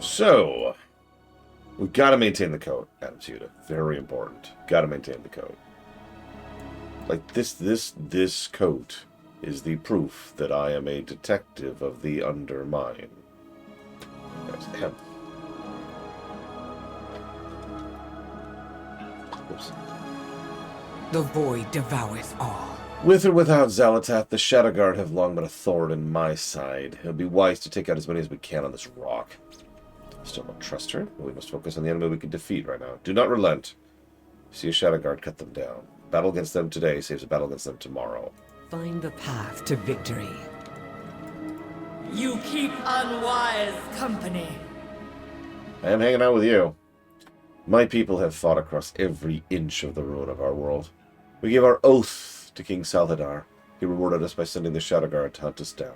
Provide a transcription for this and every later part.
So, we've got to maintain the code, Adams Yuta. Very important. Got to maintain the code. Like, this coat is the proof that I am a detective of the undermine. There's M. Oops. The void devours all. With or without Xalatath, the Shadow Guard have long been a thorn in my side. It would be wise to take out as many as we can on this rock. Still don't trust her, but we must focus on the enemy we can defeat right now. Do not relent. See a Shadow Guard, cut them down. Battle against them today saves a battle against them tomorrow. Find the path to victory. You keep unwise company. I am hanging out with you. My people have fought across every inch of the road of our world. We gave our oath to King Salhadar. He rewarded us by sending the Shadow Guard to hunt us down.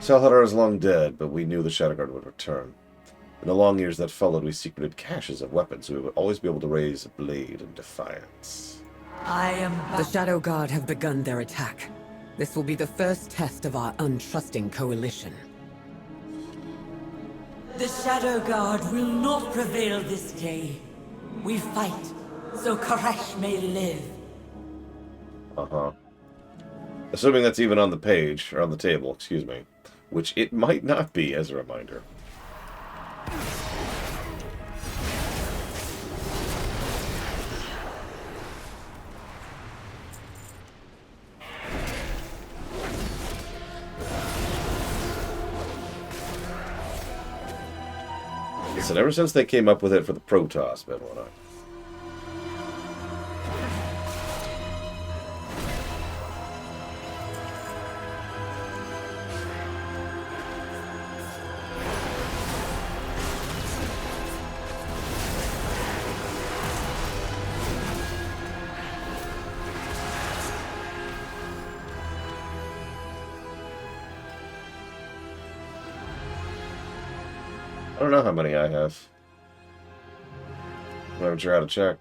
Salhadar is long dead, but we knew the Shadow Guard would return. In the long years that followed, we secreted caches of weapons, so we would always be able to raise a blade in defiance. I am The Shadow Guard have begun their attack. This will be the first test of our untrusting coalition. The Shadow Guard will not prevail this day. We fight, so Karesh may live. Uh-huh. Assuming that's even on the page, or on the table, excuse me. Which it might not be, as a reminder. Listen, ever since they came up with it for the Protoss, man, whatnot. I don't know how many I have. I'm not even sure how to check.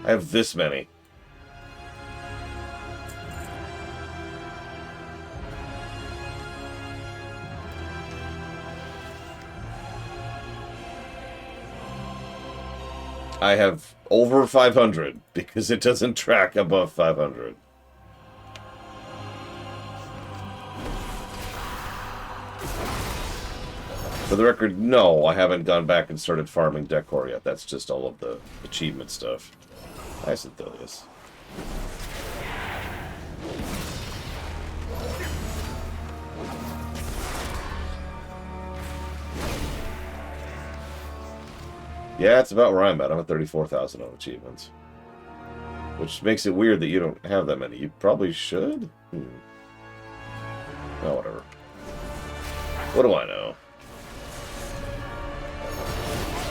I have this many. I have over 500 because it doesn't track above 500. For the record, no, I haven't gone back and started farming decor yet. That's just all of the achievement stuff. Hi, Synthilius. Yeah, it's about where I'm at. I'm at 34,000 on achievements. Which makes it weird that you don't have that many. You probably should? Oh, whatever. What do I know?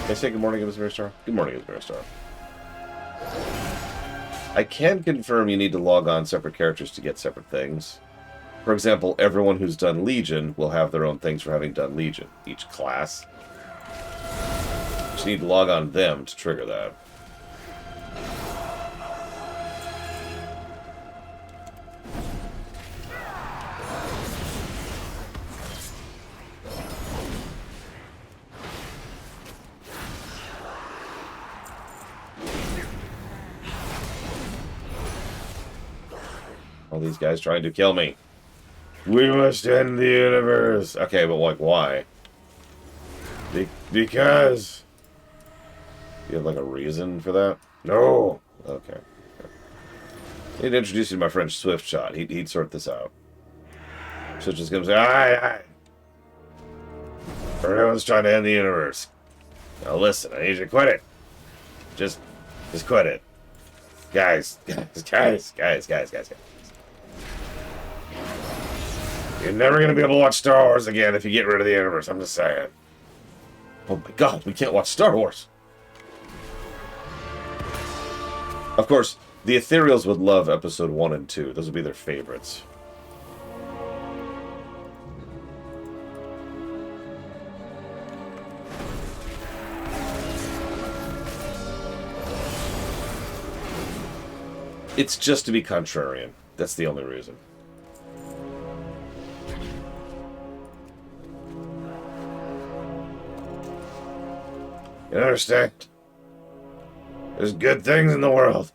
Can I say good morning, Ismir Star? Good morning, Ismir Star. I can confirm you need to log on separate characters to get separate things. For example, everyone who's done Legion will have their own things for having done Legion. Each class. You need to log on them to trigger that. All these guys trying to kill me. We must end the universe. Okay, but like, why? Because... You have like a reason for that? No! Okay. I need to introduce you to my friend Swiftshot. He'd sort this out. So just gonna say, aye. Everyone's trying to end the universe. Now listen, I need you to quit it. Just quit it. Guys. You're never gonna be able to watch Star Wars again if you get rid of the universe, I'm just saying. Oh my god, we can't watch Star Wars! Of course, the Ethereals would love episode 1 and 2. Those would be their favorites. It's just to be contrarian. That's the only reason. You understand? There's good things in the world.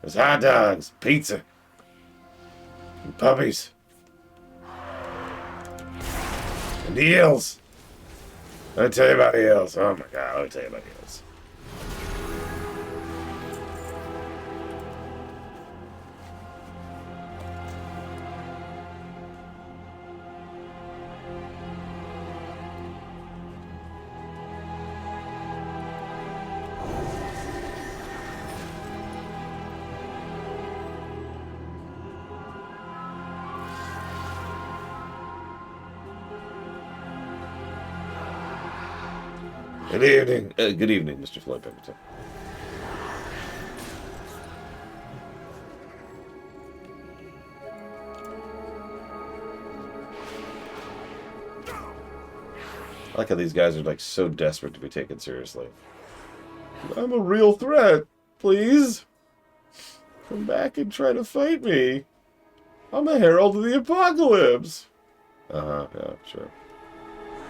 There's hot dogs, pizza, and puppies. And eels. Let me tell you about eels. Oh my god, let me tell you about eels. Good evening, Mr. Floyd Pemberton. I like how these guys are like so desperate to be taken seriously. I'm a real threat. Please. Come back and try to fight me. I'm a herald of the apocalypse. Uh-huh, yeah, sure.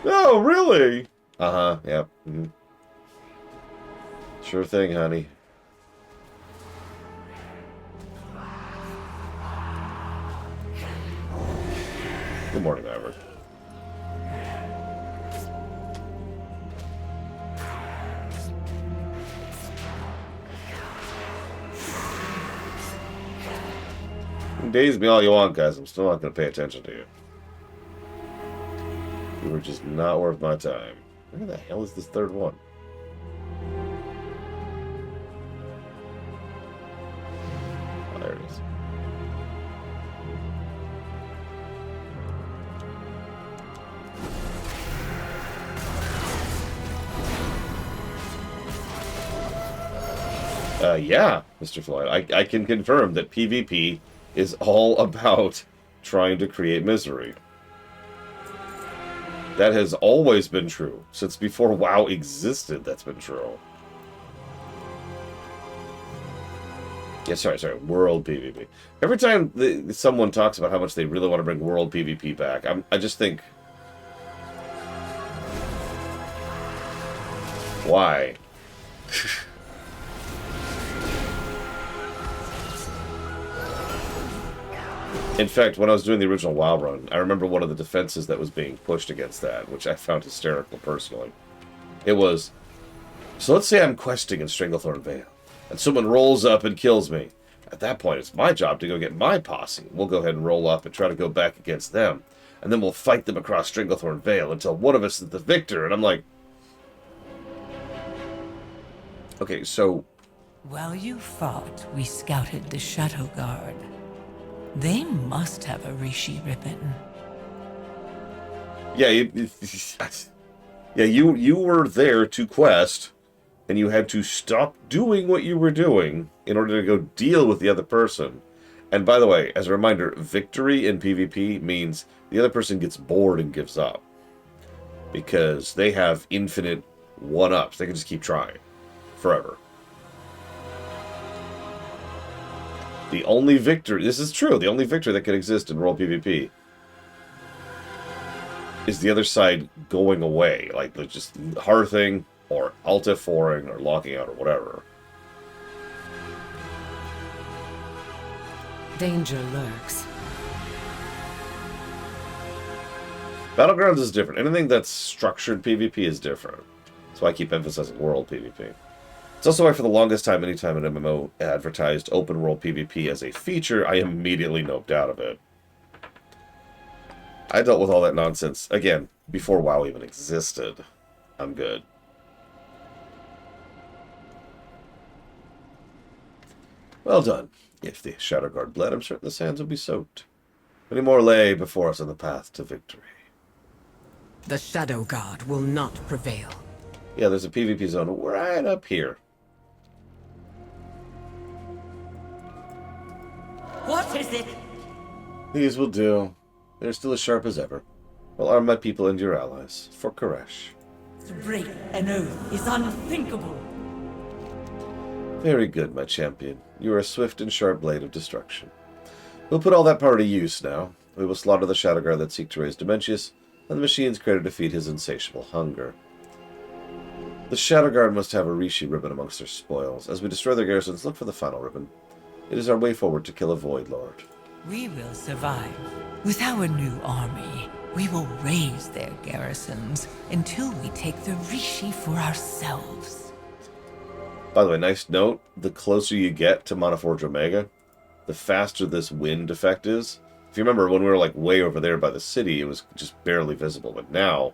No, really? Uh-huh, yep. Mm-hmm. Sure thing, honey. Good morning, Maverick. Daze me all you want, guys. I'm still not going to pay attention to you. You were just not worth my time. Where the hell is this third one? Oh, there it is. Yeah, Mr. Floyd. I can confirm that PvP is all about trying to create misery. That has always been true. Since before WoW existed, that's been true. Yeah, sorry. World PvP. Every time someone talks about how much they really want to bring World PvP back, I just think... Why? In fact, when I was doing the original WoW run, I remember one of the defenses that was being pushed against that, which I found hysterical personally. It was, so let's say I'm questing in Stranglethorn Vale, and someone rolls up and kills me. At that point, it's my job to go get my posse. We'll go ahead and roll up and try to go back against them, and then we'll fight them across Stranglethorn Vale until one of us is the victor. And I'm like, okay, so... While you fought, we scouted the Shadow Guard. They must have a Rishi ribbon. Yeah, you were there to quest, and you had to stop doing what you were doing in order to go deal with the other person. And by the way, as a reminder, victory in PvP means the other person gets bored and gives up. Because they have infinite one-ups. They can just keep trying. Forever. The only victory, this is true, the only victory that can exist in World PvP is the other side going away. Like, just hearthing, or alt F4ing, or locking out, or whatever. Danger lurks. Battlegrounds is different. Anything that's structured PvP is different. That's why I keep emphasizing World PvP. It's also why for the longest time, anytime an MMO advertised open world PvP as a feature, I immediately noped out of it. I dealt with all that nonsense, again, before WoW even existed. I'm good. Well done. If the Shadow Guard bled, I'm certain the sands will be soaked. Many more lay before us on the path to victory. The Shadow Guard will not prevail. Yeah, there's a PvP zone right up here. What is it? These will do. They're still as sharp as ever. I'll arm my people and your allies. For Karesh. To break an oath is unthinkable. Very good, my champion. You are a swift and sharp blade of destruction. We'll put all that power to use now. We will slaughter the Shadow Guard that seek to raise Dementius, and the machines created to feed his insatiable hunger. The Shadow Guard must have a Rishi ribbon amongst their spoils. As we destroy their garrisons, look for the final ribbon. It is our way forward to kill a Void Lord. We will survive. With our new army, we will raise their garrisons until we take the Rishi for ourselves. By the way, nice note, the closer you get to Monoforge Omega, the faster this wind effect is. If you remember, when we were like way over there by the city, it was just barely visible, but now...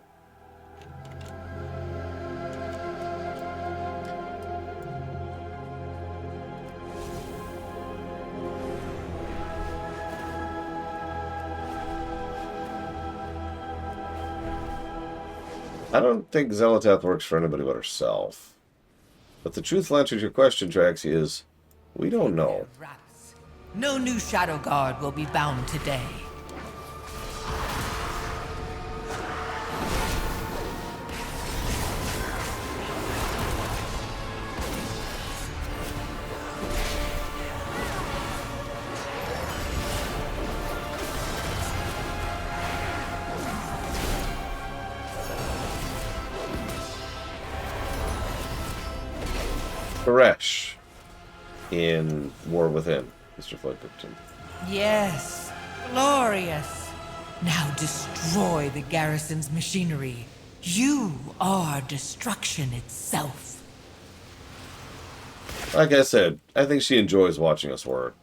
I don't think Xelatath works for anybody but herself. But the truthful answer to your question, Trax, is we don't know. No new Shadow Guard will be bound today. Karesh in War Within, Mr. Floydpipton. Yes, glorious. Now destroy the garrison's machinery. You are destruction itself. Like I said, I think she enjoys watching us work.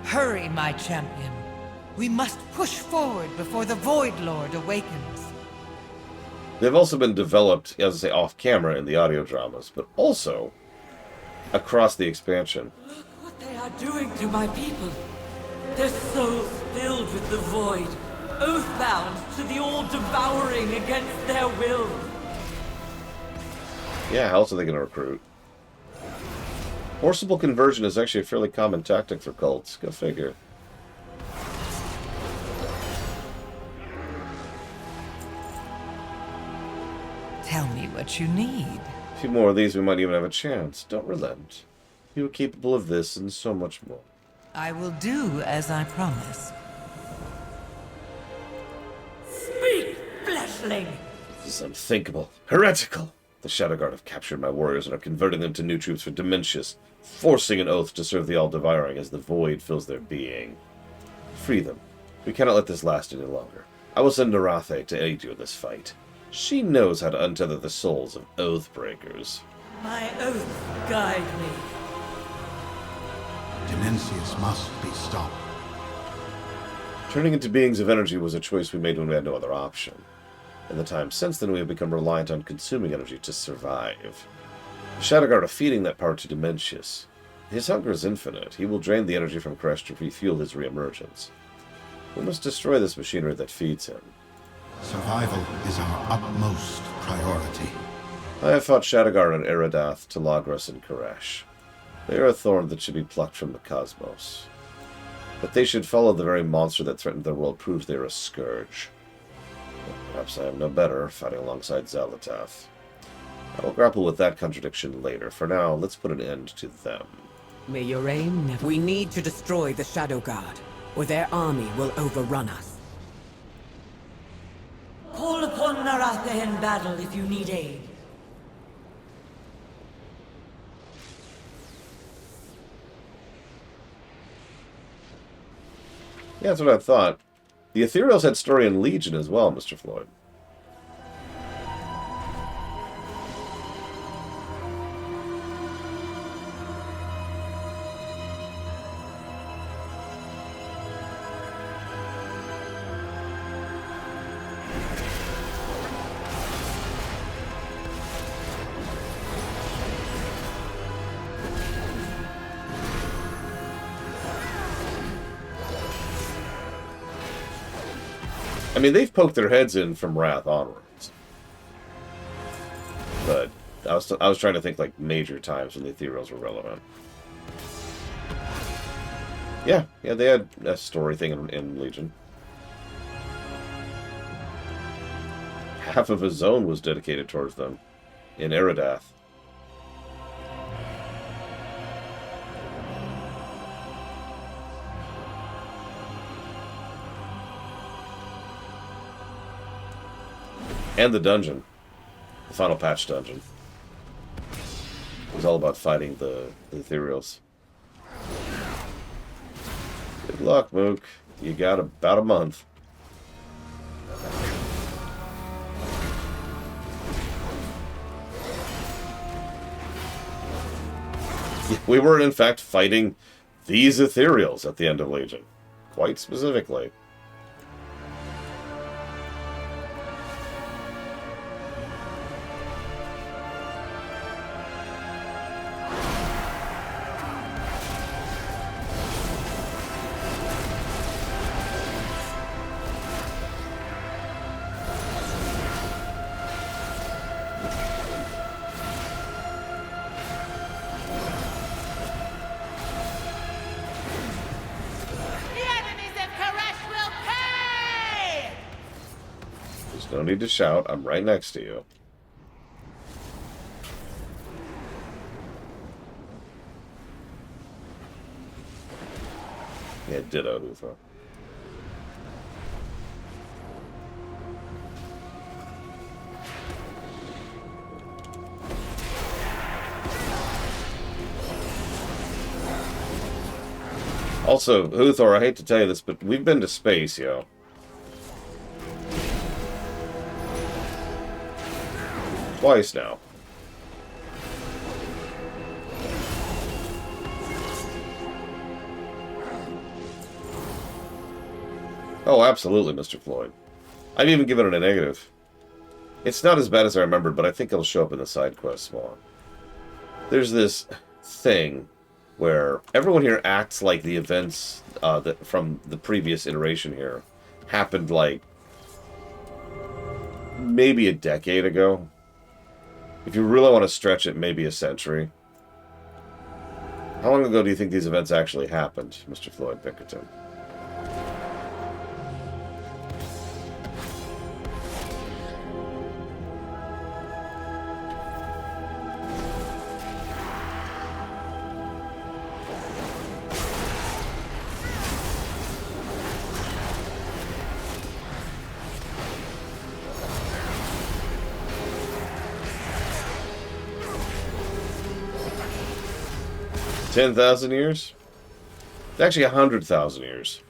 Hurry, my champion. We must push forward before the Void Lord awakens. They've also been developed, as I say, off-camera in the audio dramas, but also across the expansion. Look what they are doing to my people. Their souls filled with the Void, oath-bound to the all-devouring against their will. Yeah, how else are they going to recruit? Forcible conversion is actually a fairly common tactic for cults. Go figure. Tell me what you need. A few more of these, we might even have a chance. Don't relent. You are capable of this and so much more. I will do as I promised. Speak, fleshling! This is unthinkable. Heretical! The Shadow Guard have captured my warriors and are converting them to new troops for Dimensius, forcing an oath to serve the All-Devouring as the Void fills their being. Free them. We cannot let this last any longer. I will send Narathe to aid you in this fight. She knows how to untether the souls of Oathbreakers. My oath guide me. Dimensius must be stopped. Turning into beings of energy was a choice we made when we had no other option. In the time since then, we have become reliant on consuming energy to survive. The Shadow Guard are feeding that power to Dimensius. His hunger is infinite. He will drain the energy from Karesh to refuel his reemergence. We must destroy this machinery that feeds him. Survival is our utmost priority. I have fought Shadow Guard on Eridath, Talagras, and Karesh. They are a thorn that should be plucked from the cosmos. But they should follow the very monster that threatened their world proves they are a scourge. Perhaps I am no better, fighting alongside Xelatath. I will grapple with that contradiction later. For now, let's put an end to them. May your aim never... We need to destroy the Shadow Guard, or their army will overrun us. Call upon Narathe in battle if you need aid. Yeah, that's what I thought. The Ethereals had story in Legion as well, Mr. Floyd. I mean, they've poked their heads in from Wrath onwards. But I was trying to think like major times when the Ethereals were relevant. Yeah, they had a story thing in Legion. half of a zone was dedicated towards them in Eridath. And the dungeon. The final patch dungeon. It was all about fighting the ethereals. Good luck, Mook. You got about a month. We were, in fact, fighting these ethereals at the end of Legion. Quite specifically. No need to shout. I'm right next to you. Yeah, ditto, Hutho. Also, Huthor, I hate to tell you this, but we've been to space, yo. Twice now. Oh, absolutely, Mr. Floyd. I've even given it a negative. It's not as bad as I remembered, but I think it'll show up in the side quests more. There's this thing where everyone here acts like the events that from the previous iteration here happened like maybe a decade ago. If you really want to stretch it, maybe a century. How long ago do you think these events actually happened, Mr. Floyd Pinkerton? $10,000 years? It's actually 100,000 years.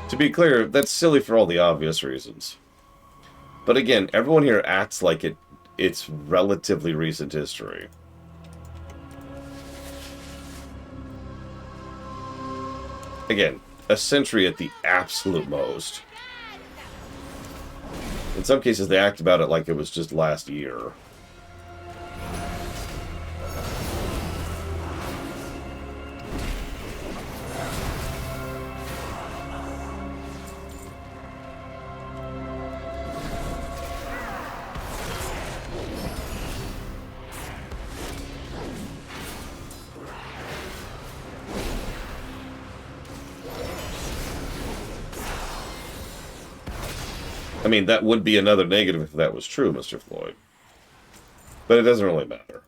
To be clear, that's silly for all the obvious reasons. But again, everyone here acts like it's relatively recent history. Again, a century at the absolute most. In some cases, they act about it like it was just last year. I mean, that would be another negative if that was true, Mr. Floyd. But it doesn't really matter.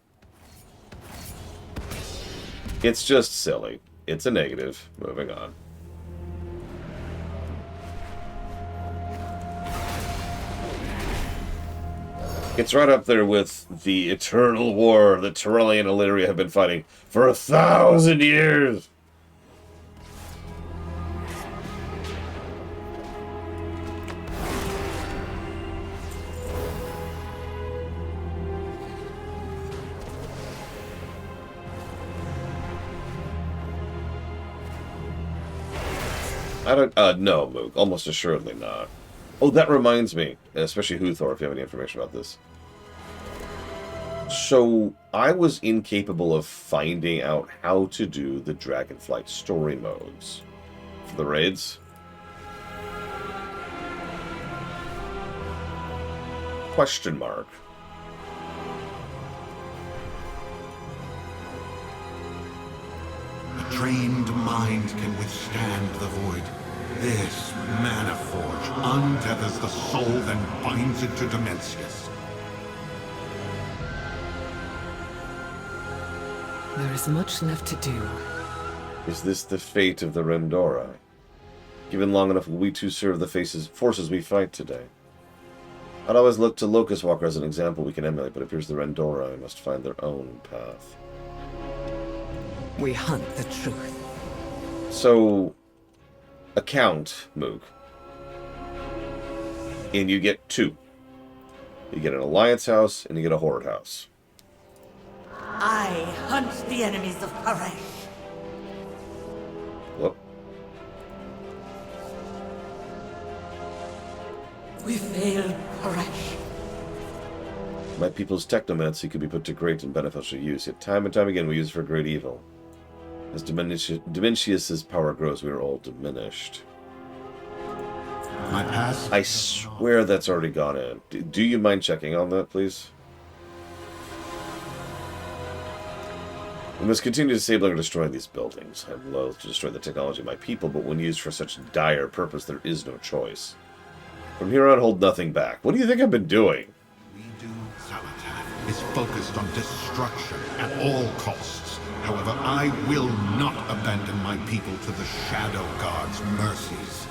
It's just silly. It's a negative. Moving on. It's right up there with the eternal war that Torelli and Illyria have been fighting for 1,000 years! I don't, no, Mook. Almost assuredly not. Oh, that reminds me, especially Huthor, if you have any information about this. So, I was incapable of finding out how to do the Dragonflight story modes for the raids. Question mark. trained mind can withstand the void. This mana forge untethers the soul, then binds it to Dimensius. There is much left to do. Is this the fate of the Rendori? Given long enough, will we too serve the forces we fight today? I'd always look to Locust Walker as an example we can emulate, but it appears the Rendori must find their own path. We hunt the truth. So, a count, Moog. And you get two. You get an Alliance house, and you get a Horde house. I hunt the enemies of Karesh. Whoop. We failed Karesh. My people's technomancy could be put to great and beneficial use, yet time and time again we use it for great evil. As Dimensius's power grows, we are all diminished. My past... I swear that's already gone in. Do you mind checking on that, please? We must continue disabling or destroying these buildings. I'm loath to destroy the technology of my people, but when used for such dire purpose, there is no choice. From here on, hold nothing back. What do you think I've been doing? Redo Xalatath is focused on destruction at all costs. However, I will not abandon my people to the Shadow Guard's mercies.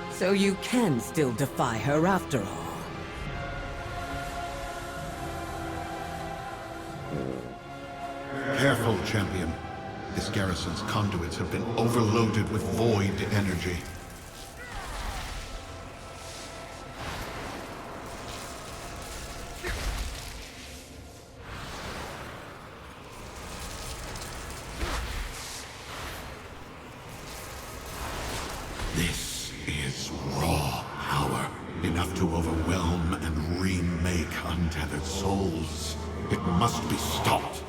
So you can still defy her after all. Careful, champion. This garrison's conduits have been overloaded with void energy. This is raw power, enough to overwhelm and remake untethered souls. It must be stopped.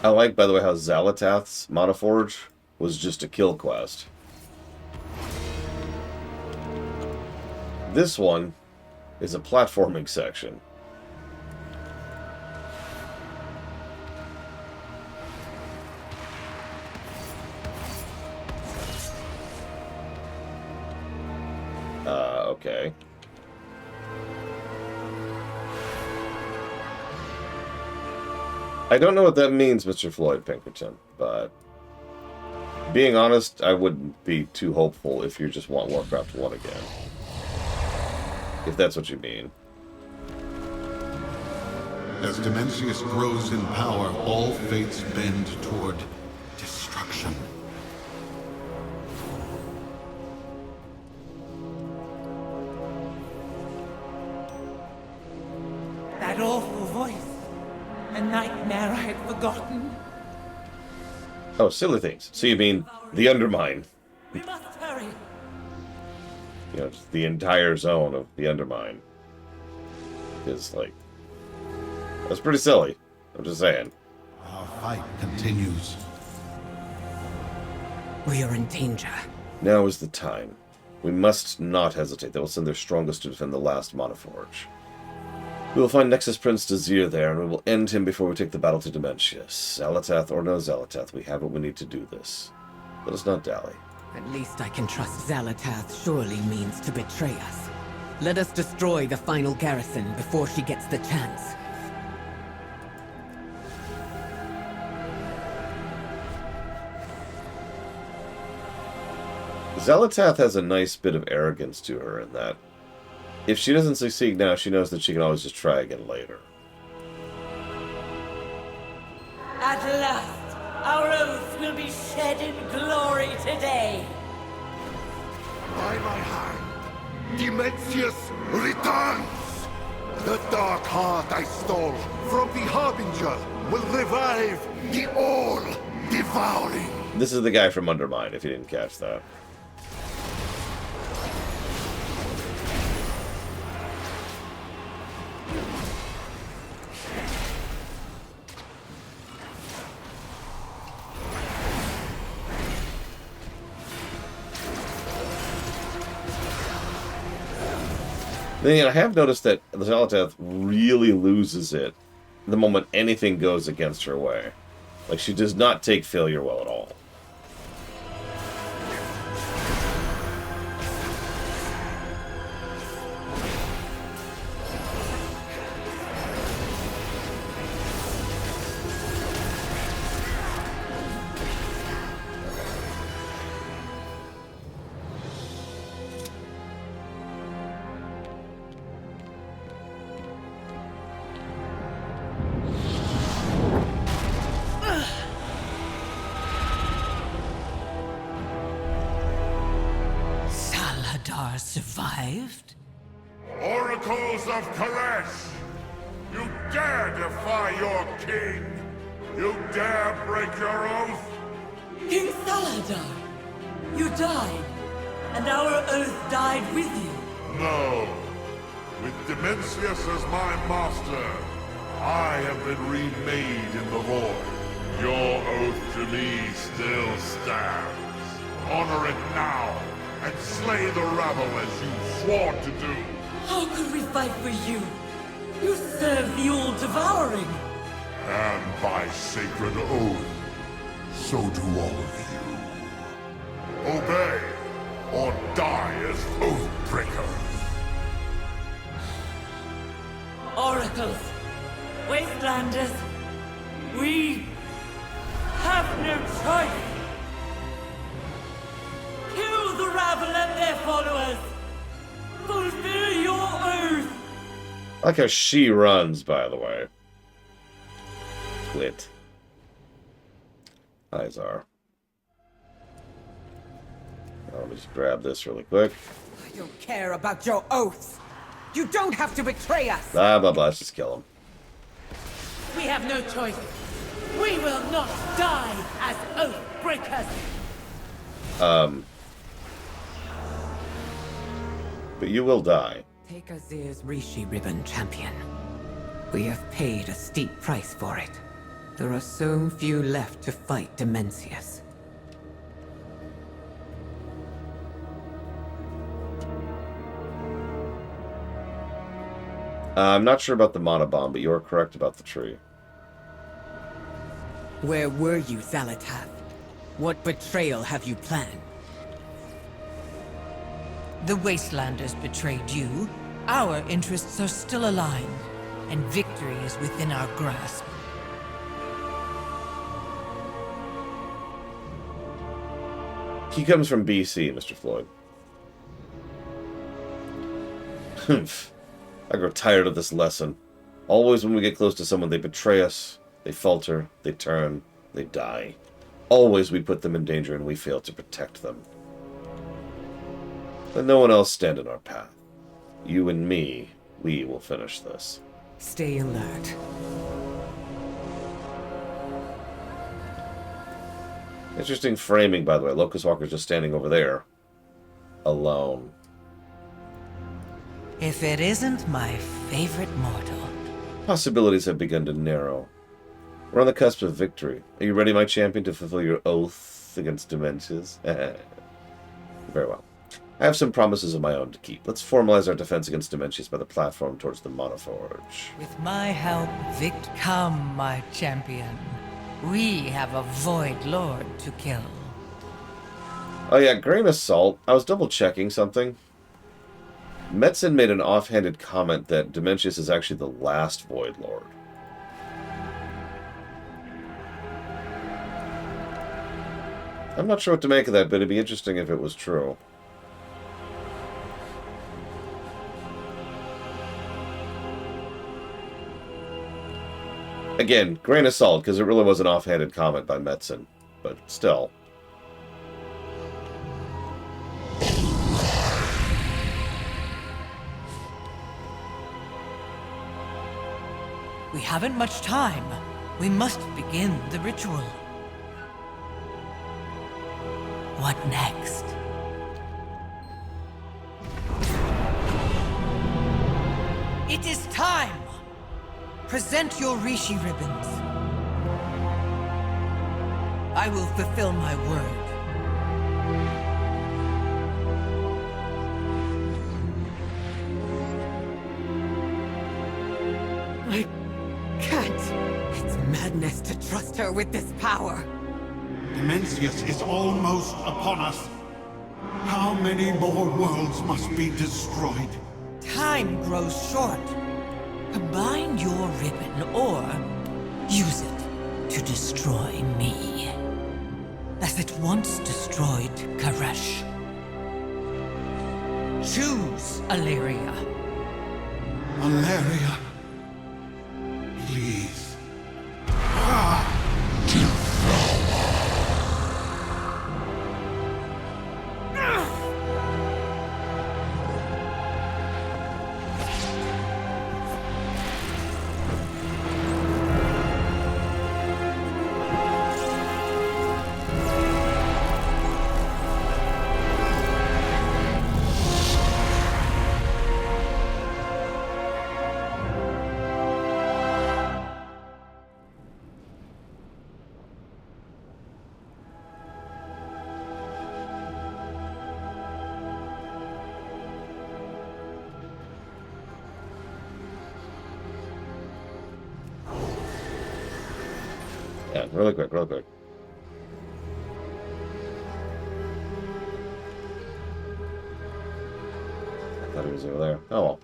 I like, by the way, how Xalatath's Monoforge was just a kill quest. This one is a platforming section. Okay. I don't know what that means, Mr. Floyd Pinkerton, but being honest, I wouldn't be too hopeful if you just want Warcraft 1 again. If that's what you mean. As Dimensius grows in power, all fates bend toward destruction. That awful voice. A nightmare I had forgotten. Oh, silly things. So you mean the Undermine. We must hurry. You know, just the entire zone of the Undermine is like... That's pretty silly. I'm just saying. Our fight continues. We are in danger. Now is the time. We must not hesitate. They will send their strongest to defend the last Monoforge. We will find Nexus Prince Dazir there, and we will end him before we take the battle to Dimensius. Xalatath or no Xalatath, we have what we need to do this. Let us not dally. At least I can trust Xalatath surely means to betray us. Let us destroy the final garrison before she gets the chance. Xalatath has a nice bit of arrogance to her in that if she doesn't succeed now, she knows that she can always just try again later. At last, our oath will be shed in glory today. By my hand, Dimensius returns! The dark heart I stole from the Harbinger will revive the all-devouring. This is the guy from Undermine, if you didn't catch that. Then I have noticed that the Xal'atath really loses it the moment anything goes against her way. Like, she does not take failure well at all. Saladar survived? Oracles of Karesh! You dare defy your king! You dare break your oath! King Saladar! You died, and our oath died with you. No. With Dimensius as my master, I have been remade in the void. Your oath to me still stands. Honor it now, and slay the rabble as you swore to do. How could we fight for you? You serve the All-Devouring. And by sacred oath, so do all of you. Obey, or die as oath-breakers. Oracles, Wastelanders, we have no choice. Kill the rabble and their followers. Fulfill your oath. I like how she runs, by the way. Quit. Izar. Now, let me just grab this really quick. I don't care about your oaths. You don't have to betray us. Blah, blah, blah. Let's just kill him. We have no choice. We will not die as oath breakers. But you will die. Take Azir's Rishi ribbon, champion. We have paid a steep price for it. There are so few left to fight Dimensius. I'm not sure about the mana bomb, but you are correct about the tree. Where were you, Xal'atath? What betrayal have you planned? The Wastelanders betrayed you. Our interests are still aligned, and victory is within our grasp. He comes from BC, Mr. Floyd. I grow tired of this lesson. Always when we get close to someone, they betray us, they falter, they turn, they die. Always we put them in danger and we fail to protect them. Let no one else stand in our path. You and me, we will finish this. Stay alert. Interesting framing, by the way. Locust Walker's just standing over there. Alone. If it isn't my favorite mortal. Possibilities have begun to narrow. We're on the cusp of victory. Are you ready, my champion, to fulfill your oath against Dementias? Very well. I have some promises of my own to keep. Let's formalize our defense against Dementias by the platform towards the Monoforge. With my help, come, my champion. We have a Void Lord to kill. Oh yeah, grain of salt. I was double-checking something. Metzen made an offhanded comment that Dementius is actually the last Void Lord. I'm not sure what to make of that, but it'd be interesting if it was true. Again, grain of salt, because it really was an offhanded comment by Metzen. But still. We haven't much time. We must begin the ritual. What next? It is time! Present your Rishi ribbons. I will fulfill my word. her with this power. Demencius is almost upon us. How many more worlds must be destroyed? Time grows short. Combine your ribbon or use it to destroy me. As it once destroyed Karesh. Choose, Alleria. Valeria. Please. Yeah, really quick, real quick. I thought he was over there. Oh well.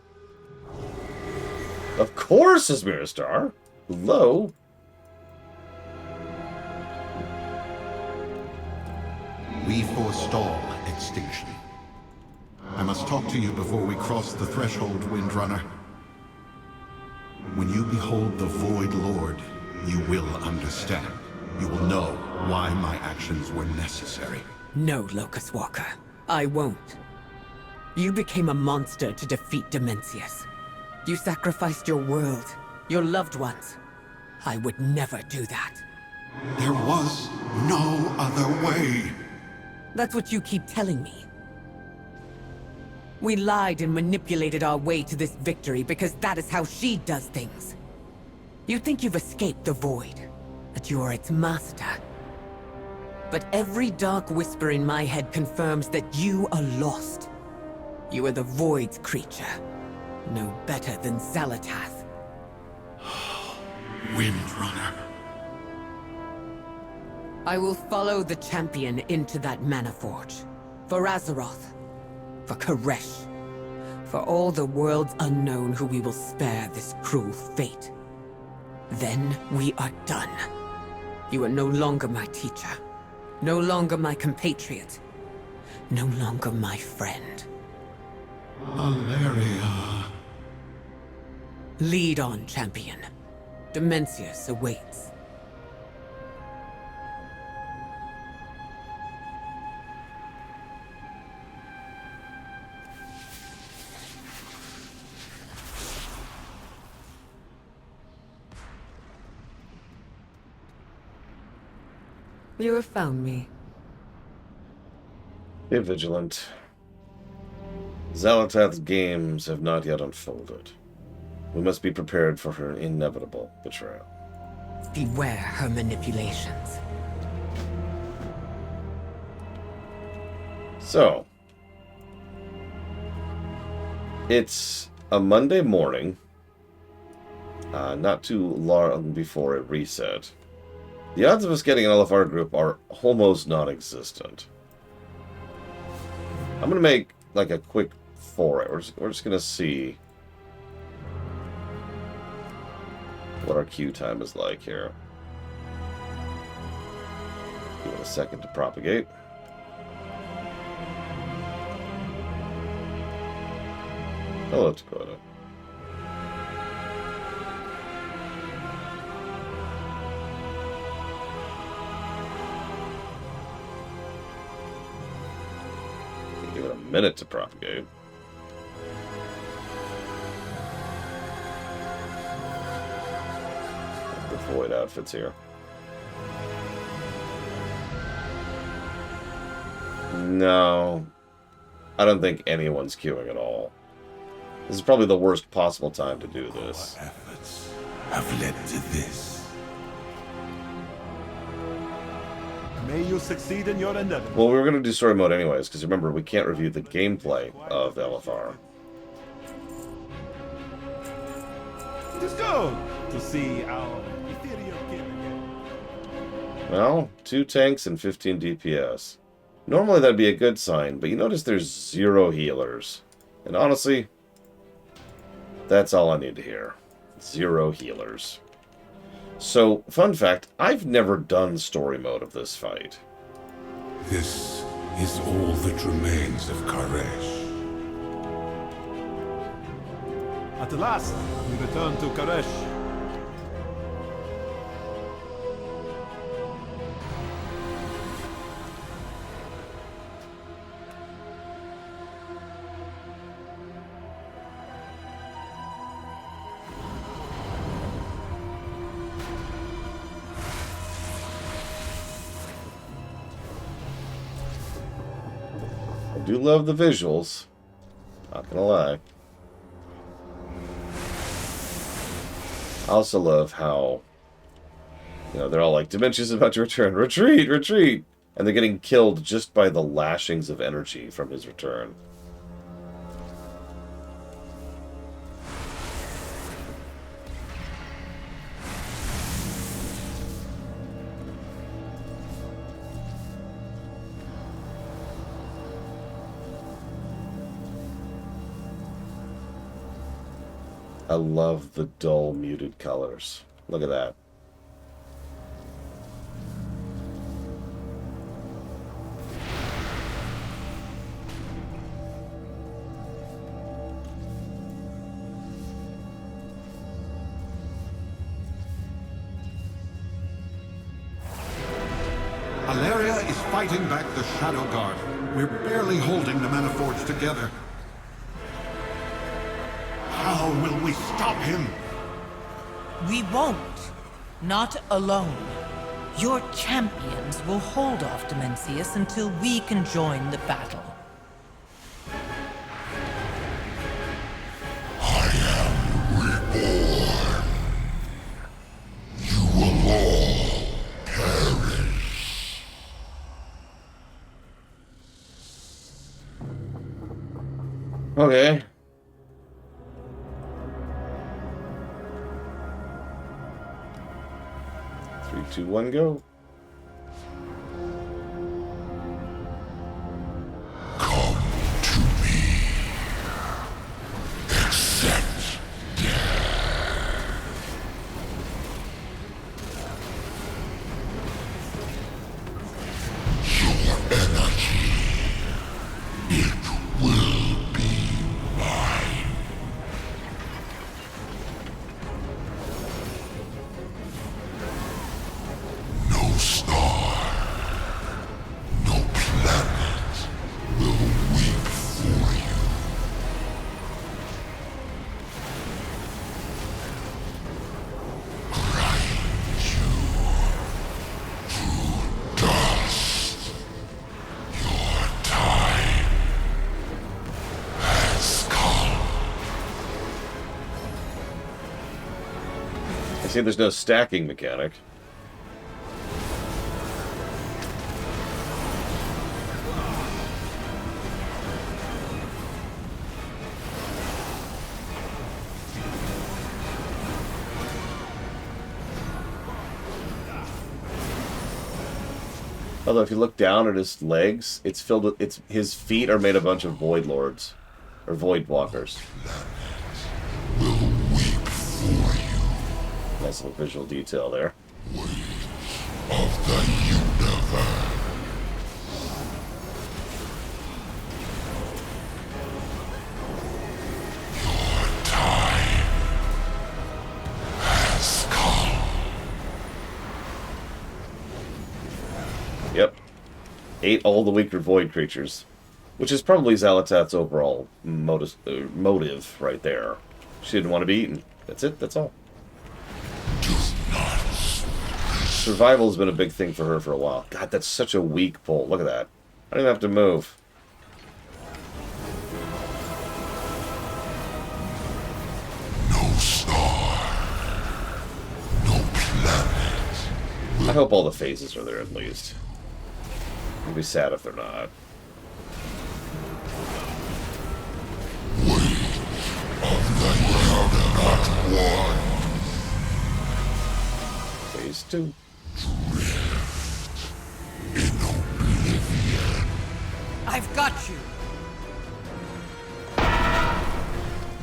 Of course, it's Miristar. Hello. We forestall extinction. I must talk to you before we cross the threshold, Windrunner. When you behold the Void Lord, you will understand. You will know why my actions were necessary. No, Locust Walker. I won't. You became a monster to defeat Demencius. You sacrificed your world, your loved ones. I would never do that. There was no other way. That's what you keep telling me. We lied and manipulated our way to this victory because that is how she does things. You think you've escaped the Void, that you are its master. But every dark whisper in my head confirms that you are lost. You are the Void's creature. No better than Xalatath. Windrunner. I will follow the champion into that mana forge. For Azeroth. For Karesh. For all the worlds unknown who we will spare this cruel fate. Then we are done. You are no longer my teacher. No longer my compatriot. No longer my friend. Valeria. Lead on, champion. Demencius awaits. You have found me. Be vigilant. Xalatath's games have not yet unfolded. We must be prepared for her inevitable betrayal. Beware her manipulations. So, it's a Monday morning, not too long before it reset. The odds of us getting an LFR group are almost non-existent. I'm going to make like a quick foray. We're just going to see what our queue time is like here. Give it a second to propagate. Oh, let's go ahead. Give it a minute to propagate. The Void outfits here. No. I don't think anyone's queuing at all. This is probably the worst possible time to do this. Our efforts have led to this. May you succeed in your endeavor. Well, we were going to do story mode anyways, because remember, we can't review the gameplay of LFR. It is good to see our ethereal kin again. Well, 2 tanks and 15 DPS. Normally that'd be a good sign, but you notice there's 0 healers. And honestly, that's all I need to hear. 0 healers. So, fun fact, I've never done story mode of this fight. This is all that remains of Karesh. At last, we return to Karesh. I do love the visuals. Not gonna lie. I also love how, they're all like, Dementia's about to return. Retreat! Retreat! And they're getting killed just by the lashings of energy from his return. I love the dull, muted colors. Look at that. Alaria is fighting back the Shadow Guard. We're barely holding the Maniforge together. How will we stop him? We won't. Not alone. Your champions will hold off Dimensius until we can join the battle. I am reborn. You will all perish. Okay. Three, two, one, go. Come to me. Accept death. Your energy. It will be mine. No star, no planet will weep for you. Grind you to dust. Your time has come. I see there's no stacking mechanic. Although if you look down at his legs, it's filled with his feet are made of a bunch of void lords or void walkers. Will weep for you. Nice little visual detail there. Of the universe. Your time has come. Yep. Ate all the weaker void creatures. Which is probably Xalatath's overall motive right there. She didn't want to be eaten. That's it. That's all. Survival has been a big thing for her for a while. God, that's such a weak pull. Look at that. I don't even have to move. No star, no planet. I hope all the phases are there at least. I'd be sad if they're not. Not one. Phase 2. Drift got you!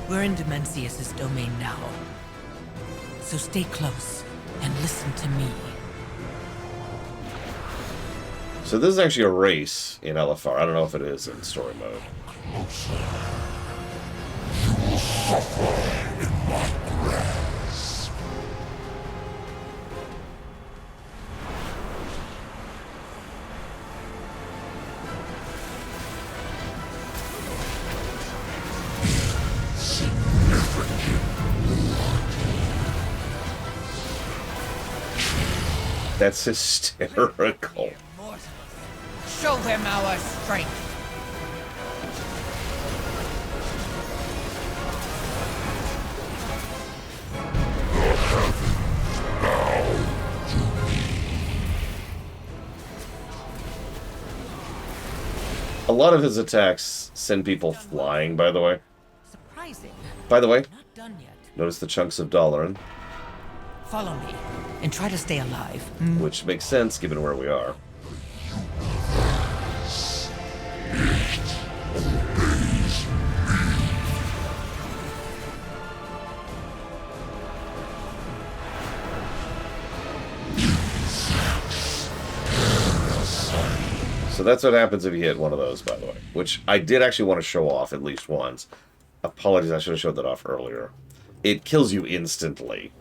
We're in Dimensius' domain now. So stay close and listen to me. So this is actually a race in LFR. I don't know if it is in story mode. That's hysterical. Show them our strength. A lot of his attacks send people flying, by the way. Surprising. By the way, Not done yet. notice the chunks of Dollarin, Follow me and try to stay alive. which makes sense given where we are. So that's what happens if you hit one of those, by the way. Which I did actually want to show off at least once. Apologies, I should have showed that off earlier. It kills you instantly.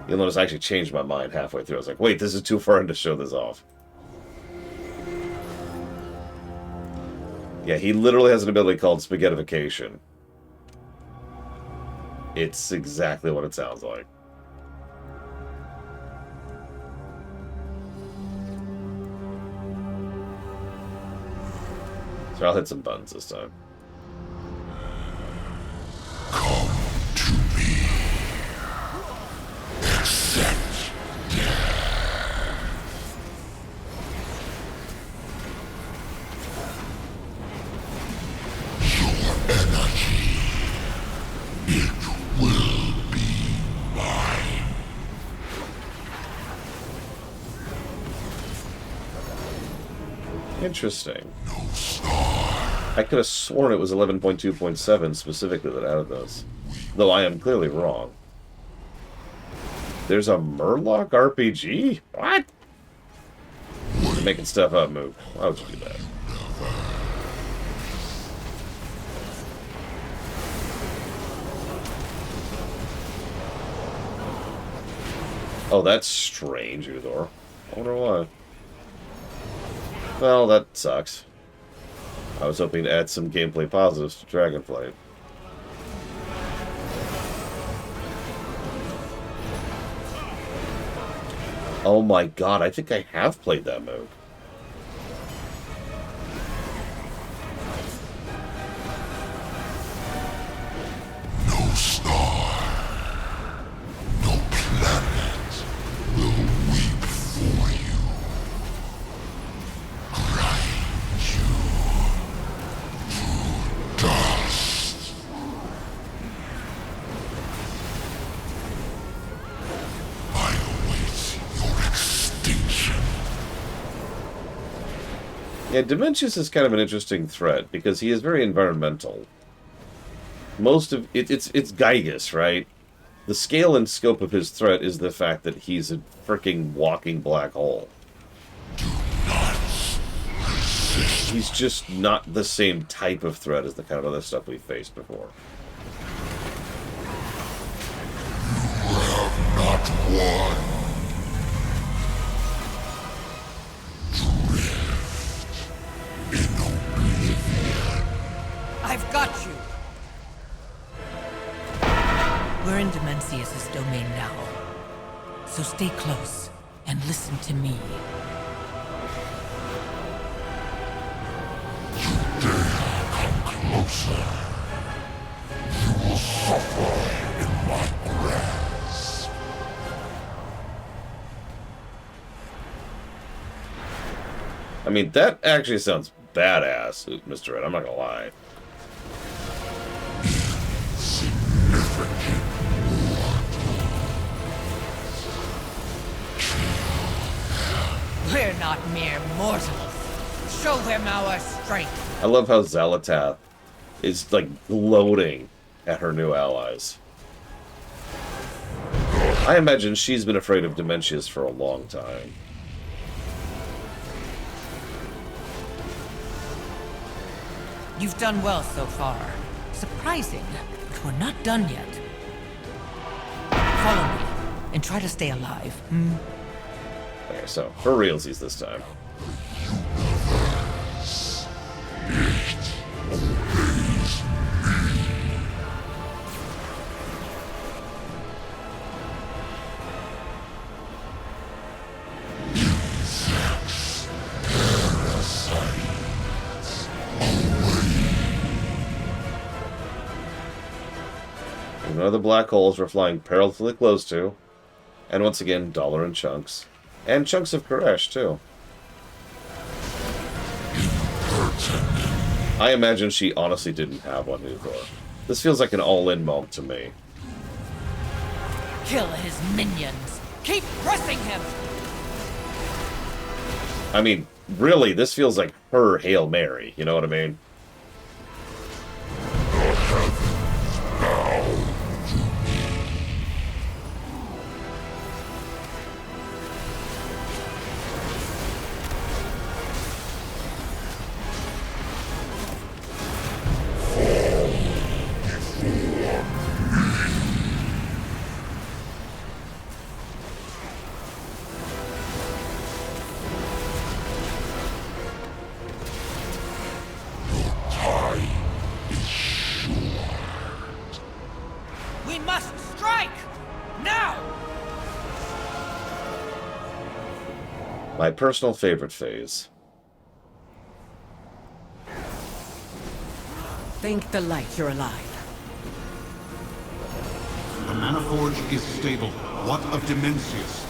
You'll notice I actually changed my mind halfway through. I was like, wait, this is too far in to show this off. Yeah, he literally has an ability called Spaghettification. It's exactly what it sounds like. So I'll hit some buttons this time. Come to me. Accept death. Your energy, it will be mine. Interesting. No star. I could have sworn it was 11.2.7 specifically that added those. Though I am clearly wrong. There's a Murloc RPG? What? You're making stuff up, Mook. Why would you do that? Oh, that's strange, Udor. I wonder why. Well, that sucks. I was hoping to add some gameplay positives to Dragonflight. Oh my god, I think I have played that mode. No star, no planet will weep for you, grind you to dust. I await your extinction. Yeah, Dementius is kind of an interesting threat because he is very environmental. Most of it's Gygus, right? The scale and scope of his threat is the fact that he's a freaking walking black hole. He's just not the same type of threat as the kind of other stuff we've faced before. Not one. Drift in oblivion. I've got you! We're in Dimensius' domain now. So stay close and listen to me. Closer. You will suffer in my grasp. I mean, that actually sounds badass, Mr. Red. I'm not gonna lie. Significant. We're We're not mere mortals. Show them our strength. I love how Xalatath is, like, gloating at her new allies. I imagine she's been afraid of Dementius for a long time. You've done well so far. Surprising, but we're not done yet. Follow me, and try to stay alive. Okay, so, for realsies this time. None of the black holes we're flying perilously close to. And once again, dollar in chunks. And chunks of Karesh, too. I imagine she honestly didn't have one either. This feels like an all-in moment to me. Kill his minions. Keep pressing him. I mean, really, this feels like her Hail Mary. You know what I mean? We must strike! Now! My personal favorite phase. Thank the light you're alive. The Mana Forge is stable. What of Dimensius?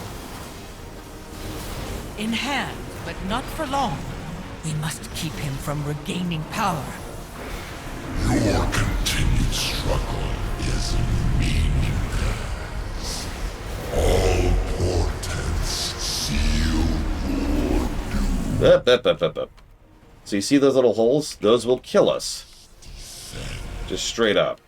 In hand, but not for long. We must keep him from regaining power. Your continued struggle is meaningless. All portents seal your doom. Up. So you see those little holes? Those will kill us. Just straight up.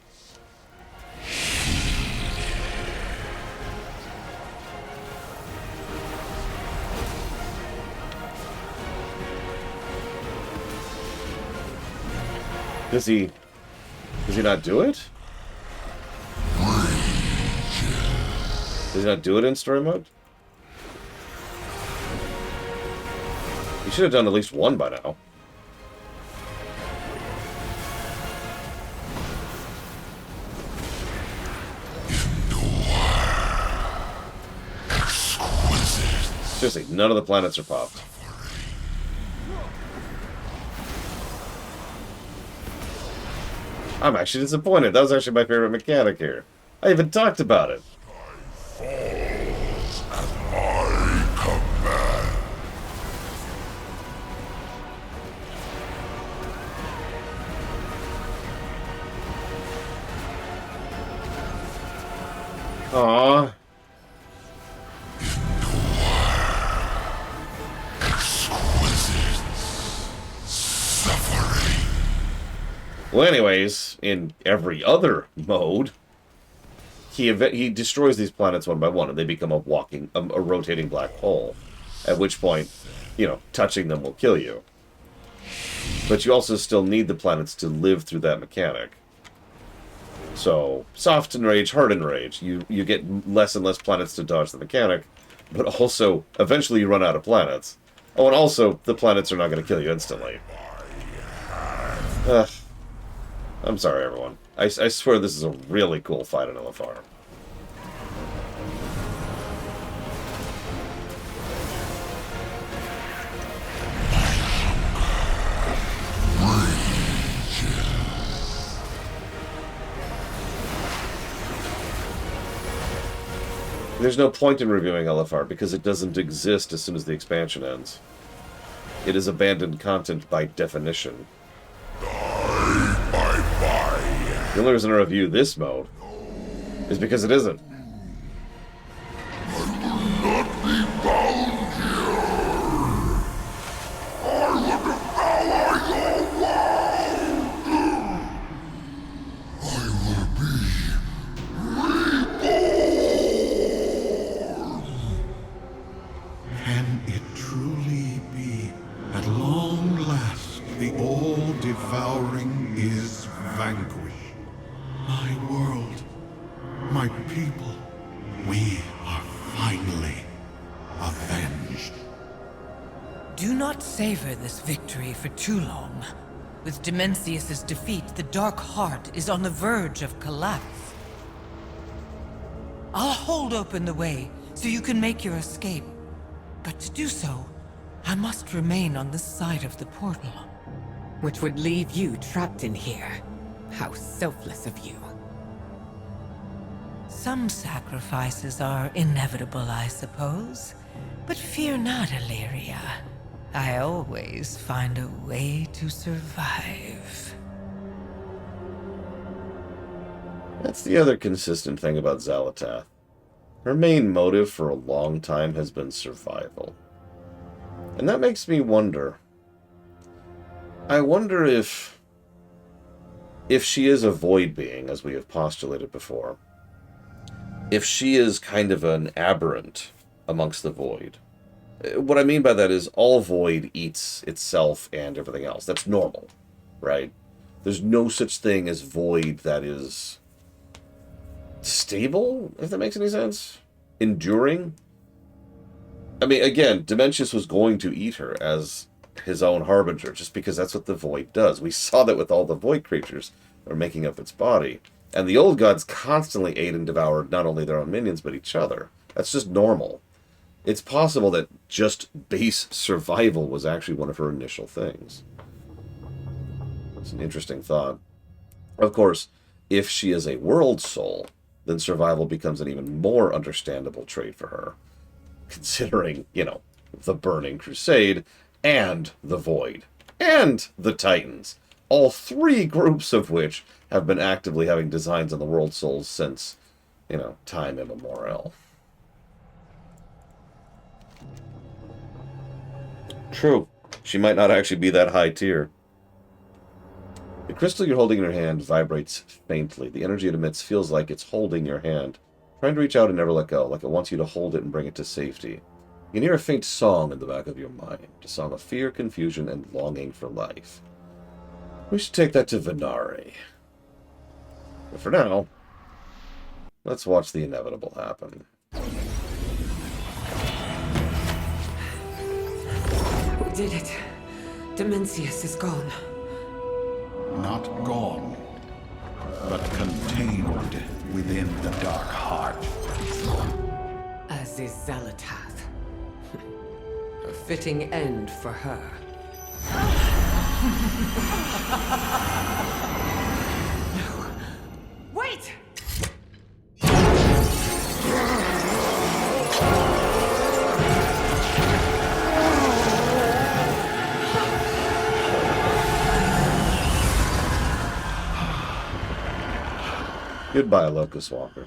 Does he not do it? Does he not do it in story mode? He should have done at least one by now. Seriously, none of the planets are popped. I'm actually disappointed. That was actually my favorite mechanic here. I even talked about it. Aww. Well, anyways, in every other mode, he destroys these planets one by one, and they become a rotating black hole. At which point, you know, touching them will kill you. But you also still need the planets to live through that mechanic. So, soft enrage, hard enrage. You get less and less planets to dodge the mechanic, but also, eventually you run out of planets. Oh, and also, the planets are not going to kill you instantly. Ugh. I'm sorry, everyone. I swear this is a really cool fight in LFR. There's no point in reviewing LFR because it doesn't exist as soon as the expansion ends. It is abandoned content by definition. The only reason I review this mode is because it isn't. it truly be? At long last, the all-devouring is vanquished. My world, my people, we are finally avenged. Do not savor this victory for too long. With Dimensius' defeat, the Dark Heart is on the verge of collapse. I'll hold open the way so you can make your escape. But to do so, I must remain on this side of the portal. Which would leave you trapped in here. How selfless of you. Some sacrifices are inevitable, I suppose. But fear not, Illyria. I always find a way to survive. That's the other consistent thing about Xal'atath. Her main motive for a long time has been survival. And that makes me wonder. I wonder if she is a void being, as we have postulated before. If she is kind of an aberrant amongst the void. What I mean by that is all void eats itself and everything else. That's normal, right? There's no such thing as void that is stable, if that makes any sense. Enduring. I mean, again, Dimensius was going to eat her as his own harbinger, just because that's what the void does. We saw that with all the void creatures that are making up its body. And the old gods constantly ate and devoured not only their own minions, but each other. That's just normal. It's possible that just base survival was actually one of her initial things. It's an interesting thought. Of course, if she is a world soul, then survival becomes an even more understandable trait for her. Considering, you know, the Burning Crusade, and the Void, and the Titans. All three groups of which have been actively having designs on the world souls since, you know, time immemorial. True. She might not actually be that high tier. The crystal you're holding in your hand vibrates faintly. The energy it emits feels like it's holding your hand, trying to reach out and never let go, like it wants you to hold it and bring it to safety. You can hear a faint song in the back of your mind, a song of fear, confusion, and longing for life. We should take that to Venari. But for now, let's watch the inevitable happen. We did it. Dimensius is gone. Not gone, but contained within the Dark Heart. As is Xal'atath. A fitting end for her. No. Wait! Goodbye, Locust Walker.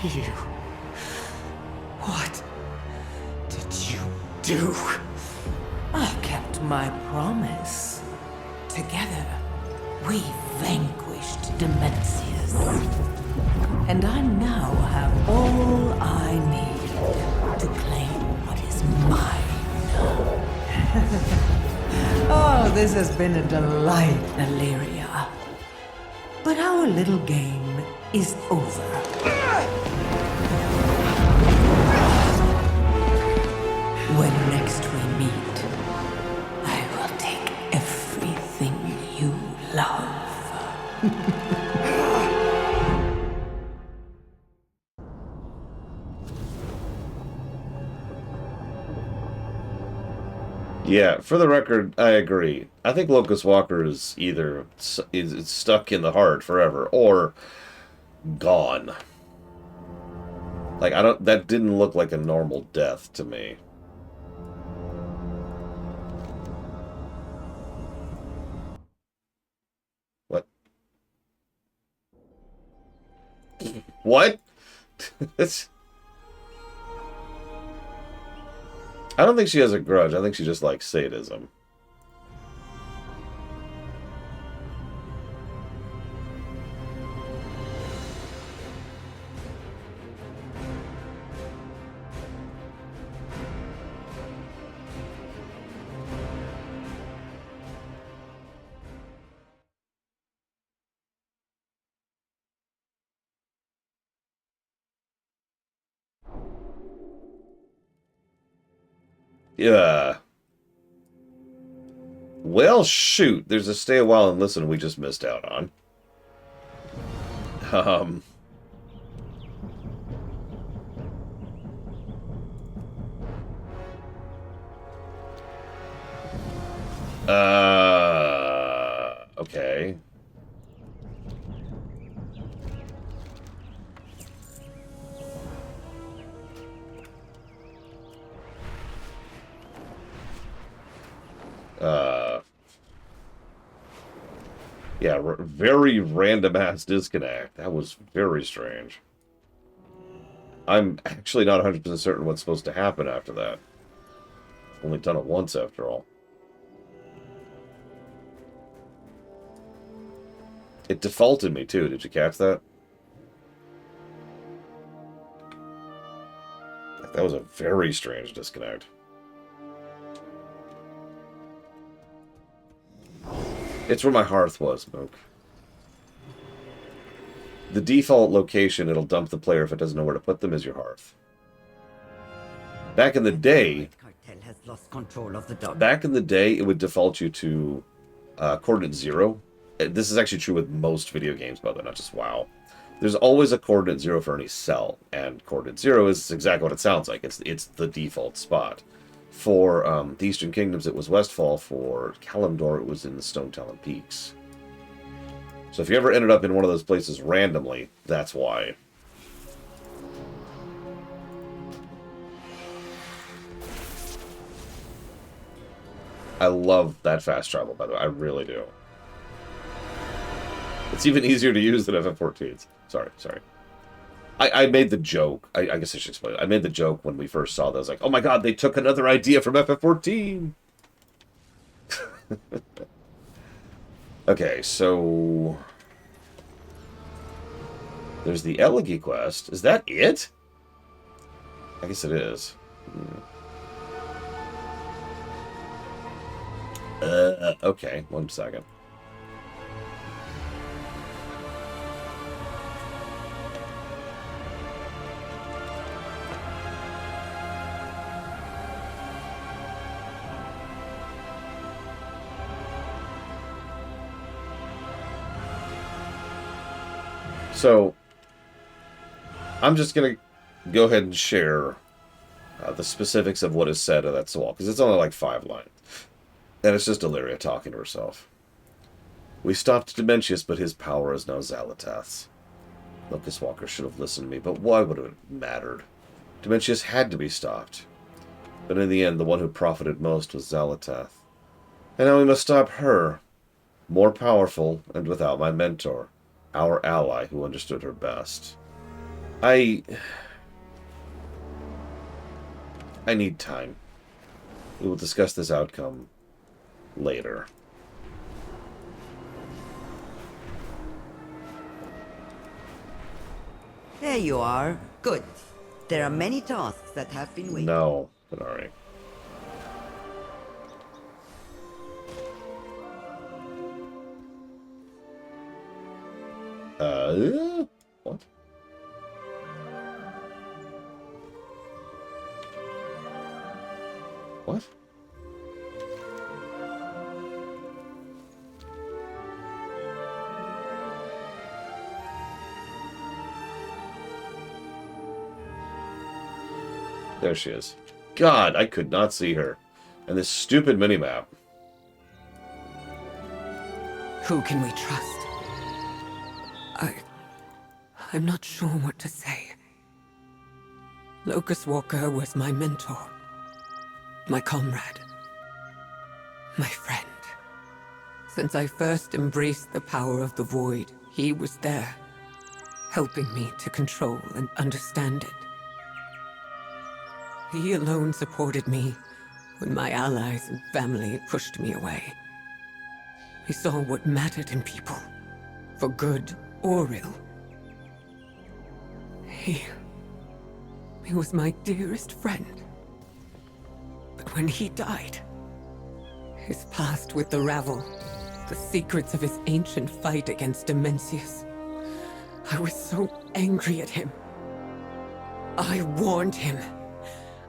You... What did you do? I kept my promise. Together, we vanquished Dimensius. And I now have all I need to claim what is mine. Oh, this has been a delight, Illyria. But our little game is over. When next we meet, I will take everything you love. Yeah, for the record, I agree. I think Locust Walker is either is stuck in the heart forever or gone. Like, that didn't look like a normal death to me. What? What? It's... I don't think she has a grudge. I think she just likes sadism. Yeah. Well, shoot. There's a stay a while and listen we just missed out on. Um... Okay. Yeah, very random-ass disconnect. That was very strange. I'm actually not 100% certain what's supposed to happen after that. Only done it once, after all. It defaulted me, too. Did you catch that? That was a very strange disconnect. It's where my hearth was, Mook. The default location it'll dump the player if it doesn't know where to put them is your hearth. Back in the day... Cartel has lost control of the dog. Back in the day, it would default you to coordinate 0. This is actually true with most video games, by the way, not just WoW. There's always a coordinate 0 for any cell, and coordinate 0 is exactly what it sounds like. It's the default spot. For the Eastern Kingdoms, it was Westfall. For Kalimdor, it was in the Stone Talon Peaks. So if you ever ended up in one of those places randomly, that's why. I love that fast travel, by the way. I really do. It's even easier to use than FF14's. Sorry. I made the joke. I guess I should explain it. I made the joke when we first saw those. Like, oh my god, they took another idea from FF14! Okay, so... There's the Elegy quest. Is that it? I guess it is. Okay, 1 second. So, I'm just going to go ahead and share the specifics of what is said of that wall, because it's only like 5 lines. And it's just Illyria talking to herself. We stopped Dementius, but his power is now Xal'atath's. Locust Walker should have listened to me, but why would it have mattered? Dementius had to be stopped. But in the end, the one who profited most was Xal'atath. And now we must stop her. More powerful, and without my mentor. Our ally who understood her best. I need time. We will discuss this outcome later. There you are. Good. There are many tasks that have been waiting. No, Benari. What? What? There she is. God, I could not see her. And this stupid minimap. Who can we trust? I'm not sure what to say. Locust Walker was my mentor. My comrade. My friend. Since I first embraced the power of the Void, he was there. helping me to control and understand it. He alone supported me when my allies and family pushed me away. He saw what mattered in people, for good or ill. He was my dearest friend. But when he died, his past with the Ravel, the secrets of his ancient fight against Dimensius, I was so angry at him. I warned him.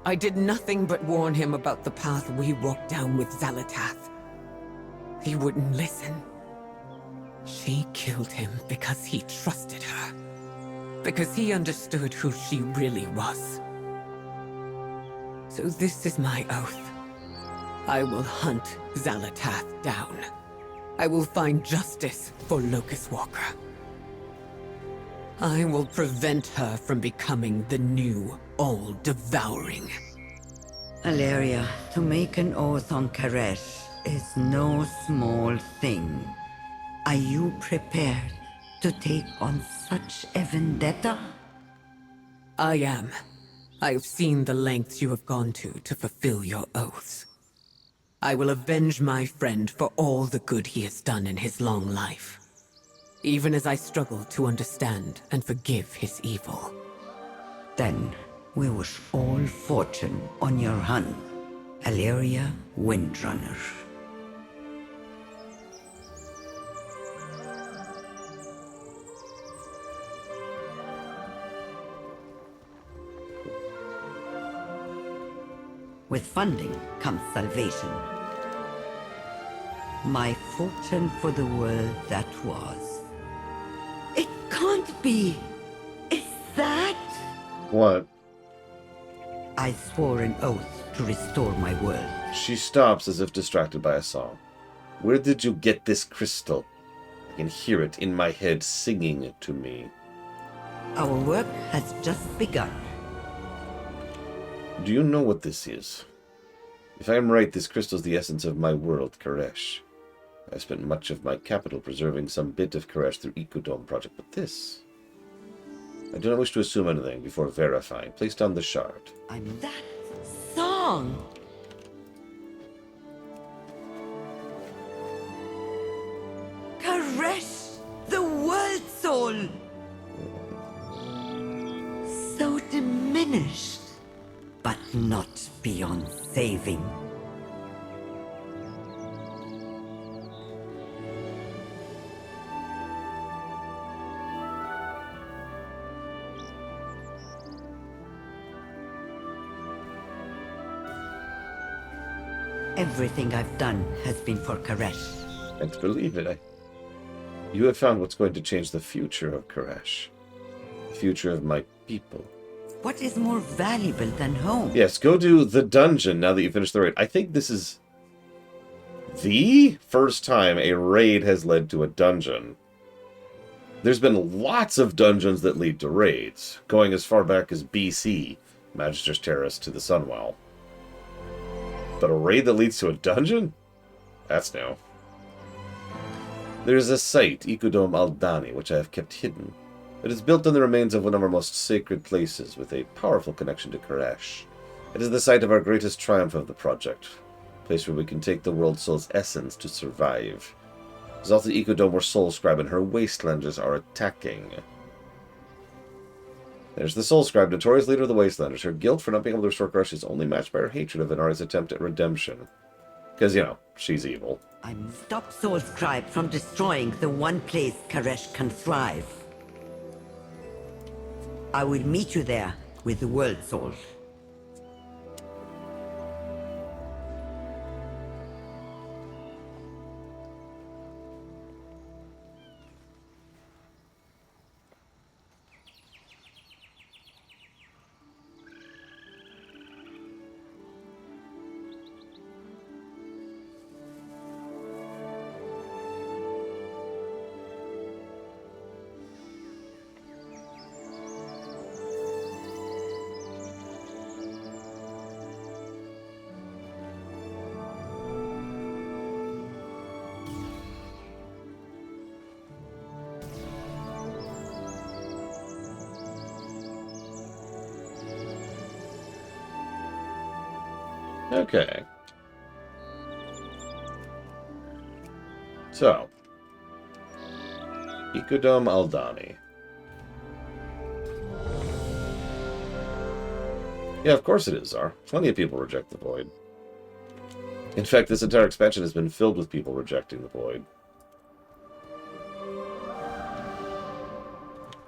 I did nothing but warn him about the path we walked down with Xalatath. He wouldn't listen. She killed him because he trusted her. Because he understood who she really was. So this is my oath. I will hunt Xalatath down. I will find justice for Locust Walker. I will prevent her from becoming the new all-devouring. Valeria, to make an oath on Karesh is no small thing. Are you prepared to take on such a vendetta? I am. I have seen the lengths you have gone to fulfill your oaths. I will avenge my friend for all the good he has done in his long life, even as I struggle to understand and forgive his evil. Then we wish all fortune on your hunt, Valeria Windrunner. With funding comes salvation. My fortune for the world that was. It can't be! Is that? What? I swore an oath to restore my world. She stops as if distracted by a song. Where did you get this crystal? I can hear it in my head singing to me. Our work has just begun. Do you know what this is? If I am right, this crystal is the essence of my world, Karesh. I spent much of my capital preserving some bit of Karesh through Ecodome project, but this... I do not wish to assume anything before verifying. Place down the shard. I'm that song! Karesh, the world soul! So diminished, but not beyond saving. Everything I've done has been for Karesh. And to believe it, you have found what's going to change the future of Karesh. The future of my people. What is more valuable than home? Yes, go do the dungeon now that you finished the raid. I think this is the first time a raid has led to a dungeon. There's been lots of dungeons that lead to raids, going as far back as BC, Magister's Terrace to the Sunwell. But a raid that leads to a dungeon? That's new. There is a site, Ecodome Aldani, which I have kept hidden. It is built on the remains of one of our most sacred places, with a powerful connection to Karesh. It is the site of our greatest triumph of the project, a place where we can take the World Soul's essence to survive. It is also the Ecodome where Soul Scribe and her Wastelanders are attacking. There's the Soul Scribe, notorious leader of the Wastelanders. Her guilt for not being able to restore Karesh is only matched by her hatred of Inari's attempt at redemption. Because, you know, she's evil. I'm stop Soul Scribe from destroying the one place Karesh can thrive. I will meet you there with the World Soul. Okay. So. Ikudom Aldani. Yeah, of course it is, Czar. Plenty of people reject the Void. In fact, this entire expansion has been filled with people rejecting the Void.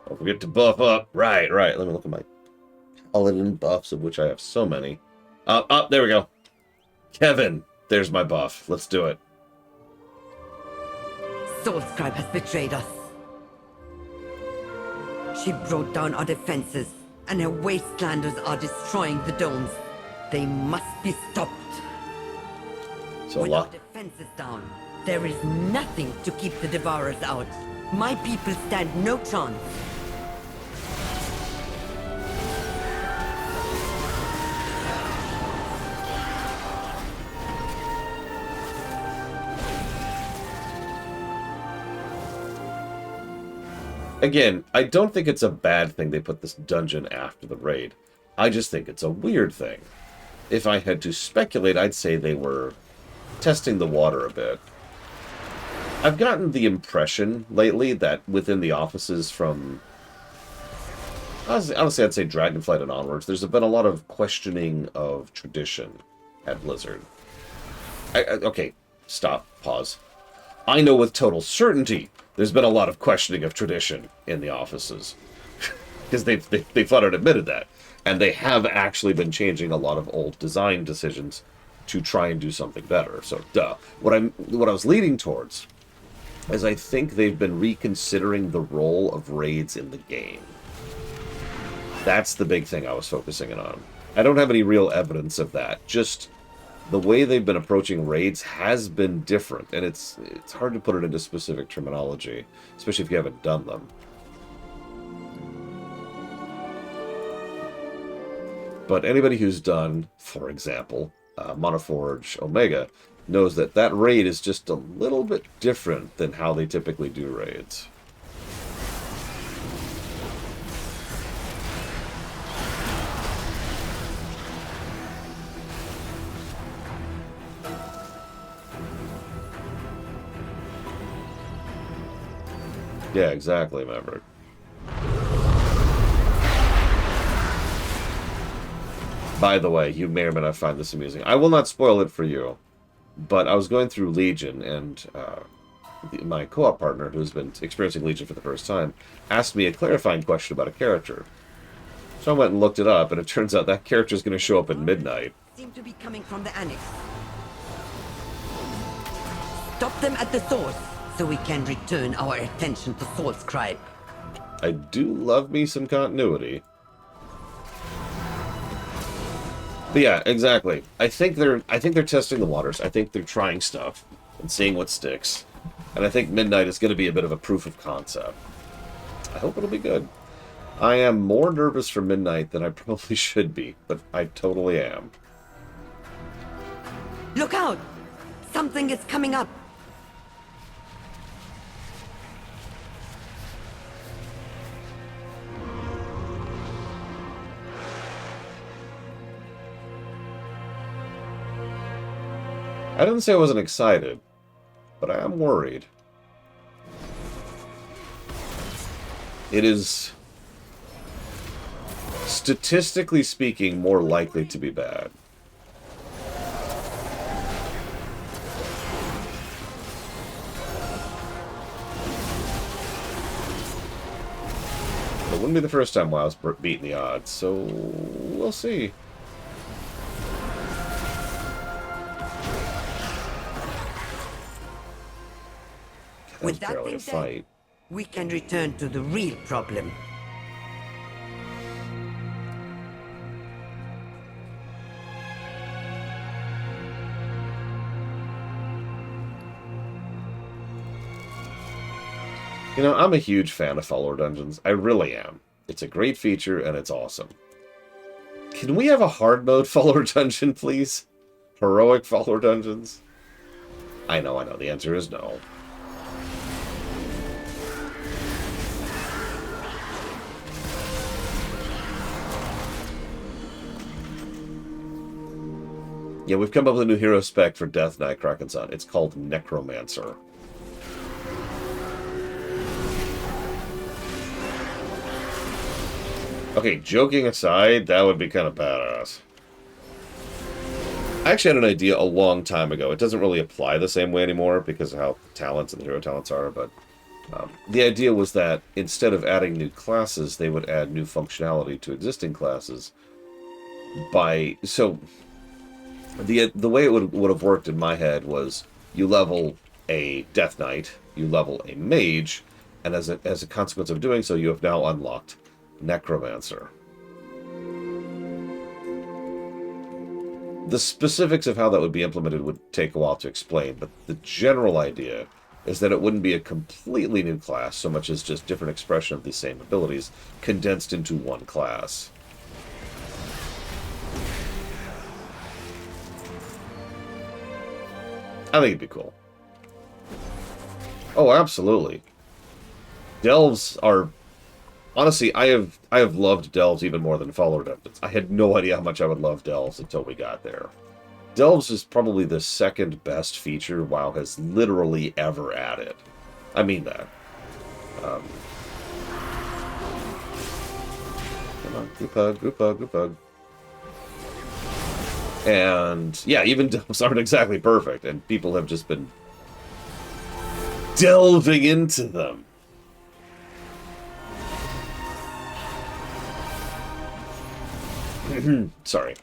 Don't forget to buff up. Right. Let me look at my paladin buffs, of which I have so many. There we go. Kevin, there's my buff. Let's do it. Soulscribe has betrayed us. She broke down our defenses, and her wastelanders are destroying the domes. They must be stopped. So With our defenses down, there is nothing to keep the Devourers out. My people stand no chance. Again, I don't think it's a bad thing they put this dungeon after the raid. I just think it's a weird thing. If I had to speculate, I'd say they were testing the water a bit. I've gotten the impression lately that within the offices from... Honestly, I'd say Dragonflight and onwards, there's been a lot of questioning of tradition at Blizzard. Okay, stop, pause. I know with total certainty there's been a lot of questioning of tradition in the offices. Because they flat out admitted that. And they have actually been changing a lot of old design decisions to try and do something better. So, duh. What I was leading towards is I think they've been reconsidering the role of raids in the game. That's the big thing I was focusing in on. I don't have any real evidence of that. Just the way they've been approaching raids has been different, and it's hard to put it into specific terminology, especially if you haven't done them. But anybody who's done, for example, Monoforge Omega knows that that raid is just a little bit different than how they typically do raids. Yeah, exactly, Maverick. By the way, you may or may not find this amusing. I will not spoil it for you, but I was going through Legion, and my co-op partner, who's been experiencing Legion for the first time, asked me a clarifying question about a character. So I went and looked it up, and it turns out that character is going to show up at midnight. Seem to be coming from the annex. Stop them at the source, so we can return our attention to Soulscribe. I do love me some continuity. But yeah, exactly. I think they're testing the waters. I think they're trying stuff and seeing what sticks. And I think Midnight is going to be a bit of a proof of concept. I hope it'll be good. I am more nervous for Midnight than I probably should be, but I totally am. Look out! Something is coming up. I didn't say I wasn't excited, but I am worried. It is, statistically speaking, more likely to be bad. It wouldn't be the first time WoW's beaten the odds, so we'll see. With that being said, we can return to the real problem. You know, I'm a huge fan of follower dungeons. I really am. It's a great feature, and it's awesome. Can we have a hard mode follower dungeon, please? Heroic follower dungeons? I know. The answer is no. Yeah, we've come up with a new hero spec for Death Knight Kraken's Son. It's called Necromancer. Okay, joking aside, that would be kind of badass. I actually had an idea a long time ago. It doesn't really apply the same way anymore because of how talents and the hero talents are, but the idea was that instead of adding new classes, they would add new functionality to existing classes. So the way it would have worked in my head was you level a Death Knight, you level a Mage, and as a consequence of doing so, you have now unlocked Necromancer. The specifics of how that would be implemented would take a while to explain, but the general idea is that it wouldn't be a completely new class so much as just different expression of these same abilities condensed into one class. I think it'd be cool. Oh, absolutely. Delves are... Honestly, I have loved Delves even more than Fall Redemptance. I had no idea how much I would love Delves until we got there. Delves is probably the second best feature WoW has literally ever added. I mean that. Come on, group hug, group hug, group hug. And yeah, even Delves aren't exactly perfect, and people have just been delving into them. Sorry.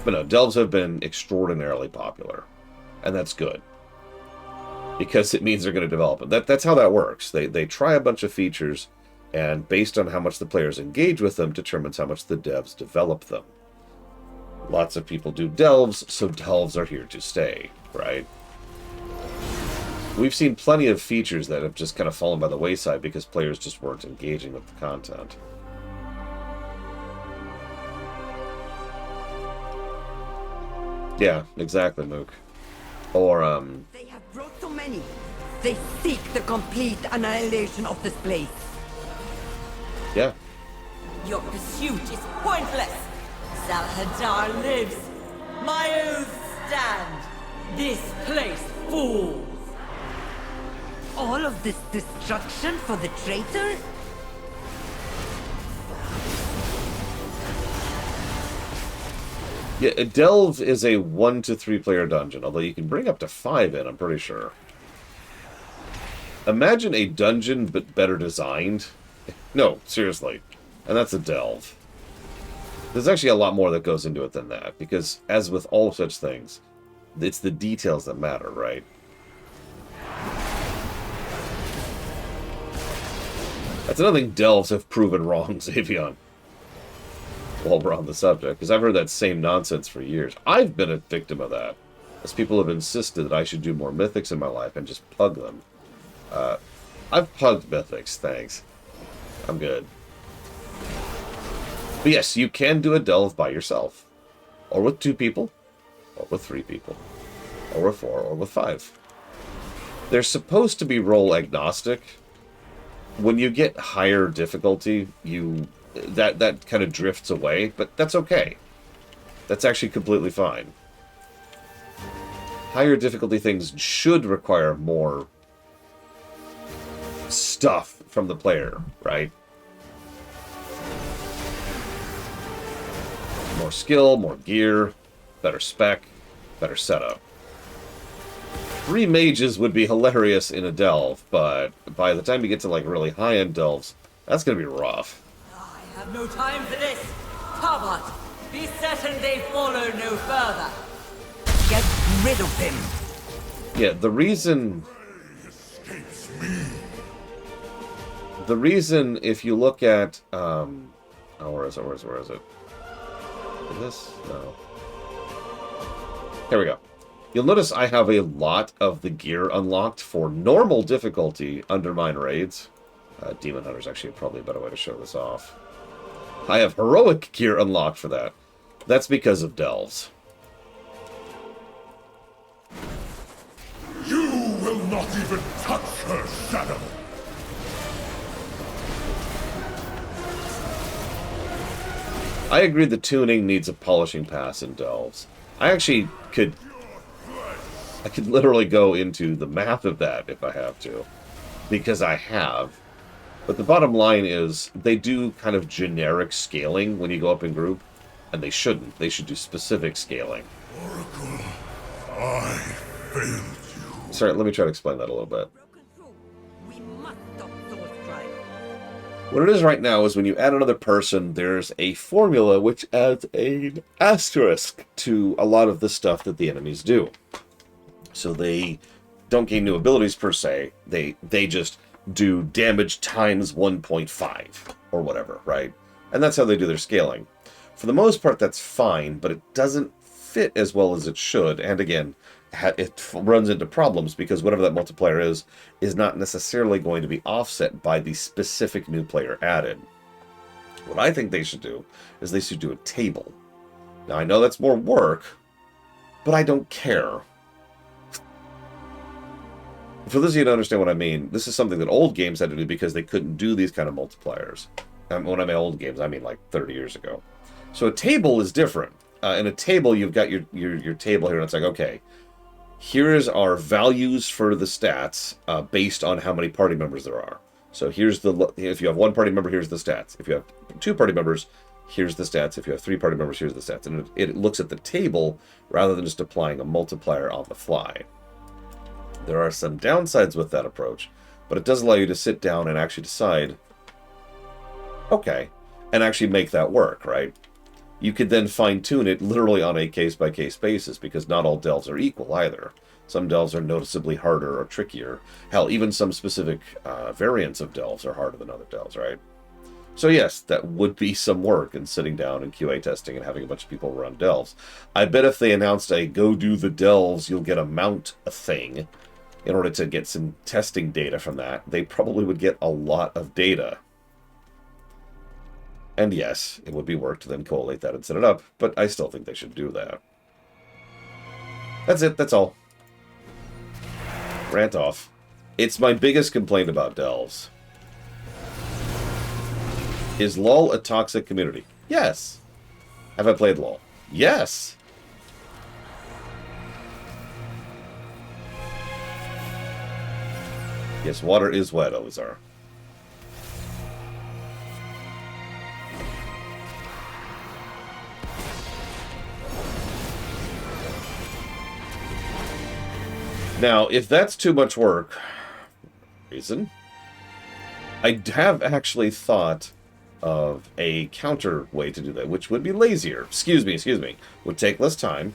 But no, Delves have been extraordinarily popular. And that's good. Because it means they're going to develop them. That's how that works. They try a bunch of features, and based on how much the players engage with them, determines how much the devs develop them. Lots of people do Delves, so Delves are here to stay, right? We've seen plenty of features that have just kind of fallen by the wayside because players just weren't engaging with the content. Yeah, exactly, Mook. Or, They have brought so many. They seek the complete annihilation of this place. Yeah. Your pursuit is pointless. Salhadar lives. My oaths stand. This place falls. All of this destruction for the traitor? Yeah, a Delve is a 1 to 3 player dungeon, although you can bring up to 5 in, I'm pretty sure. Imagine a dungeon, but better designed. No, seriously. And that's a Delve. There's actually a lot more that goes into it than that, because as with all such things, it's the details that matter, right? That's another thing Delves have proven wrong, Xavion. While we're on the subject, because I've heard that same nonsense for years. I've been a victim of that, as people have insisted that I should do more mythics in my life and just pug them. I've pugged mythics, thanks. I'm good. But yes, you can do a Delve by yourself. Or with 2 people. Or with 3 people. Or with 4, or with 5. They're supposed to be role agnostic. When you get higher difficulty, that kind of drifts away, but that's okay. That's actually completely fine. Higher difficulty things should require more stuff from the player, right? More skill, more gear, better spec, better setup. 3 mages would be hilarious in a Delve, but by the time you get to like really high-end Delves, that's gonna be rough. I have no time for this. Tabat, be certain they follow no further. Get rid of him. Yeah, the reason, if you look at, where is it? Is this? No. Here we go. You'll notice I have a lot of the gear unlocked for normal difficulty Undermine raids. Demon Hunter's actually probably a better way to show this off. I have heroic gear unlocked for that. That's because of Delves. You will not even touch her shadow! I agree the tuning needs a polishing pass in Delves. I actually could... I could literally go into the math of that if I have to. Because I have. But the bottom line is, they do kind of generic scaling when you go up in group. And they shouldn't. They should do specific scaling. Oracle, I failed you. Sorry, let me try to explain that a little bit. What it is right now is when you add another person, there's a formula which adds an asterisk to a lot of the stuff that the enemies do. So they don't gain new abilities per se. They just do damage times 1.5 or whatever, right? And that's how they do their scaling. For the most part, that's fine, but it doesn't fit as well as it should. And again, it runs into problems because whatever that multiplier is not necessarily going to be offset by the specific new player added. What I think they should do is they should do a table. Now, I know that's more work, but I don't care. For those of you who don't understand what I mean, this is something that old games had to do because they couldn't do these kind of multipliers. When I mean old games, I mean like 30 years ago. So a table is different. In a table, you've got your table here, and it's like, okay, here's our values for the stats based on how many party members there are. So here's if you have one party member, here's the stats. If you have two party members, here's the stats. If you have three party members, here's the stats. And it looks at the table rather than just applying a multiplier on the fly. There are some downsides with that approach, but it does allow you to sit down and actually decide, okay, and actually make that work, right? You could then fine-tune it literally on a case-by-case basis, because not all delves are equal either. Some delves are noticeably harder or trickier. Hell, even some specific variants of delves are harder than other delves, right? So yes, that would be some work in sitting down and QA testing and having a bunch of people run delves. I bet if they announced a go do the delves, you'll get a mount thing in order to get some testing data from that, they probably would get a lot of data. And yes, it would be work to then collate that and set it up, but I still think they should do that. That's it, that's all. Rant off. It's my biggest complaint about delves. Is LoL a toxic community? Yes. Have I played LoL? Yes. Yes, water is wet, Elizar. Now, if that's too much work, reason, I have actually thought of a counter way to do that, which would be lazier. Excuse me. Would take less time.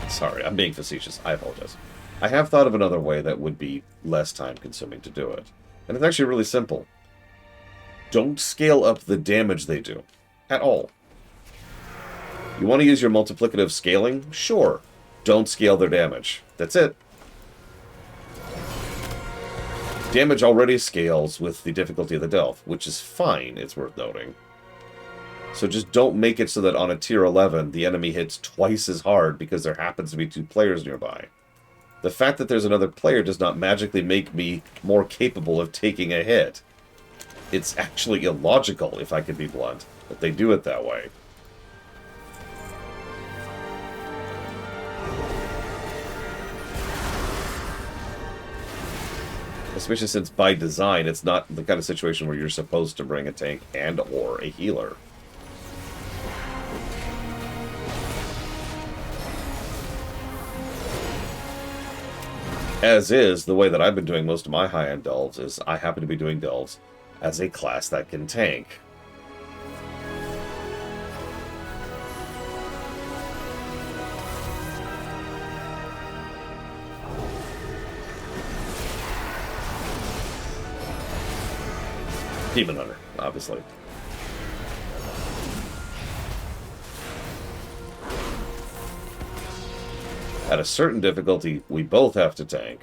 Sorry, I'm being facetious. I apologize. I have thought of another way that would be less time-consuming to do it. And it's actually really simple. Don't scale up the damage they do. At all. You want to use your multiplicative scaling? Sure. Don't scale their damage. That's it. Damage already scales with the difficulty of the delve, which is fine, it's worth noting. So just don't make it so that on a tier 11, the enemy hits twice as hard because there happens to be two players nearby. The fact that there's another player does not magically make me more capable of taking a hit. It's actually illogical, if I can be blunt, that they do it that way. Especially since, by design, it's not the kind of situation where you're supposed to bring a tank and or a healer. As is, the way that I've been doing most of my high-end delves is I happen to be doing delves as a class that can tank. Demon Hunter, obviously. At a certain difficulty, we both have to tank.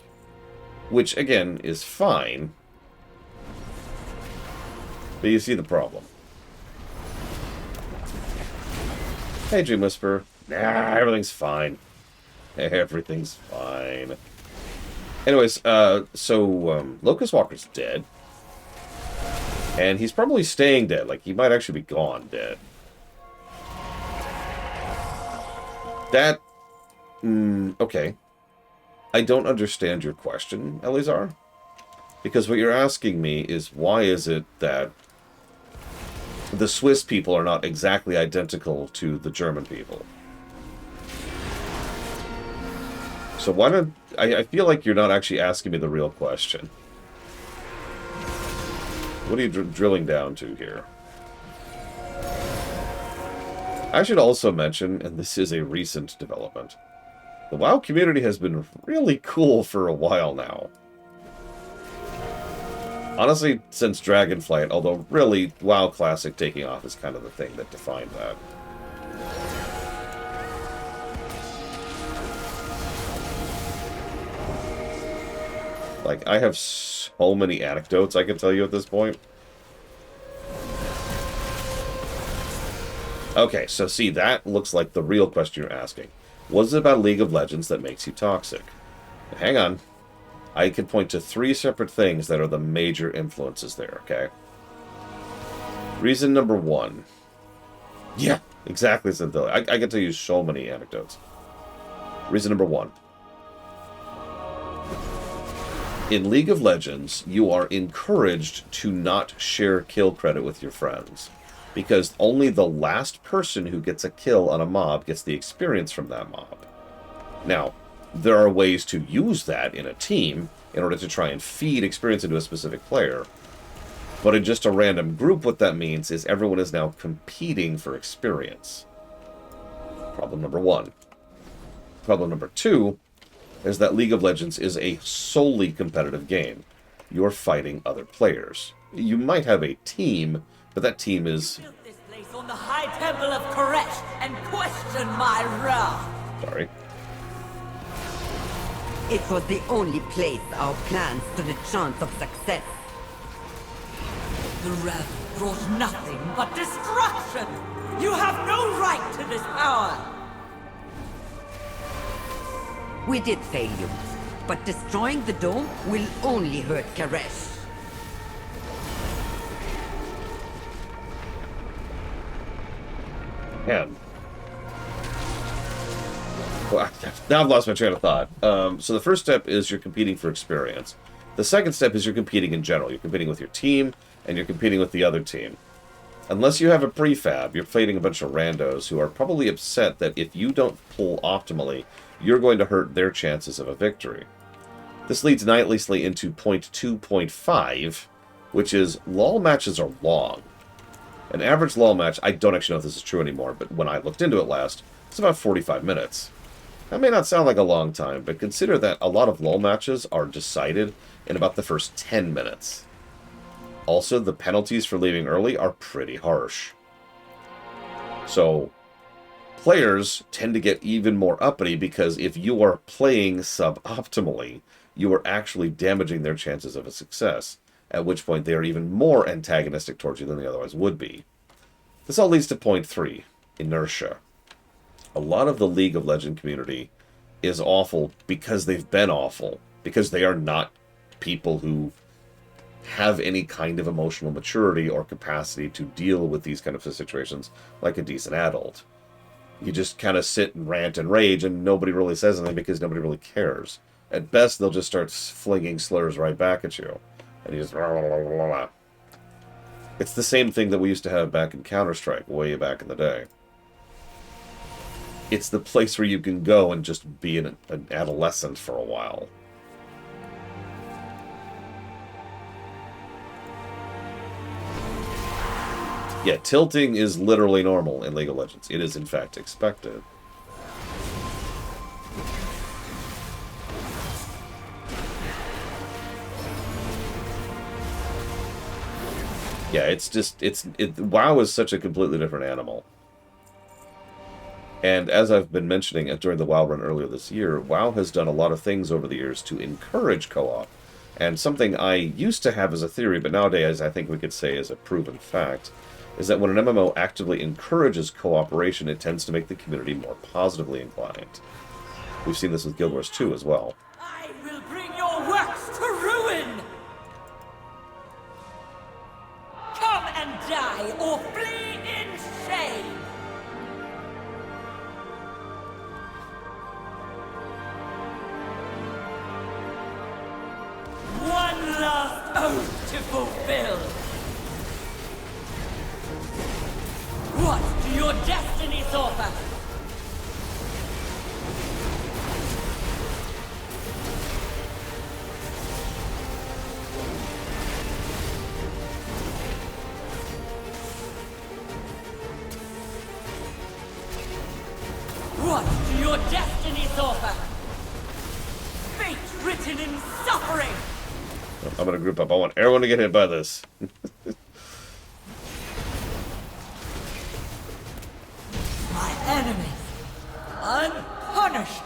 Which, again, is fine. But you see the problem. Hey, Dream Whisperer. Nah, everything's fine. Everything's fine. Anyways, Locust Walker's dead. And he's probably staying dead. Like, he might actually be gone dead. That... okay. I don't understand your question, Elizar. Because what you're asking me is, why is it that the Swiss people are not exactly identical to the German people? So why don't... I feel like you're not actually asking me the real question. What are you drilling down to here? I should also mention, and this is a recent development, the WoW community has been really cool for a while now. Honestly, since Dragonflight, although really, WoW Classic taking off is kind of the thing that defined that. Like, I have so many anecdotes I can tell you at this point. Okay, so see, that looks like the real question you're asking. What is it about League of Legends that makes you toxic? Hang on. I can point to 3 separate things that are the major influences there, okay? Reason number 1. Yeah, exactly, Cynthia. I can tell you so many anecdotes. Reason number 1. In League of Legends, you are encouraged to not share kill credit with your friends, because only the last person who gets a kill on a mob gets the experience from that mob. Now, there are ways to use that in a team in order to try and feed experience into a specific player, but in just a random group, what that means is everyone is now competing for experience. Problem number 1. Problem number 2 is that League of Legends is a solely competitive game. You're fighting other players. You might have a team, but that team is... Built this place on the high temple of Karesh and question my wrath. Sorry. It was the only place our plans stood a chance of success. The wrath brought nothing but destruction. You have no right to this power. We did fail you, but destroying the dome will only hurt Karesh. Man. Well, now I've lost my train of thought. So the first step is you're competing for experience. The second step is you're competing in general. You're competing with your team, and you're competing with the other team. Unless you have a prefab, you're fighting a bunch of randos who are probably upset that if you don't pull optimally, you're going to hurt their chances of a victory. This leads nicely into point 2.5, which is LoL matches are long. An average LoL match, I don't actually know if this is true anymore, but when I looked into it last, it's about 45 minutes. That may not sound like a long time, but consider that a lot of LoL matches are decided in about the first 10 minutes. Also, the penalties for leaving early are pretty harsh. So, players tend to get even more uppity because if you are playing suboptimally, you are actually damaging their chances of a success, at which point they are even more antagonistic towards you than they otherwise would be. This all leads to point 3, inertia. A lot of the League of Legends community is awful because they've been awful, because they are not people who have any kind of emotional maturity or capacity to deal with these kind of situations like a decent adult. You just kind of sit and rant and rage and nobody really says anything because nobody really cares. At best, they'll just start flinging slurs right back at you. And you just... Blah, blah, blah, blah, blah. It's the same thing that we used to have back in Counter-Strike, way back in the day. It's the place where you can go and just be an adolescent for a while. Yeah, tilting is literally normal in League of Legends. It is, in fact, expected. Yeah, it's just, WoW is such a completely different animal. And as I've been mentioning during the WoW run earlier this year, WoW has done a lot of things over the years to encourage co-op. And something I used to have as a theory, but nowadays I think we could say is a proven fact, is that when an MMO actively encourages cooperation, it tends to make the community more positively inclined. We've seen this with Guild Wars 2 as well. I will bring your works to ruin! fulfilled. What do your destinies offer? What do your destinies offer? Fate written in suffering! I'm gonna group up. I want everyone to get hit by this. My enemies, unpunished!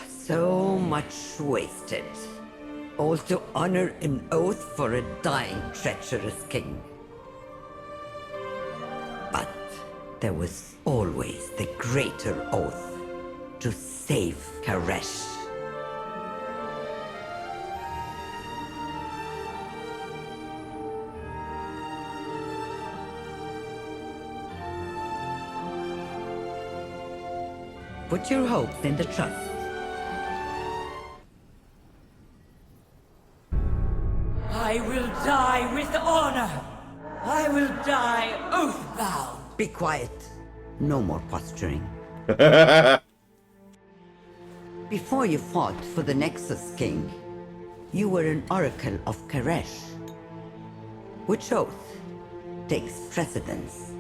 So much wasted. All to honor an oath for a dying, treacherous king. But there was always the greater oath to save Karesh. Put your hopes in the trust. I will die with honor. I will die oath-bound. Be quiet. No more posturing. Before you fought for the Nexus King, you were an oracle of Karesh. Which oath takes precedence?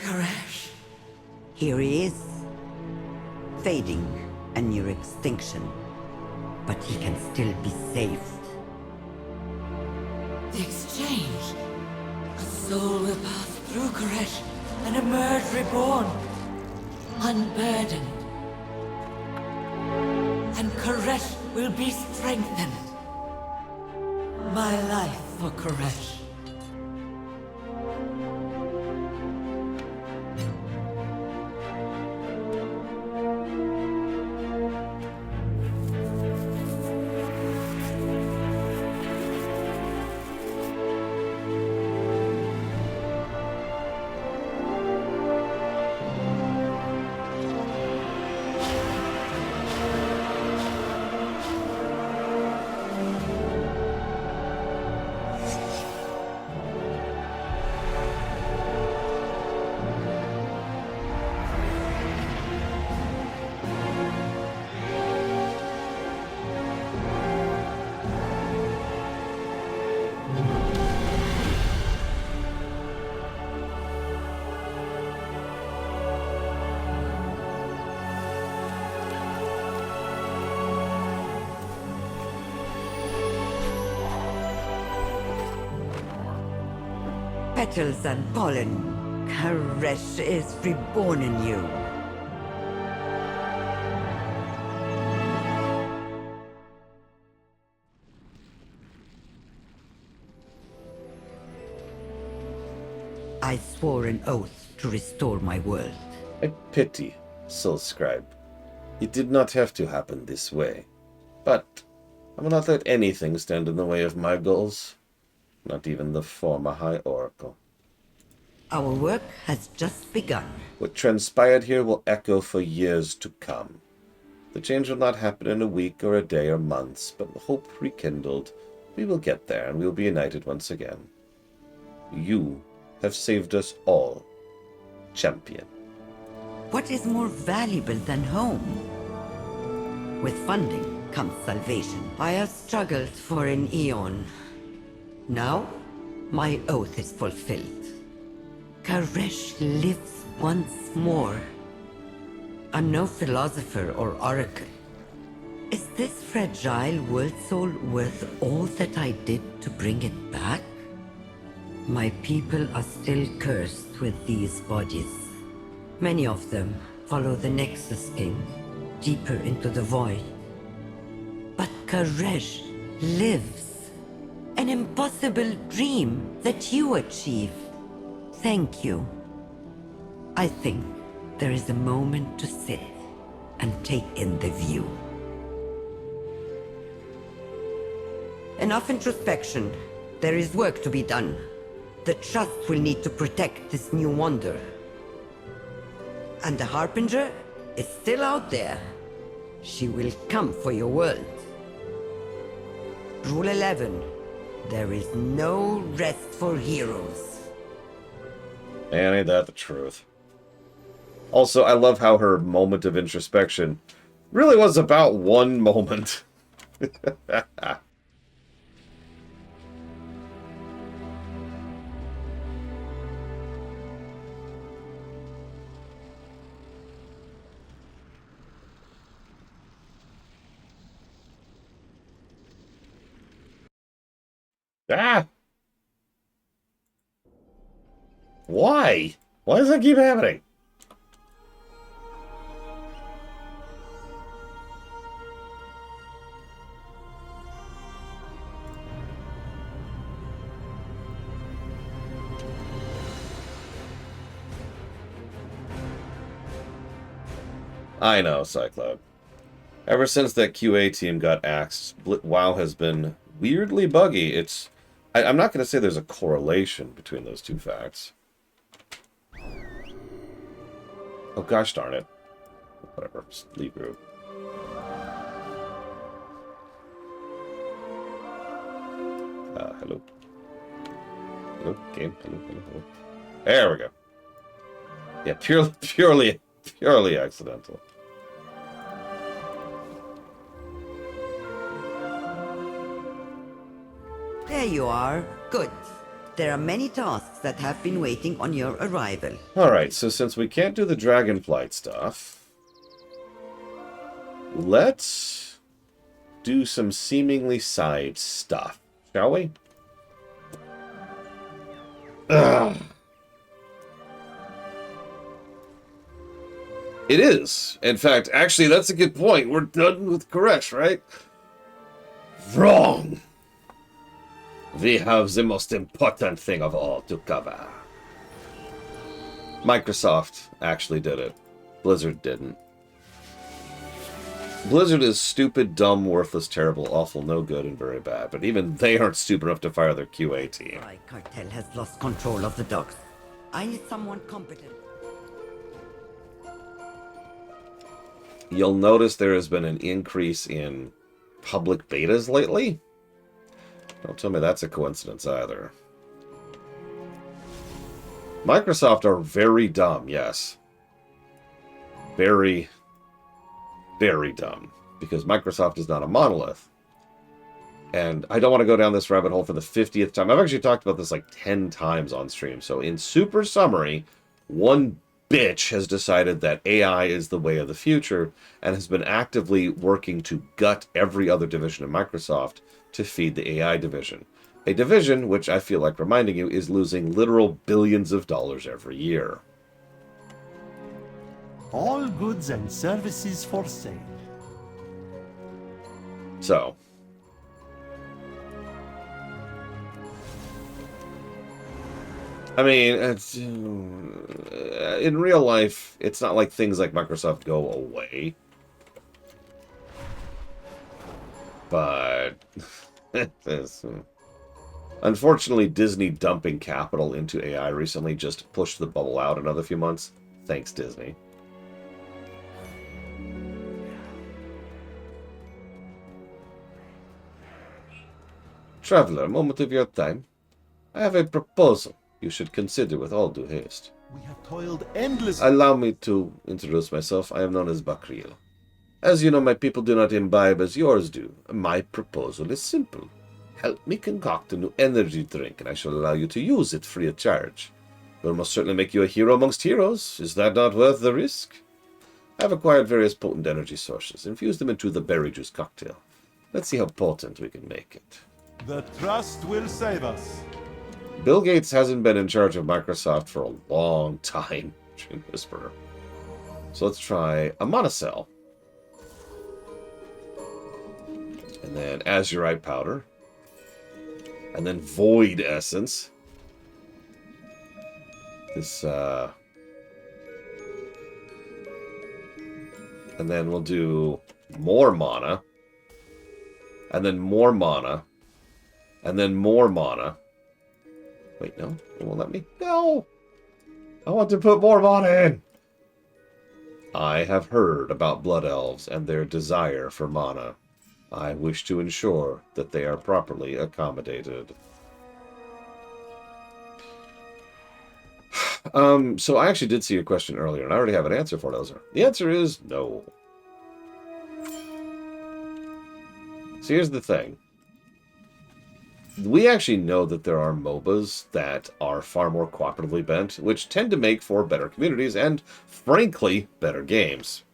Karesh. Here he is, fading and near extinction, but he can still be saved. The exchange. A soul will pass through Karesh and emerge reborn, unburdened. And Karesh will be strengthened. My life for Karesh. Petals and pollen, Karesh is reborn in you. I swore an oath to restore my world. I pity Soul Scribe. It did not have to happen this way. But I will not let anything stand in the way of my goals. Not even the former High Oracle. Our work has just begun. What transpired here will echo for years to come. The change will not happen in a week or a day or months, but with hope rekindled, we will get there and we will be united once again. You have saved us all, Champion. What is more valuable than home? With funding comes salvation. I have struggled for an eon. Now, my oath is fulfilled. Karesh lives once more. I'm no philosopher or oracle. Is this fragile world soul worth all that I did to bring it back? My people are still cursed with these bodies. Many of them follow the Nexus King deeper into the void. But Karesh lives. An impossible dream that you achieved. Thank you. I think there is a moment to sit and take in the view. Enough introspection. There is work to be done. The Trust will need to protect this new wonder. And the Harbinger is still out there. She will come for your world. Rule 11. There is no rest for heroes. Man, ain't that the truth. Also, I love how her moment of introspection really was about one moment. Ah! Why? Why does that keep happening? I know, Cyclope. Ever since that QA team got axed, WoW has been weirdly buggy. I'm not going to say there's a correlation between those two facts. Oh, gosh darn it. Whatever. Just leave group. Hello. Hello, game. Hello. There we go. Yeah, purely accidental. There you are. Good. There are many tasks that have been waiting on your arrival. Alright, so since we can't do the Dragonflight stuff, let's do some seemingly side stuff, shall we? Ugh. It is. In fact, actually, that's a good point. We're done with Karesh, right? Wrong. We have the most important thing of all to cover. Microsoft actually did it. Blizzard didn't. Blizzard is stupid, dumb, worthless, terrible, awful, no good, and very bad. But even they aren't stupid enough to fire their QA team. My cartel has lost control of the docks. I need someone competent. You'll notice there has been an increase in public betas lately. Don't tell me that's a coincidence either. Microsoft are very dumb, yes. Very, very dumb. Because Microsoft is not a monolith. And I don't want to go down this rabbit hole for the 50th time. I've actually talked about this like 10 times on stream. So in super summary, one bitch has decided that AI is the way of the future and has been actively working to gut every other division of Microsoft to feed the AI division. A division, which I feel like reminding you, is losing literal billions of dollars every year. All goods and services for sale. So, I mean, in real life, it's not like things like Microsoft go away. But unfortunately, Disney dumping capital into AI recently just pushed the bubble out another few months. Thanks, Disney. Traveler, a moment of your time. I have a proposal you should consider with all due haste. We have toiled endlessly. Allow me to introduce myself. I am known as Bakril. As you know, my people do not imbibe as yours do. My proposal is simple. Help me concoct a new energy drink, and I shall allow you to use it free of charge. It will most certainly make you a hero amongst heroes. Is that not worth the risk? I have acquired various potent energy sources. Infuse them into the berry juice cocktail. Let's see how potent we can make it. The trust will save us. Bill Gates hasn't been in charge of Microsoft for a long time, Dream Whisperer. So let's try a monocell. And then azurite powder. And then void essence. This, and then we'll do more mana. And then more mana. And then more mana. Wait, no? It won't let me? No! I want to put more mana in! I have heard about Blood Elves and their desire for mana. I wish to ensure that they are properly accommodated. So I actually did see a question earlier, and I already have an answer for it, Elzer. The answer is no. So here's the thing. We actually know that there are MOBAs that are far more cooperatively bent, which tend to make for better communities and, frankly, better games.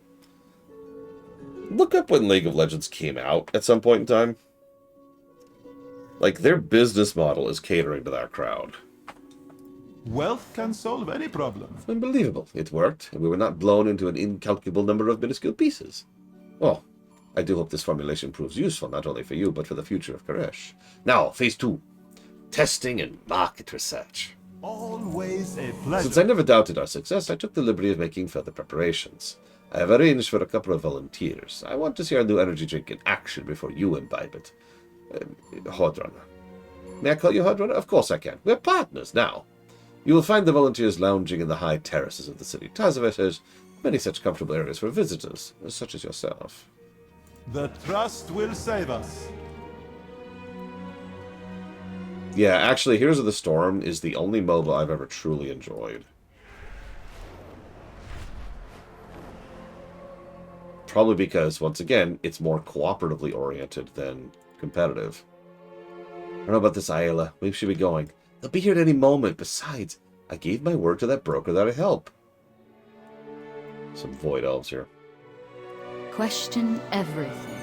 Look up when League of Legends came out at some point in time. Like, their business model is catering to that crowd. Wealth can solve any problem. Unbelievable. It worked, and we were not blown into an incalculable number of minuscule pieces. Well, I do hope this formulation proves useful, not only for you, but for the future of Karesh. Now, phase 2. Testing and market research. Always a pleasure. Since I never doubted our success, I took the liberty of making further preparations. I have arranged for a couple of volunteers. I want to see our new energy drink in action before you imbibe it. Hordrunner. May I call you Hordrunner? Of course I can. We're partners now. You will find the volunteers lounging in the high terraces of the city. Tazavet has many such comfortable areas for visitors, such as yourself. The trust will save us. Yeah, actually, Heroes of the Storm is the only MOBA I've ever truly enjoyed. Probably because, once again, it's more cooperatively oriented than competitive. I don't know about this, Ayla. We should be going. They'll be here at any moment. Besides, I gave my word to that broker that I'd help. Some Void Elves here. Question everything.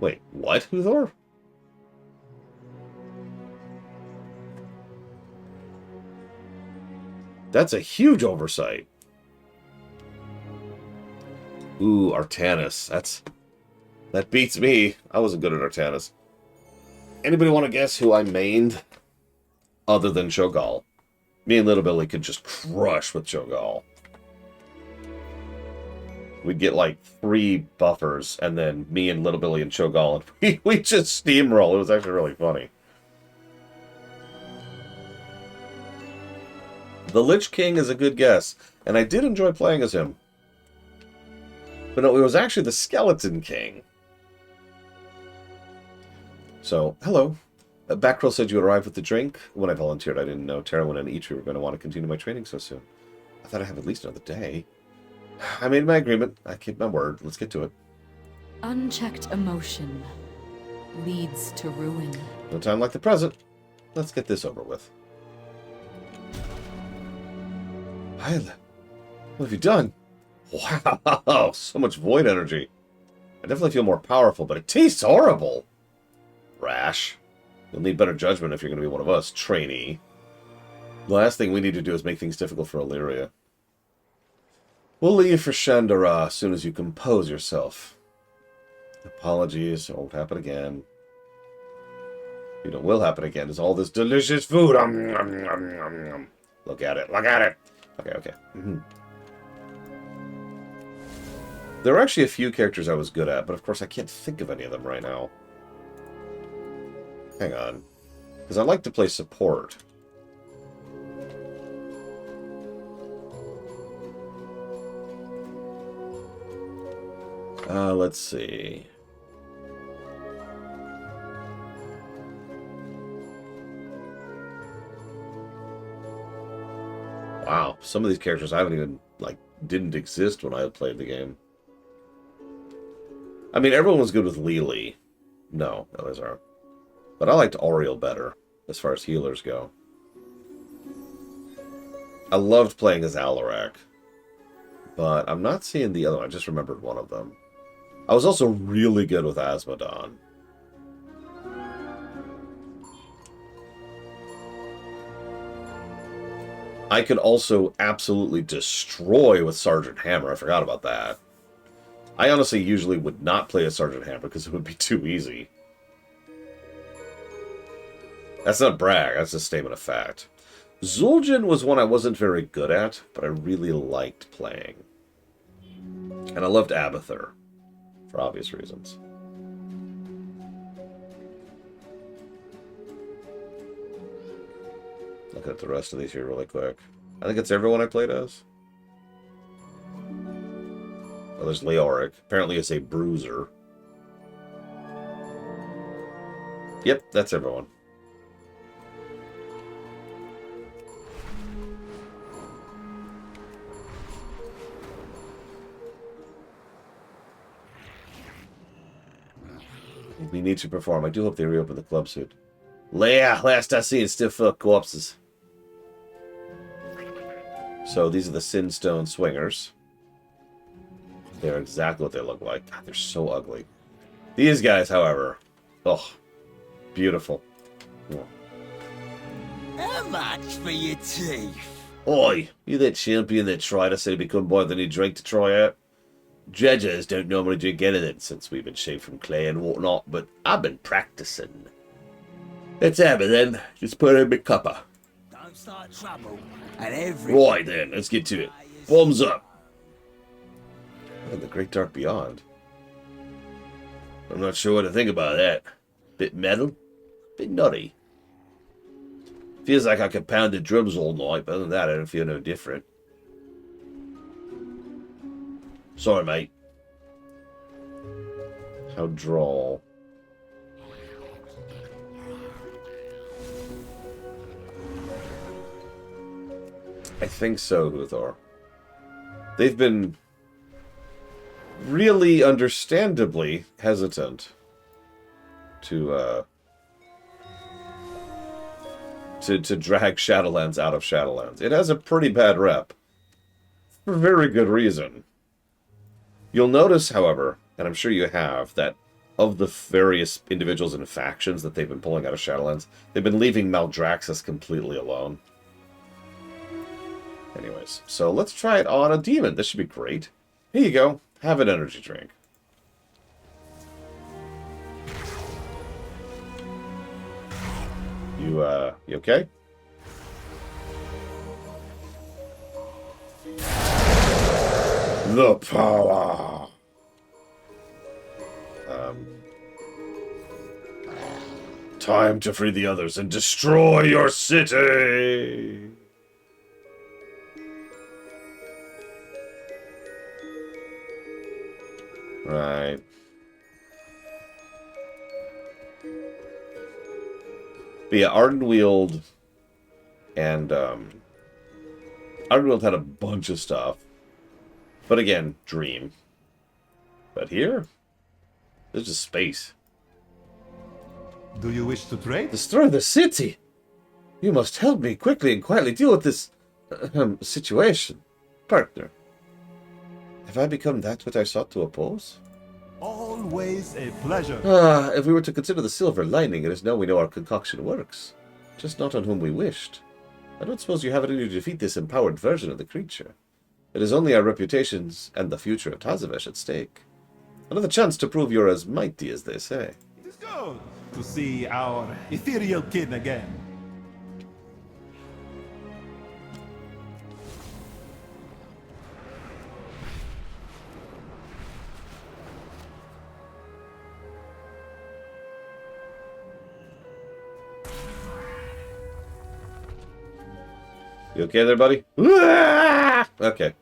Wait, what, Huthor? That's a huge oversight. Ooh, Artanis. That beats me. I wasn't good at Artanis. Anybody want to guess who I mained? Other than Cho'Gall. Me and Little Billy could just crush with Cho'Gall. We'd get like 3 buffers, and then me and Little Billy and Cho'Gall, and we just steamroll. It was actually really funny. The Lich King is a good guess, and I did enjoy playing as him. But no, it was actually the Skeleton King. So, hello. Backroll said you arrived with the drink. When I volunteered, I didn't know Terwin and Eitri were going to want to continue my training so soon. I thought I'd have at least another day. I made my agreement. I kept my word. Let's get to it. Unchecked emotion leads to ruin. No time like the present. Let's get this over with. Hyla, what have you done? Wow, so much void energy. I definitely feel more powerful, but it tastes horrible. Rash. You'll need better judgment if you're going to be one of us, trainee. The last thing we need to do is make things difficult for Illyria. We'll leave for Shandara as soon as you compose yourself. Apologies, it won't happen again. You know, will happen again is all this delicious food. Look at it, look at it. Okay. There were actually a few characters I was good at, but of course I can't think of any of them right now. Hang on. Because I like to play support. Let's see. Wow, some of these characters I haven't even, didn't exist when I played the game. I mean, everyone was good with Lili. No, those aren't. But I liked Auriel better, as far as healers go. I loved playing as Alarak. But I'm not seeing the other one. I just remembered one of them. I was also really good with Asmodon. I could also absolutely destroy with Sergeant Hammer. I forgot about that. I honestly usually would not play as Sergeant Hammer because it would be too easy. That's not brag, that's a statement of fact. Zul'jin was one I wasn't very good at, but I really liked playing. And I loved Abathur, for obvious reasons. looking at the rest of these here really quick. I think it's everyone I played as. Oh, there's Leoric. Apparently it's a bruiser. Yep, that's everyone. We need to perform. I do hope they reopen the club soon. Leia, last I see, it's still full of corpses. So these are the Sinstone Swingers. They're exactly what they look like. God, they're so ugly. These guys, however, oh, beautiful. Oh. How much for your teeth? Oi, you that champion that tried to say to become more than you drink to try out? Judges don't normally drink anything since we've been shaped from clay and whatnot, but I've been practicing. Let's have it then. Just put in my cuppa. Don't start trouble. And every... Right then, let's get to it. Bombs up. Oh, the Great Dark Beyond. I'm not sure what to think about that. Bit metal, bit nutty. Feels like I could pound the drums all night, but other than that, I don't feel no different. Sorry, mate. How droll. I think so, Huthor. They've been really understandably hesitant to drag Shadowlands out of Shadowlands. It has a pretty bad rep. For very good reason. You'll notice, however, and I'm sure you have, that of the various individuals and factions that they've been pulling out of Shadowlands, they've been leaving Maldraxxus completely alone. Anyways, so let's try it on a demon. This should be great. Here you go. Have an energy drink. You okay? The power. Time to free the others and destroy your city. Right. But yeah, Ardenweald and Ardenweald had a bunch of stuff. But again, dream. But here, there's just space. Do you wish to trade? Destroy the city! You must help me quickly and quietly deal with this situation, partner. Have I become that which I sought to oppose? Always a pleasure. If we were to consider the silver lining, it is now we know our concoction works. Just not on whom we wished. I don't suppose you have it in you to defeat this empowered version of the creature. It is only our reputations and the future of Tazavesh at stake. Another chance to prove you're as mighty as they say. It is good to see our ethereal kin again. You okay there, buddy? Okay.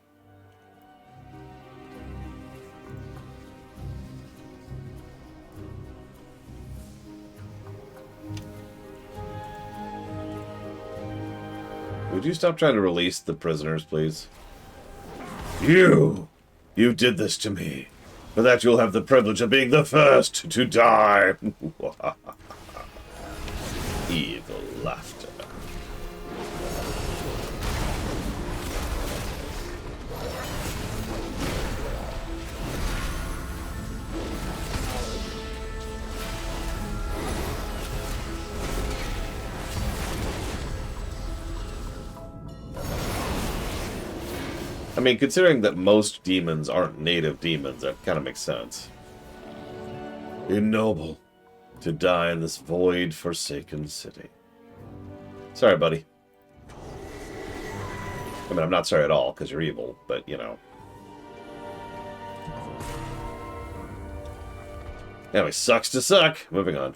Would you stop trying to release the prisoners, please? You did this to me. For that you'll have the privilege of being the first to die. Evil laughter. I mean, considering that most demons aren't native demons, that kind of makes sense. Ignoble to die in this void forsaken city. Sorry, buddy. I mean, I'm not sorry at all, because you're evil, but, you know. Anyway, sucks to suck. Moving on.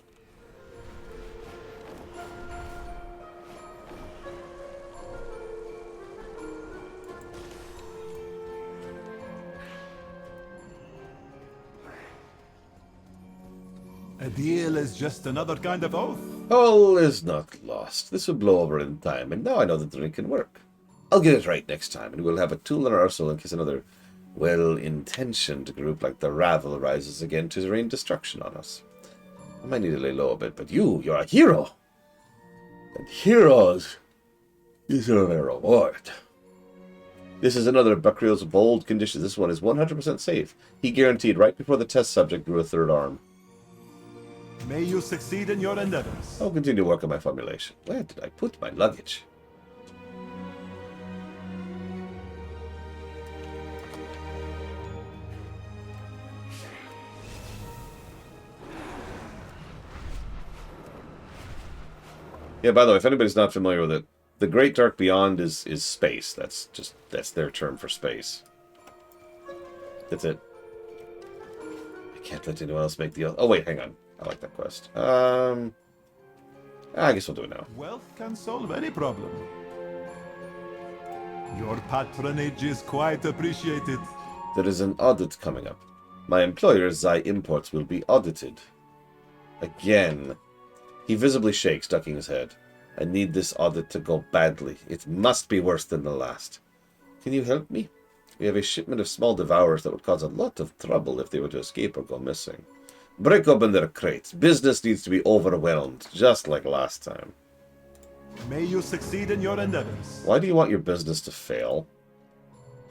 deal is just another kind of oath. All is not lost. This will blow over in time, and now I know the drink can work. I'll get it right next time, and we'll have a tool in our arsenal in case another well-intentioned group like the Ravel rises again to rain destruction on us. I might need to lay low a bit, but you're a hero. And heroes deserve a reward. This is another of Bakriel's bold conditions. This one is 100% safe. He guaranteed right before the test subject grew a third arm. May you succeed in your endeavors. I'll continue to work on my formulation. Where did I put my luggage? Yeah, by the way, if anybody's not familiar with it, the Great Dark Beyond is space. That's their term for space. That's it. I can't let anyone else make the... Oh, wait, hang on. I like that quest. I guess we'll do it now. Wealth can solve any problem. Your patronage is quite appreciated. There is an audit coming up. My employer, Zai Imports, will be audited. Again. He visibly shakes, ducking his head. I need this audit to go badly. It must be worse than the last. Can you help me? We have a shipment of small devourers that would cause a lot of trouble if they were to escape or go missing. Break open their crates. Business needs to be overwhelmed, just like last time. May you succeed in your endeavors. Why do you want your business to fail?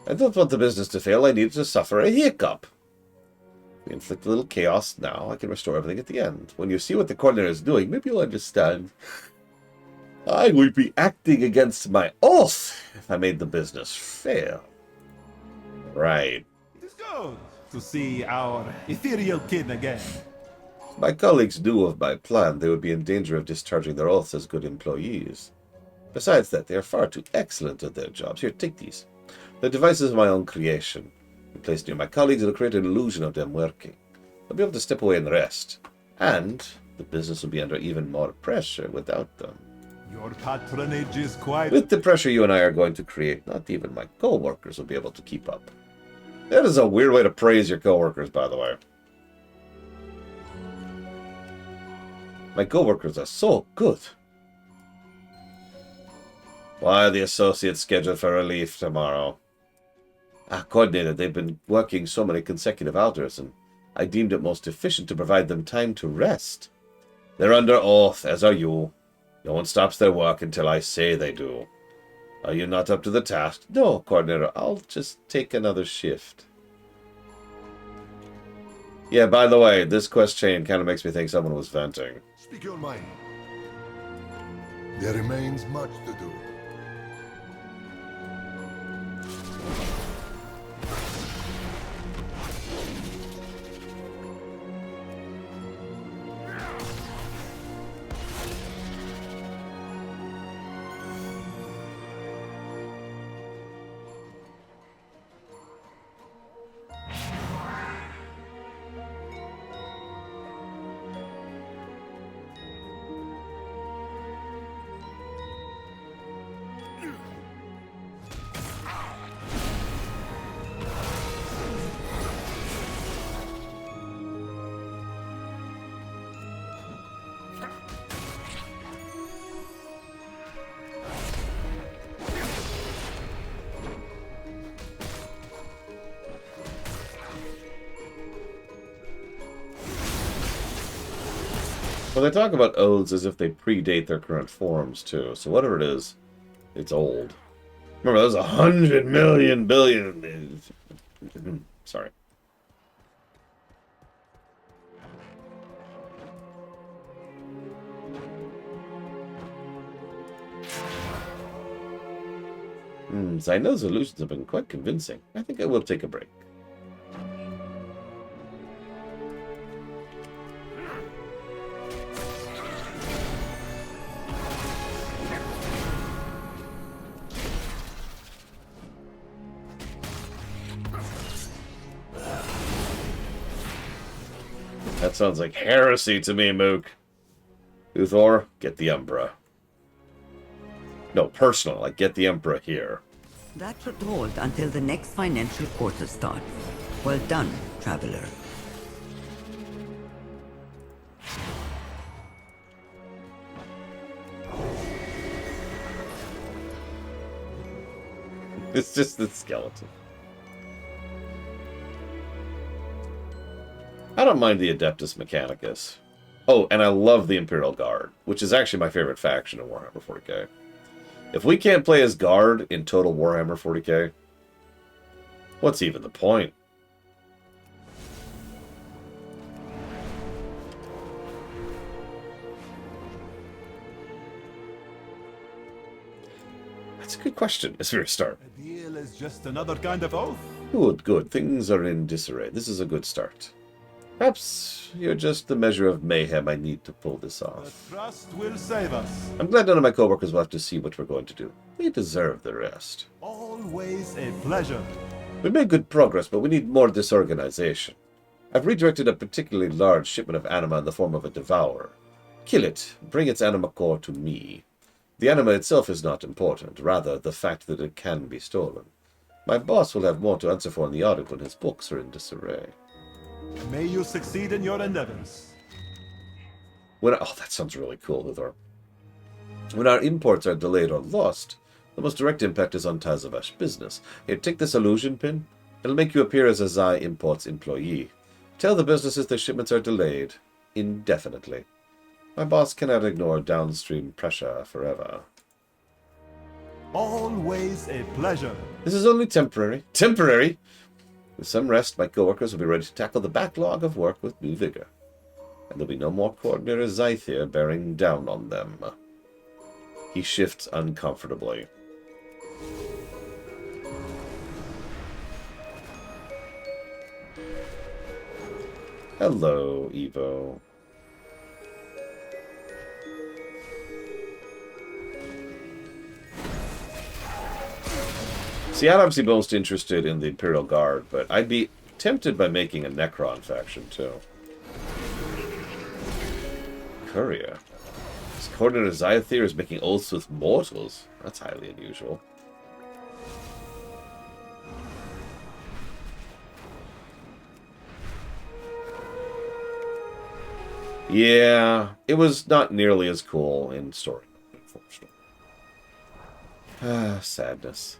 I don't want the business to fail. I need to suffer a hiccup. We inflict a little chaos now. I can restore everything at the end. When you see what the coordinator is doing, maybe you'll understand. I would be acting against my oath if I made the business fail. Right. It is good to see our ethereal kin again. If my colleagues knew of my plan, they would be in danger of discharging their oaths as good employees. Besides that, they are far too excellent at their jobs. Here, take these. The device is my own creation. When placed near my colleagues, it'll create an illusion of them working. They'll be able to step away and rest. And the business will be under even more pressure without them. Your patronage is quite... With the pressure you and I are going to create, not even my co-workers will be able to keep up. That is a weird way to praise your co-workers, by the way. My co-workers are so good. Why are the associates scheduled for relief tomorrow? Coordinator, they've been working so many consecutive hours, and I deemed it most efficient to provide them time to rest. They're under oath, as are you. No one stops their work until I say they do. Are you not up to the task? No, Coordinator, I'll just take another shift. Yeah, by the way, this quest chain kind of makes me think someone was venting. Speak your mind. There remains much to do. Well, they talk about oaths as if they predate their current forms, too. So whatever it is, it's old. Remember, there's 100 million billion... Sorry. Zaino's illusions have been quite convincing. I think I will take a break. That sounds like heresy to me, Mook. Uthor, get the Umbra. No, personal, like get the Emperor here. That should hold until the next financial quarter starts. Well done, traveler. It's just the skeleton. I don't mind the Adeptus Mechanicus. Oh, and I love the Imperial Guard, which is actually my favorite faction in Warhammer 40k. If we can't play as Guard in total Warhammer 40k, what's even the point? That's a good question. It's a very start. A deal is just another kind of oath. Good, good. Things are in disarray. This is a good start. Perhaps you're just the measure of mayhem I need to pull this off. The trust will save us. I'm glad none of my coworkers will have to see what we're going to do. We deserve the rest. Always a pleasure. We made good progress, but we need more disorganization. I've redirected a particularly large shipment of anima in the form of a devourer. Kill it. Bring its anima core to me. The anima itself is not important, rather the fact that it can be stolen. My boss will have more to answer for in the audit when his books are in disarray. May you succeed in your endeavors. Oh, that sounds really cool, Luthor. When our imports are delayed or lost, the most direct impact is on Tazavesh business. Here, take this illusion pin. It'll make you appear as a Zai Imports employee. Tell the businesses their shipments are delayed indefinitely. My boss cannot ignore downstream pressure forever. Always a pleasure. This is only temporary. Temporary? With some rest, my coworkers will be ready to tackle the backlog of work with new vigor. And there'll be no more coordinator Zythir bearing down on them. He shifts uncomfortably. Hello, Evo. See, I'm obviously most interested in the Imperial Guard, but I'd be tempted by making a Necron faction, too. Courier. This coordinator Zythir is making oaths with mortals. That's highly unusual. Yeah, it was not nearly as cool in story, unfortunately. Ah, sadness.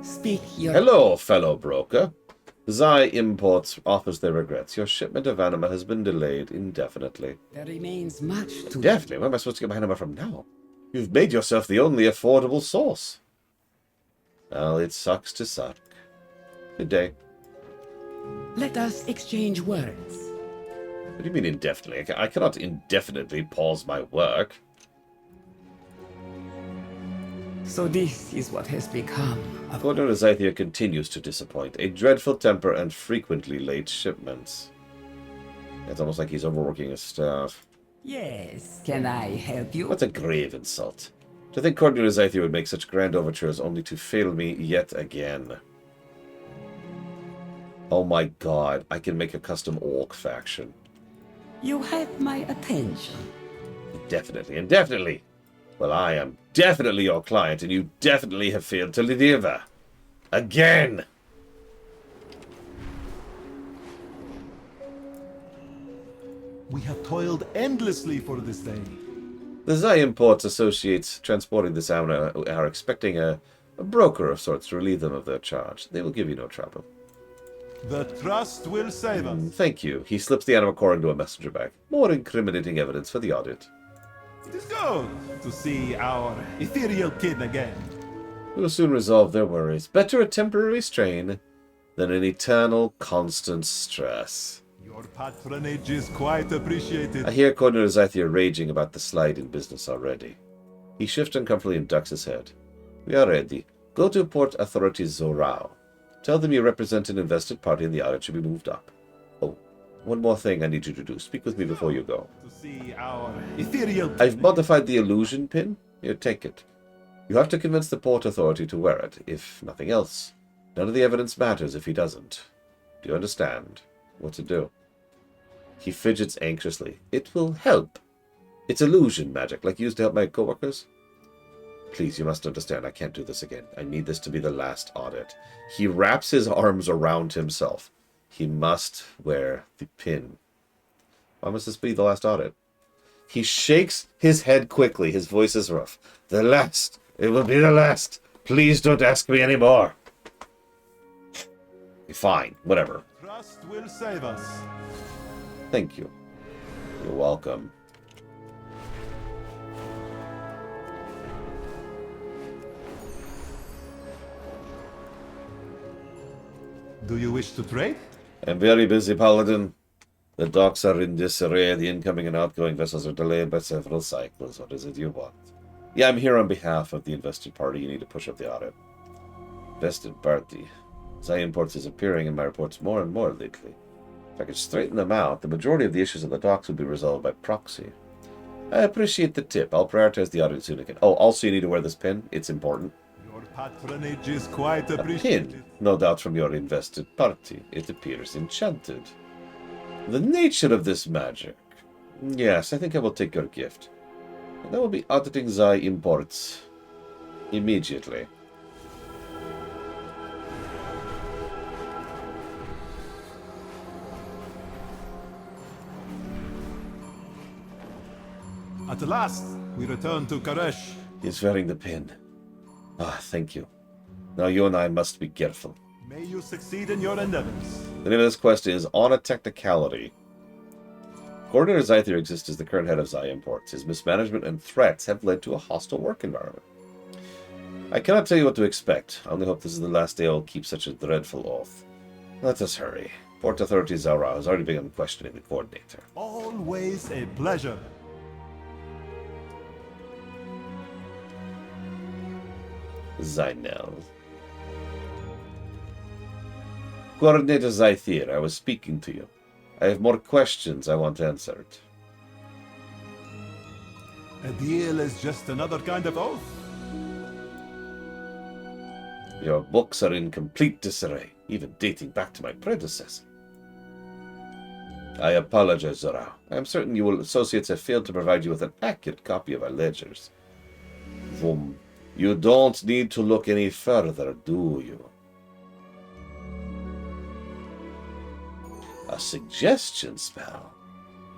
Speak your... Hello, fellow broker. Zai Imports offers their regrets. Your shipment of anima has been delayed indefinitely. There remains much to... Definitely. Where am I supposed to get my anima from now? You've made yourself the only affordable source. Well, it sucks to suck. Good day. Let us exchange words. What do you mean indefinitely? I cannot indefinitely pause my work. So this is what has become of... Coordinator Zythir continues to disappoint. A dreadful temper and frequently late shipments. It's almost like he's overworking his staff. Yes, can I help you? What's a grave insult? To think Coordinator Zythir would make such grand overtures only to fail me yet again. Oh my god, I can make a custom orc faction. You have my attention. Definitely, indefinitely. Well, I am definitely your client, and you definitely have failed to deliver. Again! We have toiled endlessly for this day. The Zai Imports associates transporting this anima are expecting a broker of sorts to relieve them of their charge. They will give you no trouble. The trust will save us. Thank you. He slips the anima core into a messenger bag. More incriminating evidence for the audit. It is good to see our ethereal kin again. We will soon resolve their worries. Better a temporary strain than an eternal, constant stress. Your patronage is quite appreciated. I hear Coordinator Zythir raging about the slide in business already. He shifts uncomfortably and ducks his head. We are ready. Go to Port Authority Zorao. Tell them you represent an invested party and the audit should be moved up. Oh, one more thing I need you to do. Speak with me before you go. To see our ethereal... I've modified the illusion pin. Here, take it. You have to convince the Port Authority to wear it, if nothing else. None of the evidence matters if he doesn't. Do you understand what to do? He fidgets anxiously. It will help. It's illusion magic, like used to help my coworkers. Please, you must understand, I can't do this again. I need this to be the last audit. He wraps his arms around himself. He must wear the pin. Why must this be the last audit? He shakes his head quickly. His voice is rough. The last. It will be the last. Please don't ask me anymore. Fine. Whatever. Trust will save us. Thank you. You're welcome. Do you wish to trade? I'm very busy, Paladin. The docks are in disarray. The incoming and outgoing vessels are delayed by several cycles. What is it you want? Yeah, I'm here on behalf of the invested party. You need to push up the audit. Invested party. Zion Ports is appearing in my reports more and more lately. If I could straighten them out, the majority of the issues at the docks would be resolved by proxy. I appreciate the tip. I'll prioritize the audit soon again. Oh, also you need to wear this pin. It's important. Your patronage is quite A appreciated. pin, no doubt from your invested party. It appears enchanted. The nature of this magic. Yes, I think I will take your gift. And I will be auditing Zai imports immediately. At last, we return to Karesh. He's wearing the pin. Ah, thank you. Now you and I must be careful. May you succeed in your endeavors. The name of this quest is On a Technicality. Coordinator Zyther exists as the current head of Zai Imports. His mismanagement and threats have led to a hostile work environment. I cannot tell you what to expect. I only hope this is the last day I will keep such a dreadful oath. Let us hurry. Port Authority Zara has already begun questioning the coordinator. Always a pleasure. Zainel. Coordinator Zythir, I was speaking to you. I have more questions I want answered. A deal is just another kind of oath. Your books are in complete disarray, even dating back to my predecessor. I apologize, Zora. I am certain your associates have failed to provide you with an accurate copy of our ledgers. Vroom. You don't need to look any further, do you? A suggestion spell?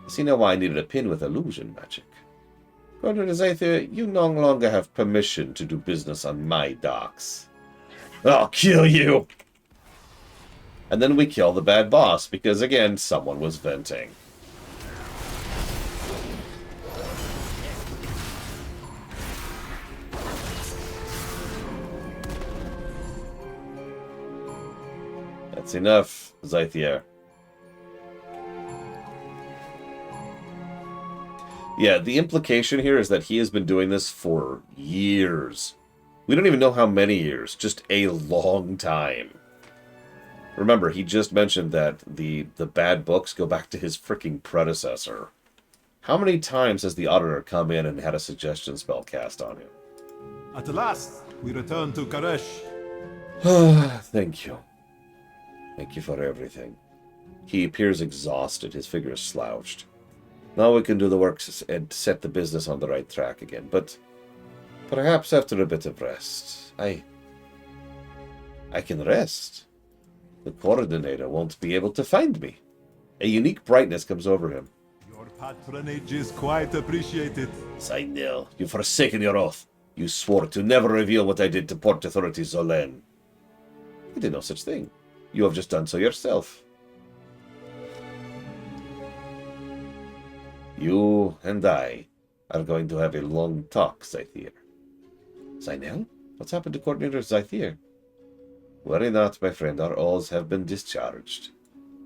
I see now why I needed a pin with illusion magic. Coordinator Zythir, you no longer have permission to do business on my docks. I'll kill you! And then we kill the bad boss, because again, someone was venting. That's enough, Zythir. Yeah, the implication here is that he has been doing this for years. We don't even know how many years, just a long time. Remember, he just mentioned that the bad books go back to his freaking predecessor. How many times has the Auditor come in and had a suggestion spell cast on him? At last, we return to Karesh. Thank you. Thank you for everything. He appears exhausted, his figure is slouched. Now we can do the work and set the business on the right track again, but perhaps after a bit of rest. I can rest. The coordinator won't be able to find me. A unique brightness comes over him. Your patronage is quite appreciated. Zainel, you've forsaken your oath. You swore to never reveal what I did to Port Authority Zolen. I did no such thing. You have just done so yourself. You and I are going to have a long talk, Zythir. Zainel? What's happened to Coordinator Zythir? Worry not, my friend. Our oaths have been discharged.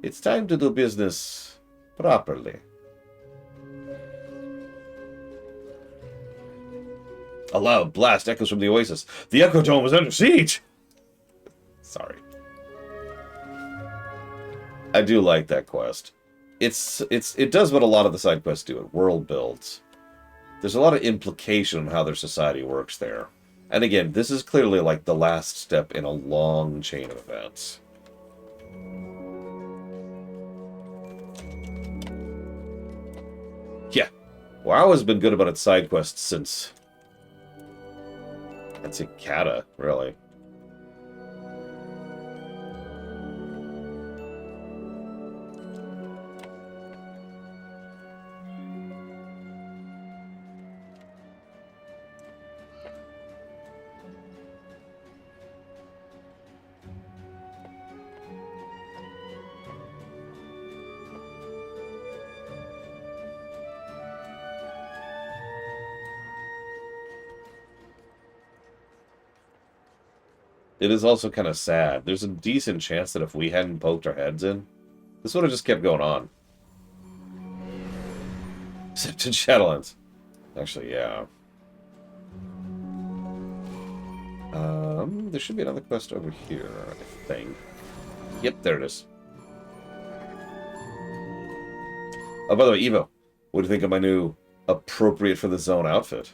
It's time to do business properly. A loud blast echoes from the oasis. The Echo Dome is under siege! Sorry. I do like that quest. It does what a lot of the side quests do. It world builds. There's a lot of implication on how their society works there. And again, this is clearly like the last step in a long chain of events. Yeah. WoW has been good about its side quests since... I'd say Kata, really. it is also kind of sad. There's a decent chance that if we hadn't poked our heads in, this would have just kept going on. Except in Shadowlands. Actually, yeah. There should be another quest over here, I think. Yep, there it is. Oh, by the way, Evo, what do you think of my new appropriate for the zone outfit?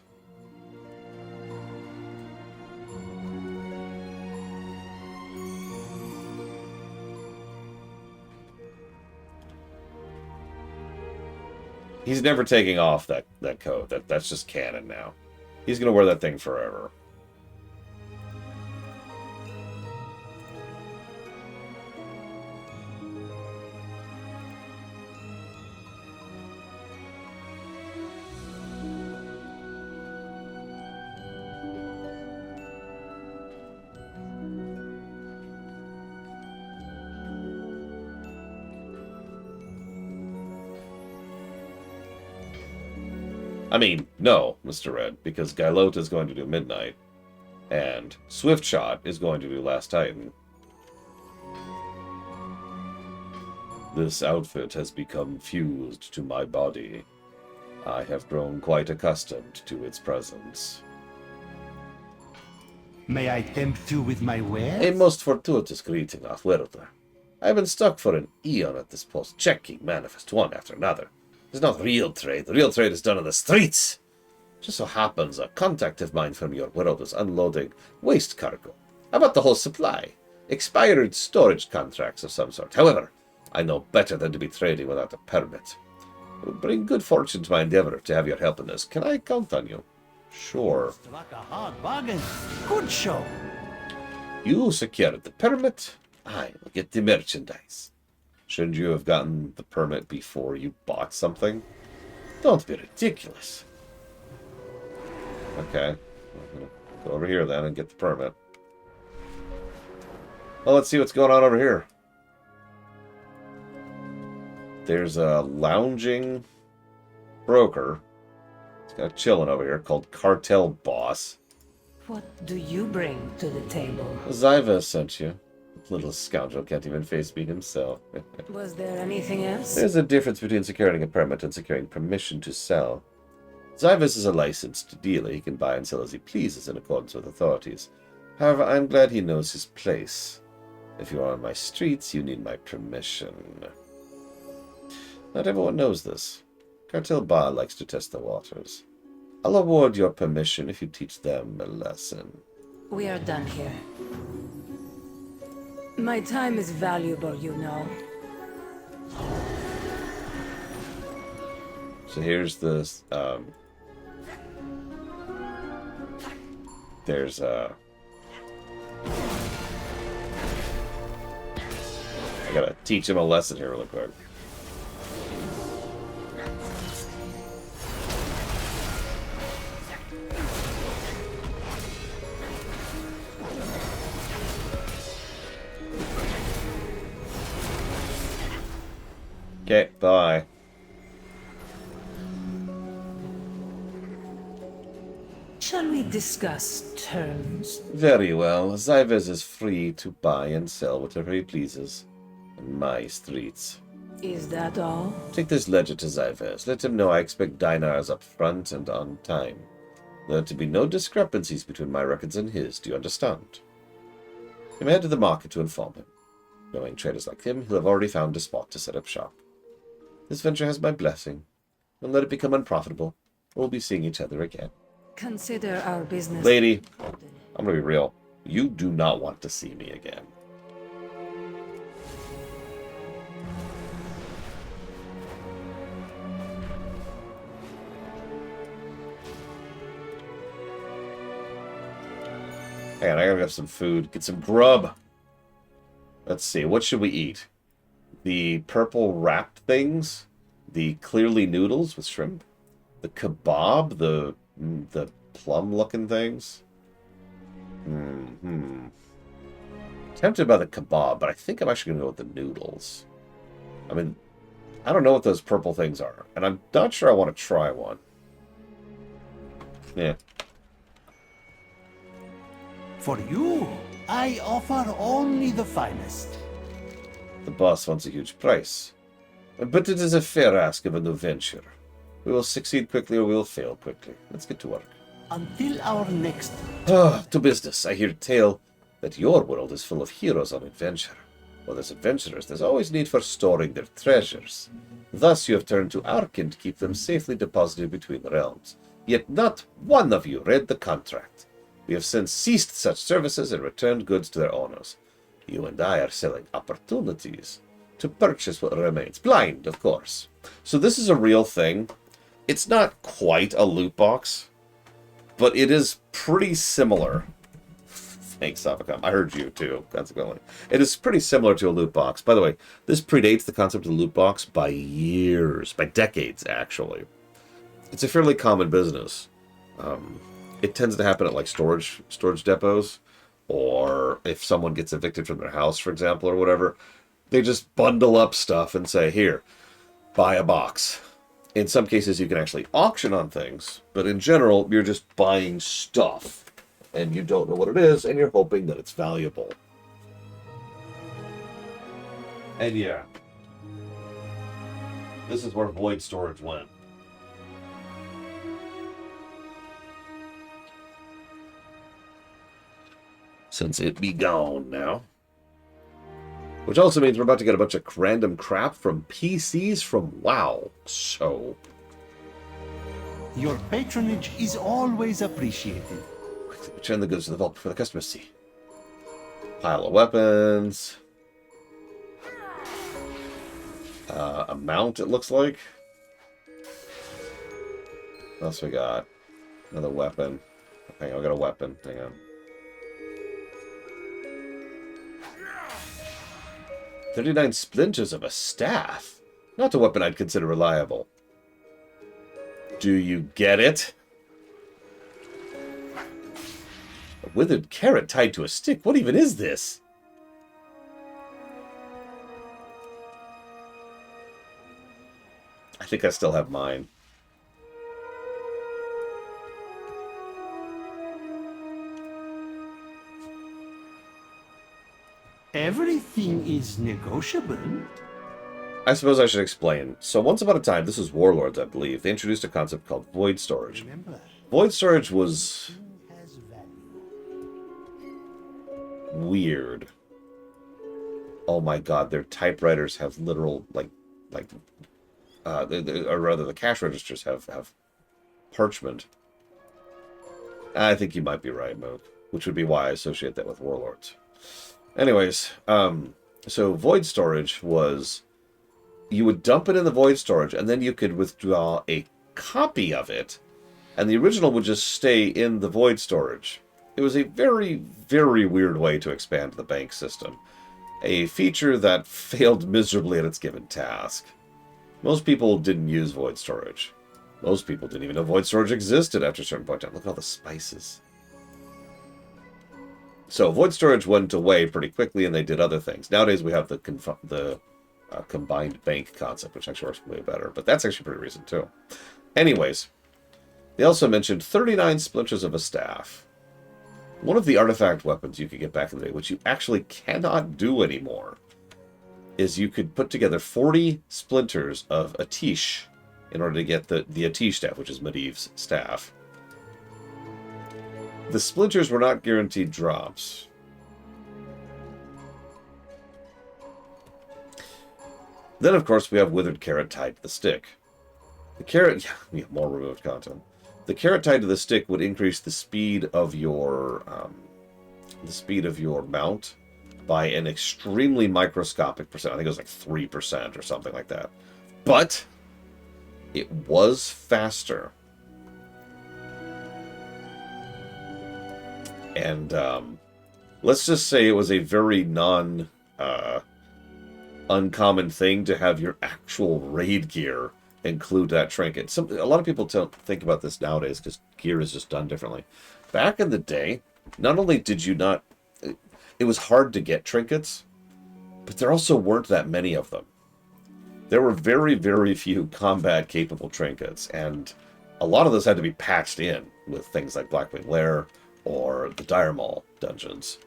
He's never taking off that coat. That's just canon now. He's gonna wear that thing forever. I mean, no, Mr. Red, because Gylota is going to do Midnight, and Swiftshot is going to do Last Titan. This outfit has become fused to my body. I have grown quite accustomed to its presence. May I tempt you with my wares? A most fortuitous greeting, Off-Worlder. I have been stuck for an eon at this post, checking manifest one after another. It's not real trade. The real trade is done on the streets. Just so happens a contact of mine from your world is unloading waste cargo. How about the whole supply? Expired storage contracts of some sort. However, I know better than to be trading without a permit. It would bring good fortune to my endeavor to have your help in this. Can I count on you? Sure. Like a hard bargain. Good show. You secured the permit. I will get the merchandise. Shouldn't you have gotten the permit before you bought something? Don't be ridiculous. Okay. I'm going to go over here then and get the permit. Well, let's see what's going on over here. There's a lounging broker. He's got a chilling over here called Cartel Boss. What do you bring to the table? Zyva sent you. Little scoundrel can't even face me himself. Was there anything else? There's a difference between securing a permit and securing permission to sell. Zyvis is a licensed dealer. He can buy and sell as he pleases in accordance with authorities. However, I'm glad he knows his place. If you are on my streets, you need my permission. Not everyone knows this. Cartel Bar likes to test the waters. I'll award your permission if you teach them a lesson. We are done here. My time is valuable, you know. So here's this, there's, I gotta teach him a lesson here real quick. Okay, bye. Shall we discuss terms? Very well. Zyves is free to buy and sell whatever he pleases on my streets. Is that all? Take this ledger to Zyves. Let him know I expect dinars up front and on time. There are to be no discrepancies between my records and his, do you understand? I'm head to the market to inform him. Knowing traders like him, he'll have already found a spot to set up shop. This venture has my blessing. Don't let it become unprofitable. We'll be seeing each other again. Consider our business. Lady, I'm gonna be real. You do not want to see me again. Hang on, I gotta have some food. Get some grub. Let's see, what should we eat? The purple wrapped things? The clearly noodles with shrimp? The kebab? The plum-looking things? Tempted by the kebab, but I think I'm actually gonna go with the noodles. I mean, I don't know what those purple things are, and I'm not sure I want to try one. Yeah. For you, I offer only the finest. The boss wants a huge price. But it is a fair ask of a new venture. We will succeed quickly or we will fail quickly. Let's get to work. Until our next... To business. I hear tale that your world is full of heroes on adventure. Well, there's adventurers, there's always need for storing their treasures. Thus you have turned to our kin to keep them safely deposited between realms. Yet not one of you read the contract. We have since ceased such services and returned goods to their owners. You and I are selling opportunities to purchase what remains. Blind, of course. So this is a real thing. It's not quite a loot box, but it is pretty similar. Thanks, Savacom. I heard you too, consequently. It is pretty similar to a loot box. By the way, this predates the concept of loot box by years, by decades, actually. It's a fairly common business. It tends to happen at like storage depots, or if someone gets evicted from their house, for example, or whatever, they just bundle up stuff and say, here, buy a box. In some cases, you can actually auction on things, but in general, you're just buying stuff. And you don't know what it is, and you're hoping that it's valuable. And yeah, this is where void storage went. Since it be gone now. Which also means we're about to get a bunch of random crap from PCs from WoW. So... Your patronage is always appreciated. Return the goods to the vault before the customers see. Pile of weapons. A mount, it looks like. What else we got? Another weapon. Hang on, I got a weapon. Hang on. 39 splinters of a staff. Not a weapon I'd consider reliable. Do you get it? A withered carrot tied to a stick? What even is this? I think I still have mine. Everything is negotiable. I suppose I should explain. So once upon a time, this was Warlords, I believe, they introduced a concept called void storage. Void storage was weird. Oh my god, their typewriters have literal, or rather the cash registers have parchment. I think you might be right, Mook, which would be why I associate that with Warlords. Anyways, so void storage was, you would dump it in the void storage, and then you could withdraw a copy of it, and the original would just stay in the void storage. It was a very, very weird way to expand the bank system. A feature that failed miserably at its given task. Most people didn't use void storage. Most people didn't even know void storage existed after a certain point in time. Look at all the spices. So void storage went away pretty quickly, and they did other things. Nowadays we have the combined bank concept, which actually works way better. But that's actually pretty recent too. Anyways, they also mentioned 39 splinters of a staff. One of the artifact weapons you could get back in the day, which you actually cannot do anymore, is you could put together 40 splinters of Atish in order to get the Atish staff, which is Medivh's staff. The splinters were not guaranteed drops. Then, of course, we have Withered Carrot tied to the stick. The carrot... Yeah, more removed content. The carrot tied to the stick would increase the speed of your... mount by an extremely microscopic percent. I think it was like 3% or something like that. But it was faster. And let's just say it was a very uncommon thing to have your actual raid gear include that trinket. A lot of people don't think about this nowadays because gear is just done differently. Back in the day, not only did you not... It was hard to get trinkets, but there also weren't that many of them. There were very, very few combat-capable trinkets, and a lot of those had to be patched in with things like Blackwing Lair or the Dire Maul dungeons.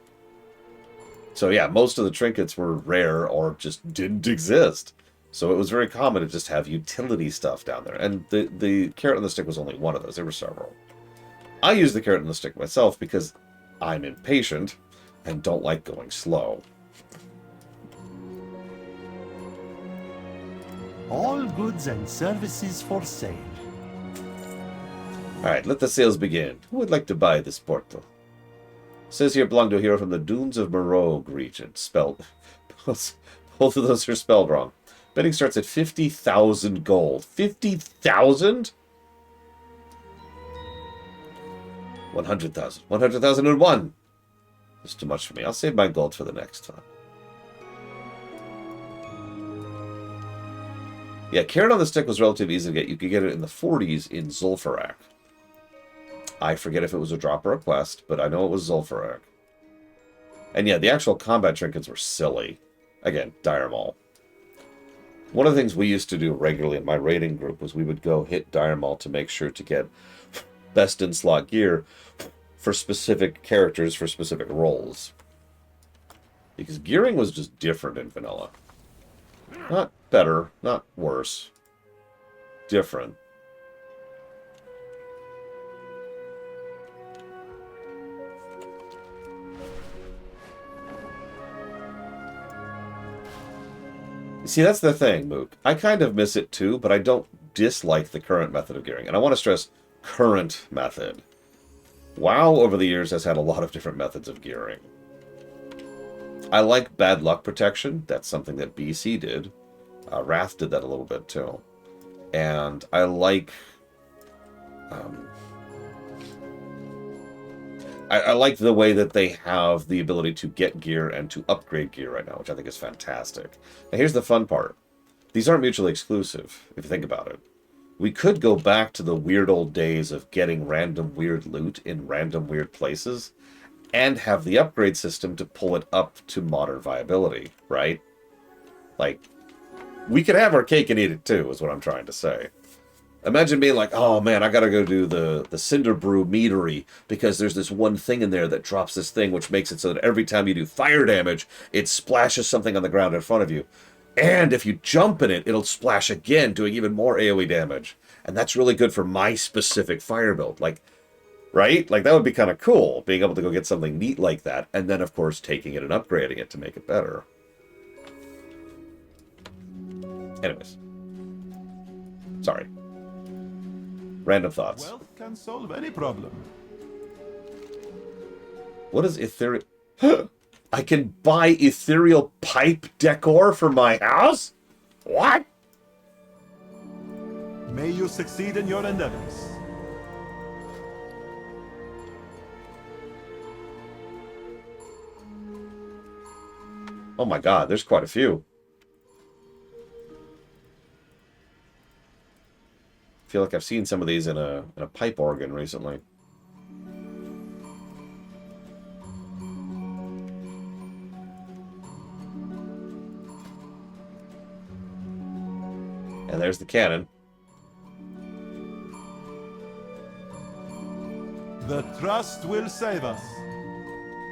So yeah, most of the trinkets were rare or just didn't exist. So it was very common to just have utility stuff down there. And the carrot on the stick was only one of those. There were several. I use the carrot on the stick myself because I'm impatient and don't like going slow. All goods and services for sale. Alright, let the sales begin. Who would like to buy this portal? Says here belong to a hero from the Dunes of Morrogue region. Spelled... Both of those are spelled wrong. Betting starts at 50,000 gold. 50,000? 100,000. 100,001. That's too much for me. I'll save my gold for the next time. Yeah, carrot on the stick was relatively easy to get. You could get it in the 40s in Zul'Farrak. I forget if it was a drop or a quest, but I know it was Zul'Farrak. And yeah, the actual combat trinkets were silly. Again, Dire Maul. One of the things we used to do regularly in my raiding group was we would go hit Dire Maul to make sure to get best in slot gear for specific characters for specific roles. Because gearing was just different in vanilla. Not better, not worse. Different. See, that's the thing, Mook. I kind of miss it too, but I don't dislike the current method of gearing. And I want to stress current method. WoW over the years has had a lot of different methods of gearing. I like bad luck protection. That's something that BC did. Wrath did that a little bit too. And I like... I like the way that they have the ability to get gear and to upgrade gear right now, which I think is fantastic. Now here's the fun part. These aren't mutually exclusive, if you think about it. We could go back to the weird old days of getting random weird loot in random weird places and have the upgrade system to pull it up to modern viability, right? Like, we could have our cake and eat it too, is what I'm trying to say. Imagine being like, oh man, I gotta go do the Cinder Brew meadery because there's this one thing in there that drops this thing which makes it so that every time you do fire damage, it splashes something on the ground in front of you. And if you jump in it, it'll splash again, doing even more AoE damage. And that's really good for my specific fire build. Like, right? Like, that would be kind of cool, being able to go get something neat like that. And then, of course, taking it and upgrading it to make it better. Anyways. Sorry. Random thoughts. Wealth can solve any problem. What is ethereal? I can buy ethereal pipe decor for my house? What? May you succeed in your endeavors. Oh my god, there's quite a few. I feel like I've seen some of these in a pipe organ recently. And there's the cannon. The trust will save us.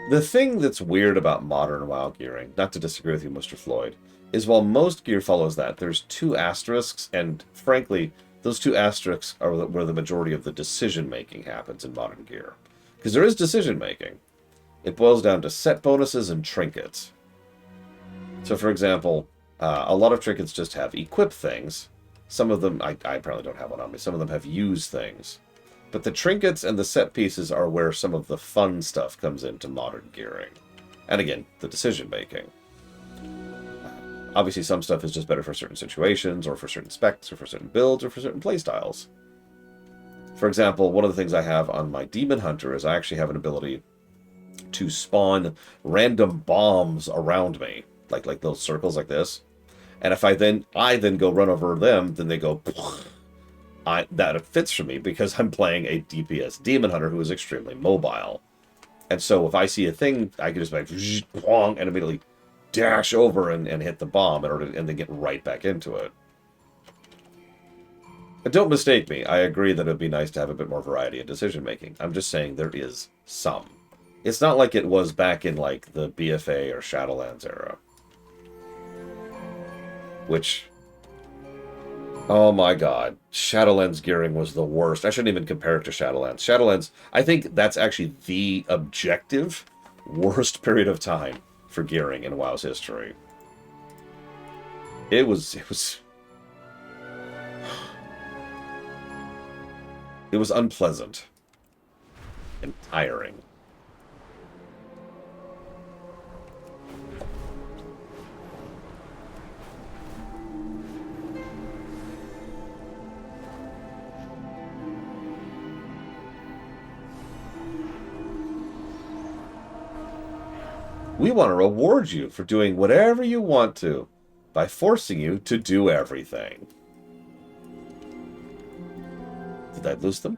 The thing that's weird about modern WoW gearing, not to disagree with you, Mr. Floyd, is while most gear follows that, there's two asterisks, and frankly, those two asterisks are where the majority of the decision-making happens in modern gear. Because there is decision-making. It boils down to set bonuses and trinkets. So, for example, a lot of trinkets just have equip things. Some of them, I apparently don't have one on me, some of them have use things. But the trinkets and the set pieces are where some of the fun stuff comes into modern gearing. And again, the decision-making. Obviously, some stuff is just better for certain situations, or for certain specs, or for certain builds, or for certain playstyles. For example, one of the things I have on my Demon Hunter is I actually have an ability to spawn random bombs around me. Like little circles like this. And if I then go run over them, then they go... that fits for me because I'm playing a DPS Demon Hunter who is extremely mobile. And so if I see a thing, I can just like... and immediately dash over and hit the bomb in order to, and then get right back into it. And don't mistake me, I agree that it'd be nice to have a bit more variety in decision making. I'm just saying there is some. It's not like it was back in, like, the BFA or Shadowlands era. Which... Oh my god. Shadowlands gearing was the worst. I shouldn't even compare it to Shadowlands. Shadowlands, I think that's actually the objective worst period of time for gearing in WoW's history. It was unpleasant and tiring. We want to reward you for doing whatever you want to by forcing you to do everything. Did I lose them?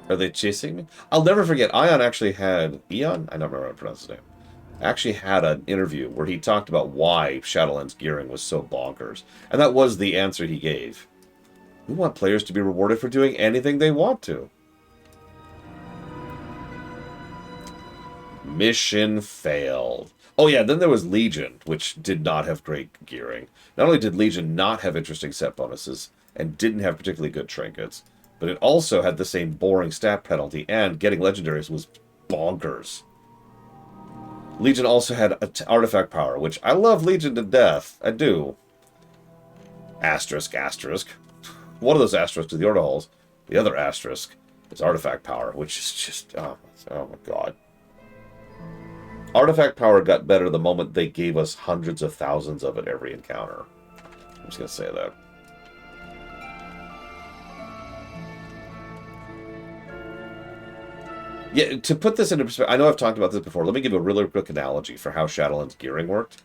Are they chasing me? I'll never forget, Ion actually had... Eon? I don't remember how to pronounce his name. Actually had an interview where he talked about why Shadowlands gearing was so bonkers. And that was the answer he gave. We want players to be rewarded for doing anything they want to. Mission failed. Oh yeah, then there was Legion, which did not have great gearing. Not only did Legion not have interesting set bonuses, and didn't have particularly good trinkets, but it also had the same boring stat penalty, and getting legendaries was bonkers. Legion also had artifact power, which I love Legion to death. I do. Asterisk, asterisk. One of those asterisks is the Order Halls. The other asterisk is artifact power, which is just... oh my god. Artifact power got better the moment they gave us hundreds of thousands of it every encounter. I'm just going to say that. Yeah, to put this into perspective, I know I've talked about this before. Let me give a really quick analogy for how Shadowlands gearing worked.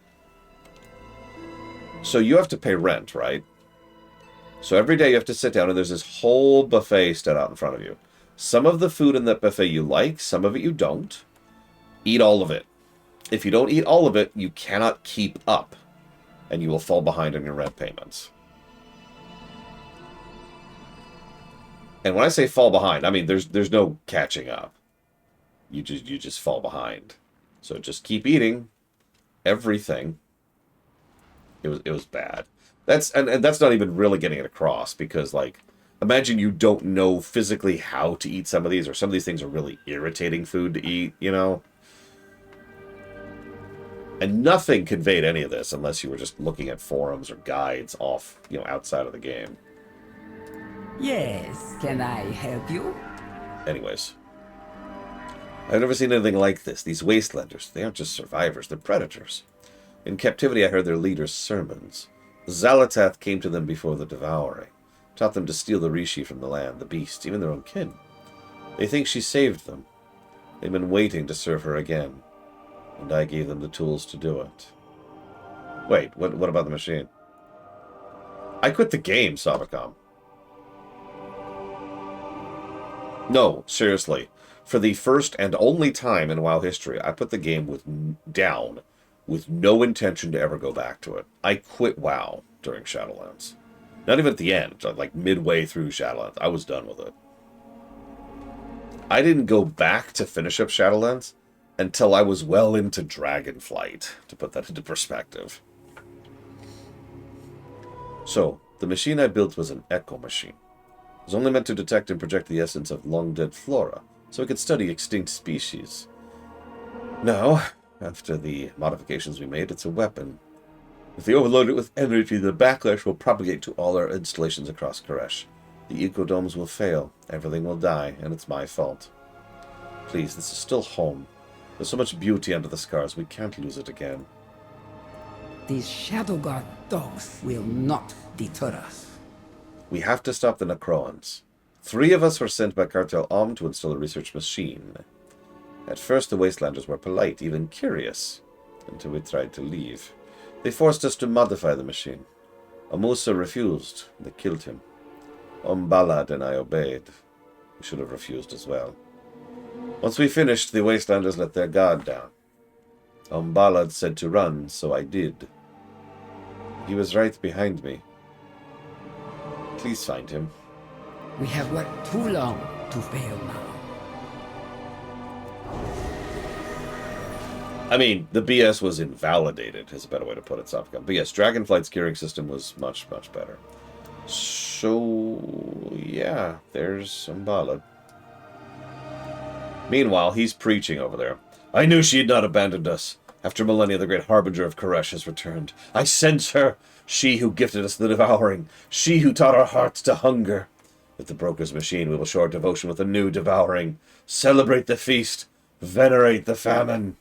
So you have to pay rent, right? So every day you have to sit down and there's this whole buffet set out in front of you. Some of the food in that buffet you like, some of it you don't. Eat all of it. If you don't eat all of it, you cannot keep up, and you will fall behind on your rent payments. And when I say fall behind, I mean there's no catching up. You just fall behind. So just keep eating everything. It was bad. And that's not even really getting it across, because like, imagine you don't know physically how to eat some of these, or some of these things are really irritating food to eat, you know? And nothing conveyed any of this unless you were just looking at forums or guides off, you know, outside of the game. Yes, can I help you? Anyways. I've never seen anything like this. These wastelanders, they aren't just survivors, they're predators. In captivity I heard their leader's sermons. Xal'atath came to them before the devouring, taught them to steal the Rishi from the land, the beast, even their own kin. They think she saved them. They've been waiting to serve her again. And I gave them the tools to do it. Wait, what about the machine? I quit the game, Sabacom. No, seriously. For the first and only time in WoW history, I put the game down with no intention to ever go back to it. I quit WoW during Shadowlands. Not even at the end, like midway through Shadowlands. I was done with it. I didn't go back to finish up Shadowlands until I was well into Dragonflight, to put that into perspective. So, the machine I built was an echo machine. It was only meant to detect and project the essence of long-dead flora, so it could study extinct species. Now, after the modifications we made, it's a weapon. If they overload it with energy, the backlash will propagate to all our installations across Karesh. The ecodomes will fail, everything will die, and it's my fault. Please, this is still home. There's so much beauty under the scars, we can't lose it again. These Shadow Guard dogs will not deter us. We have to stop the Necroans. 3 of us were sent by Cartel Om to install a research machine. At first the Wastelanders were polite, even curious, until we tried to leave. They forced us to modify the machine. Amusa refused. They killed him. Balad and I obeyed. We should have refused as well. Once we finished, the Wastelanders let their guard down. Balad said to run, so I did. He was right behind me. Please find him. We have worked too long to fail now. I mean, the BS was invalidated, is a better way to put it, Sopicon. But yes, Dragonflight's gearing system was much, much better. So, yeah, there's some ballad. Meanwhile, he's preaching over there. I knew she had not abandoned us. After millennia, the great harbinger of Karesh has returned. I sense her, she who gifted us the devouring, she who taught our hearts to hunger. With the broker's machine, we will show our devotion with a new devouring. Celebrate the feast, venerate the famine.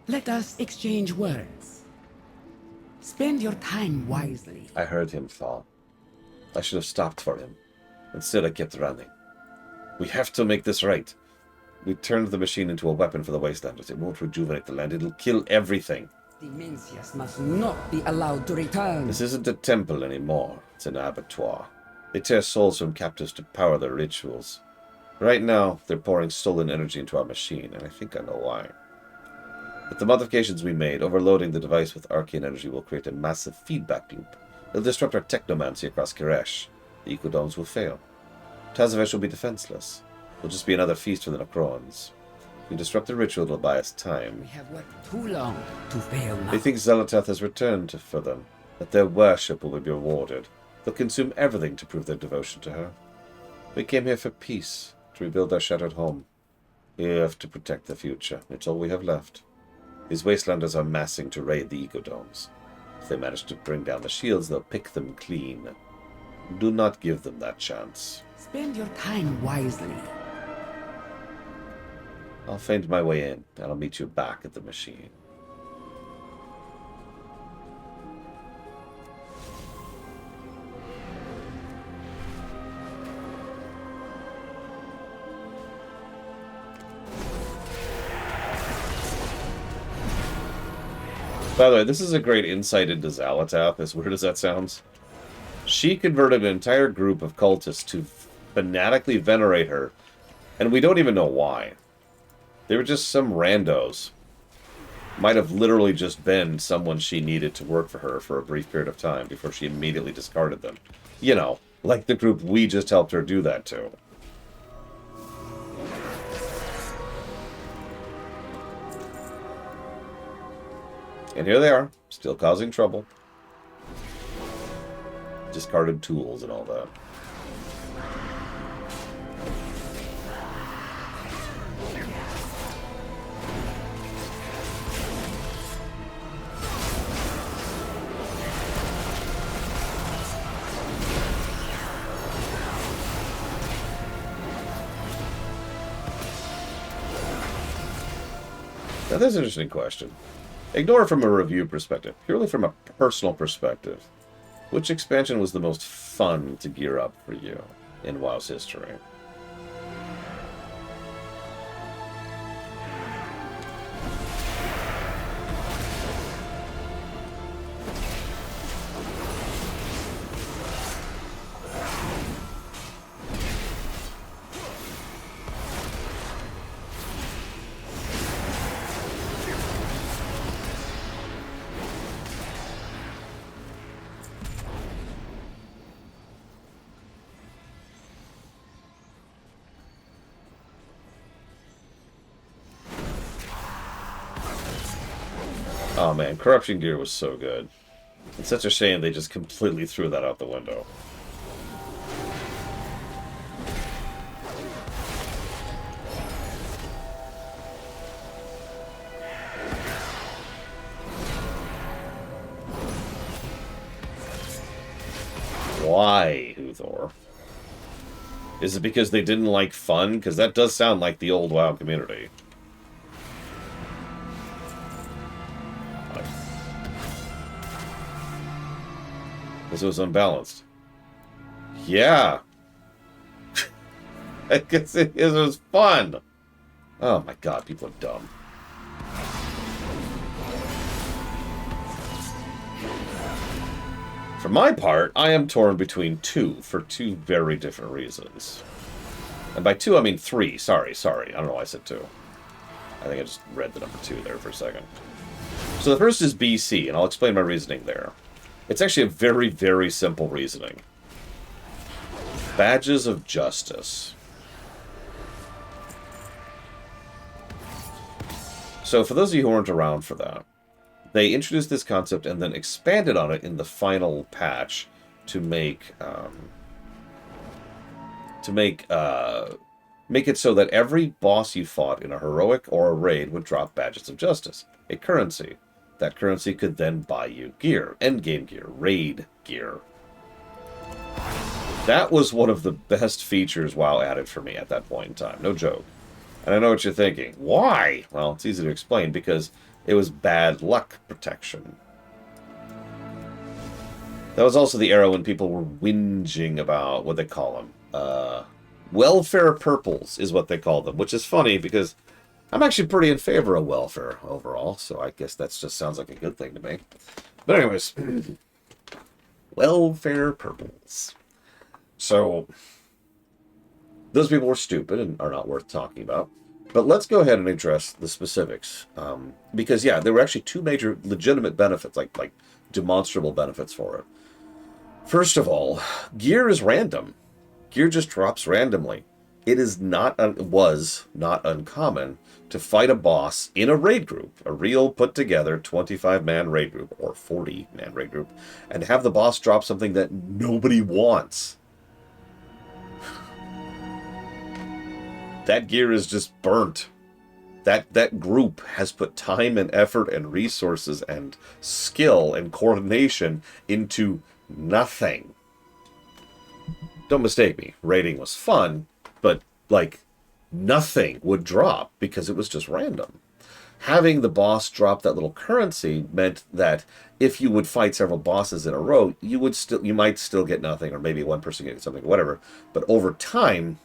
Let us exchange words. Spend your time wisely. I heard him fall. I should have stopped for him. Instead, I kept running. We have to make this right. We turned the machine into a weapon for the Wastelanders. It won't rejuvenate the land. It'll kill everything. The Mencius must not be allowed to return. This isn't a temple anymore. It's an abattoir. They tear souls from captives to power their rituals. Right now, they're pouring stolen energy into our machine, and I think I know why. With the modifications we made, overloading the device with arcane energy will create a massive feedback loop. It'll disrupt our technomancy across Karesh. The ecodomes will fail. Tazavesh will be defenseless. It'll just be another feast for the Necrons. If we disrupt the ritual, it'll buy us time. We have worked too long to fail now. They think Xelatath has returned for them, that their worship will be rewarded. They'll consume everything to prove their devotion to her. We came here for peace, to rebuild our shattered home. We have to protect the future. It's all we have left. These Wastelanders are massing to raid the ecodomes. If they manage to bring down the shields, they'll pick them clean. Do not give them that chance. Spend your time wisely. I'll find my way in, and I'll meet you back at the machine. By the way, this is a great insight into Xalatath, as weird as that sounds. She converted an entire group of cultists to fanatically venerate her, and we don't even know why. They were just some randos. Might have literally just been someone she needed to work for her for a brief period of time before she immediately discarded them. You know, like the group we just helped her do that to. And here they are, still causing trouble. Discarded tools and all that. Now, that's an interesting question. Ignore it from a review perspective, purely from a personal perspective. Which expansion was the most fun to gear up for you in WoW's history? Oh man, Corruption Gear was so good. It's such a shame they just completely threw that out the window. Why, Uthor? Is it because they didn't like fun? Because that does sound like the old WoW community. Because it was unbalanced. Yeah. I guess it was fun. Oh my god, people are dumb. For my part, I am torn between two for two very different reasons. And by 2, I mean 3. Sorry. I don't know why I said 2. I think I just read the number 2 there for a second. So the first is BC, and I'll explain my reasoning there. It's actually a very, very simple reasoning. Badges of Justice. So for those of you who weren't around for that, they introduced this concept and then expanded on it in the final patch to make it so that every boss you fought in a heroic or a raid would drop Badges of Justice, a currency. That currency could then buy you gear, endgame gear, raid gear. That was one of the best features WoW added for me at that point in time, no joke. And I know what you're thinking. Why? Well, it's easy to explain, because it was bad luck protection. That was also the era when people were whinging about what they call them. Welfare purples is what they call them, which is funny because I'm actually pretty in favor of welfare overall, so I guess that just sounds like a good thing to me. But anyways, welfare purples. So, those people were stupid and are not worth talking about. But let's go ahead and address the specifics. Because, yeah, there were actually 2 major legitimate benefits, like demonstrable benefits for it. First of all, gear is random. Gear just drops randomly. It is was not uncommon to fight a boss in a raid group, a real put-together 25-man raid group, or 40-man raid group, and have the boss drop something that nobody wants. That gear is just burnt. That group has put time and effort and resources and skill and coordination into nothing. Don't mistake me. Raiding was fun, but, like, nothing would drop because it was just random. Having the boss drop that little currency meant that if you would fight several bosses in a row, you might still get nothing, or maybe one person getting something, whatever. But over time,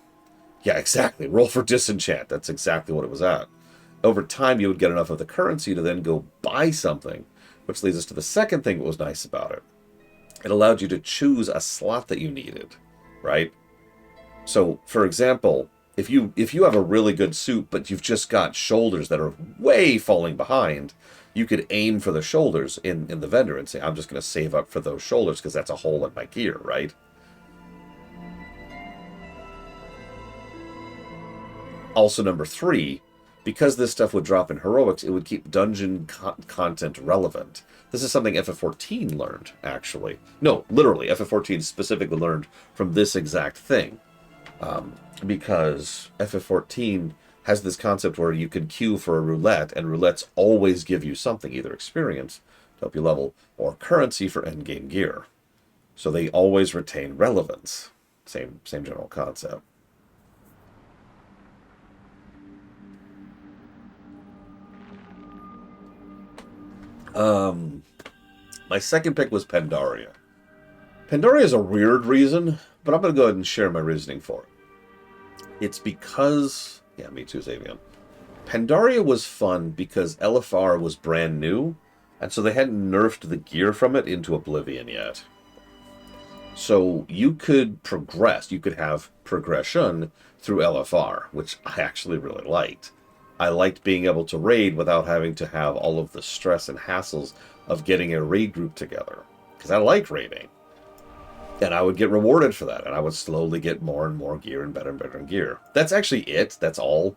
yeah, exactly. Roll for disenchant. That's exactly what it was at. Over time, you would get enough of the currency to then go buy something, which leads us to the second thing that was nice about it. It allowed you to choose a slot that you needed, right? So, for example, if you have a really good suit, but you've just got shoulders that are way falling behind, you could aim for the shoulders in the vendor and say, I'm just going to save up for those shoulders because that's a hole in my gear, right? Also, number 3, because this stuff would drop in heroics, it would keep dungeon content relevant. This is something FF14 learned, actually. No, literally, FF14 specifically learned from this exact thing. Because FF14 has this concept where you can queue for a roulette, and roulettes always give you something, either experience to help you level, or currency for endgame gear. So they always retain relevance. Same general concept. My second pick was Pandaria. Pandaria is a weird reason, but I'm going to go ahead and share my reasoning for it. It's because... Yeah, me too, Xavier. Pandaria was fun because LFR was brand new, and so they hadn't nerfed the gear from it into oblivion yet. So you could progress, you could have progression through LFR, which I actually really liked. I liked being able to raid without having to have all of the stress and hassles of getting a raid group together. Because I liked raiding. And I would get rewarded for that, and I would slowly get more and more gear and better gear. That's actually it. That's all.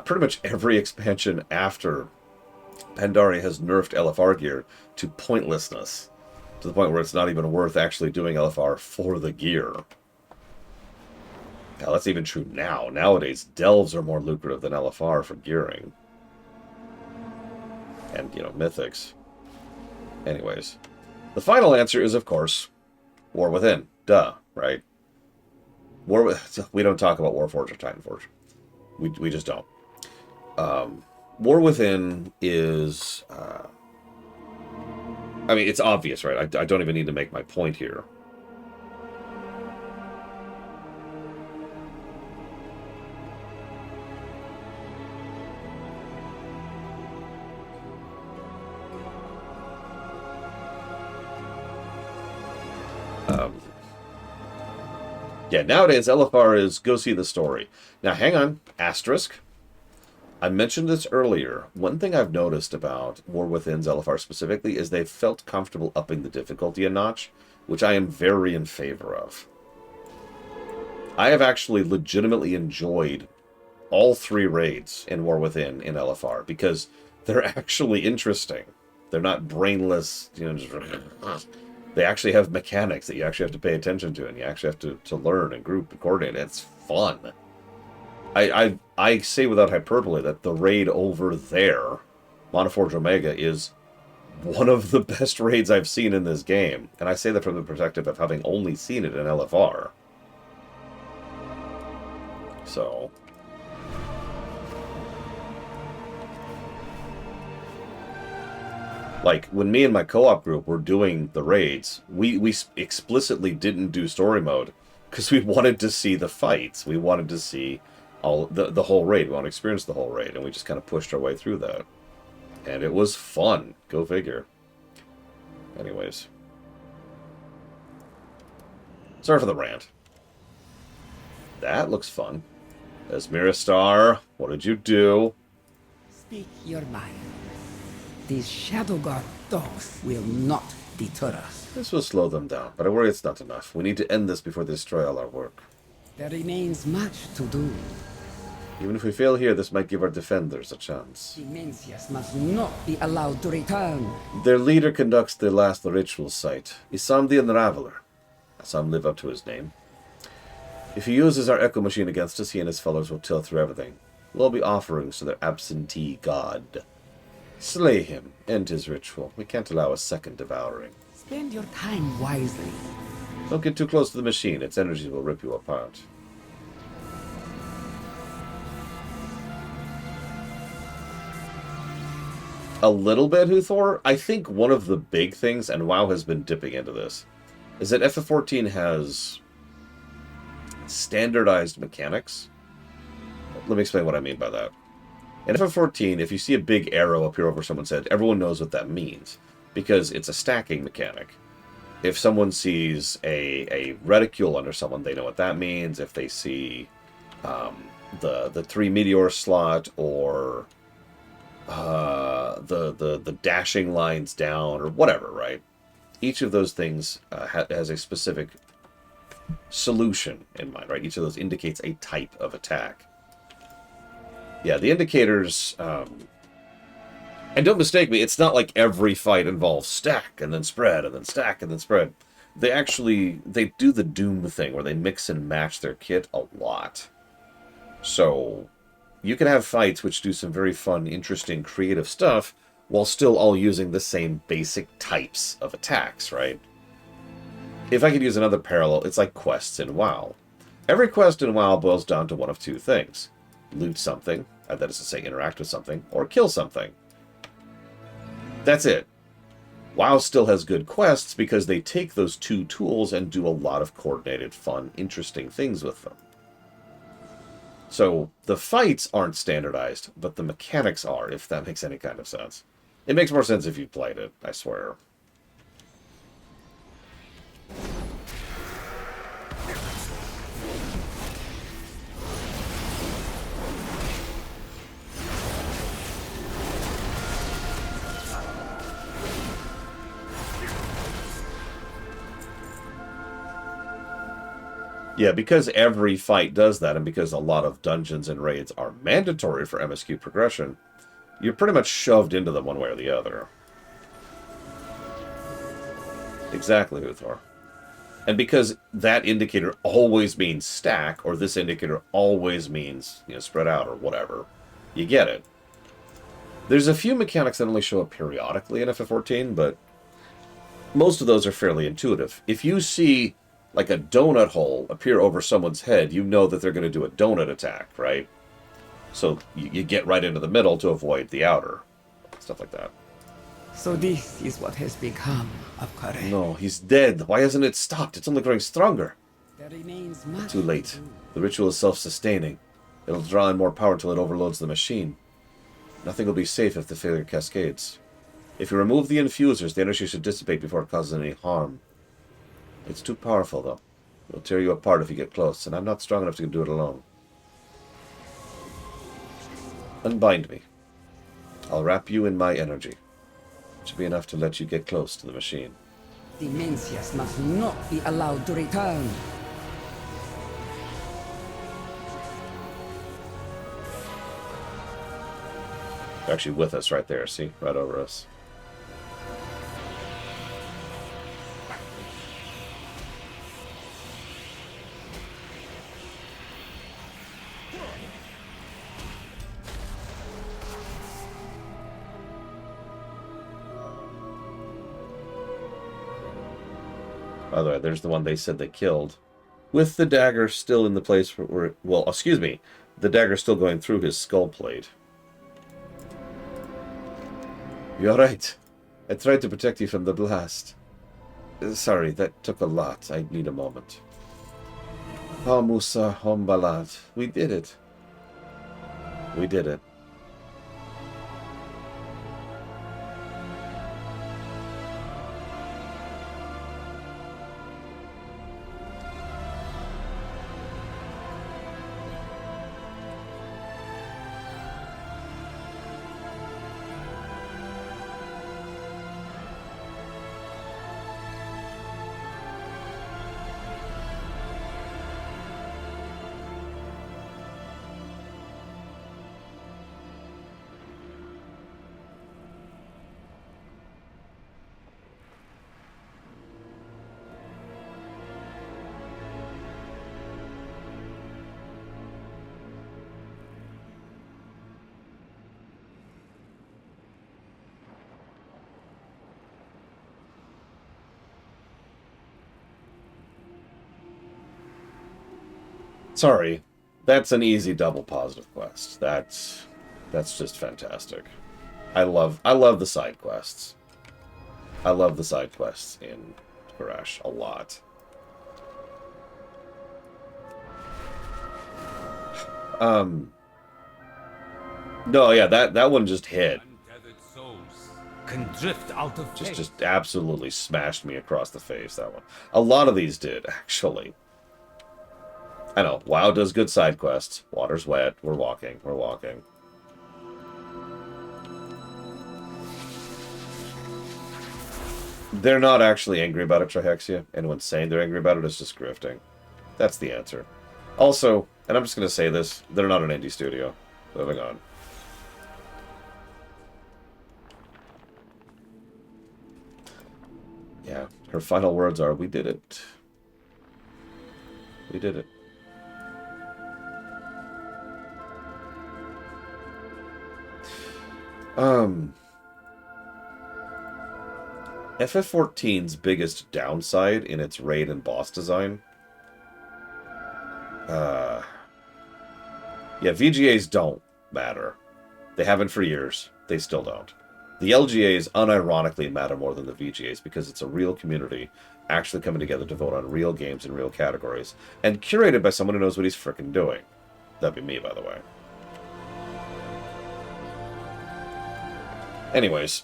Pretty much every expansion after Pandaria has nerfed LFR gear to pointlessness. To the point where it's not even worth actually doing LFR for the gear. Now, that's even true now. Nowadays, delves are more lucrative than LFR for gearing. And, mythics. Anyways. The final answer is, of course, War Within. Duh, right? We don't talk about Warforged or Titanforge. We just don't. War Within is... it's obvious, right? I don't even need to make my point here. Yeah, nowadays, LFR is go see the story. Now, hang on. Asterisk. I mentioned this earlier. One thing I've noticed about War Within's LFR specifically is they've felt comfortable upping the difficulty a notch, which I am very in favor of. I have actually legitimately enjoyed all 3 raids in War Within in LFR because they're actually interesting. They're not brainless, you know, just, they actually have mechanics that you actually have to pay attention to and you actually have to learn and group and coordinate. It's fun. I say without hyperbole that the raid over there, Monoforge Omega, is one of the best raids I've seen in this game. And I say that from the perspective of having only seen it in LFR. So... like, when me and my co-op group were doing the raids, we explicitly didn't do story mode because we wanted to see the fights. We wanted to see all the whole raid. We wanted to experience the whole raid, and we just kind of pushed our way through that. And it was fun. Go figure. Anyways. Sorry for the rant. That looks fun. Esmira Star, what did you do? Speak your mind. These Shadowguard dogs will not deter us. This will slow them down, but I worry it's not enough. We need to end this before they destroy all our work. There remains much to do. Even if we fail here, this might give our defenders a chance. The Mencius must not be allowed to return. Their leader conducts the last ritual site. Isam the Unraveler. Some live up to his name. If he uses our echo machine against us, he and his fellows will till through everything. We'll all be offerings to their absentee god. Slay him. End his ritual. We can't allow a second devouring. Spend your time wisely. Don't get too close to the machine. Its energy will rip you apart. A little bit, Huthor. I think one of the big things, and WoW has been dipping into this, is that FF14 has standardized mechanics. Let me explain what I mean by that. In FF14, if you see a big arrow appear over someone's head, everyone knows what that means, because it's a stacking mechanic. If someone sees a reticule under someone, they know what that means. If they see the 3 meteor slot or the dashing lines down or whatever, right? Each of those things has a specific solution in mind, right? Each of those indicates a type of attack. Yeah, the indicators... and don't mistake me, it's not like every fight involves stack and then spread and then stack and then spread. They do the Doom thing where they mix and match their kit a lot. So you can have fights which do some very fun, interesting, creative stuff while still all using the same basic types of attacks, right? If I could use another parallel, it's like quests in WoW. Every quest in WoW boils down to one of two things. Loot something, that is to say interact with something, or kill something. That's it. WoW still has good quests because they take those two tools and do a lot of coordinated, fun, interesting things with them. So the fights aren't standardized, but the mechanics are, if that makes any kind of sense. It makes more sense if you've played it, I swear. Yeah, because every fight does that, and because a lot of dungeons and raids are mandatory for MSQ progression, you're pretty much shoved into them one way or the other. Exactly, Huthor. And because that indicator always means stack, or this indicator always means, you know, spread out or whatever, you get it. There's a few mechanics that only show up periodically in FF14, but most of those are fairly intuitive. If you see like a donut hole appear over someone's head, you know that they're going to do a donut attack, right? So you get right into the middle to avoid the outer. Stuff like that. So this is what has become of Karesh. No, he's dead. Why hasn't it stopped? It's only growing stronger. There remains much. Too late. The ritual is self-sustaining. It'll draw in more power until it overloads the machine. Nothing will be safe if the failure cascades. If you remove the infusers, the energy should dissipate before it causes any harm. It's too powerful, though. We'll tear you apart if you get close, and I'm not strong enough to do it alone. Unbind me. I'll wrap you in my energy. It should be enough to let you get close to the machine. The Mencius must not be allowed to return. They're actually with us right there, see? Right over us. By the way, there's the one they said they killed. With the dagger still in the place where well, excuse me. The dagger still going through his skull plate. You're right. I tried to protect you from the blast. Sorry, that took a lot. I need a moment. Oh, Musa Hombalad. We did it. We did it. Sorry, that's an easy double positive quest. That's just fantastic. I love the side quests. I love the side quests in Karesh a lot. No, yeah, that one just hit. Can drift out of just absolutely smashed me across the face, that one. A lot of these did, actually. I know, WoW does good side quests. Water's wet, we're walking, we're walking. They're not actually angry about it, Trihexia. Anyone saying they're angry about it is just grifting. That's the answer. Also, and I'm just going to say this, they're not an indie studio. Moving on. Yeah, her final words are, we did it. We did it. FF14's biggest downside in its raid and boss design. Yeah, VGAs don't matter. They haven't for years. They still don't. The LGAs unironically matter more than the VGAs because it's a real community actually coming together to vote on real games in real categories and curated by someone who knows what he's frickin' doing. That'd be me, by the way. Anyways,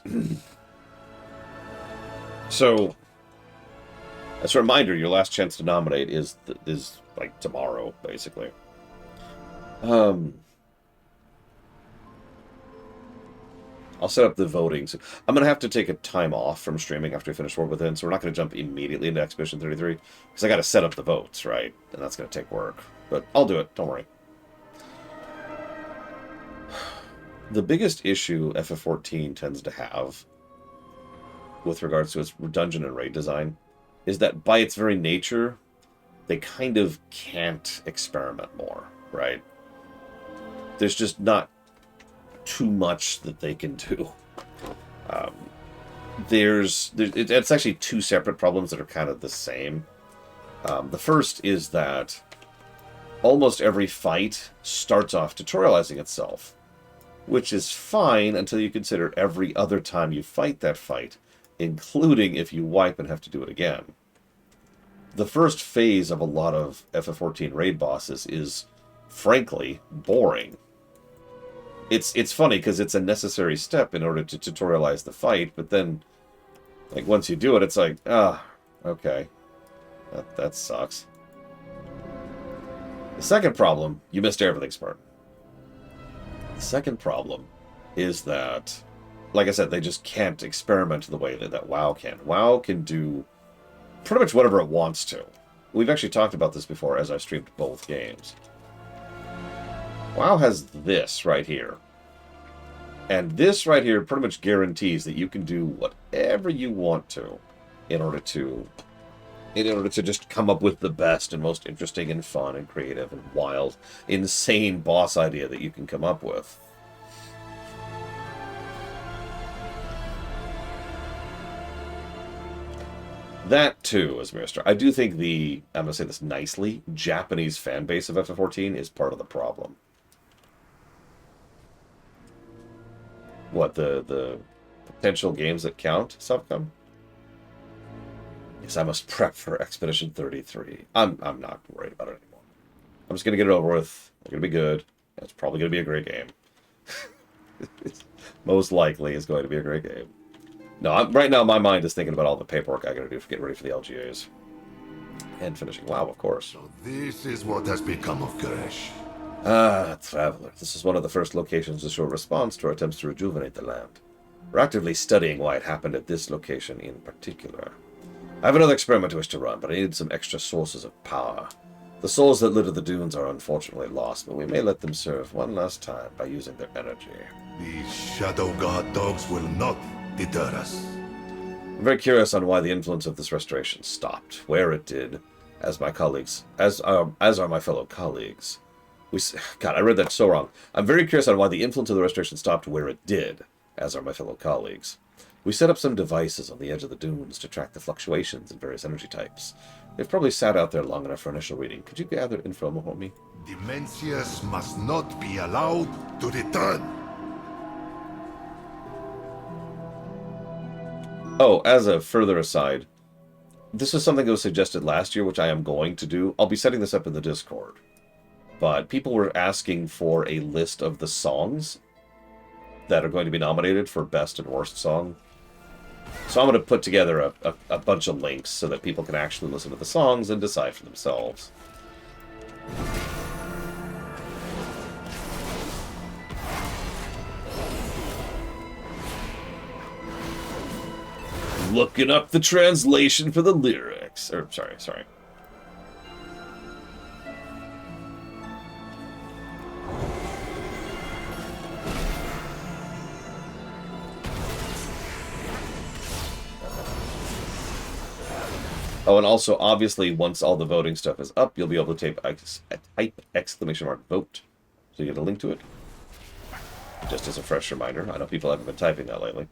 so as a reminder, your last chance to nominate is like tomorrow, basically. I'll set up the voting. So I'm gonna have to take a time off from streaming after I finish War Within, so we're not gonna jump immediately into Expedition 33 because I got to set up the votes, right? And that's gonna take work, but I'll do it. Don't worry. The biggest issue FF14 tends to have with regards to its dungeon and raid design is that by its very nature, they kind of can't experiment more, right? There's just not too much that they can do. It's actually two separate problems that are kind of the same. The first is that almost every fight starts off tutorializing itself, which is fine until you consider every other time you fight that fight, including if you wipe and have to do it again. The first phase of a lot of FF14 raid bosses is, frankly, boring. It's funny because it's a necessary step in order to tutorialize the fight, but then, like, once you do it, it's like, okay, that sucks. The second problem, you missed everything, Spartan. The second problem is that, like I said, they just can't experiment the way that WoW can. WoW can do pretty much whatever it wants to. We've actually talked about this before as I streamed both games. WoW has this right here. And this right here pretty much guarantees that you can do whatever you want to in order to just come up with the best and most interesting and fun and creative and wild, insane boss idea that you can come up with. That, too, is Mr. I do think I'm going to say this nicely, Japanese fan base of FF14 is part of the problem. What, the potential games that count, Subcom? Yes, I must prep for Expedition 33. I'm not worried about it anymore. I'm just going to get it over with. It's going to be good. It's probably going to be a great game. Most likely is going to be a great game. No, right now my mind is thinking about all the paperwork I got to do to get ready for the LGAs. And finishing WoW, of course. So this is what has become of Karesh. Ah, Traveler. This is one of the first locations to show a response to our attempts to rejuvenate the land. We're actively studying why it happened at this location in particular. I have another experiment I wish to run, but I needed some extra sources of power. The souls that litter the dunes are unfortunately lost, but we may let them serve one last time by using their energy. These Shadow God dogs will not deter us. I'm very curious on why the influence of this restoration stopped, where it did, as my colleagues, as are my fellow colleagues. God, I read that so wrong. I'm very curious on why the influence of the restoration stopped where it did, as are my fellow colleagues. We set up some devices on the edge of the dunes to track the fluctuations in various energy types. They've probably sat out there long enough for initial reading. Could you gather info for me? Demencius must not be allowed to return. Oh, as a further aside, this is something that was suggested last year, which I am going to do. I'll be setting this up in the Discord. But people were asking for a list of the songs that are going to be nominated for Best and Worst Song. So I'm going to put together a bunch of links so that people can actually listen to the songs and decide for themselves. Looking up the translation for the lyrics. Or, sorry. Oh, and also, obviously, once all the voting stuff is up, you'll be able to type exclamation mark vote. So you get a link to it. Just as a fresh reminder. I know people haven't been typing that lately.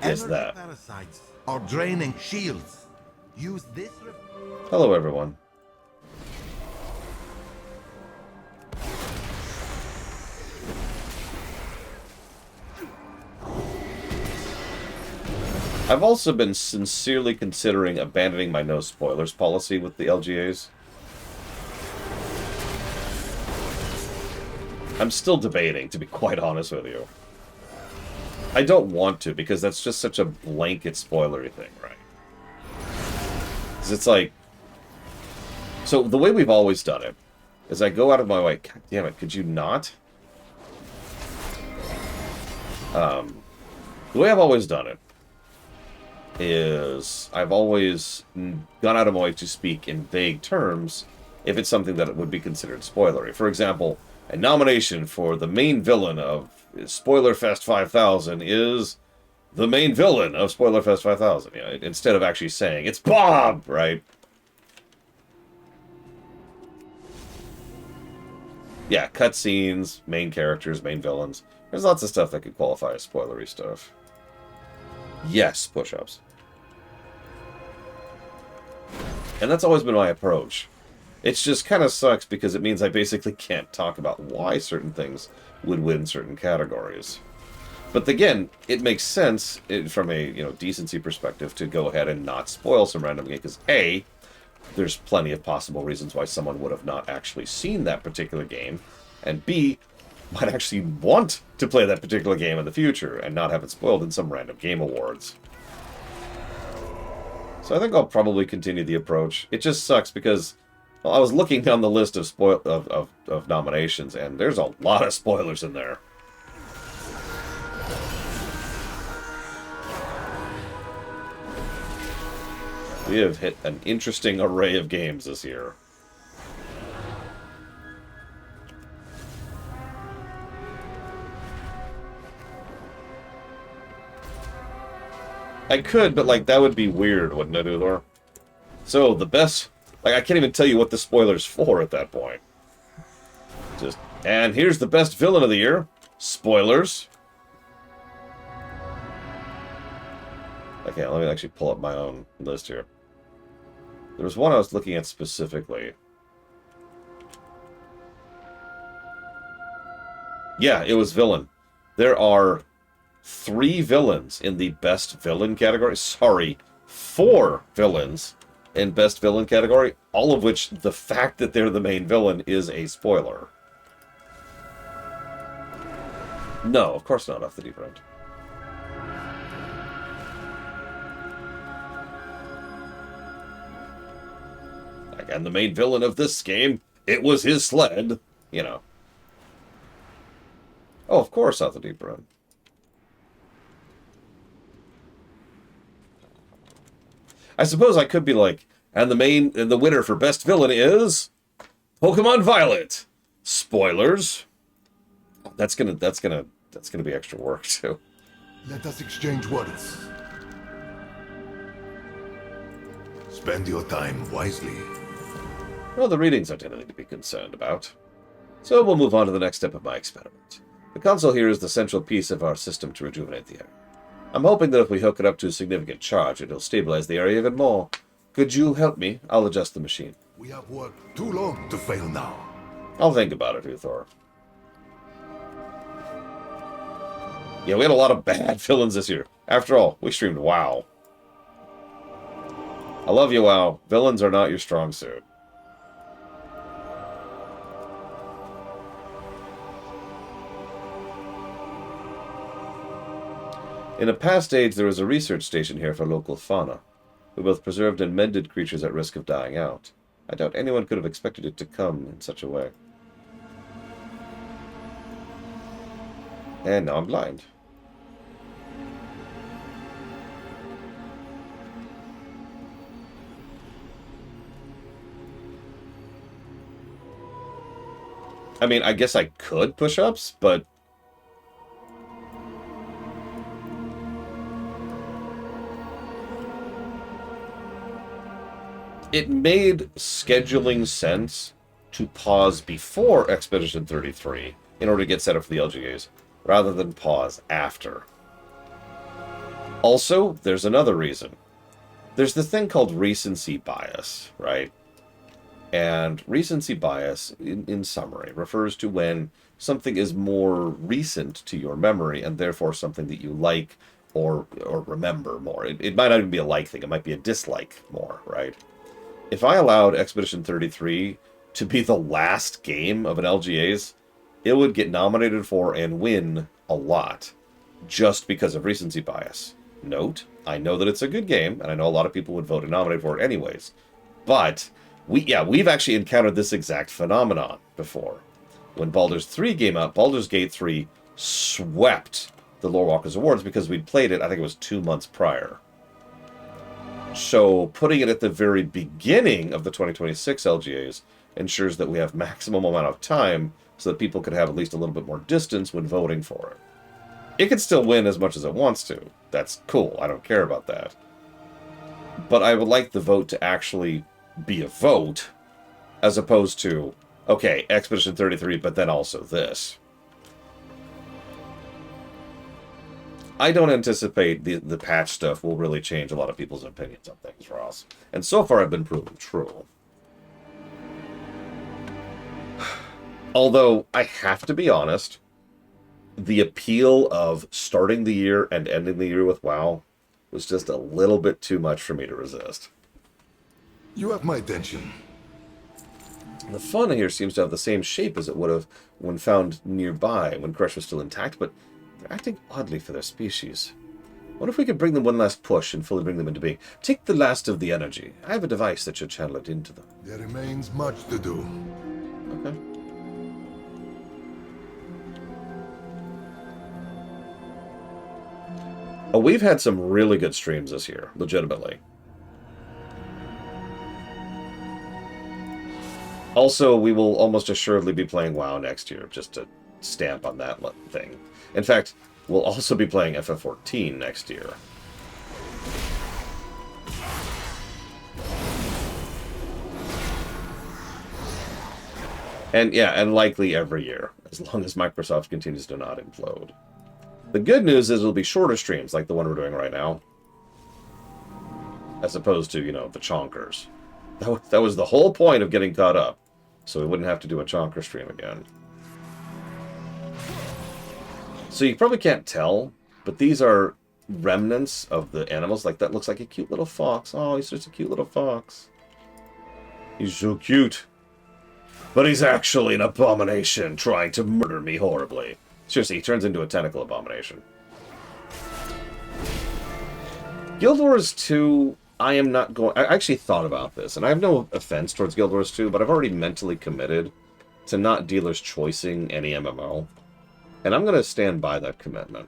Is that? Parasites are draining shields. Use this. Hello, everyone. I've also been sincerely considering abandoning my no spoilers policy with the LGAs. I'm still debating, to be quite honest with you. I don't want to, because that's just such a blanket spoilery thing, right? Because it's like... So, the way we've always done it is I go out of my way... God damn it, could you not? The way I've always done it is I've always gone out of my way to speak in vague terms if it's something that would be considered spoilery. For example, a nomination for the main villain of Spoilerfest 5000 is the main villain of Spoilerfest 5000. You know, instead of actually saying, it's Bob, right? Yeah, cutscenes, main characters, main villains. There's lots of stuff that could qualify as spoilery stuff. Yes, push-ups. And that's always been my approach. It just kind of sucks because it means I basically can't talk about why certain things would win certain categories. But again, it makes sense from a decency perspective to go ahead and not spoil some random game because A, there's plenty of possible reasons why someone would have not actually seen that particular game, and B, might actually want to play that particular game in the future and not have it spoiled in some random game awards. So I think I'll probably continue the approach. It just sucks because, well, I was looking down the list of nominations, and there's a lot of spoilers in there. We have hit an interesting array of games this year. I could, but, like, that would be weird, wouldn't it, Uthor? So, the best... Like, I can't even tell you what the spoiler's for at that point. Just... And here's the best villain of the year. Spoilers. Okay, let me actually pull up my own list here. There was one I was looking at specifically. Yeah, it was villain. There are 3 villains in the best villain category. Sorry, 4 villains in best villain category, all of which the fact that they're the main villain is a spoiler. No, of course not, off the deep end. And the main villain of this game, it was his sled, you know. Oh, of course, off the deep end. I suppose I could be like, and the winner for best villain is Pokemon Violet. Spoilers. That's gonna be extra work too. Let us exchange words. Spend your time wisely. Well, the readings aren't anything to be concerned about. So we'll move on to the next step of my experiment. The console here is the central piece of our system to rejuvenate the area. I'm hoping that if we hook it up to a significant charge, it'll stabilize the area even more. Could you help me? I'll adjust the machine. We have worked too long to fail now. I'll think about it, Uthor. Yeah, we had a lot of bad villains this year. After all, we streamed WoW. I love you, WoW. Villains are not your strong suit. In a past age, there was a research station here for local fauna. We both preserved and mended creatures at risk of dying out. I doubt anyone could have expected it to come in such a way. And now I'm blind. I mean, I guess I could push-ups, but... It made scheduling sense to pause before Expedition 33 in order to get set up for the LGAs, rather than pause after. Also, there's another reason. There's the thing called recency bias, right? And recency bias, in summary, refers to when something is more recent to your memory and therefore something that you like or remember more. It might not even be a like thing, it might be a dislike more, right? If I allowed Expedition 33 to be the last game of an LGA's, it would get nominated for and win a lot, just because of recency bias. Note, I know that it's a good game, and I know a lot of people would vote and nominate for it anyways, but we've actually encountered this exact phenomenon before. When Baldur's 3 came out, Baldur's Gate 3 swept the Lorewalkers Awards because we'd played it, I think it was 2 months prior. So putting it at the very beginning of the 2026 LGAs ensures that we have maximum amount of time so that people could have at least a little bit more distance when voting for it. It could still win as much as it wants to. That's cool. I don't care about that. But I would like the vote to actually be a vote as opposed to, okay, Expedition 33, but then also this. I don't anticipate the patch stuff will really change a lot of people's opinions on things, Ross. And so far I've been proven true. Although, I have to be honest, the appeal of starting the year and ending the year with WoW was just a little bit too much for me to resist. You have my attention. The fauna here seems to have the same shape as it would have when found nearby, when Karesh was still intact, but they're acting oddly for their species. What if we could bring them one last push and fully bring them into being? Take the last of the energy. I have a device that should channel it into them. There remains much to do. Okay. Oh, we've had some really good streams this year, legitimately. Also, we will almost assuredly be playing WoW next year, just to stamp on that thing. In fact, we'll also be playing FF14 next year. And yeah, and likely every year, as long as Microsoft continues to not implode. The good news is it'll be shorter streams, like the one we're doing right now. As opposed to, you know, the chonkers. That was the whole point of getting caught up. So we wouldn't have to do a chonker stream again. So you probably can't tell, but these are remnants of the animals. Like, that looks like a cute little fox. Oh, he's just a cute little fox. He's so cute. But he's actually an abomination trying to murder me horribly. Seriously, he turns into a tentacle abomination. Guild Wars 2, I am not going... I actually thought about this, and I have no offense towards Guild Wars 2, but I've already mentally committed to not dealer's choicing any MMO. And I'm going to stand by that commitment.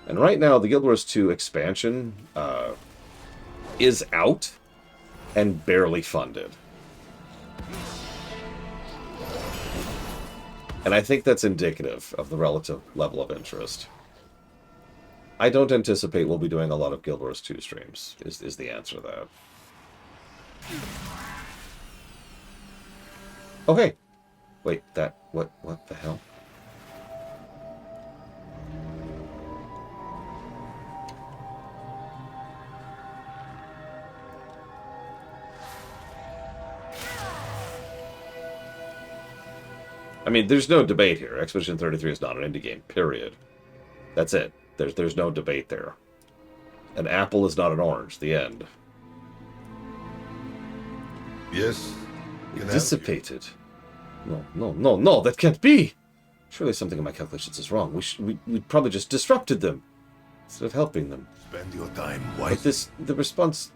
And right now, the Guild Wars 2 expansion is out and barely funded. And I think that's indicative of the relative level of interest. I don't anticipate we'll be doing a lot of Guild Wars 2 streams, is the answer to that. Okay. Wait, what the hell? I mean, there's no debate here. Expedition 33 is not an indie game, period. That's it. There's no debate there. An apple is not an orange. The end. Yes? It dissipated. No, that can't be! Surely something in my calculations is wrong. We probably just disrupted them, instead of helping them. Spend your time wisely. But the response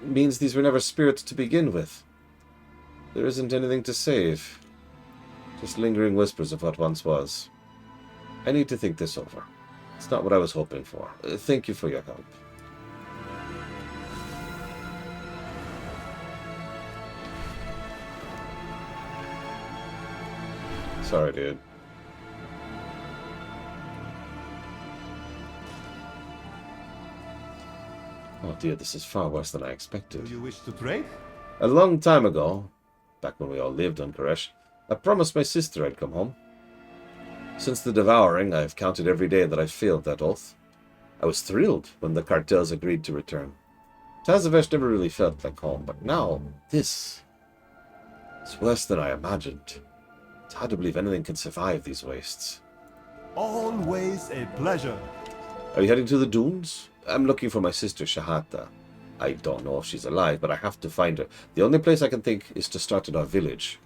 means these were never spirits to begin with. There isn't anything to save. Just lingering whispers of what once was. I need to think this over. It's not what I was hoping for. Thank you for your help. Sorry, dude. Oh dear, this is far worse than I expected. Do you wish to trade? A long time ago, back when we all lived on Karesh, I promised my sister I'd come home. Since the devouring, I have counted every day that I failed that oath. I was thrilled when the cartels agreed to return. Tazavesh never really felt like home, but now, this... It's worse than I imagined. It's hard to believe anything can survive these wastes. Always a pleasure. Are you heading to the dunes? I'm looking for my sister Shahata. I don't know if she's alive, but I have to find her. The only place I can think is to start in our village.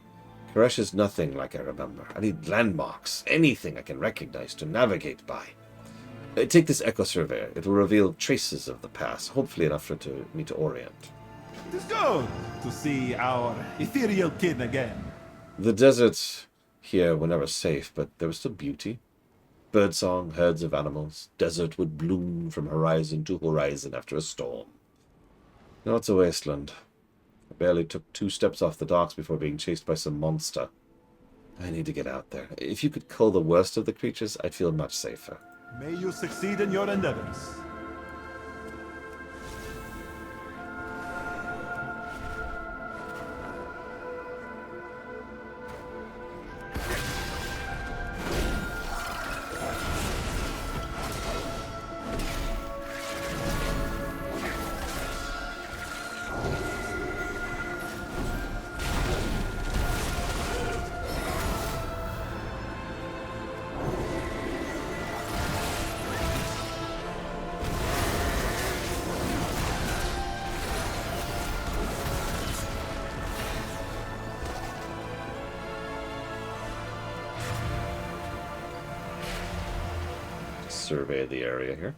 Karesh is nothing like I remember. I need landmarks, anything I can recognize to navigate by. Take this echo surveyor. It will reveal traces of the past, hopefully enough for me to orient. It's good to see our ethereal kin again. The deserts here were never safe, but there was still beauty. Birdsong, herds of animals. Desert would bloom from horizon to horizon after a storm. Now it's a wasteland. I barely took 2 steps off the docks before being chased by some monster. I need to get out there. If you could cull the worst of the creatures, I'd feel much safer. May you succeed in your endeavors. survey the area here.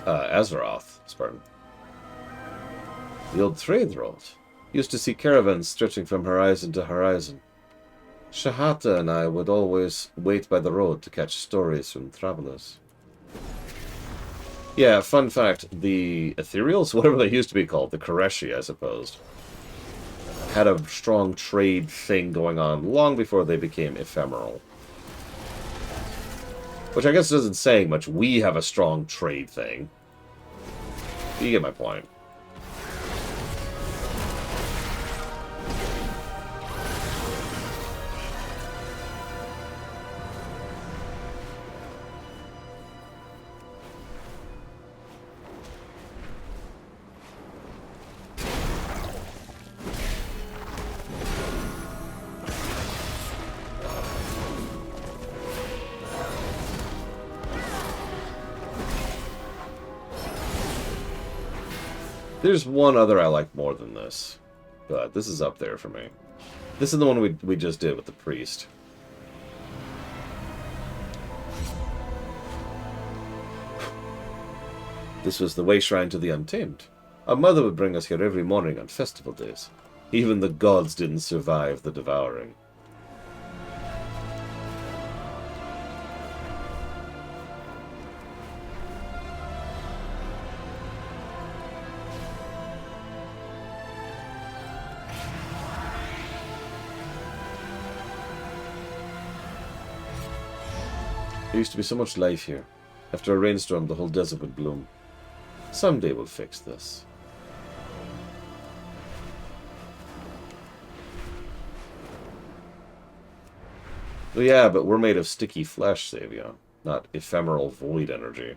Azeroth, Spartan. The old trade road. Used to see caravans stretching from horizon to horizon. Shahata and I would always wait by the road to catch stories from travelers. Yeah, fun fact, the Ethereals, whatever they used to be called, the Kareshi, I suppose, had a strong trade thing going on long before they became ephemeral. Which I guess isn't saying much. We have a strong trade thing. You get my point. There's one other I like more than this, but this is up there for me. This is the one we just did with the priest. This was the way shrine to the Untamed. Our mother would bring us here every morning on festival days. Even the gods didn't survive the devouring. There used to be so much life here. After a rainstorm, the whole desert would bloom. Someday we'll fix this. Well, yeah, but we're made of sticky flesh, Savion, not ephemeral void energy.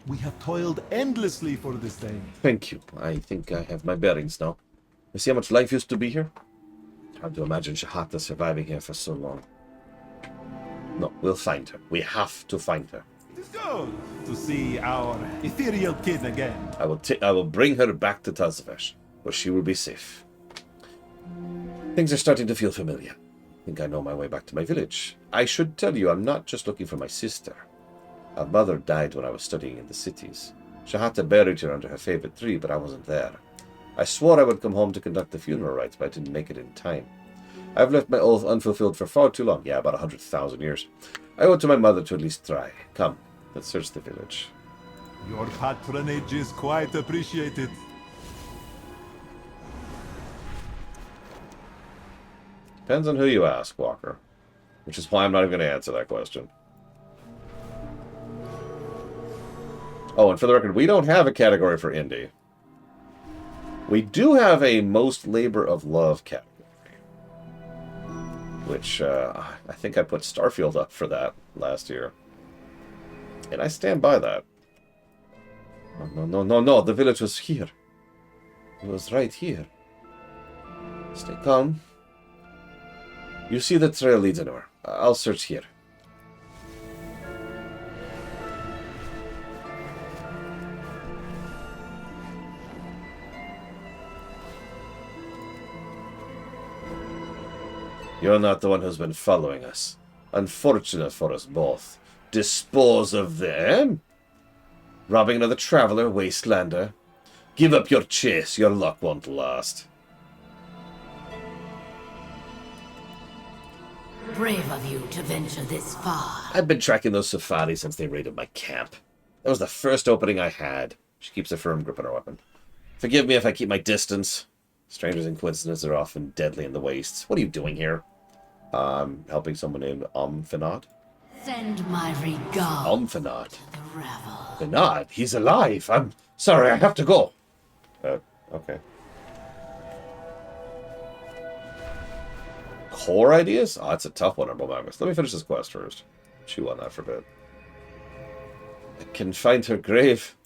We have toiled endlessly for this day. Thank you. I think I have my bearings now. You see how much life used to be here? Hard to imagine Shahata surviving here for so long. No, we'll find her. We have to find her. It is good to see our ethereal kid again. I will bring her back to Tazvesh, where she will be safe. Things are starting to feel familiar. I think I know my way back to my village. I should tell you, I'm not just looking for my sister. Our mother died when I was studying in the cities. Shahata buried her under her favorite tree, but I wasn't there. I swore I would come home to conduct the funeral rites, but I didn't make it in time. I've left my oath unfulfilled for far too long. Yeah, about 100,000 years. I owe it to my mother to at least try. Come, let's search the village. Your patronage is quite appreciated. Depends on who you ask, Walker. Which is why I'm not even going to answer that question. Oh, and for the record, we don't have a category for indie. We do have a most labor of love category. Which, I think I put Starfield up for that last year. And I stand by that. No, the village was here. It was right here. Stay calm. You see the trail leads anywhere. I'll search here. You're not the one who's been following us. Unfortunate for us both. Dispose of them? Robbing another traveler, wastelander? Give up your chase, your luck won't last. Brave of you to venture this far. I've been tracking those safaris since they raided my camp. That was the first opening I had. She keeps a firm grip on her weapon. Forgive me if I keep my distance. Strangers and coincidences are often deadly in the wastes. What are you doing here? Helping someone named Omfinad? Send my regard Omfinad? to the revel. Finad? He's alive. I'm sorry, I have to go. Okay. Core ideas? Oh, that's a tough one, Herbal Magus. Let me finish this quest first. Chew on that for a bit. I can find her grave.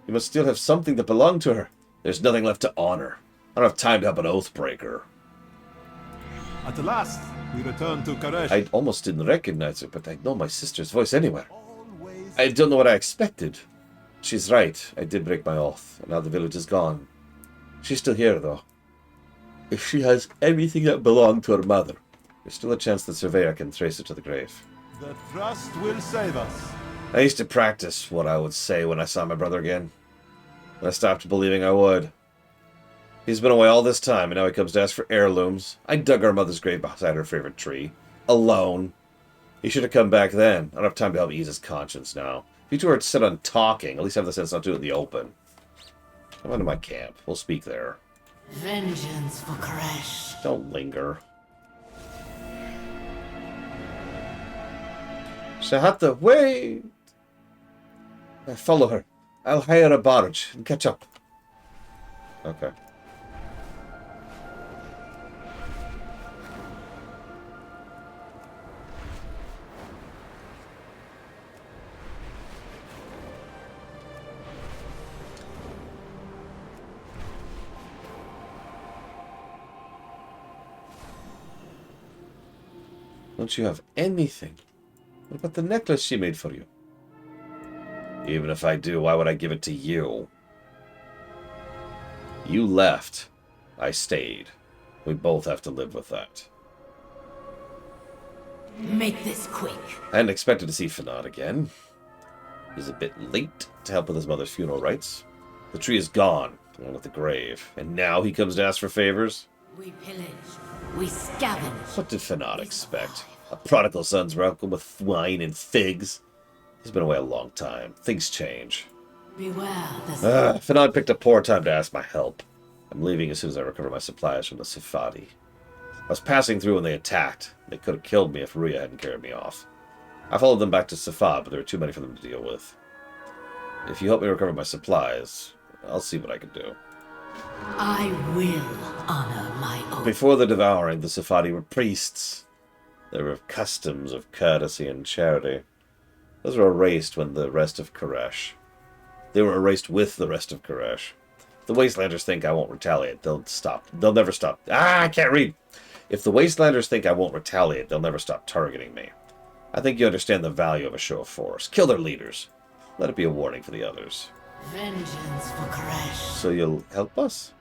You must still have something that belonged to her. There's nothing left to honor. I don't have time to help an Oathbreaker. At last, we return to Karesh. I almost didn't recognize her, but I know my sister's voice anywhere. I don't know what I expected. She's right. I did break my oath, and now the village is gone. She's still here, though. If she has anything that belonged to her mother, there's still a chance that Surveyor can trace it to the grave. The trust will save us. I used to practice what I would say when I saw my brother again. I stopped believing I would. He's been away all this time, and now he comes to ask for heirlooms. I dug our mother's grave beside her favorite tree. Alone. He should have come back then. I don't have time to help ease his conscience now. If you two are set on talking, at least have the sense not to do it in the open. Come on to my camp. We'll speak there. Vengeance for Karesh. Don't linger. Shahata, wait! Follow her. I'll hire a barge and catch up. Okay. Don't you have anything? What about the necklace she made for you? Even if I do, why would I give it to you? You left. I stayed. We both have to live with that. Make this quick. I hadn't expected to see Fanad again. He's a bit late to help with his mother's funeral rites. The tree is gone, along with the grave. And now he comes to ask for favors? We pillage. We scavenge. What did Fanad expect? A prodigal son's welcome with wine and figs? He's been away a long time. Things change. Beware the... Fanad picked a poor time to ask my help. I'm leaving as soon as I recover my supplies from the Safadi. I was passing through when they attacked. They could have killed me if Rhea hadn't carried me off. I followed them back to Safad, but there were too many for them to deal with. If you help me recover my supplies, I'll see what I can do. I will honor my oath. Before the devouring, the Safadi were priests. There were customs of courtesy and charity. Those were erased when the rest of Karesh. They were erased with the rest of Karesh. If the Wastelanders think I won't retaliate, they'll stop. They'll never stop. I can't read! If the Wastelanders think I won't retaliate, they'll never stop targeting me. I think you understand the value of a show of force. Kill their leaders. Let it be a warning for the others. Vengeance for Karesh. So you'll help us?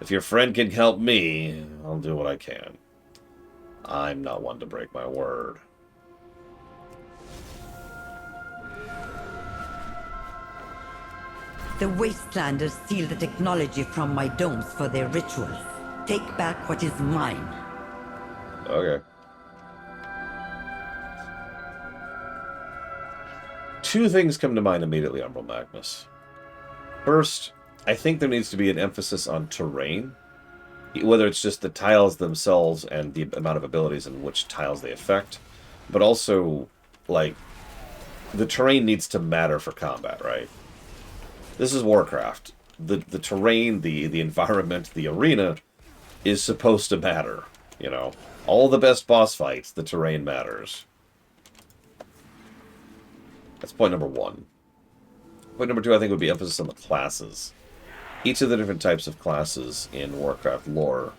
If your friend can help me, I'll do what I can. I'm not one to break my word. The Wastelanders steal the technology from my domes for their rituals. Take back what is mine. Okay. Two things come to mind immediately, Umbral Magnus. First, I think there needs to be an emphasis on terrain. Whether it's just the tiles themselves and the amount of abilities in which tiles they affect. But also, like, the terrain needs to matter for combat, right? This is Warcraft. The terrain, the environment, the arena is supposed to matter, you know? All the best boss fights, the terrain matters. That's point number one. Point number two, I think, would be emphasis on the classes. Each of the different types of classes in Warcraft lore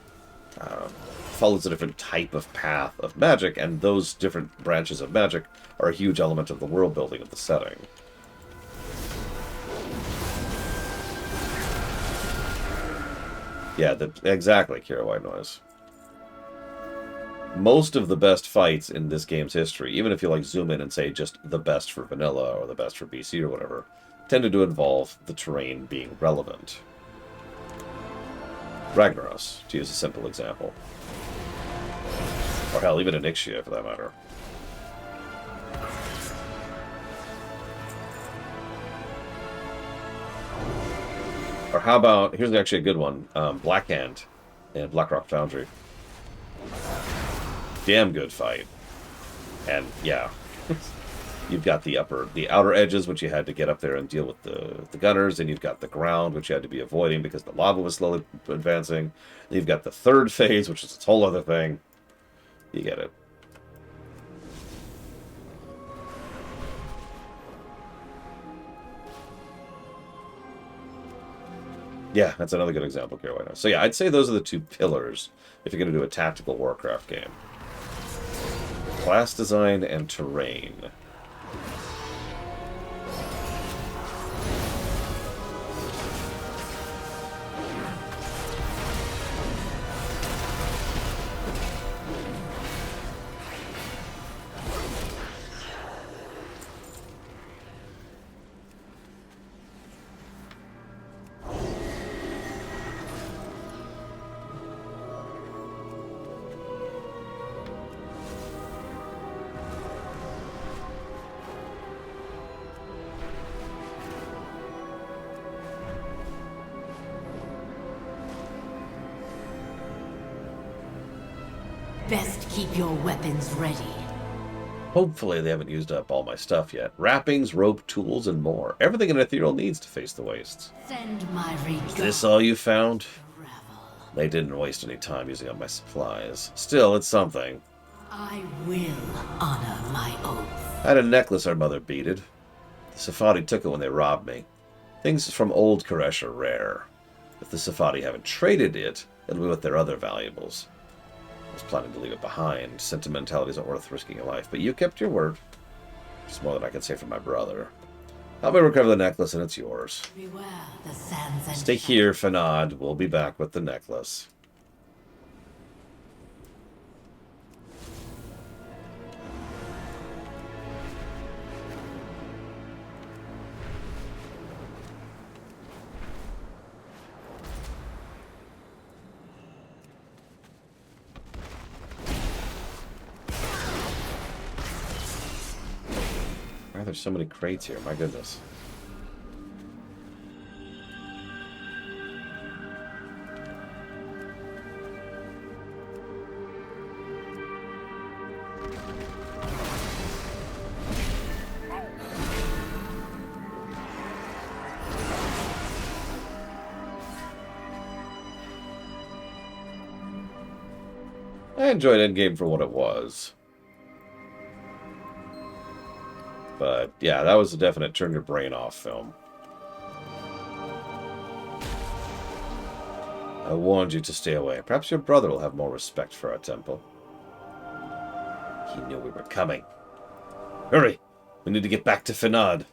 follows a different type of path of magic, and those different branches of magic are a huge element of the world building of the setting. Yeah, exactly, Kira White Noise. Most of the best fights in this game's history, even if you like zoom in and say just the best for vanilla or the best for BC or whatever, tended to involve the terrain being relevant. Ragnaros, to use a simple example. Or hell, even Onyxia, for that matter. Or how about, here's actually a good one, Blackhand in Blackrock Foundry. Damn good fight. And, yeah. You've got the outer edges, which you had to get up there and deal with the gunners, and you've got the ground, which you had to be avoiding because the lava was slowly advancing. And you've got the third phase, which is a whole other thing. You get it. Yeah, that's another good example, Carolina. So yeah, I'd say those are the two pillars if you're going to do a tactical Warcraft game. Class design and terrain. Best keep your weapons ready. Hopefully they haven't used up all my stuff yet. Wrappings, rope, tools, and more. Everything an ethereal needs to face the wastes. Send my regards. Is this all you found? They didn't waste any time using up my supplies. Still, it's something. I will honor my oath. I had a necklace our mother beaded. The Safadi took it when they robbed me. Things from old Karesh are rare. If the Safadi haven't traded it, it'll be with their other valuables. I was planning to leave it behind. Sentimentality isn't worth risking a life, but you kept your word. It's more than I can say for my brother. Help me recover the necklace and it's yours. Beware the sands and Stay here, Fanad. We'll be back with the necklace. Why are there so many crates here? My goodness. I enjoyed Endgame for what it was. But, yeah, that was a definite turn your brain off film. I warned you to stay away. Perhaps your brother will have more respect for our temple. He knew we were coming. Hurry! We need to get back to Fanad.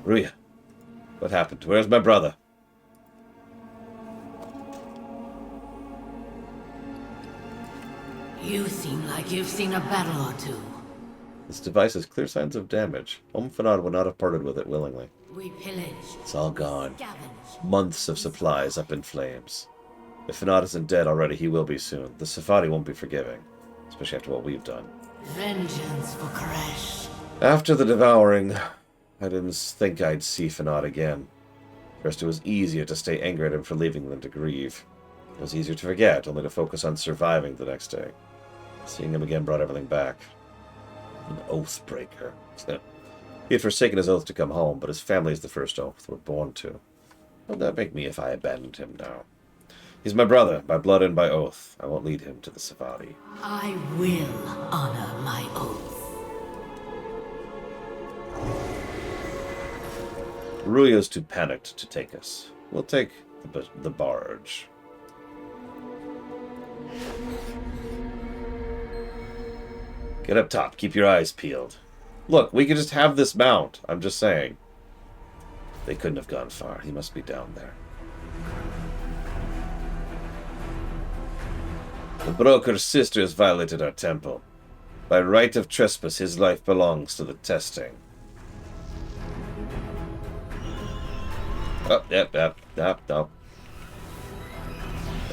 Ruya, what happened? Where's my brother? You seem like you've seen a battle or two. This device has clear signs of damage. Fanad would not have parted with it willingly. We pillage. It's all gone. Scavenge. Months of supplies up in flames. If Fanad isn't dead already, he will be soon. The Safadi won't be forgiving, especially after what we've done. Vengeance for Karesh. After the devouring, I didn't think I'd see Fanad again. First, it was easier to stay angry at him for leaving than to grieve. It was easier to forget, only to focus on surviving the next day. Seeing him again brought everything back. An oath breaker. He had forsaken his oath to come home, but his family is the first oath we're born to. What would that make me if I abandoned him now? He's my brother, by blood and by oath. I won't lead him to the Safadi. I will honor my oath. Ruya's too panicked to take us. We'll take the barge. Get up top. Keep your eyes peeled. Look, we could just have this mount. I'm just saying. They couldn't have gone far. He must be down there. The broker's sister has violated our temple. By right of trespass, his life belongs to the testing. Oh, yep. No,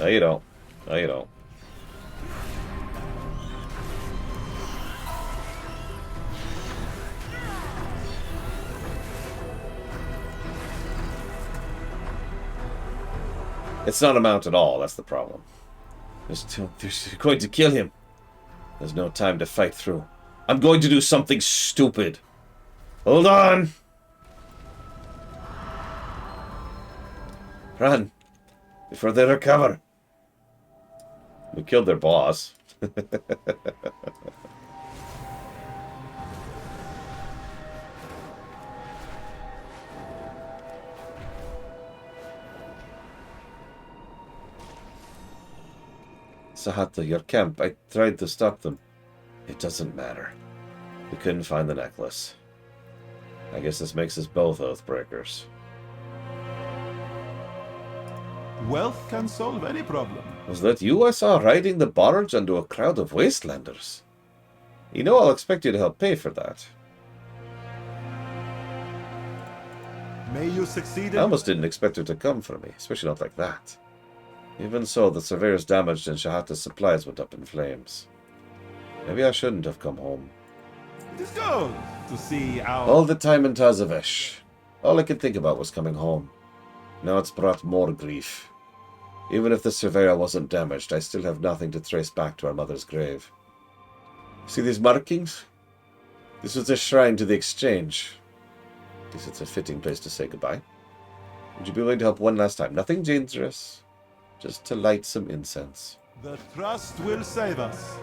you don't. No, you don't. It's not a mount at all, that's the problem. They're going to kill him. There's no time to fight through. I'm going to do something stupid. Hold on! Run! Before they recover. We killed their boss. Sahata, your camp. I tried to stop them. It doesn't matter. We couldn't find the necklace. I guess this makes us both Oathbreakers. Wealth can solve any problem. Was that you I saw riding the barge into a crowd of wastelanders? You know I'll expect you to help pay for that. May you succeed. I almost didn't expect her to come for me, especially not like that. Even so, the surveyors damaged and Shahata's supplies went up in flames. Maybe I shouldn't have come home. It is good to to see our... All the time in Tazavesh, all I could think about was coming home. Now it's brought more grief. Even if the surveyor wasn't damaged, I still have nothing to trace back to our mother's grave. See these markings? This was a shrine to the exchange. Guess it's a fitting place to say goodbye. Would you be willing to help one last time? Nothing dangerous. Just to light some incense. The trust will save us.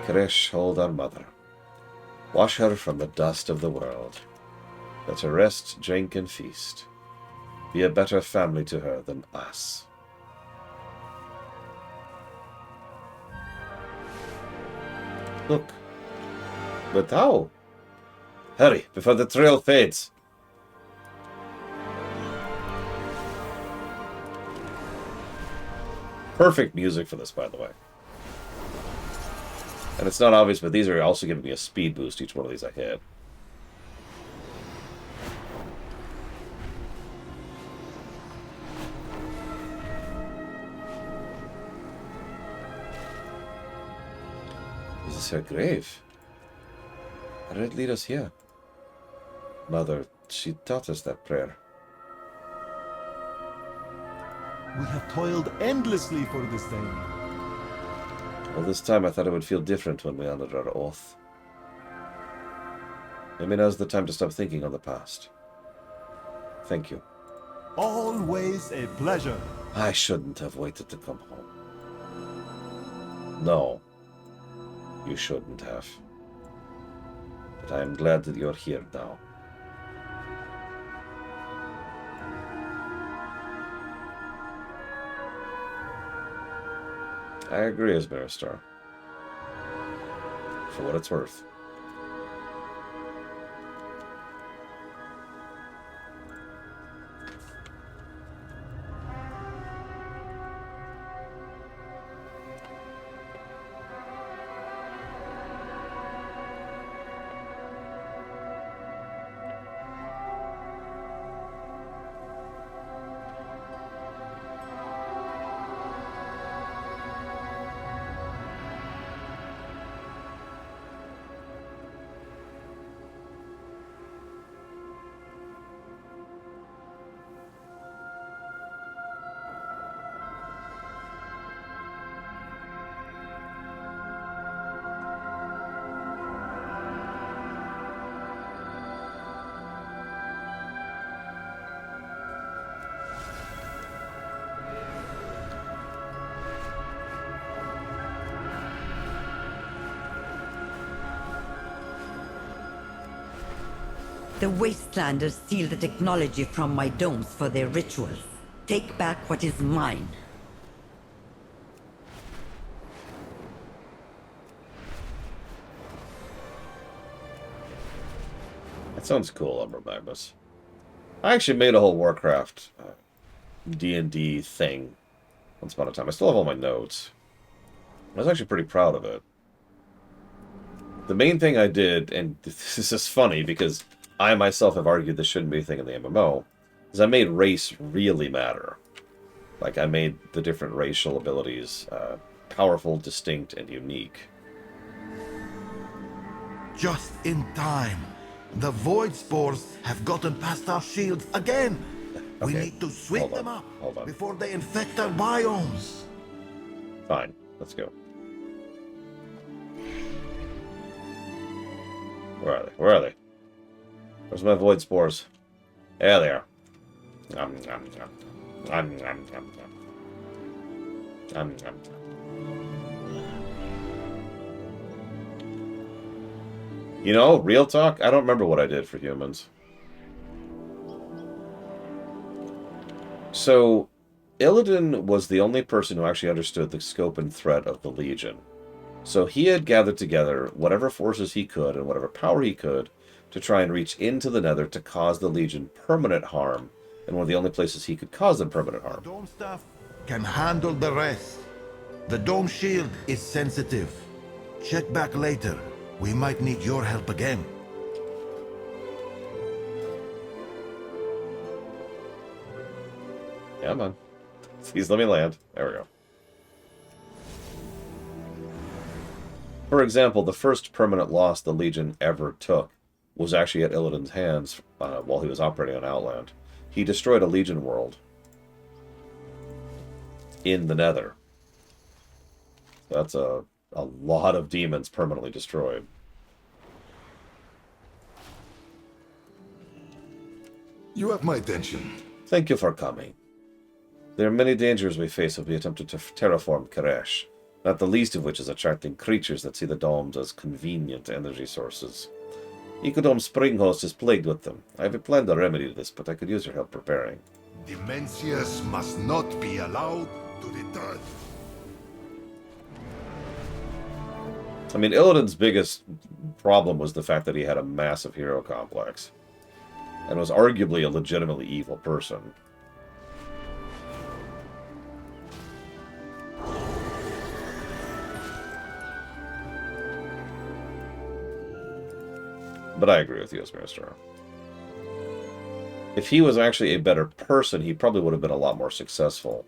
Karesh, hold our mother. Wash her from the dust of the world. Let her rest, drink, and feast. Be a better family to her than us. Look. But how? Hurry, before the trail fades. Perfect music for this, by the way. And it's not obvious, but these are also giving me a speed boost, each one of these I hit. Is this her grave? A red lead us here. Mother, she taught us that prayer. We have toiled endlessly for this day. All this time I thought it would feel different when we honored our oath. Maybe now's the time to stop thinking on the past. Thank you. Always a pleasure. I shouldn't have waited to come home. No. You shouldn't have. But I am glad that you're here now. I agree, Asmaristar. For what it's worth. The Wastelanders steal the technology from my domes for their rituals. Take back what is mine. That sounds cool, Umbra Magnus. I actually made a whole Warcraft D&D thing once upon a time. I still have all my notes. I was actually pretty proud of it. The main thing I did, and this is funny because I myself have argued this shouldn't be a thing in the MMO, is I made race really matter. Like, I made the different racial abilities powerful, distinct, and unique. Just in time. The void spores have gotten past our shields again. Okay. We need to sweep them up before they infect our biomes. Fine, let's go. Where are they? Where are they? Where's my void spores? There they are. Nom, nom, nom. Nom, nom, nom, nom. Nom, nom, nom. You know, real talk, I don't remember what I did for humans. So, Illidan was the only person who actually understood the scope and threat of the Legion. So he had gathered together whatever forces he could and whatever power he could to try and reach into the Nether to cause the Legion permanent harm, and one of the only places he could cause them permanent harm. Dome staff can handle the rest. The dome shield is sensitive. Check back later. We might need your help again. Yeah, man. Please let me land. There we go. For example, the first permanent loss the Legion ever took was actually at Illidan's hands while he was operating on Outland. He destroyed a Legion world in the Nether. That's a lot of demons permanently destroyed. You have my attention. Thank you for coming. There are many dangers we face if we attempted to terraform Karesh, not the least of which is attracting creatures that see the domes as convenient energy sources. Ecodome Spring Host is plagued with them. I have a plan to remedy this, but I could use your help preparing. Dimensius must not be allowed to return. I mean, Illidan's biggest problem was the fact that he had a massive hero complex, and was arguably a legitimately evil person. But I agree with you, Minister. If he was actually a better person, he probably would have been a lot more successful.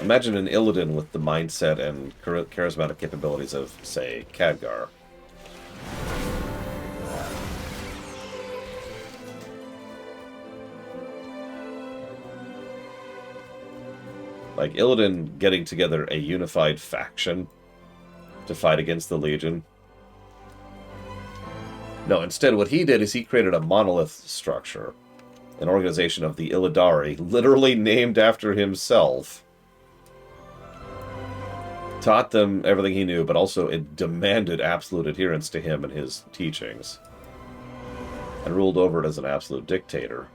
Imagine an Illidan with the mindset and charismatic capabilities of, say, Khadgar. Like, Illidan getting together a unified faction to fight against the Legion. No, instead what he did is he created a monolith structure. An organization of the Illidari, literally named after himself. Taught them everything he knew, but also it demanded absolute adherence to him and his teachings. And ruled over it as an absolute dictator,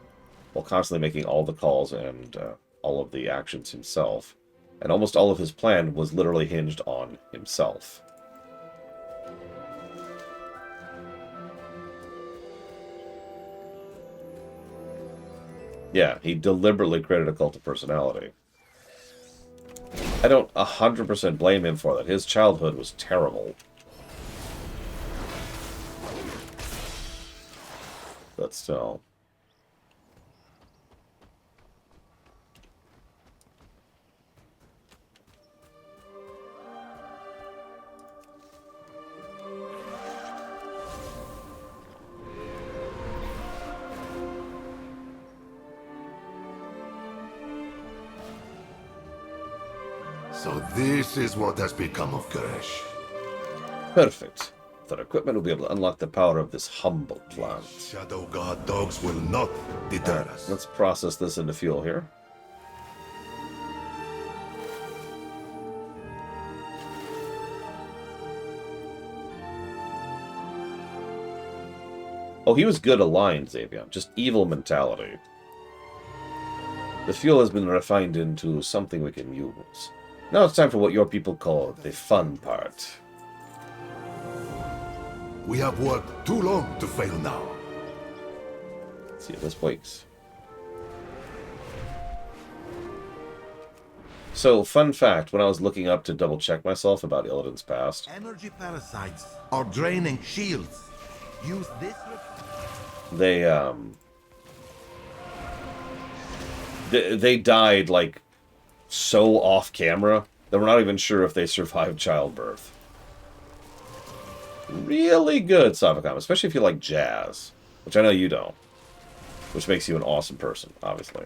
while constantly making all the calls and all of the actions himself. And almost all of his plan was literally hinged on himself. Yeah, he deliberately created a cult of personality. I don't 100% blame him for that. His childhood was terrible. But still. So this is what has become of Karesh. Perfect. Their equipment will be able to unlock the power of this humble plant. Shadow God dogs will not deter us. Let's process this into fuel here. Oh, he was good aligned, Xavier. Just evil mentality. The fuel has been refined into something we can use. Now it's time for what your people call the fun part. We have worked too long to fail now. Let's see if this works. So, fun fact, when I was looking up to double check myself about Illidan's past. Energy parasites are draining shields. Use this. They died, like, so off camera that we're not even sure if they survived childbirth. Really good, Savacom, especially if you like jazz, which I know you don't, which makes you an awesome person, obviously.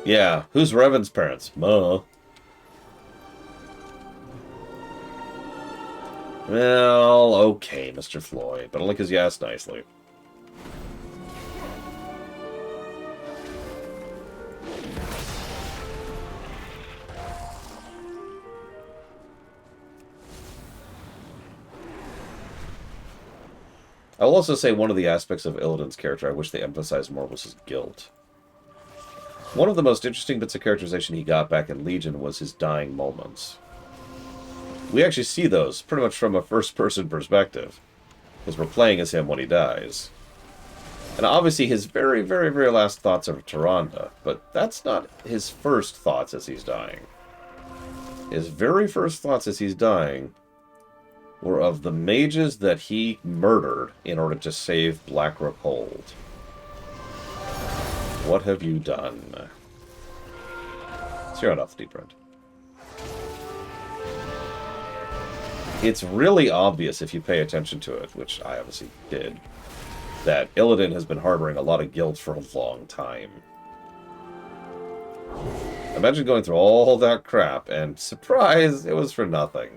Yeah, who's Revan's parents? Well, okay, Mr. Floyd, but only because you asked nicely. I will also say one of the aspects of Illidan's character I wish they emphasized more was his guilt. One of the most interesting bits of characterization he got back in Legion was his dying moments. We actually see those pretty much from a first-person perspective, because we're playing as him when he dies. And obviously his very, very, very last thoughts are of Tyrande, but that's not his first thoughts as he's dying. His very first thoughts as he's dying were of the mages that he murdered in order to save Blackrock Hold. What have you done? Zero off the deep end. It's really obvious if you pay attention to it, which I obviously did, that Illidan has been harboring a lot of guilt for a long time. Imagine going through all that crap, and surprise, it was for nothing.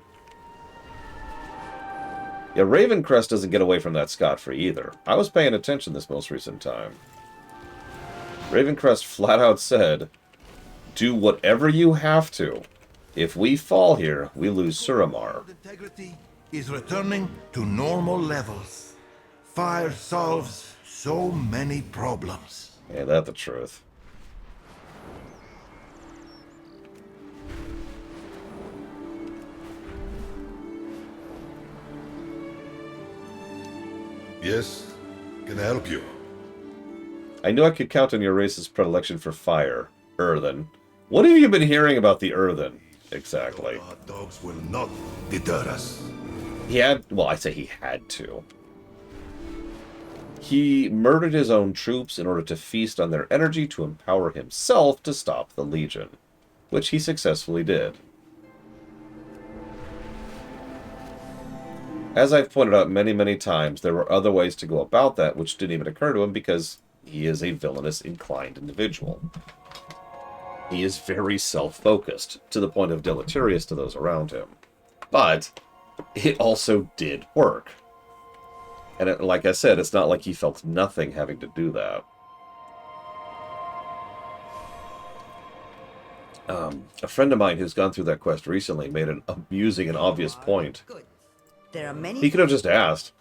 Yeah, Ravencrest doesn't get away from that scot-free either. I was paying attention this most recent time. Ravencrest flat out said, do whatever you have to. If we fall here, we lose Suramar. Integrity is returning to normal levels. Fire solves so many problems. Ain't that the truth? Yes? Can I help you? I knew I could count on your race's predilection for fire, Earthen. What have you been hearing about the Earthen? Exactly. Our dogs will not deter us. He had... Well, I say he had to. He murdered his own troops in order to feast on their energy to empower himself to stop the Legion, which he successfully did. As I've pointed out many, many times, there were other ways to go about that which didn't even occur to him because he is a villainous, inclined individual. He is very self-focused, to the point of deleterious to those around him. But it also did work. And like I said, it's not like he felt nothing having to do that. A friend of mine who's gone through that quest recently made an amusing and obvious point. There are many... He could have just asked,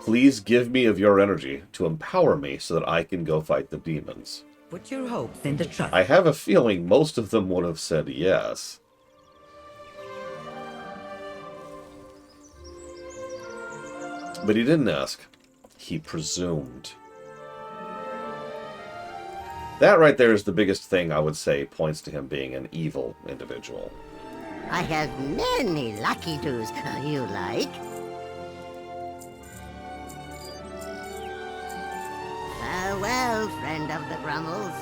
please give me of your energy to empower me so that I can go fight the demons. Put your hopes in the trust. I have a feeling most of them would have said yes. But he didn't ask. He presumed. That right there is the biggest thing I would say points to him being an evil individual. I have many lucky do's you like. Farewell, friend of the Brummels.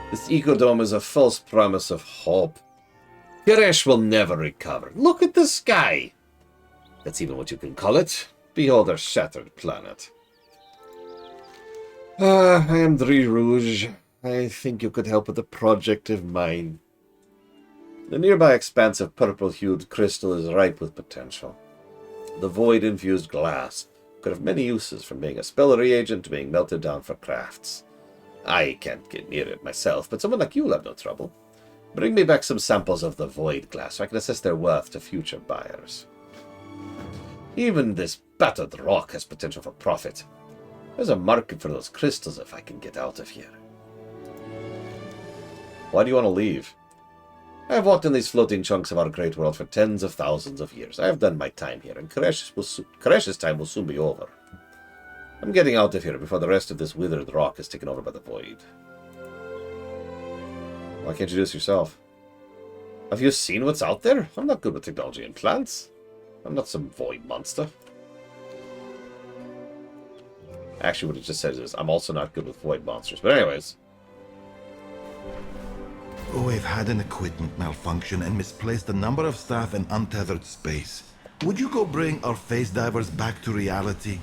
This ecodome is a false promise of hope. Karesh will never recover. Look at the sky! That's even what you can call it. Behold our shattered planet. I am Dri Rouge. I think you could help with a project of mine. The nearby expanse of purple-hued crystal is ripe with potential. The void-infused glass could have many uses, from being a spell reagent to being melted down for crafts. I can't get near it myself, but someone like you will have no trouble. Bring me back some samples of the void glass so I can assess their worth to future buyers. Even this battered rock has potential for profit. There's a market for those crystals if I can get out of here. Why do you want to leave? I have walked in these floating chunks of our great world for tens of thousands of years. I have done my time here, and Karesh's time will soon be over. I'm getting out of here before the rest of this withered rock is taken over by the void. Why can't you do this yourself? Have you seen what's out there? I'm not good with technology and plants. I'm not some void monster. Actually, what it just says is, I'm also not good with void monsters. But anyways. We've had an equipment malfunction and misplaced a number of staff in untethered space. Would you go bring our phase divers back to reality?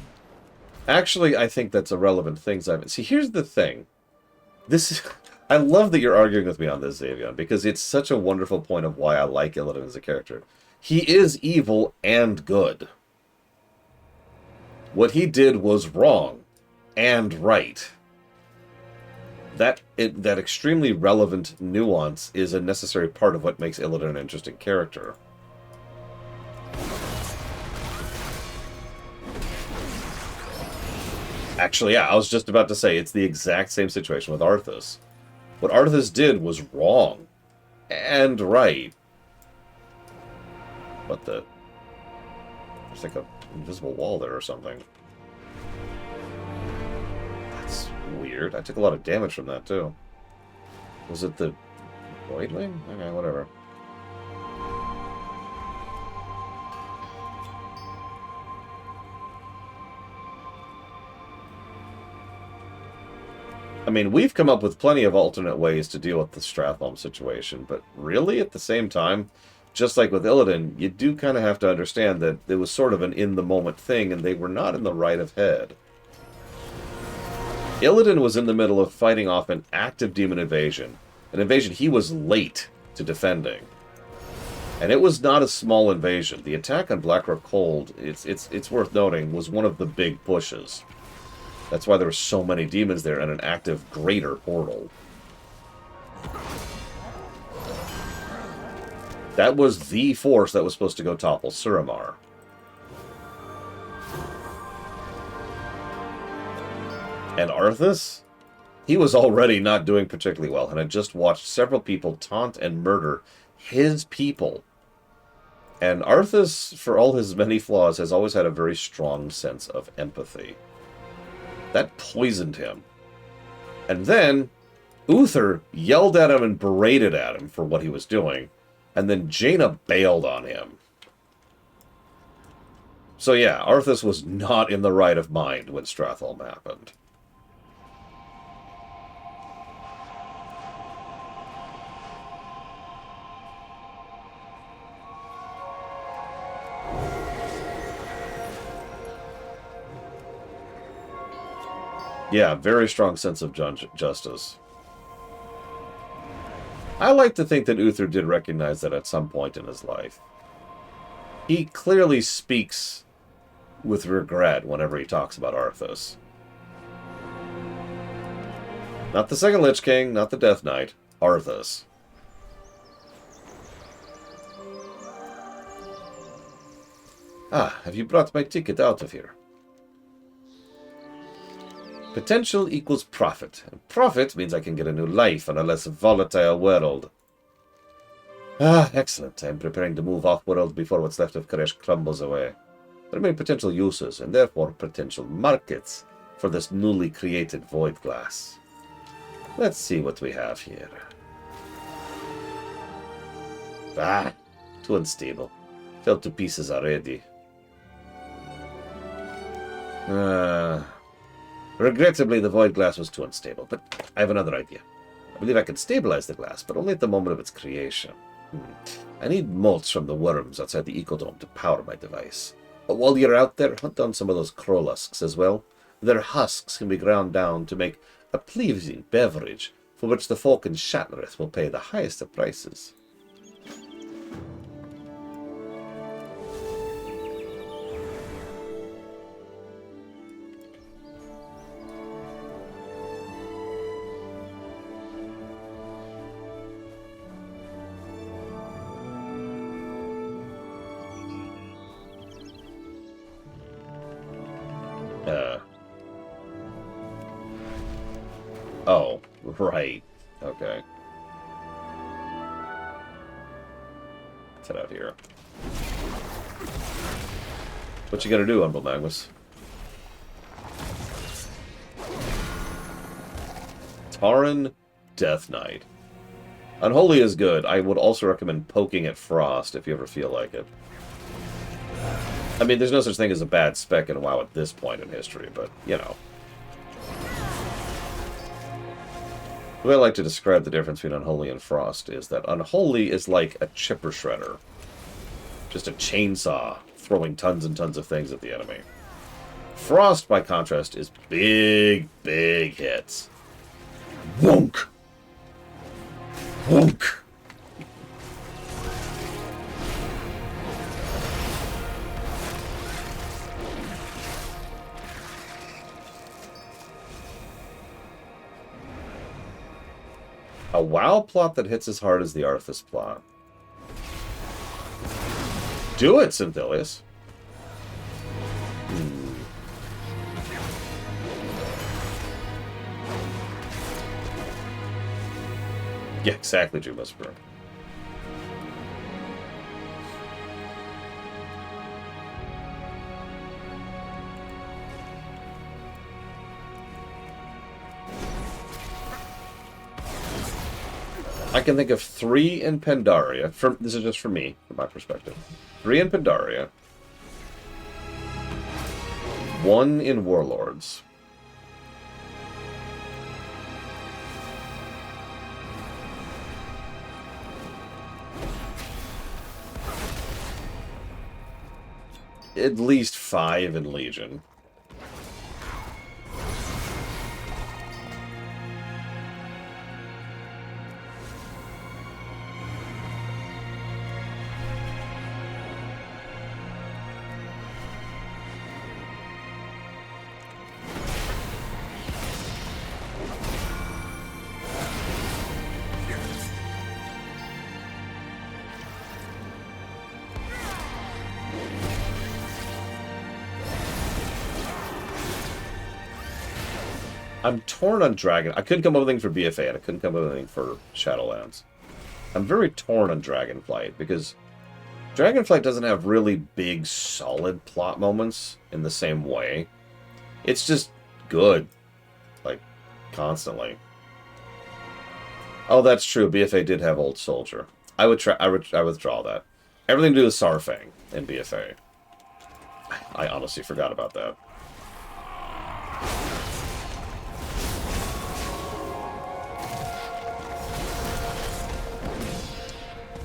Actually, I think that's a relevant thing, Ivan. See, here's the thing. I love that you're arguing with me on this, Xavion, because it's such a wonderful point of why I like Illidan as a character. He is evil and good. What he did was wrong and right. That extremely relevant nuance is a necessary part of what makes Illidan an interesting character. Actually, yeah, I was just about to say, it's the exact same situation with Arthas. What Arthas did was wrong. And right. What the... There's like an invisible wall there or something. That's weird. I took a lot of damage from that, too. Was it the Voidling? Okay, whatever. I mean, we've come up with plenty of alternate ways to deal with the Stratholme situation, but really, at the same time, just like with Illidan, you do kind of have to understand that it was sort of an in-the-moment thing, and they were not in the right of head. Illidan was in the middle of fighting off an active demon invasion, an invasion he was late to defending. And it was not a small invasion. The attack on Blackrock Hold, it's worth noting, was one of the big pushes. That's why there were so many demons there and an active greater portal. That was the force that was supposed to go topple Suramar. And Arthas? He was already not doing particularly well, and had just watched several people taunt and murder his people. And Arthas, for all his many flaws, has always had a very strong sense of empathy. That poisoned him. And then, Uther yelled at him and berated at him for what he was doing, and then Jaina bailed on him. So yeah, Arthas was not in the right of mind when Stratholme happened. Yeah, very strong sense of justice. I like to think that Uther did recognize that at some point in his life. He clearly speaks with regret whenever he talks about Arthas. Not the second Lich King, not the Death Knight, Arthas. Ah, have you brought my ticket out of here? Potential equals profit. And profit means I can get a new life on a less volatile world. Ah, excellent. I'm preparing to move off-world before what's left of Karesh crumbles away. There are many potential uses, and therefore potential markets, for this newly created Void Glass. Let's see what we have here. Ah, too unstable. Fell to pieces already. Regrettably, the Void Glass was too unstable, but I have another idea. I believe I can stabilize the glass, but only at the moment of its creation. I need molts from the worms outside the Ecodome to power my device. But while you're out there, hunt down some of those Krollusks as well. Their husks can be ground down to make a pleasing beverage, for which the folk in Shatnereth will pay the highest of prices. Oh, right. Okay. Let's head out here. What you gonna do, Humble Magnus? Tauren Death Knight. Unholy is good. I would also recommend poking at Frost if you ever feel like it. I mean, there's no such thing as a bad spec in WoW at this point in history, but, you know. The way I like to describe the difference between Unholy and Frost is that Unholy is like a chipper shredder. Just a chainsaw throwing tons and tons of things at the enemy. Frost, by contrast, is big, big hits. Wonk! Wonk! A WoW plot that hits as hard as the Arthas plot. Do it, Synthilius. Yeah, exactly, Dream Whisperer. can think of 3 in Pandaria. This is just for me, from my perspective. 3 in Pandaria. 1 in Warlords. At least 5 in Legion. I'm torn on Dragon. I couldn't come up with anything for BFA, and I couldn't come up with anything for Shadowlands. I'm very torn on Dragonflight, because Dragonflight doesn't have really big, solid plot moments in the same way. It's just good. Like, constantly. Oh, that's true. BFA did have Old Soldier. I withdraw that. Everything to do with Sarfang in BFA. I honestly forgot about that.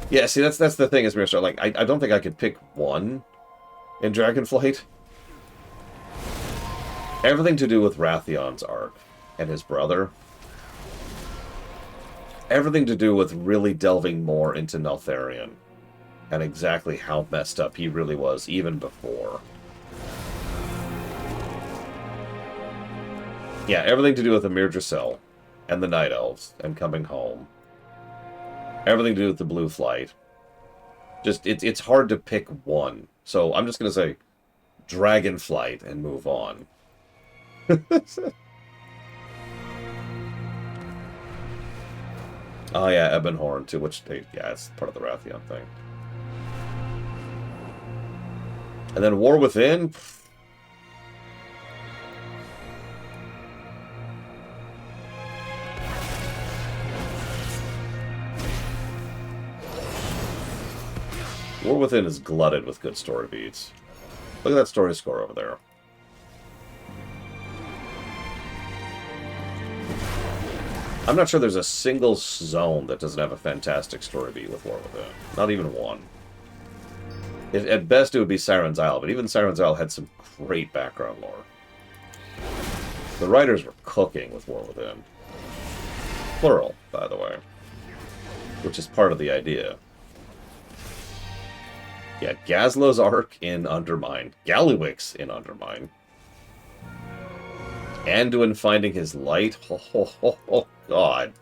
Yeah, see, that's the thing, is Mirror. Like, I don't think I could pick one in Dragonflight. Everything to do with Rathion's arc and his brother. Everything to do with really delving more into Neltharion and exactly how messed up he really was even before. Yeah, everything to do with Amir Dracel and the Night Elves and coming home. Everything to do with the Blue Flight. Just, it's hard to pick one. So I'm just going to say Dragonflight and move on. Oh yeah, Ebonhorn too, yeah, it's part of the Rathion thing. And then War Within. War Within is glutted with good story beats. Look at that story score over there. I'm not sure there's a single zone that doesn't have a fantastic story beat with War Within. Not even one. At best, it would be Siren's Isle, but even Siren's Isle had some great background lore. The writers were cooking with War Within. Plural, by the way. Which is part of the idea. Yeah, Gazlo's arc in Undermine. Gallywix in Undermine. Anduin finding his light. Oh, God.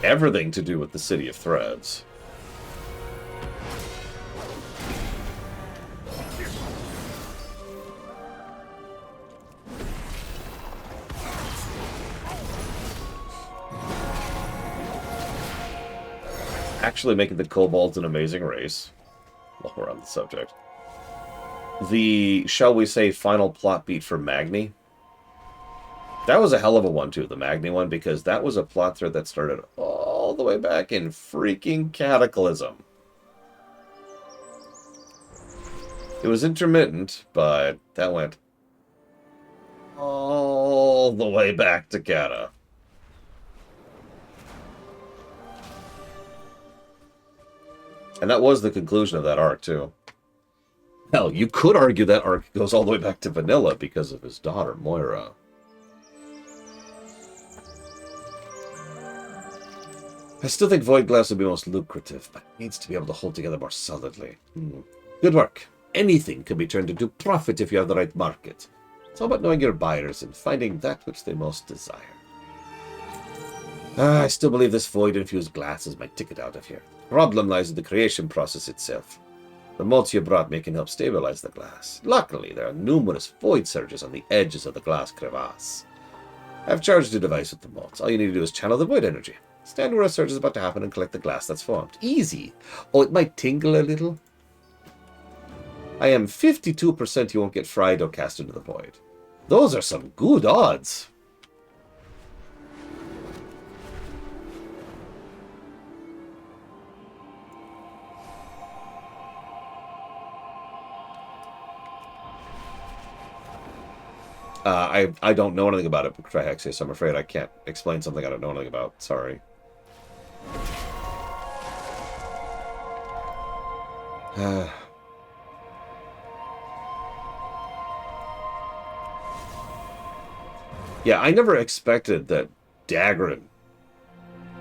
Everything to do with the City of Threads. Actually making the kobolds an amazing race, while we're on the subject. The, shall we say, final plot beat for Magni. That was a hell of a one, too, the Magni one, because that was a plot thread that started all the way back in freaking Cataclysm. It was intermittent, but that went all the way back to Cata. And that was the conclusion of that arc, too. Hell, you could argue that arc goes all the way back to Vanilla because of his daughter, Moira. I still think Void Glass would be most lucrative, but it needs to be able to hold together more solidly. Good work. Anything can be turned into profit if you have the right market. It's all about knowing your buyers and finding that which they most desire. I still believe this void-infused glass is my ticket out of here. The problem lies in the creation process itself. The motes you brought me can help stabilize the glass. Luckily, there are numerous void surges on the edges of the glass crevasse. I've charged the device with the motes. All you need to do is channel the void energy. Stand where a surge is about to happen and collect the glass that's formed. Easy. Oh, it might tingle a little. I am 52% you won't get fried or cast into the void. Those are some good odds. I don't know anything about it, Trihexius, so I'm afraid I can't explain something I don't know anything about. Sorry. Yeah, I never expected that Dagran,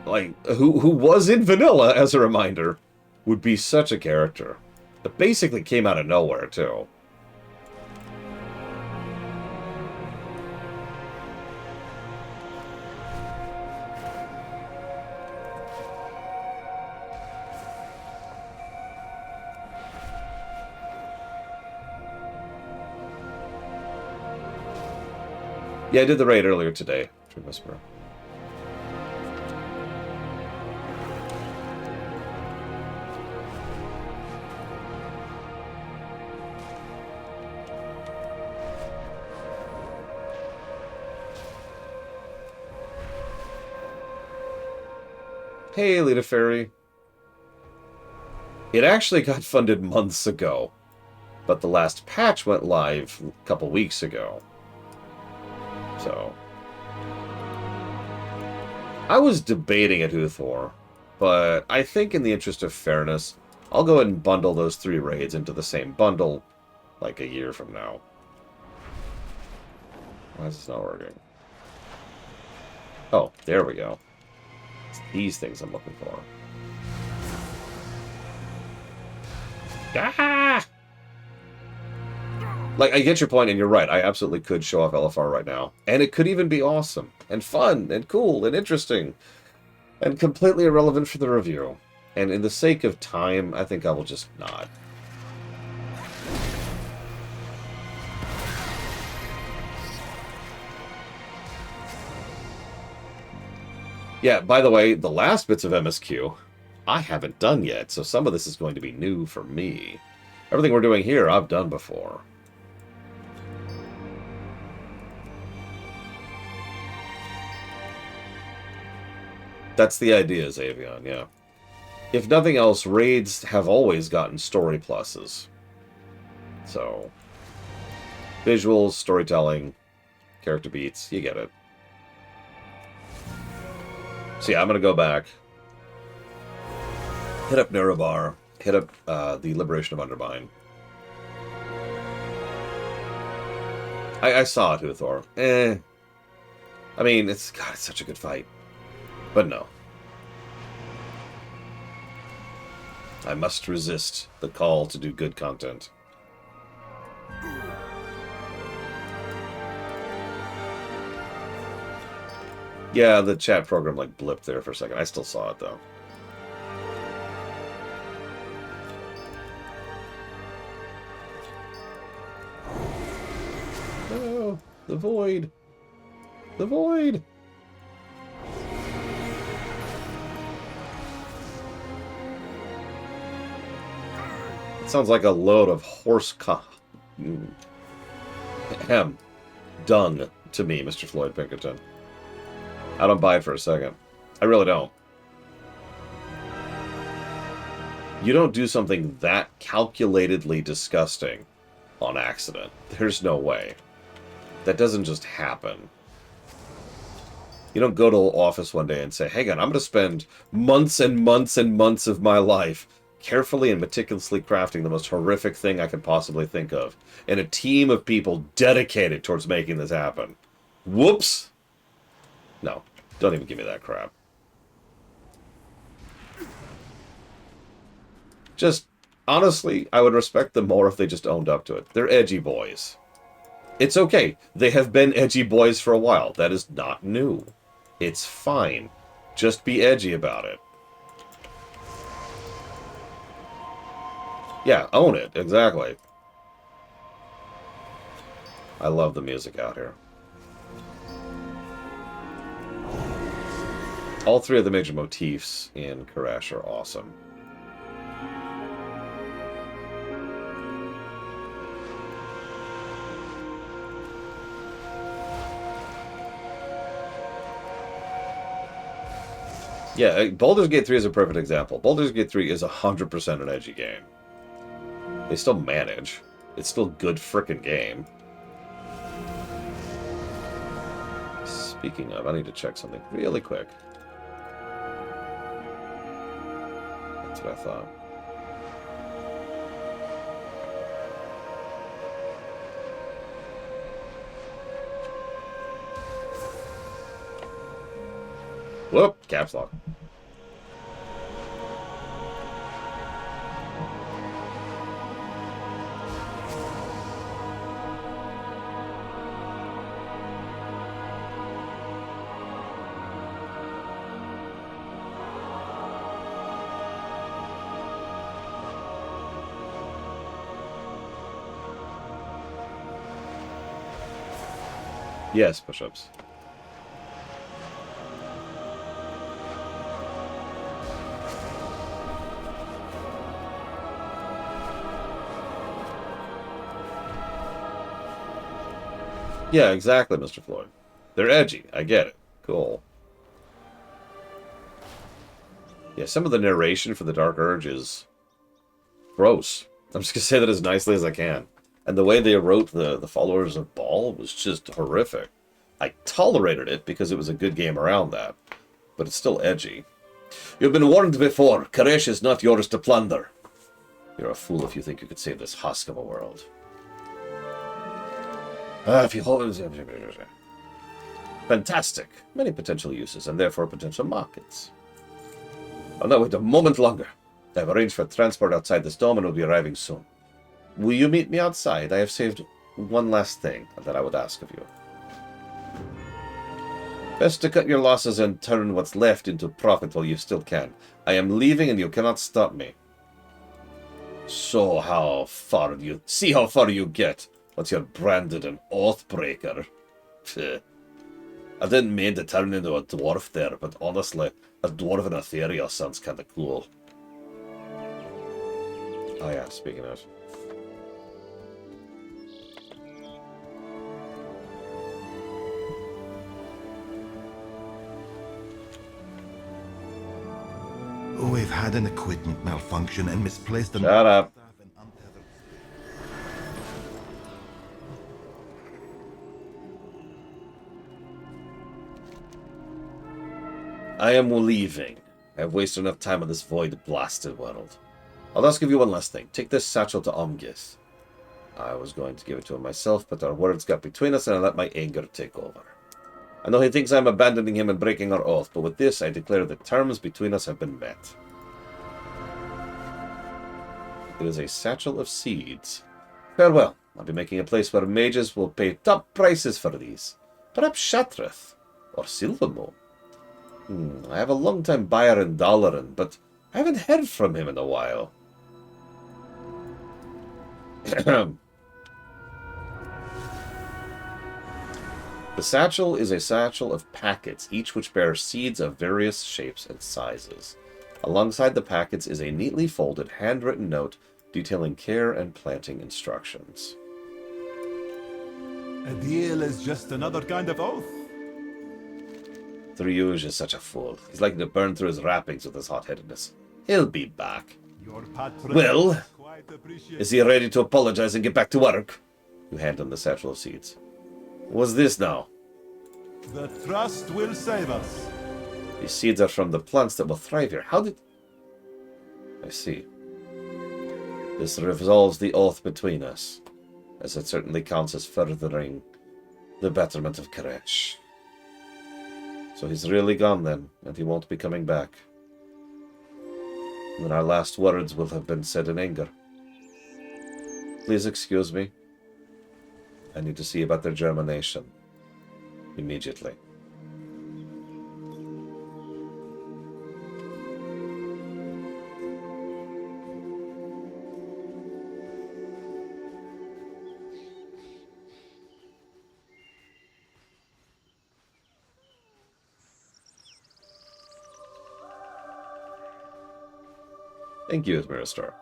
like, who was in vanilla, as a reminder, would be such a character. It basically came out of nowhere, too. Yeah, I did the raid earlier today, True Whisperer. Hey, Lita Fairy. It actually got funded months ago, but the last patch went live a couple weeks ago. So, I was debating at Uthor, but I think in the interest of fairness, I'll go ahead and bundle those 3 raids into the same bundle, like a year from now. Why is this not working? Oh, there we go. It's these things I'm looking for. Ah! Like, I get your point, and you're right. I absolutely could show off LFR right now. And it could even be awesome, and fun, and cool, and interesting, and completely irrelevant for the review. And in the sake of time, I think I will just not. Yeah, by the way, the last bits of MSQ, I haven't done yet, so some of this is going to be new for me. Everything we're doing here, I've done before. That's the idea, Xavion, yeah. If nothing else, raids have always gotten story pluses. So, visuals, storytelling, character beats, you get it. So yeah, I'm going to go back, hit up Nerobar, hit up the Liberation of Undermine. I saw it, Uthor. I mean, it's such a good fight. But no. I must resist the call to do good content. Yeah, the chat program like blipped there for a second. I still saw it though. Oh, the void. The void. It sounds like a load of horse dung to me, Mr. Floyd Pinkerton. I don't buy it for a second. I really don't. You don't do something that calculatedly disgusting on accident. There's no way. That doesn't just happen. You don't go to an office one day and say, hey, I'm going to spend months and months and months of my life carefully and meticulously crafting the most horrific thing I could possibly think of, and a team of people dedicated towards making this happen. Whoops! No, don't even give me that crap. Just, honestly, I would respect them more if they just owned up to it. They're edgy boys. It's okay. They have been edgy boys for a while. That is not new. It's fine. Just be edgy about it. Yeah, own it. Exactly. I love the music out here. All 3 of the major motifs in Karesh are awesome. Yeah, Baldur's Gate 3 is a perfect example. Baldur's Gate 3 is 100% an edgy game. They still manage. It's still a good frickin' game. Speaking of, I need to check something really quick. That's what I thought. Whoop! Caps lock. Yes, push-ups. Yeah, exactly, Mr. Floyd. They're edgy. I get it. Cool. Yeah, some of the narration for the Dark Urge is gross. I'm just going to say that as nicely as I can. And the way they wrote the followers of Baal was just horrific. I tolerated it because it was a good game around that. But it's still edgy. You've been warned before. Karesh is not yours to plunder. You're a fool if you think you could save this husk of a world. If you hold... Fantastic. Many potential uses, and therefore potential markets. I'll not wait a moment longer. I've arranged for transport outside this dome and will be arriving soon. Will you meet me outside? I have saved one last thing that I would ask of you. Best to cut your losses and turn what's left into profit while you still can. I am leaving and you cannot stop me. So how far do you... See how far you get. Once you're branded an Oathbreaker. I didn't mean to turn into a dwarf there, but honestly, a dwarf in Ethereal sounds kinda cool. Oh yeah, speaking of... We've had an equipment malfunction and misplaced... Shut up. I am leaving. I have wasted enough time on this void-blasted world. I'll ask of you one last thing. Take this satchel to Omgith. I was going to give it to him myself, but our words got between us and I let my anger take over. I know he thinks I'm abandoning him and breaking our oath, but with this I declare that terms between us have been met. It is a satchel of seeds. Farewell. I'll be making a place where mages will pay top prices for these. Perhaps Shatrath or Silvermoon. I have a long-time buyer in Dalaran, but I haven't heard from him in a while. The satchel is a satchel of packets, each which bears seeds of various shapes and sizes. Alongside the packets is a neatly folded, handwritten note detailing care and planting instructions. A deal is just another kind of oath. Thryuj is such a fool. He's likely to burn through his wrappings with his hot-headedness. He'll be back. Well, is he ready to apologize and get back to work? You hand him the satchel of seeds. What's this now? The trust will save us. These seeds are from the plants that will thrive here. How did... I see. This resolves the oath between us, as it certainly counts as furthering the betterment of Karesh. So he's really gone then, and he won't be coming back. And then our last words will have been said in anger. Please excuse me. I need to see about their germination. Immediately. Thank you, Miristar.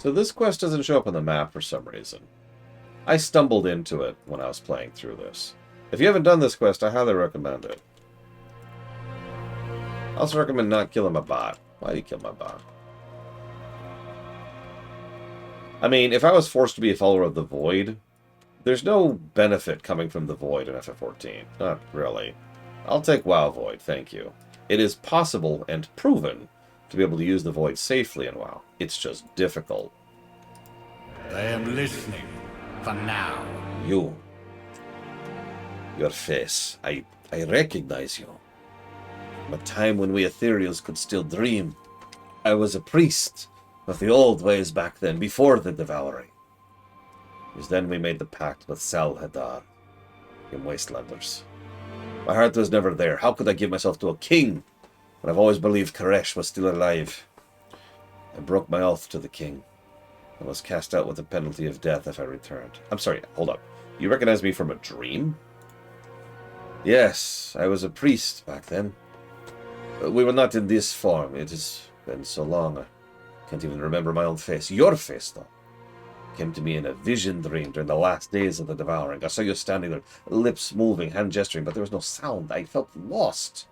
So this quest doesn't show up on the map for some reason. I stumbled into it when I was playing through this. If you haven't done this quest, I highly recommend it. I also recommend not killing my bot. Why do you kill my bot? I mean, if I was forced to be a follower of the Void, there's no benefit coming from the Void in FF14. Not really. I'll take WoW Void, thank you. It is possible and proven to be able to use the Void safely in WoW. It's just difficult. I am listening. For now. You. Your face. I recognize you. From a time when we ethereals could still dream. I was a priest of the old ways back then, before the devouring. It was then we made the pact with Salhadar, you Wastelanders. My heart was never there. How could I give myself to a king when I've always believed Karesh was still alive? I broke my oath to the king and was cast out with the penalty of death if I returned. I'm sorry, hold up. You recognize me from a dream? Yes, I was a priest back then. We were not in this form. It has been so long. I can't even remember my own face. Your face, though, came to me in a vision dream during the last days of the devouring. I saw you standing there, lips moving, hand gesturing, but there was no sound. I felt lost,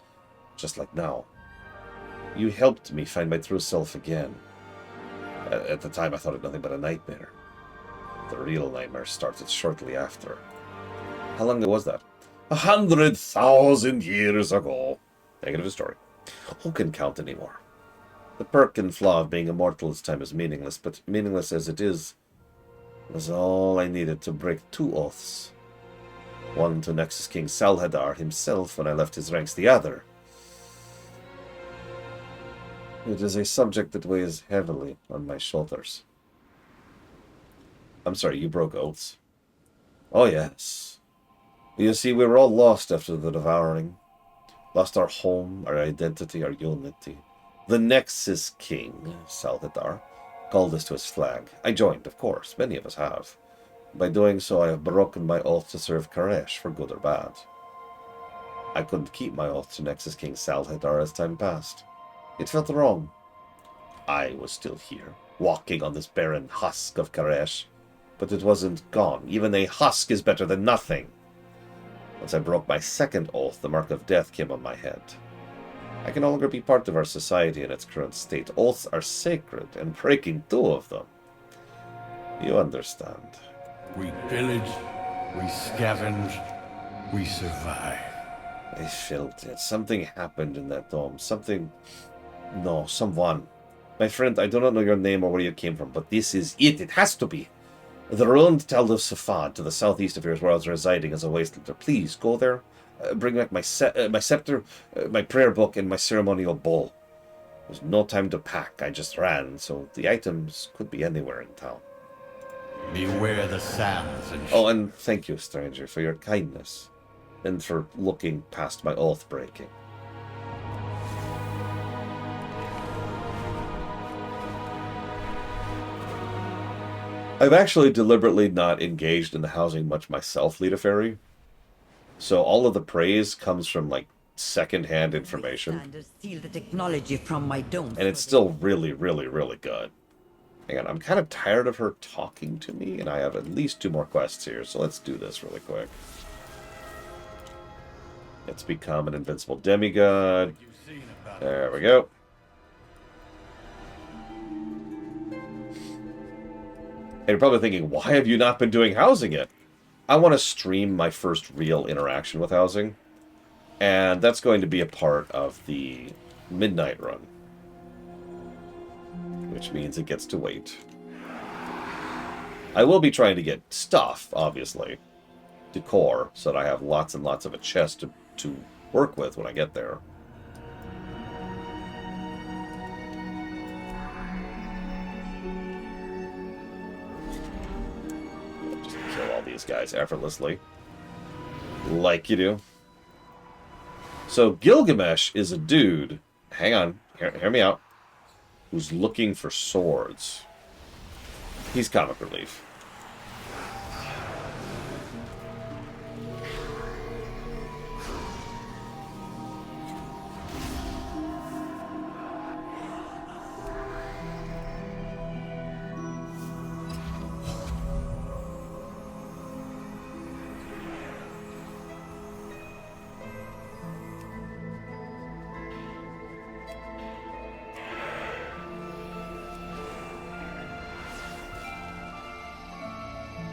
just like now. You helped me find my true self again. At the time, I thought it nothing but a nightmare. The real nightmare started shortly after. How long ago was that? 100,000 years ago. Negative story. Who can count anymore? The perk and flaw of being immortal this time is meaningless, but meaningless as it is, was all I needed to break 2 oaths. One to Nexus King Salhadar himself when I left his ranks, the other. It is a subject that weighs heavily on my shoulders. I'm sorry, you broke oaths? Oh yes. You see, we were all lost after the devouring. Lost our home, our identity, our unity. The Nexus King, Salhadar, called us to his flag. I joined, of course. Many of us have. By doing so, I have broken my oath to serve Karesh, for good or bad. I couldn't keep my oath to Nexus King Salhadar as time passed. It felt wrong. I was still here, walking on this barren husk of Karesh, but it wasn't gone. Even a husk is better than nothing. Once I broke my second oath, the mark of death came on my head. I can no longer be part of our society in its current state. Oaths are sacred, and breaking 2 of them. You understand. We pillage, we scavenge, we survive. I felt it. Something happened in that dome. Something... No, someone. My friend, I do not know your name or where you came from, but this is it. It has to be. The ruined Tell of Safad, to the southeast of here, is where I was residing as a wastelander. Please, go there. Bring back my scepter, my prayer book, and my ceremonial bowl. There's no time to pack. I just ran, so the items could be anywhere in town. Beware the sands and... Oh, and thank you, stranger, for your kindness. And for looking past my oath-breaking. I've actually deliberately not engaged in the housing much myself, Lita Fairy. So all of the praise comes from, like, second-hand information. Steal the technology from my dome. And it's still really, really, really good. Hang on, I'm kind of tired of her talking to me, and I have at least 2 more quests here, so let's do this really quick. Let's become an invincible demigod. There we go. And you're probably thinking, why have you not been doing housing yet? I want to stream my first real interaction with housing. And that's going to be a part of the midnight run. Which means it gets to wait. I will be trying to get stuff, obviously. Decor, so that I have lots and lots of a chest to work with when I get there. Just kill all these guys effortlessly. Like you do. So Gilgamesh is a dude, hang on, hear me out, who's looking for swords. He's comic relief.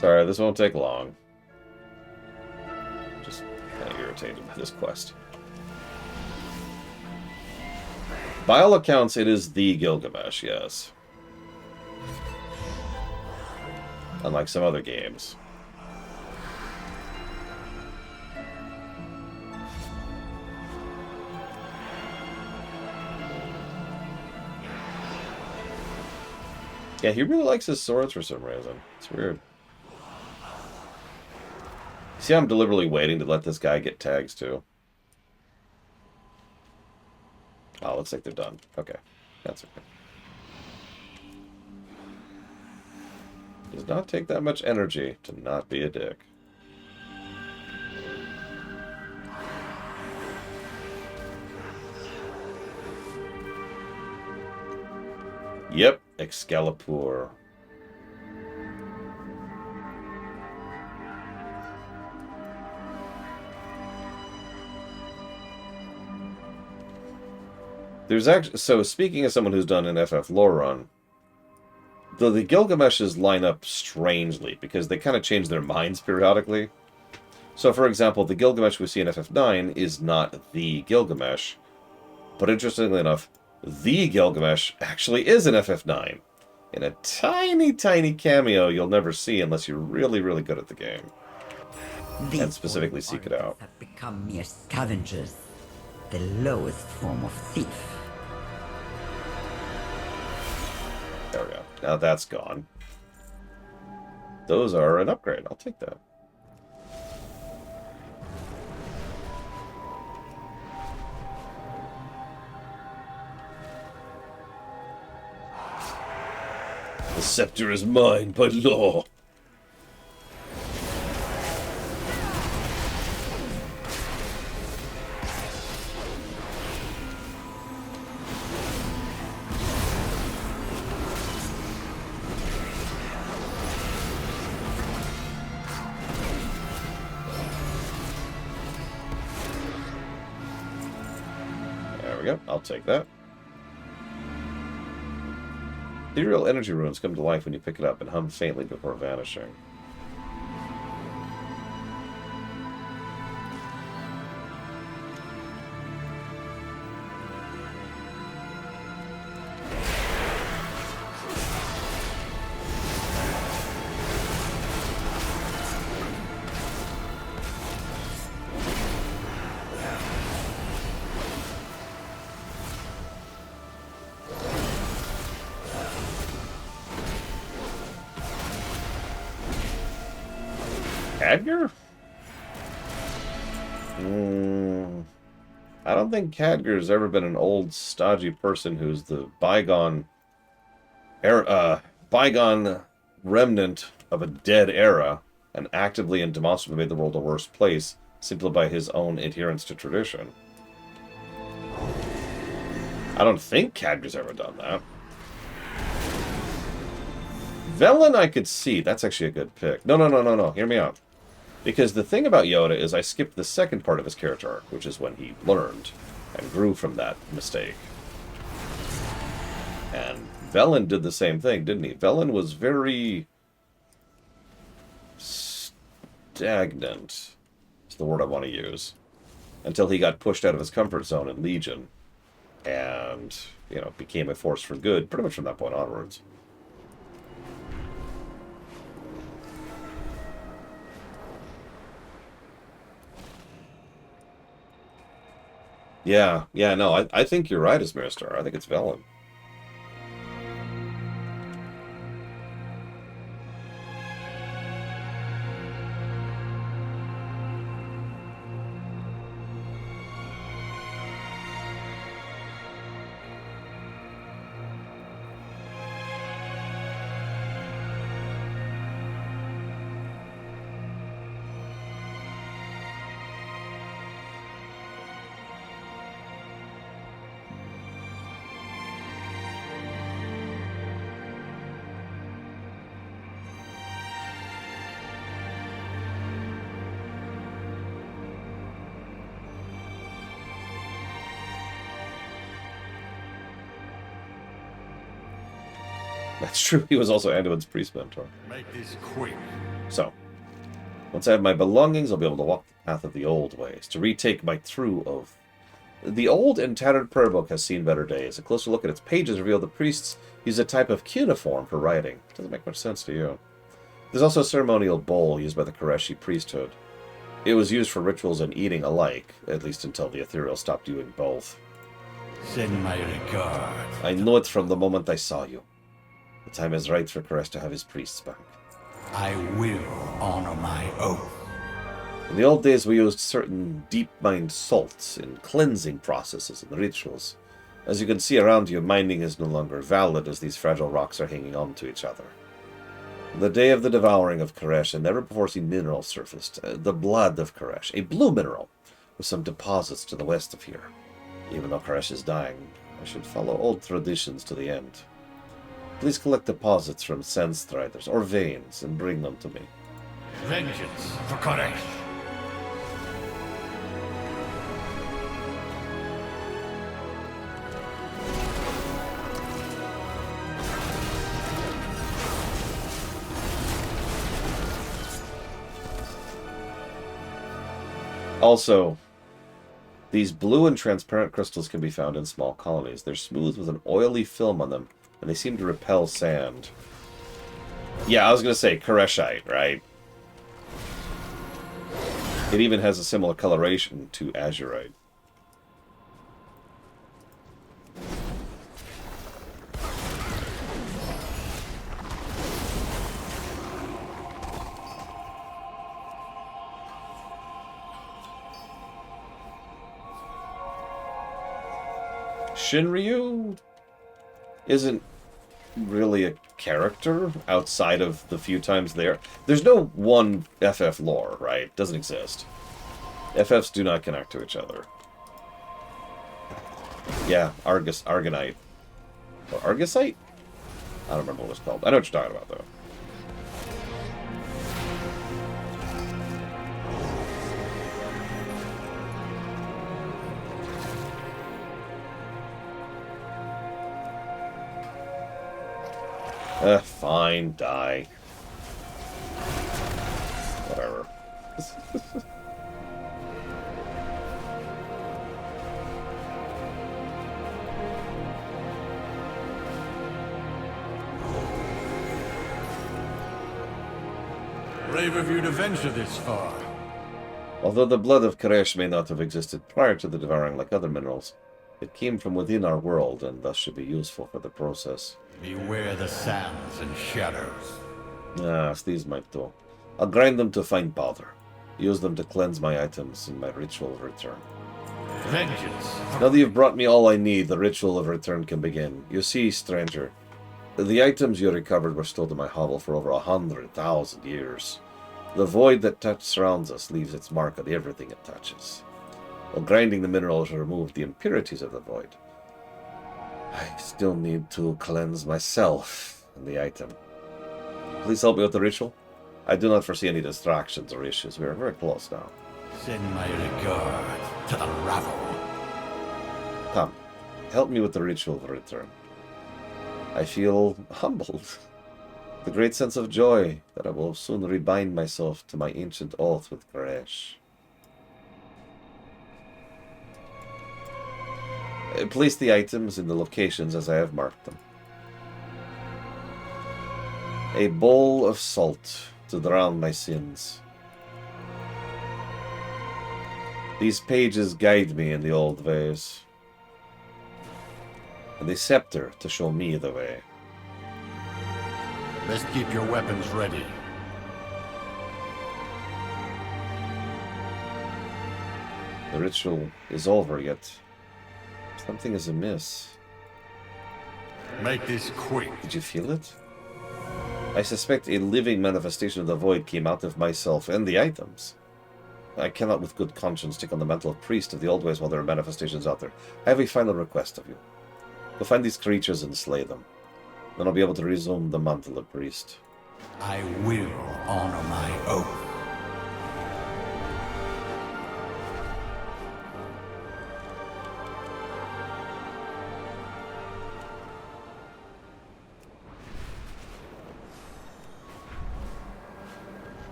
Sorry, this won't take long. Just kind of irritated by this quest. By all accounts, it is the Gilgamesh, yes. Unlike some other games. Yeah, he really likes his swords for some reason. It's weird. See, I'm deliberately waiting to let this guy get tags, too. Oh, looks like they're done. Okay. That's okay. Does not take that much energy to not be a dick. Yep, Excalibur. There's actually, so speaking as someone who's done an FF lore run, the Gilgameshes line up strangely because they kind of change their minds periodically. So, for example, the Gilgamesh we see in FF9 is not the Gilgamesh, but interestingly enough, the Gilgamesh actually is in FF9. In a tiny, tiny cameo you'll never see unless you're really, really good at the game. And specifically seek it out. Have become mere scavengers, the lowest form of thief. There we go. Now that's gone. Those are an upgrade. I'll take that. The scepter is mine by law. There we go. I'll take that. Ethereal energy runes come to life when you pick it up and hum faintly before vanishing. Khadgar? I don't think Khadgar's ever been an old, stodgy person who's the bygone remnant of a dead era and actively and demonstrably made the world a worse place simply by his own adherence to tradition. I don't think Khadgar's ever done that. Velen I could see. That's actually a good pick. No. Hear me out. Because the thing about Yoda is I skipped the second part of his character arc, which is when he learned and grew from that mistake. And Velen did the same thing, didn't he? Velen was very stagnant, is the word I want to use, until he got pushed out of his comfort zone in Legion and, you know, became a force for good pretty much from that point onwards. Yeah, no, I think you're right, Asmirstar. I think it's Velen. That's true. He was also Anduin's priest mentor. Make this quick. So, once I have my belongings, I'll be able to walk the path of the old ways, to retake my true oath. The old and tattered prayer book has seen better days. A closer look at its pages revealed the priests use a type of cuneiform for writing. Doesn't make much sense to you. There's also a ceremonial bowl used by the Kareshi priesthood. It was used for rituals and eating alike, at least until the ethereal stopped doing both. Send my regard. I know it from the moment I saw you. The time is right for Karesh to have his priests back. I will honor my oath. In the old days, we used certain deep-mined salts in cleansing processes and rituals. As you can see around you, mining is no longer valid as these fragile rocks are hanging on to each other. The day of the devouring of Karesh, a never-before-seen mineral surfaced. The blood of Karesh, a blue mineral, with some deposits to the west of here. Even though Karesh is dying, I should follow old traditions to the end. Please collect deposits from sand striders or veins and bring them to me. Vengeance for Karesh. Also, these blue and transparent crystals can be found in small colonies. They're smooth with an oily film on them, and they seem to repel sand. Yeah, I was going to say Kareshite, right? It even has a similar coloration to azurite. Shinryu isn't really a character outside of the few times there. There's no one FF lore, right? Doesn't exist. FFs do not connect to each other. Yeah, Argonite. Or Argosite? I don't remember what it's called. I know what you're talking about, though. Fine, die. Whatever. Brave of you to venture this far. Although the blood of Karesh may not have existed prior to the devouring like other minerals, it came from within our world and thus should be useful for the process. Beware the sands and shadows. Yes, these might do. I'll grind them to fine powder. Use them to cleanse my items in my ritual of return. Vengeance. Now that you've brought me all I need, the ritual of return can begin. You see, stranger, the items you recovered were stored in my hovel for over 100,000 years. The void that surrounds us leaves its mark on everything it touches. While grinding the minerals removed the impurities of the void, I still need to cleanse myself and the item. Please help me with the ritual. I do not foresee any distractions or issues. We are very close now. Send my regard to the rabble. Come, help me with the ritual of return. I feel humbled. The great sense of joy that I will soon rebind myself to my ancient oath with Karesh. Place the items in the locations as I have marked them. A bowl of salt to drown my sins. These pages guide me in the old ways. And a scepter to show me the way. Best keep your weapons ready. The ritual is over, yet something is amiss. Make this quick. Did you feel it? I suspect a living manifestation of the void came out of myself and the items. I cannot with good conscience take on the mantle of priest of the old ways while there are manifestations out there. I have a final request of you. Go find these creatures and slay them. Then I'll be able to resume the mantle of priest. I will honor my oath.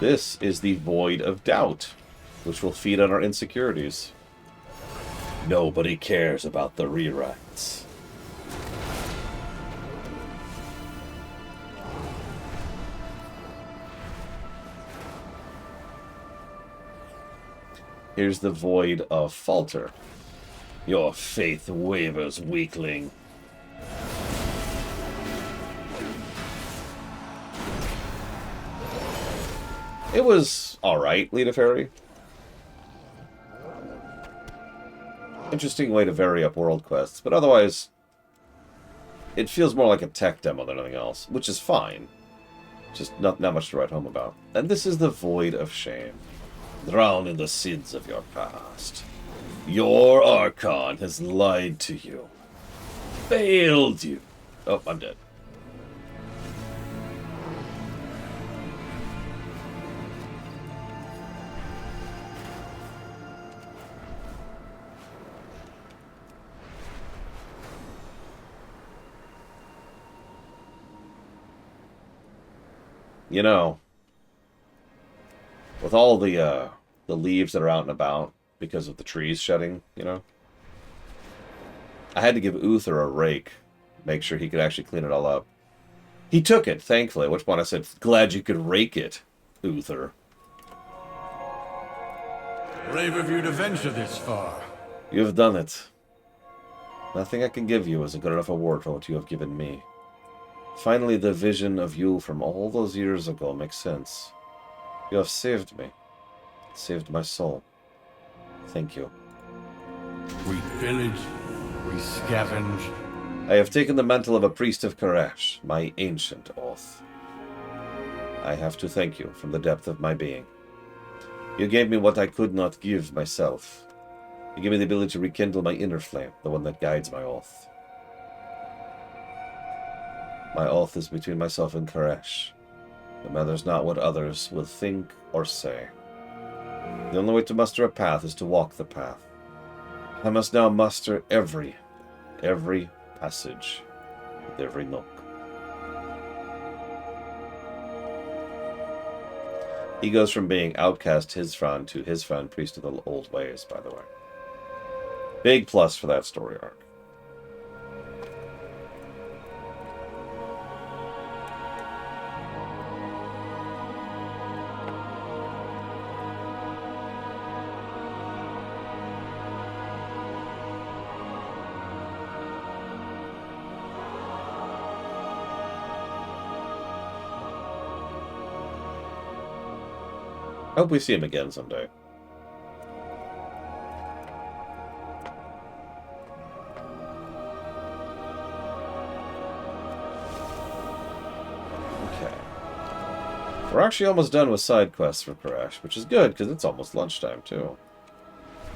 This is the Void of Doubt, which will feed on our insecurities. Nobody cares about the rewrites. Here's the Void of Falter. Your faith wavers, weakling. It was alright, Lead a Fairy. Interesting way to vary up world quests, but otherwise, it feels more like a tech demo than anything else, which is fine. Just not much to write home about. And this is the Void of Shame. Drown in the sins of your past. Your Archon has lied to you. Failed you. Oh, I'm dead. You know, with all the leaves that are out and about because of the trees shedding, you know, I had to give Uther a rake, make sure he could actually clean it all up. He took it, thankfully, at which point I said, glad you could rake it, Uther. Brave of you to venture this far. You have done it. Nothing I can give you is a good enough award for what you have given me. Finally, the vision of you from all those years ago makes sense. You have saved me. Saved my soul. Thank you. We pillage, we scavenge. I have taken the mantle of a priest of Karesh, my ancient oath. I have to thank you from the depth of my being. You gave me what I could not give myself. You gave me the ability to rekindle my inner flame, the one that guides my oath. My oath is between myself and Karesh. It matters not what others will think or say. The only way to muster a path is to walk the path. I must now muster every passage, with every nook. He goes from being outcast Hizfran to Hizfran, priest of the old ways, by the way. Big plus for that story arc. I hope we see him again someday. Okay. We're actually almost done with side quests for Karesh, which is good, because it's almost lunchtime, too.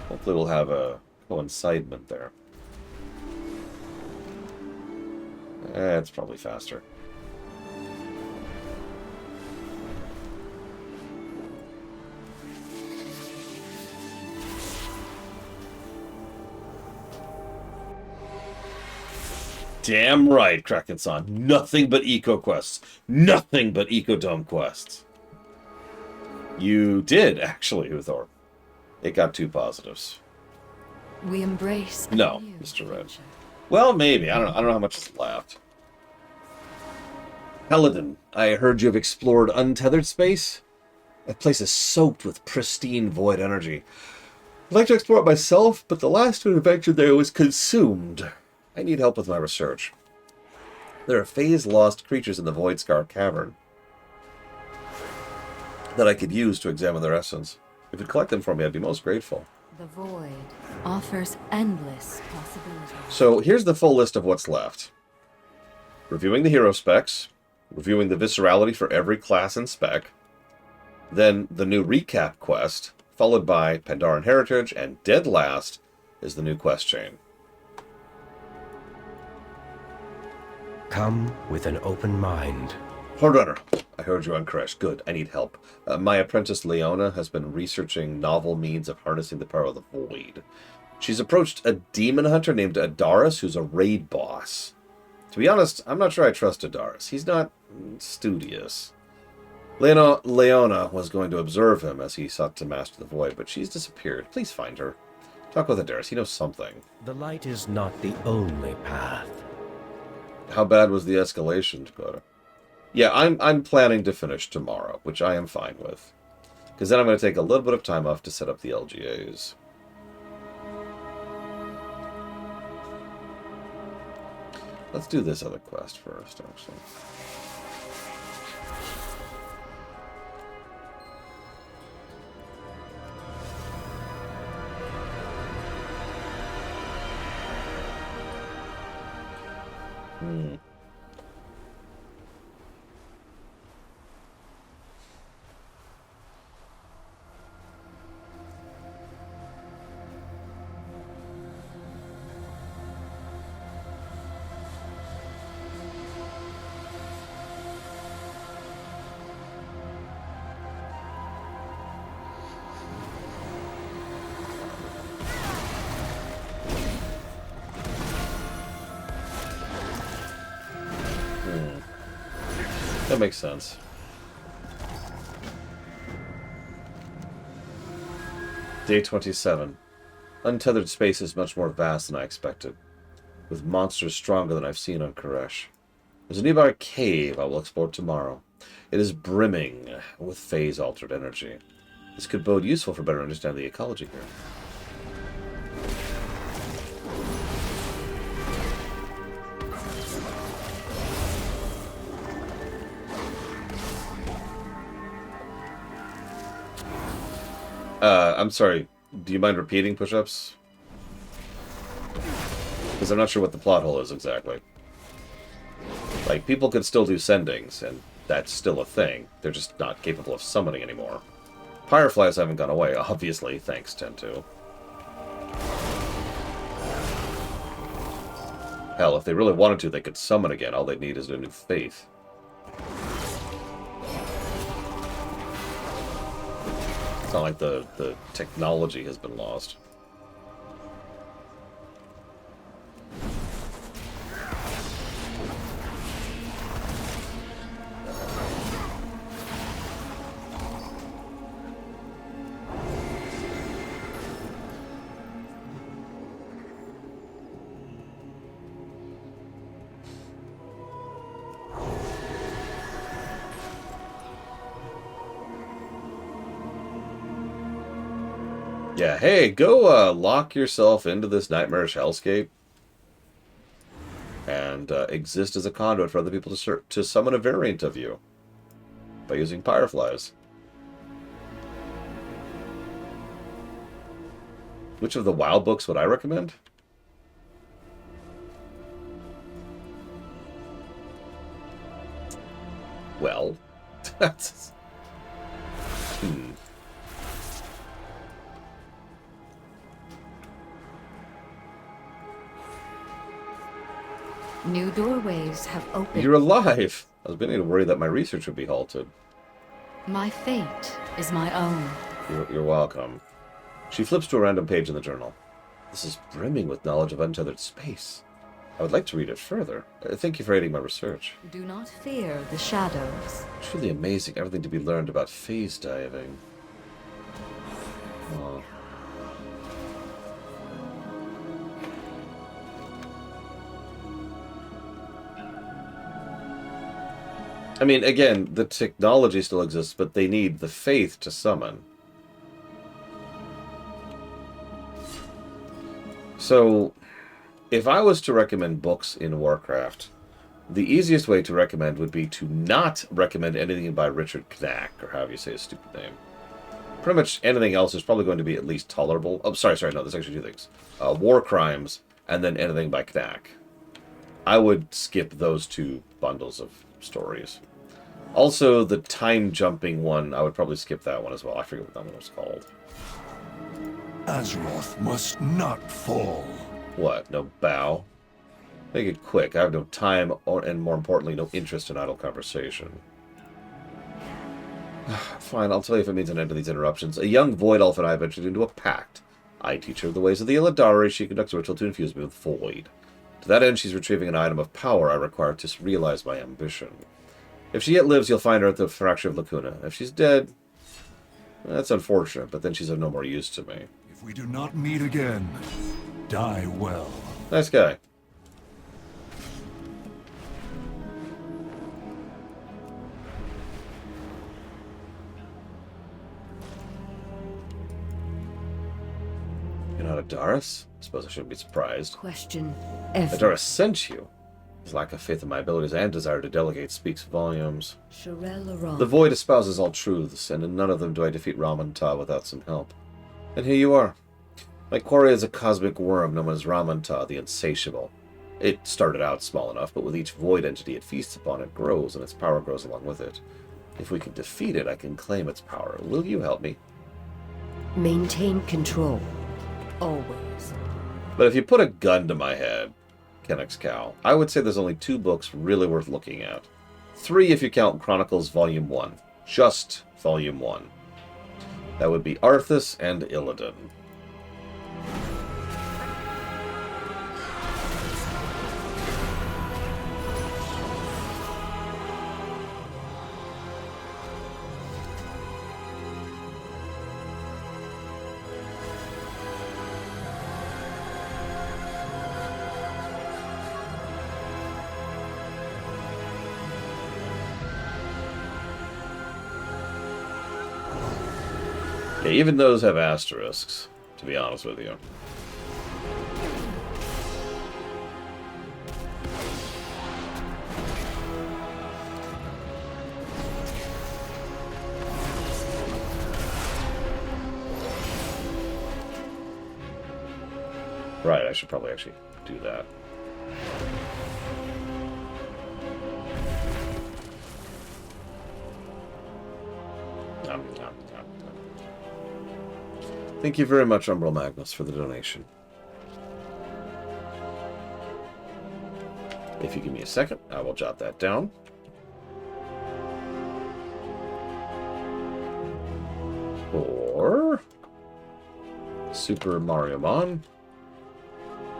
Hopefully we'll have a coincidement there. It's probably faster. Damn right, Krakenson. Nothing but eco quests. Nothing but ecodome quests. You did, actually, Uthor. It got 2 positives. We embrace. No, Mr. Red. Well, maybe. I don't know how much is left. Paladin, I heard you have explored untethered space. That place is soaked with pristine void energy. I'd like to explore it myself, but the last adventure there was consumed. I need help with my research. There are phase-lost creatures in the Voidscar Cavern that I could use to examine their essence. If you'd collect them for me, I'd be most grateful. The void offers endless possibilities. So here's the full list of what's left. Reviewing the hero specs, reviewing the viscerality for every class and spec, then the new recap quest, followed by Pandaren Heritage, and dead last is the new quest chain. Come with an open mind. Hordrunner, I heard you on Karesh. Good, I need help. My apprentice Leona has been researching novel means of harnessing the power of the Void. She's approached a demon hunter named Adaris, who's a raid boss. To be honest, I'm not sure I trust Adaris. He's not studious. Leona was going to observe him as he sought to master the void, but she's disappeared. Please find her. Talk with Adaris. He knows something. The light is not the only path. How bad was the escalation, Dakota? Yeah, I'm planning to finish tomorrow, which I am fine with. Because then I'm going to take a little bit of time off to set up the LGAs. Let's do this other quest first, actually. That makes sense. Day 27. Untethered space is much more vast than I expected, with monsters stronger than I've seen on Karesh. There's a nearby cave I will explore tomorrow. It is brimming with phase-altered energy. This could bode useful for better understanding the ecology here. I'm sorry, do you mind repeating push-ups? Because I'm not sure what the plot hole is exactly. Like, people could still do sendings, and that's still a thing. They're just not capable of summoning anymore. Fireflies haven't gone away, obviously, thanks, 10-2. Hell, if they really wanted to, they could summon again. All they need is a new faith. It's not like the technology has been lost. Yeah, hey, go lock yourself into this nightmarish hellscape and exist as a conduit for other people to summon a variant of you by using fireflies. Which of the WoW books would I recommend? Well, that's... New doorways have opened. You're alive! I was beginning to worry that my research would be halted. My fate is my own. You're welcome. She flips to a random page in the journal. This is brimming with knowledge of untethered space. I would like to read it further. Thank you for aiding my research. Do not fear the shadows. Truly amazing, everything to be learned about phase diving. Oh. I mean, again, the technology still exists, but they need the faith to summon. So, if I was to recommend books in Warcraft, the easiest way to recommend would be to not recommend anything by Richard Knack, or however you say his stupid name. Pretty much anything else is probably going to be at least tolerable. Oh, sorry, no, there's actually two things. War Crimes, and then anything by Knack. I would skip those two bundles of stories. Also, the time-jumping one, I would probably skip that one as well. I forget what that one was called. Azeroth must not fall. What? No bow? Make it quick. I have no time, and more importantly, no interest in idle conversation. Fine, I'll tell you if it means an end to these interruptions. A young Void Elf and I have entered into a pact. I teach her the ways of the Illidari. She conducts a ritual to infuse me with Void. To that end, she's retrieving an item of power I require to realize my ambition. If she yet lives, you'll find her at the Fracture of Lacuna. If she's dead, that's unfortunate, but then she's of no more use to me. If we do not meet again, die well. Nice guy. You're not Adaris? I suppose I shouldn't be surprised. Question Adaris sent you. His lack of faith in my abilities and desire to delegate speaks volumes. The Void espouses all truths, and in none of them do I defeat Ramantah without some help. And here you are. My quarry is a cosmic worm known as Ramantah the Insatiable. It started out small enough, but with each Void entity it feasts upon, it grows, and its power grows along with it. If we can defeat it, I can claim its power. Will you help me? Maintain control. Always. But if you put a gun to my head, Kennex Cow, I would say there's only 2 books really worth looking at. 3 if you count Chronicles Volume 1. Just Volume 1. That would be Arthas and Illidan. Yeah, even those have asterisks, to be honest with you. Right, I should probably actually do that. Thank you very much, Umbral Magnus, for the donation. If you give me a second, I will jot that down. For Super Mario Mon,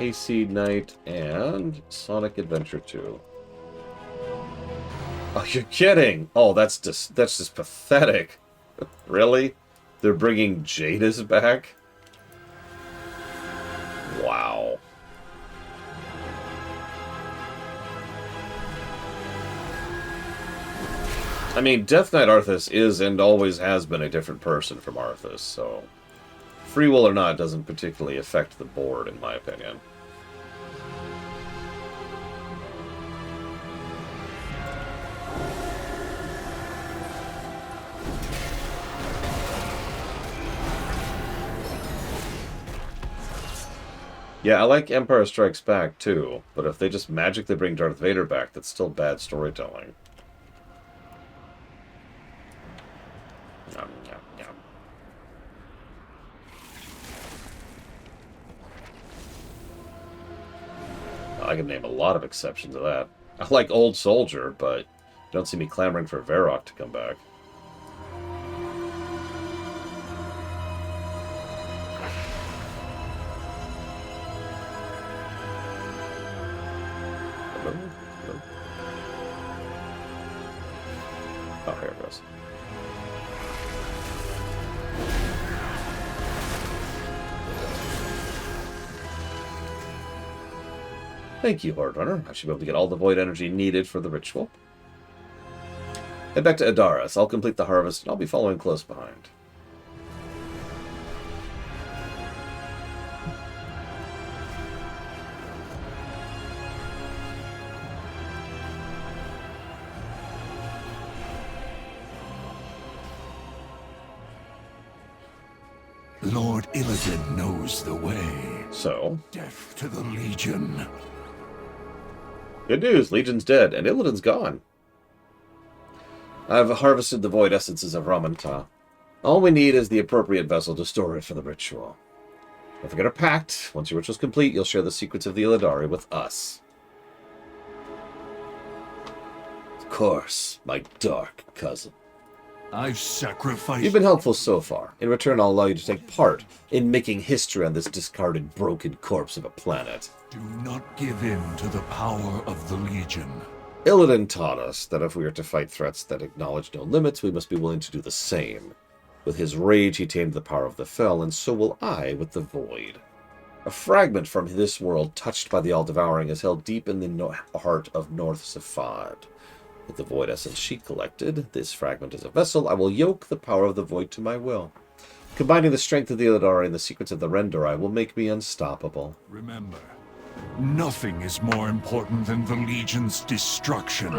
Hayseed Knight, and Sonic Adventure 2. Oh, you're kidding! Oh, that's just pathetic. Really? They're bringing Jadis back? Wow. I mean, Death Knight Arthas is and always has been a different person from Arthas, so free will or not doesn't particularly affect the board, in my opinion. Yeah, I like Empire Strikes Back, too, but if they just magically bring Darth Vader back, that's still bad storytelling. Yum, yum, yum. I can name a lot of exceptions to that. I like Old Soldier, but you don't see me clamoring for Varrock to come back. Oh, here it goes. Thank you, Horde Runner. I should be able to get all the void energy needed for the ritual. Head back to Adaris. I'll complete the harvest, and I'll be following close behind. Lord Illidan knows the way. So? Death to the Legion. Good news, Legion's dead, and Illidan's gone. I've harvested the void essences of Ramantah. All we need is the appropriate vessel to store it for the ritual. Don't forget our pact. Once your ritual's complete, you'll share the secrets of the Illidari with us. Of course, my dark cousin. I've sacrificed... You've been helpful so far. In return, I'll allow you to take part in making history on this discarded, broken corpse of a planet. Do not give in to the power of the Legion. Illidan taught us that if we are to fight threats that acknowledge no limits, we must be willing to do the same. With his rage, he tamed the power of the Fel, and so will I with the Void. A fragment from this world touched by the All-Devouring is held deep in the heart of North Safad. With the Void essence she collected, this fragment is a vessel, I will yoke the power of the Void to my will. Combining the strength of the Illidari and the secrets of the Renderai will make me unstoppable. Remember, nothing is more important than the Legion's destruction.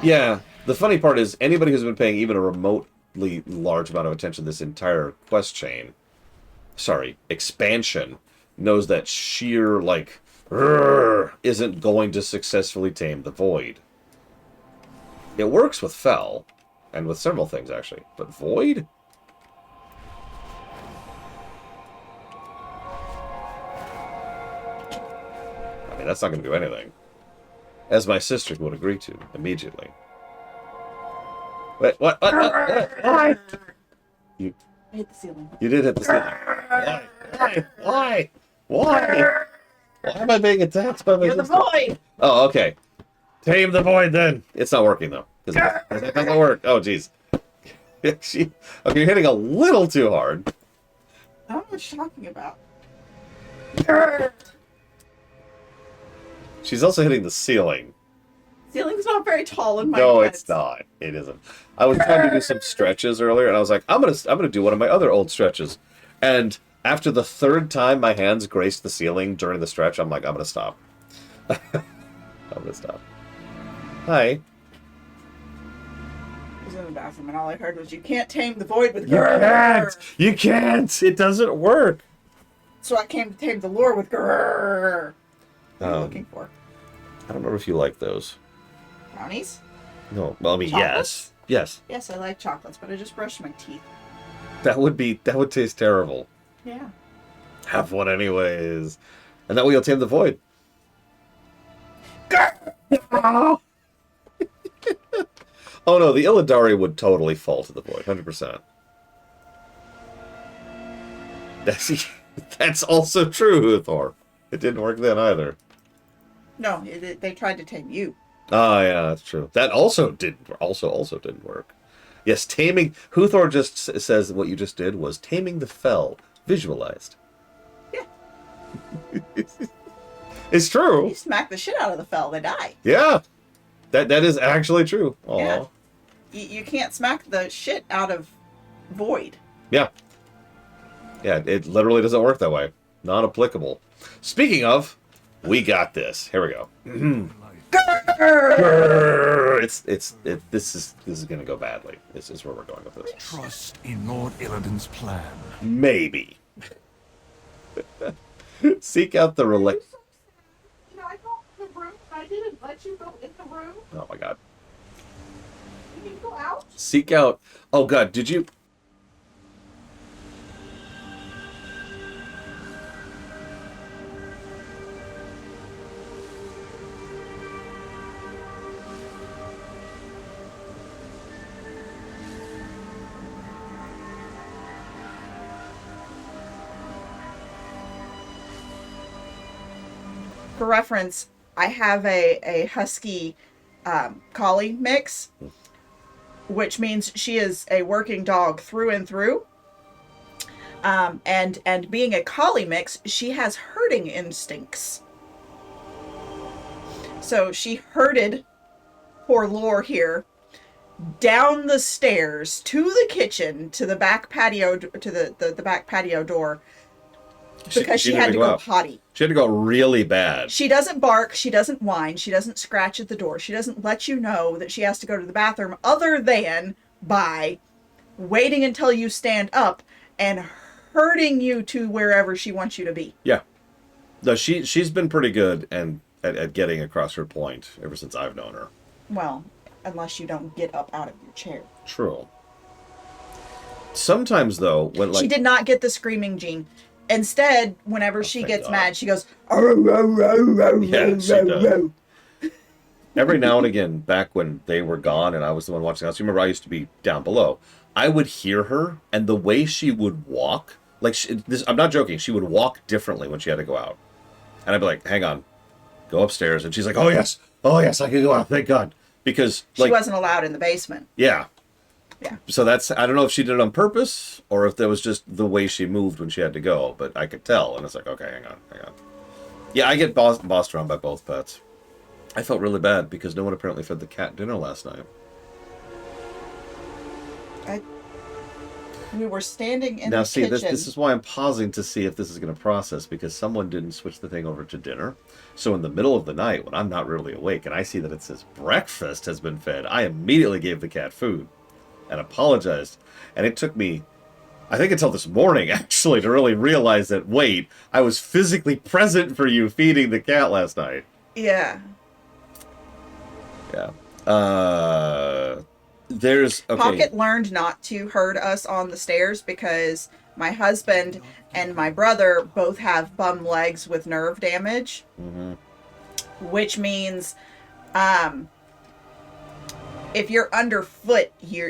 Yeah, the funny part is, anybody who's been paying even a remotely large amount of attention to this entire quest chain, expansion, knows that sheer, like, isn't going to successfully tame the Void. It works with Fel, and with several things, actually, but Void? I mean, that's not going to do anything. As my sister would agree to, immediately. Wait, what? Why? You hit the ceiling. You did hit the ceiling. Why? Why am I being attacked by my sister? You're the Void! Oh, okay. Tame the Void, then. It's not working, though. Because it doesn't work. Oh, jeez. Okay, you're hitting a little too hard. I don't know what you're talking about. She's also hitting the ceiling. Ceiling's not very tall in my No, head. it's not. It isn't. I was trying to do some stretches earlier, and I was like, I'm gonna do one of my other old stretches. And after the third time my hands graced the ceiling during the stretch, I'm like, I'm gonna stop. I'm gonna stop. Hi. I was in the bathroom, and all I heard was, "You can't tame the Void with You can't! You can't! It doesn't work! So I came to tame the lure with grrr. What are you looking for? I don't remember if you like those. Brownies? No, well, I mean, Chocolates? yes. Yes, I like chocolates, but I just brushed my teeth. That would taste terrible. Yeah. Have one anyways. And that way you'll tame the Void. Oh no, the Illidari would totally fall to the Void, 100%. That's also true, Huthor. It didn't work then either. No, they tried to tame you. Oh yeah, that's true. That also didn't work. Yes, taming. Huthor just says what you just did was taming the Fel, visualized. Yeah. It's true. You smack the shit out of the Fel, they die. Yeah, that is actually true. Aww. Yeah. You can't smack the shit out of Void. Yeah. Yeah, it literally doesn't work that way. Not applicable. Speaking of, we got this. Here we go. This is gonna go badly. This is where we're going with this. Trust in Lord Illidan's plan. Maybe. Seek out the relic. You know, I go in the room, and I didn't let you go in the room. Oh my god. You need to go out. Seek out. Oh god, did you? For reference, I have a husky collie mix, which means she is a working dog through and through. And being a collie mix, she has herding instincts. So she herded poor Lore here down the stairs to the kitchen to the back patio to the back patio door because she had to go potty. She had to go really bad. She doesn't bark, she doesn't whine, she doesn't scratch at the door. She doesn't let you know that she has to go to the bathroom other than by waiting until you stand up and herding you to wherever she wants you to be. Yeah. No, she's been pretty good and at getting across her point ever since I've known her. Well, unless you don't get up out of your chair. True. Sometimes though, when like she did not get the screaming gene. Instead, whenever she gets mad, she goes, yeah, she does. Every now and again, back when they were gone and I was the one watching the house, you remember I used to be down below. I would hear her, and the way she would walk, like I'm not joking, she would walk differently when she had to go out. And I'd be like, hang on, go upstairs. And she's like, oh, yes, I can go out, thank God. Because, she wasn't allowed in the basement. Yeah. Yeah. So that's, I don't know if she did it on purpose or if that was just the way she moved when she had to go, but I could tell. And it's like, okay, hang on. Yeah, I get bossed around by both pets. I felt really bad because no one apparently fed the cat dinner last night. We were standing in the kitchen. Now, see, this is why I'm pausing to see if this is going to process, because someone didn't switch the thing over to dinner. So in the middle of the night, when I'm not really awake, and I see that it says breakfast has been fed, I immediately gave the cat food and apologized. And it took me, I think until this morning, actually, to really realize that, wait, I was physically present for you feeding the cat last night. Yeah. Yeah. There's... Okay. Pocket learned not to herd us on the stairs because my husband and my brother both have bum legs with nerve damage. Mm-hmm. Which means, if you're underfoot, you're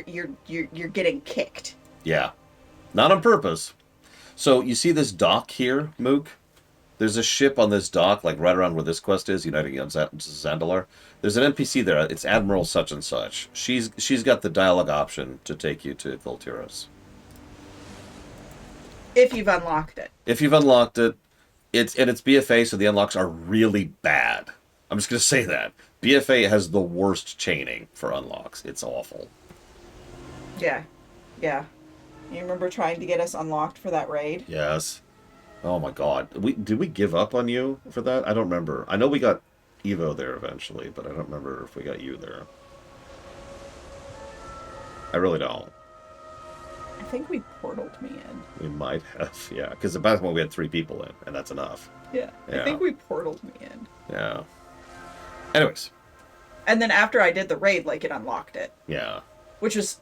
getting kicked. Yeah. Not on purpose. So, you see this dock here, Mook? There's a ship on this dock, like right around where this quest is, Uniting on Zandalar. There's an NPC there. It's Admiral such and such. She's got the dialogue option to take you to Volturos. If you've unlocked it. If you've unlocked it, it's BFA, so the unlocks are really bad. I'm just going to say that. BFA has the worst chaining for unlocks. It's awful. Yeah. Yeah. You remember trying to get us unlocked for that raid? Yes. Oh my God. Did we give up on you for that? I don't remember. I know we got Evo there eventually, but I don't remember if we got you there. I really don't. I think we portaled me in. We might have, yeah. Because the last one we had 3 people in, and that's enough. Yeah. I think we portaled me in. Yeah. Anyways. And then after I did the raid, like, it unlocked it. Yeah. Which is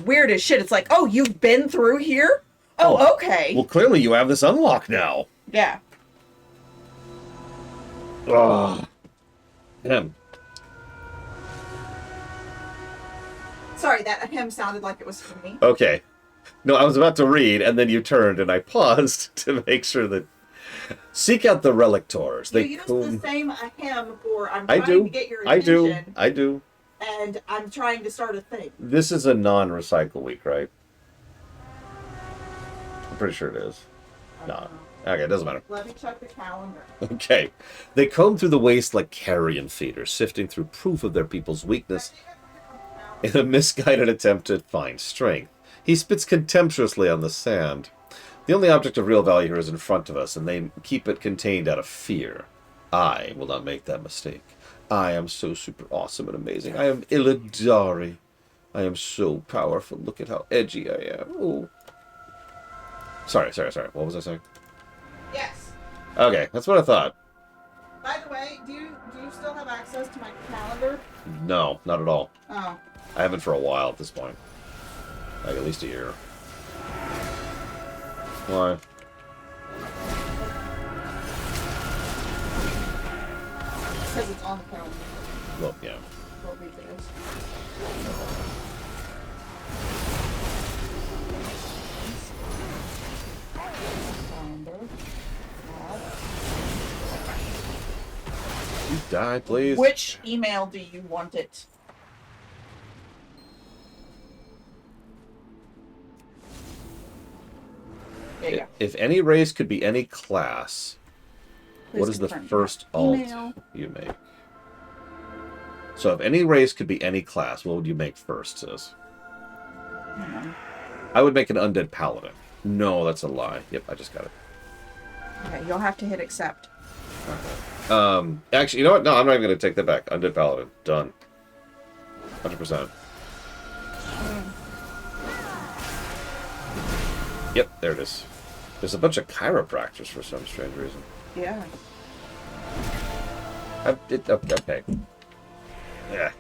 weird as shit. It's like, oh, you've been through here? Oh, okay. Well, clearly you have this unlocked now. Yeah. Ugh. Him. Sorry, that him sounded like it was for me. Okay. No, I was about to read, and then you turned, and I paused to make sure that... Seek out the Relictors. You use the same ahem for I'm trying to get your attention. I do. And I'm trying to start a thing. This is a non-recycle week, right? I'm pretty sure it is. No. Okay, it doesn't matter. Let me check the calendar. Okay. They comb through the waste like carrion feeders, sifting through proof of their people's weakness in a misguided attempt to find strength. He spits contemptuously on the sand. The only object of real value here is in front of us, and they keep it contained out of fear. I will not make that mistake. I am so super awesome and amazing. I am Illidari. I am so powerful. Look at how edgy I am. Oh. Sorry. What was I saying? Yes. Okay, that's what I thought. By the way, do you still have access to my calendar? No, not at all. Oh. I haven't for a while at this point. Like at least a year. Why? Because it's on the calendar. Well, yeah. What week it is. You die, please. Which email do you want it? There you go. If any race could be any class, Please what is the confirm first your alt email. you make? So if any race could be any class, what would you make first, sis? I would make an undead paladin. No, that's a lie. Yep, I just got it. Okay, you'll have to hit accept. Actually, you know what? No, I'm not even going to take that back. Undead paladin. Done. 100%. Yep, there it is. There's a bunch of chiropractors for some strange reason. Yeah. Okay. Yeah.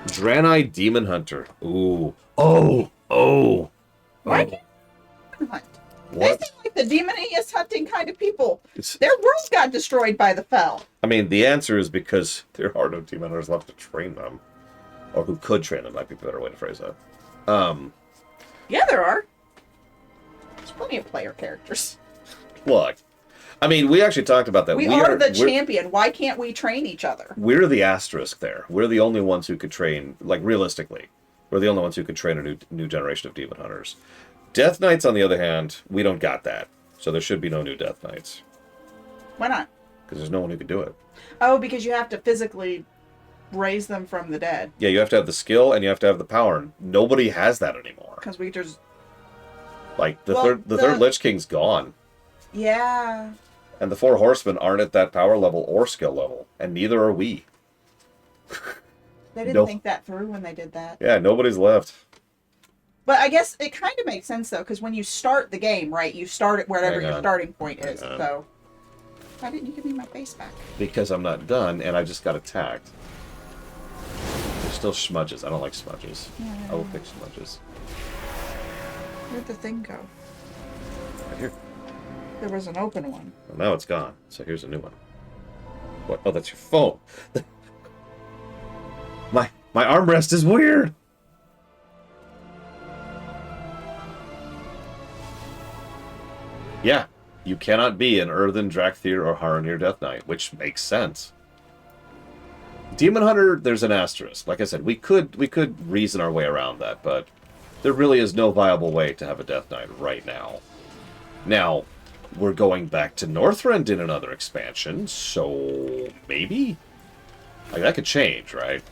Draenei Demon Hunter. Ooh. Oh. Why can't you hunt? What? They seem like the demoniest hunting kind of people. Their world got destroyed by the Fel. I mean, the answer is because there are no demon hunters left to train them. Or who could train them, might be a better way to phrase that. Yeah, there are. There's plenty of player characters. Look, I mean, we actually talked about that. We are the champion. Why can't we train each other? We're the asterisk there. We're the only ones who could train, like, realistically. We're the only ones who could train a new generation of demon hunters. Death Knights, on the other hand, we don't got that. So there should be no new Death Knights. Why not? Because there's no one who could do it. Oh, because you have to physically raise them from the dead. Yeah, you have to have the skill and you have to have the power. Nobody has that anymore. Because we just... Like, the third Lich King's gone. Yeah. And the 4 Horsemen aren't at that power level or skill level. And neither are we. They didn't think that through when they did that. Yeah, nobody's left. But I guess it kind of makes sense, though, because when you start the game, right, you start at wherever your starting point is. So, why didn't you give me my face back? Because I'm not done, and I just got attacked. There's still smudges. I don't like smudges. Yeah. I will pick smudges. Where'd the thing go? Right here. There was an open one. Well, now it's gone, so here's a new one. What? Oh, that's your phone. My armrest is weird. Yeah, you cannot be an Earthen, Drakthir, or Haranir Death Knight, which makes sense. Demon Hunter, there's an asterisk. Like I said, we could reason our way around that, but there really is no viable way to have a Death Knight right now. Now, we're going back to Northrend in another expansion, so maybe? Like, that could change, right?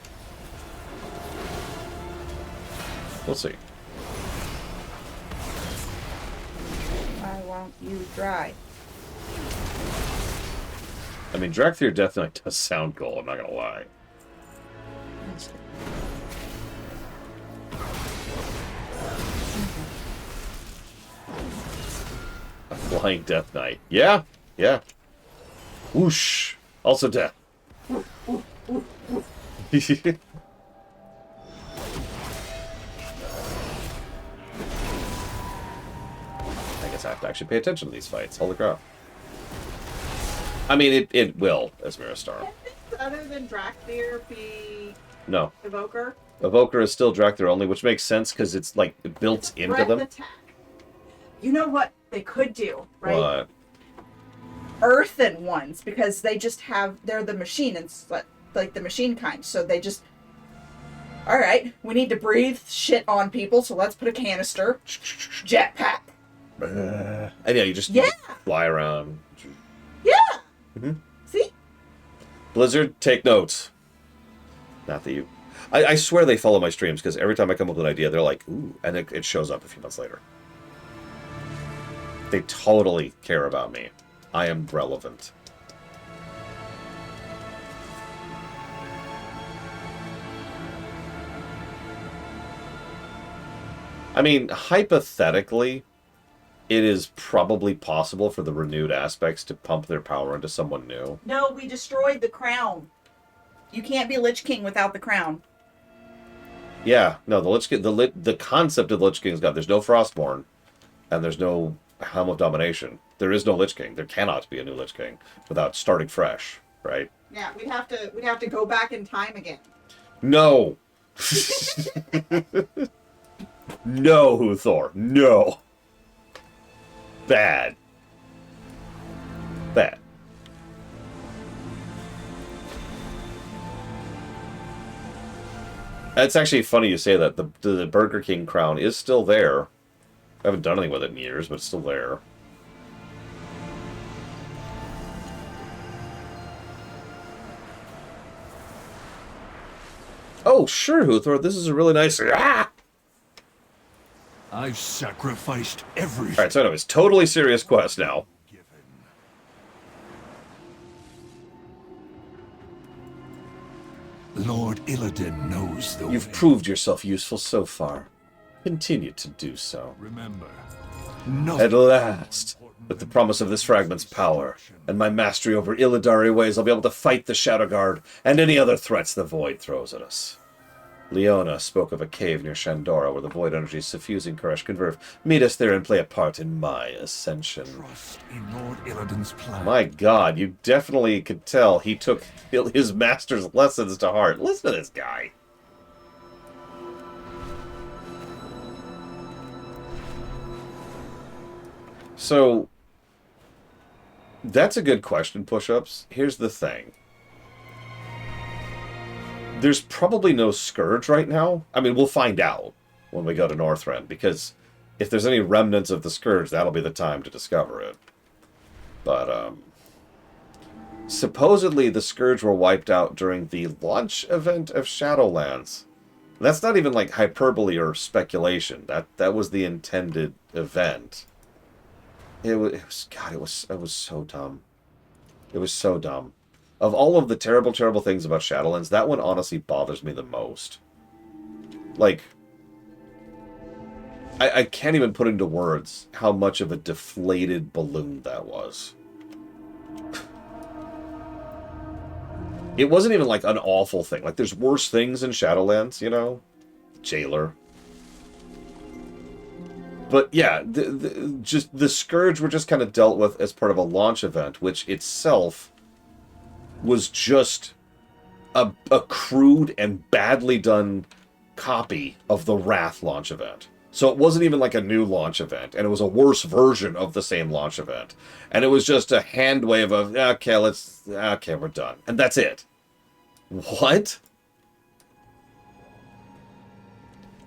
We'll see. I want you dry. I mean, Drakthir Death Knight does sound cool, I'm not gonna lie. A flying Death Knight. Yeah, yeah. Whoosh. Also death. I guess I have to actually pay attention to these fights. Holy crap. I mean, it will, as Miristar. Can things other than Drakthir be... No. Evoker? Evoker is still Drakthir only, which makes sense because it's, like, built into Breath them. attack. You know what they could do, right? What? Earthen ones, because they just have... They're the machine, and like the machine kind, so they just... Alright, we need to breathe shit on people, so let's put a canister. Jetpack. And yeah, you just fly around. Yeah! Mm-hmm. See? Blizzard, take notes. Not that you... I swear they follow my streams, because every time I come up with an idea, they're like, ooh, and it shows up a few months later. They totally care about me. I am relevant. I mean, hypothetically, it is probably possible for the renewed aspects to pump their power into someone new. No, we destroyed the crown. You can't be Lich King without the crown. Yeah, no, the Lich King, the concept of the Lich King's got. There's no Frostborn, and there's no Helm of Domination. There is no Lich King. There cannot be a new Lich King without starting fresh, right? Yeah, we'd have to go back in time again. No. No, Huthor. No. Bad. Bad. It's actually funny you say that. The Burger King crown is still there. I haven't done anything with it in years, but it's still there. Oh, sure, Huthor. This is a really nice... Ah! I've sacrificed everything. Alright, so anyways, totally serious quest now. Lord Illidan knows the You've way. proved yourself useful so far. Continue to do so. Remember, At last, with the promise of this fragment's power, and my mastery over Illidari ways, I'll be able to fight the Shadow Guard and any other threats the Void throws at us. Leona spoke of a cave near Shandora where the Void energy is suffusing Karesh Converve. Meet us there and play a part in my ascension. trust in Lord Illidan's plan. My god, you definitely could tell he took his master's lessons to heart. Listen to this guy. So, That's a good question, Push-Ups. Here's the thing. There's probably no Scourge right now. I mean, we'll find out when we go to Northrend, because if there's any remnants of the Scourge, that'll be the time to discover it. But, supposedly the Scourge were wiped out during the launch event of Shadowlands. That's not even, like, hyperbole or speculation. That was the intended event. It was so dumb. It was so dumb. Of all of the terrible, terrible things about Shadowlands, that one honestly bothers me the most. Like, I can't even put into words how much of a deflated balloon that was. It wasn't even, like, an awful thing. Like, there's worse things in Shadowlands, you know? Jailer. But, yeah, just the Scourge were just kind of dealt with as part of a launch event, which itself was just a crude and badly done copy of the Wrath launch event. So it wasn't even like a new launch event, and it was a worse version of the same launch event. And it was just a hand wave of, okay, we're done. And that's it. What?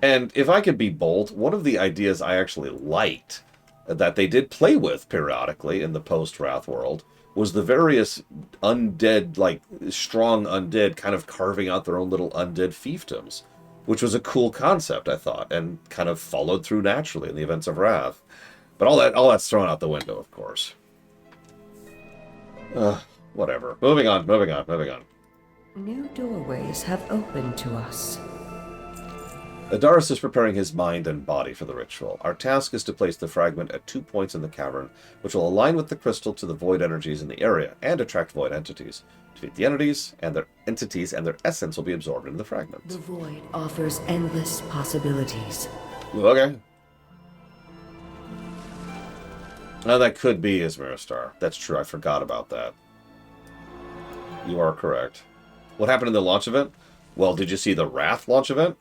And if I could be bold, one of the ideas I actually liked that they did play with periodically in the post-Wrath world was the various undead, like, strong undead kind of carving out their own little undead fiefdoms, which was a cool concept, I thought, and kind of followed through naturally in the events of Wrath. But all that's thrown out the window, of course. Whatever. Moving on. New doorways have opened to us. Adaris is preparing his mind and body for the ritual. Our task is to place the fragment at 2 points in the cavern, which will align with the crystal to the void energies in the area, and attract void entities. Defeat the entities, and their essence will be absorbed into the fragment. The void offers endless possibilities. Okay. Now that could be Ismaristar. That's true, I forgot about that. You are correct. What happened in the launch event? Well, did you see the Wrath launch event?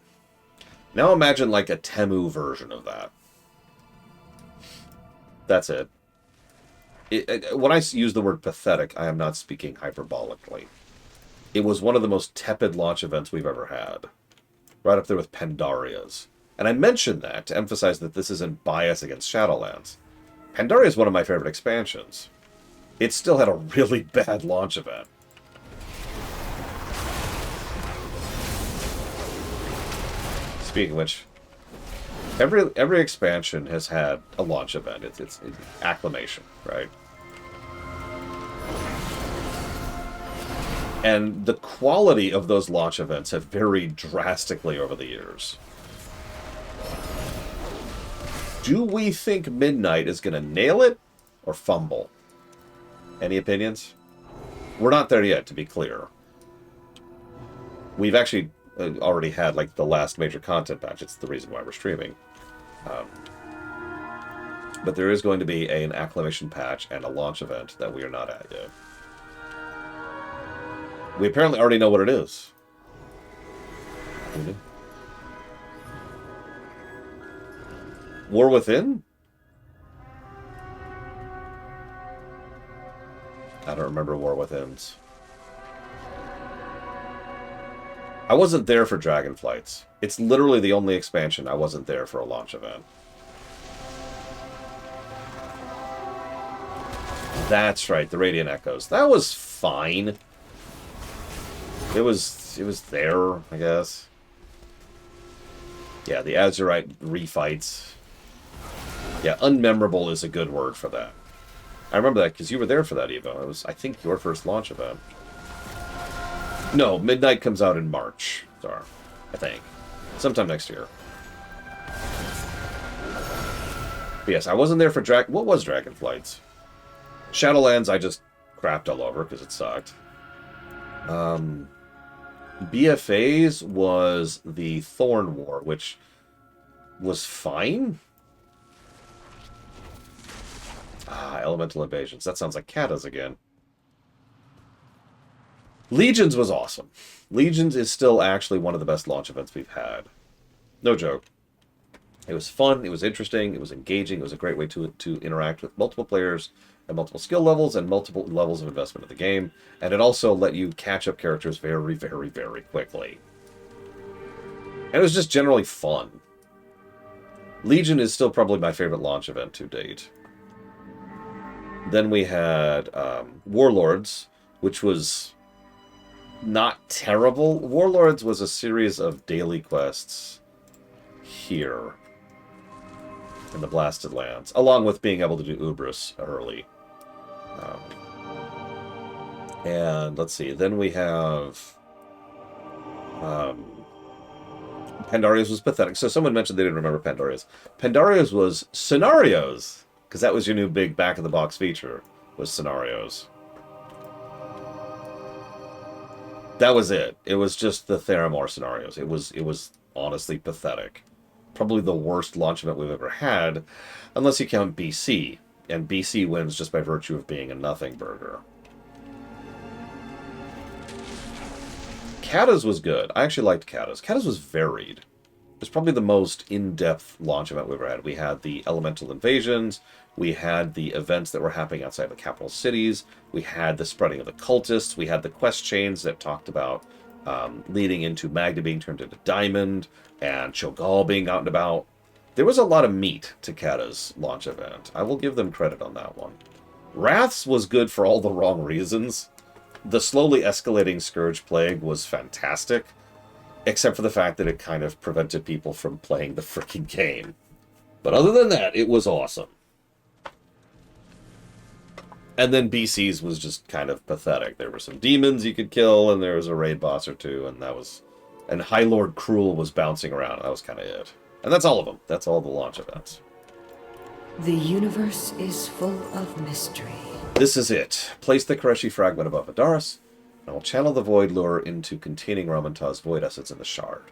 Now imagine like a Temu version of that. That's it. When I use the word pathetic, I am not speaking hyperbolically. It was one of the most tepid launch events we've ever had. Right up there with Pandaria's. And I mention that to emphasize that this isn't bias against Shadowlands. Pandaria is one of my favorite expansions. It still had a really bad launch event. Speaking of which, every expansion has had a launch event. It's acclamation, right? And the quality of those launch events have varied drastically over the years. Do we think Midnight is going to nail it or fumble? Any opinions? We're not there yet, to be clear. We've actually already had like the last major content patch. It's the reason why we're streaming. But there is going to be an acclamation patch and a launch event that we are not at yet. We apparently already know what it is. War Within? I don't remember War Within's. I wasn't there for Dragonflights. It's literally the only expansion I wasn't there for a launch event. That's right, the Radiant Echoes. That was fine. It was there, I guess. Yeah, the Azurite refights. Yeah, unmemorable is a good word for that. I remember that because you were there for that, Evo. It was, I think, your first launch event. No, Midnight comes out in March, Star. I think. Sometime next year. But yes, I wasn't there for what was Dragonflights? Shadowlands, I just crapped all over because it sucked. BFA's was the Thorn War, which was fine. Elemental Invasions. That sounds like Kata's again. Legions was awesome. Legions is still actually one of the best launch events we've had. No joke. It was fun, it was interesting, it was engaging, it was a great way to interact with multiple players at multiple skill levels and multiple levels of investment in the game, and it also let you catch up characters very, very, very quickly. And it was just generally fun. Legion is still probably my favorite launch event to date. Then we had Warlords, which was not terrible. Warlords was a series of daily quests here in the Blasted Lands, along with being able to do Ubris early. And let's see, then we have Pandaria's was pathetic. So someone mentioned they didn't remember Pandaria's. Pandaria's was Scenarios, because that was your new big back-of-the-box feature, was Scenarios. That was it. It was just the Theramore Scenarios. It was honestly pathetic. Probably the worst launch event we've ever had, unless you count BC. And BC wins just by virtue of being a nothing burger. Kata's was good. I actually liked Kata's. Kata's was varied. It was probably the most in-depth launch event we've ever had. We had the elemental invasions. We had the events that were happening outside the capital cities. We had the spreading of the cultists. We had the quest chains that talked about leading into Magda being turned into Diamond and Cho'Gall being out and about. There was a lot of meat to Kata's launch event. I will give them credit on that one. Wrath's was good for all the wrong reasons. The slowly escalating Scourge Plague was fantastic, except for the fact that it kind of prevented people from playing the freaking game. But other than that, it was awesome. And then BC's was just kind of pathetic. There were some demons you could kill, and there was a raid boss or two, and that was... And High Lord Cruel was bouncing around, and that was kind of it. And that's all of them. That's all the launch events. The universe is full of mystery. This is it. Place the Kareshi fragment above Adaris, and I will channel the Void Lure into containing Ramantaz's Void Essence in the Shard.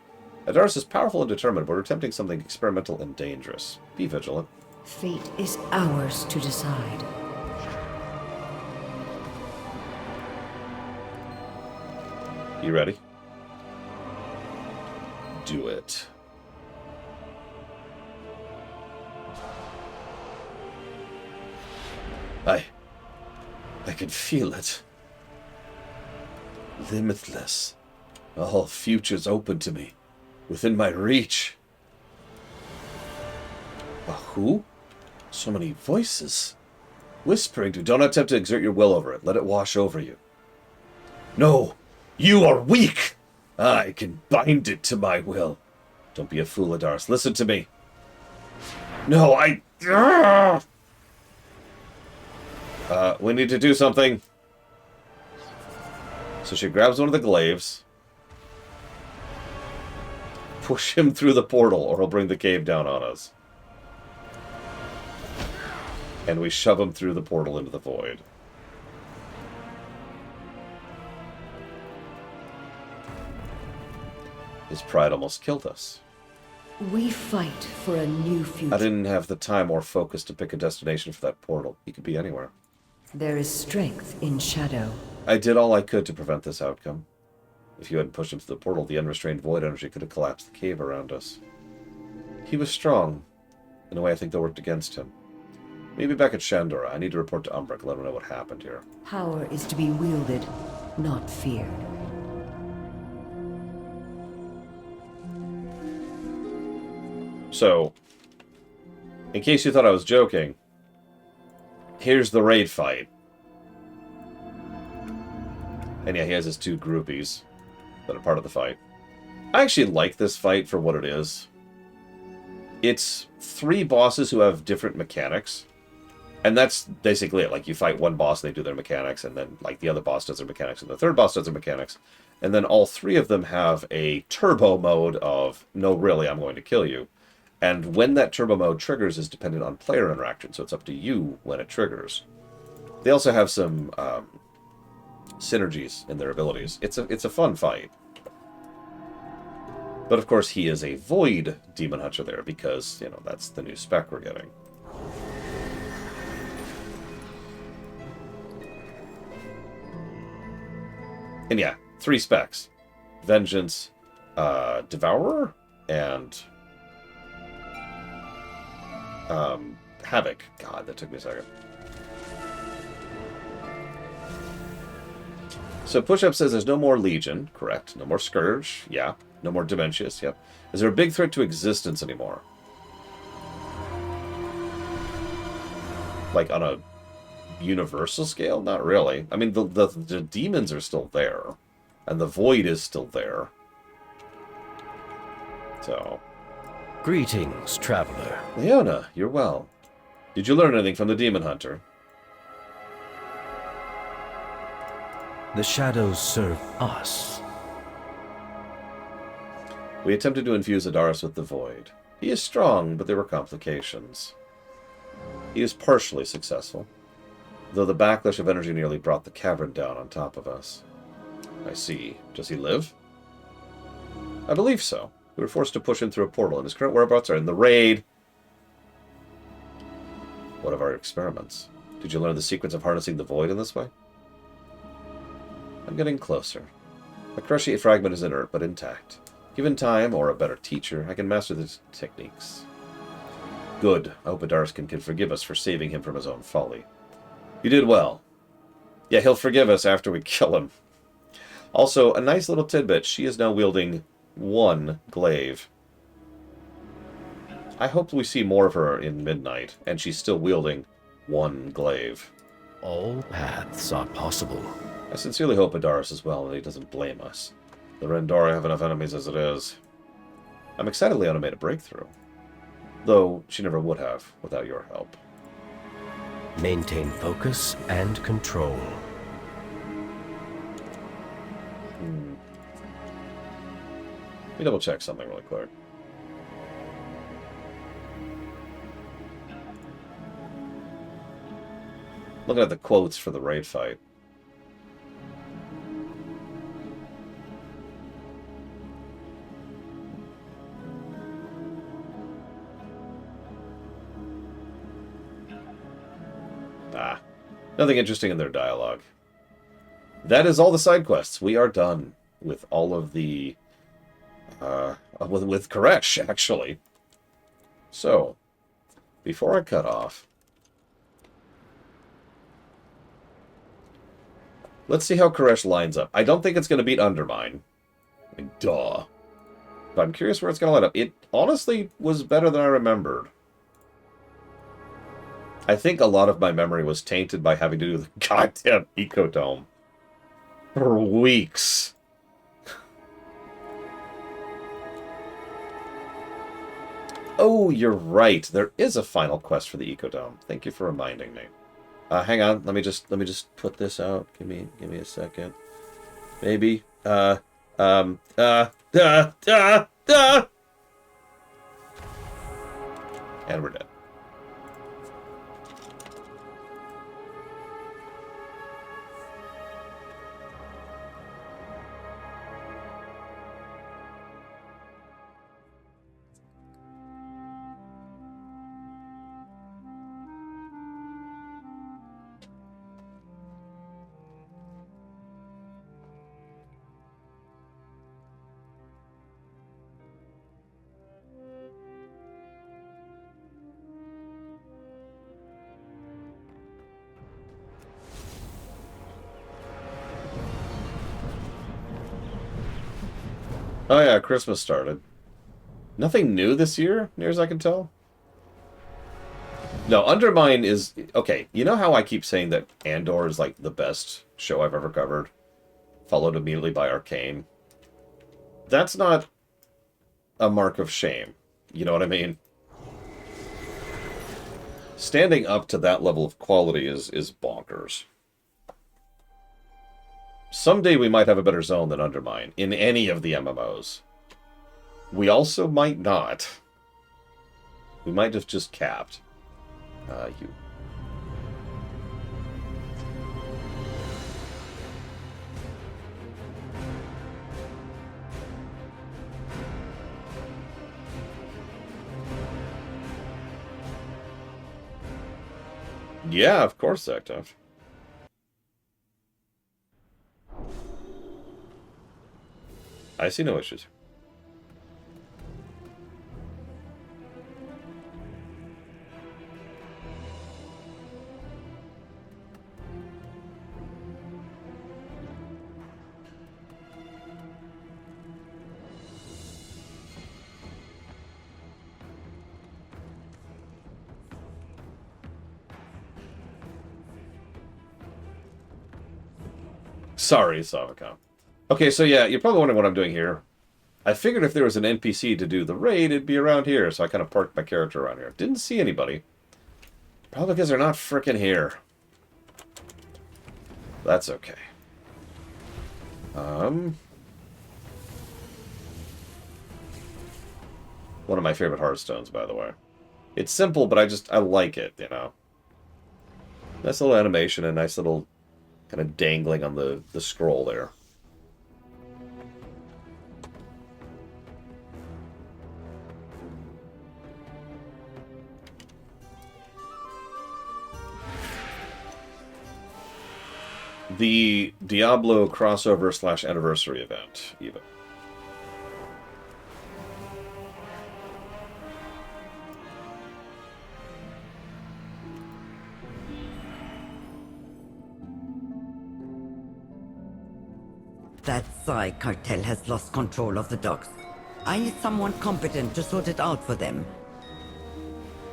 Adaris is powerful and determined, but we're attempting something experimental and dangerous. Be vigilant. Fate is ours to decide. You ready? Do it. I can feel it. Limitless. All futures open to me. Within my reach. A who? So many voices. Whispering to... Don't attempt to exert your will over it. Let it wash over you. No! You are weak! I can bind it to my will. Don't be a fool, Adaris. Listen to me. No, we need to do something. So she grabs one of the glaives. Push him through the portal, or he'll bring the cave down on us. And we shove him through the portal into the void. His pride almost killed us. We fight for a new future. I didn't have the time or focus to pick a destination for that portal. He could be anywhere. There is strength in shadow. I did all I could to prevent this outcome. If you hadn't pushed him through the portal, the unrestrained void energy could have collapsed the cave around us. He was strong. In a way, I think that worked against him. Maybe back at Shandora, I need to report to Umbric and let him know what happened here. Power is to be wielded, not feared. So, in case you thought I was joking, here's the raid fight. And yeah, he has his two groupies that are part of the fight. I actually like this fight for what it is. It's 3 bosses who have different mechanics. And that's basically it. Like, you fight one boss, they do their mechanics, and then, like, the other boss does their mechanics, and the third boss does their mechanics. And then all 3 of them have a turbo mode of, no, really, I'm going to kill you. And when that turbo mode triggers is dependent on player interaction, so it's up to you when it triggers. They also have some synergies in their abilities. It's a fun fight. But of course he is a void demon hunter there because, you know, that's the new spec we're getting. And yeah, 3 specs. Vengeance, Devourer, and Havoc. God, that took me a second. So Push-Up says there's no more Legion. Correct. No more Scourge. Yeah. No more Dementius. Yep. Is there a big threat to existence anymore? Like on a universal scale? Not really. I mean, the demons are still there. And the void is still there. So... Greetings, traveler. Leona, you're well. Did you learn anything from the Demon Hunter? The shadows serve us. We attempted to infuse Adaris with the void. He is strong, but there were complications. He is partially successful, though the backlash of energy nearly brought the cavern down on top of us. I see. Does he live? I believe so. We were forced to push him through a portal, and his current whereabouts are in the raid. What of our experiments? Did you learn the secrets of harnessing the void in this way? I'm getting closer. The cruciate fragment is inert, but intact. Given time, or a better teacher, I can master the techniques. Good. I hope Adaris can forgive us for saving him from his own folly. You did well. Yeah, he'll forgive us after we kill him. Also, a nice little tidbit. She is now wielding 1 glaive. I hope we see more of her in Midnight, and she's still wielding 1 glaive. All paths are possible. I sincerely hope Adaris is well and he doesn't blame us. The Rendori have enough enemies as it is. I'm excited Leona made a breakthrough. Though she never would have without your help. Maintain focus and control. Let me double check something really quick. Looking at the quotes for the raid fight. Nothing interesting in their dialogue. That is all the side quests. We are done with all of the... with Karesh, actually. So, before I cut off... let's see how Karesh lines up. I don't think it's going to beat Undermine. I mean, duh. But I'm curious where it's going to line up. It honestly was better than I remembered. I think a lot of my memory was tainted by having to do the goddamn Ecodome for weeks. Oh, you're right. There is a final quest for the Ecodome. Thank you for reminding me. Hang on. Let me just put this out. Give me a second. Maybe. And we're dead. Oh yeah, Christmas started. Nothing new this year, near as I can tell. No, Undermine is... okay, you know how I keep saying that Andor is like the best show I've ever covered? Followed immediately by Arcane? That's not a mark of shame. You know what I mean? Standing up to that level of quality is bonkers. Someday we might have a better zone than Undermine in any of the MMOs. We also might not. We might have just capped. You. Yeah, of course, Active. I see no issues. Sorry, Savicon. Okay, so yeah, you're probably wondering what I'm doing here. I figured if there was an NPC to do the raid, it'd be around here, so I kind of parked my character around here. Didn't see anybody. Probably because they're not frickin' here. That's okay. One of my favorite Hearthstones, by the way. It's simple, but I like it, you know. Nice little animation and nice little kind of dangling on the scroll there. The Diablo crossover / anniversary event, even. That Psy cartel has lost control of the docks. I need someone competent to sort it out for them.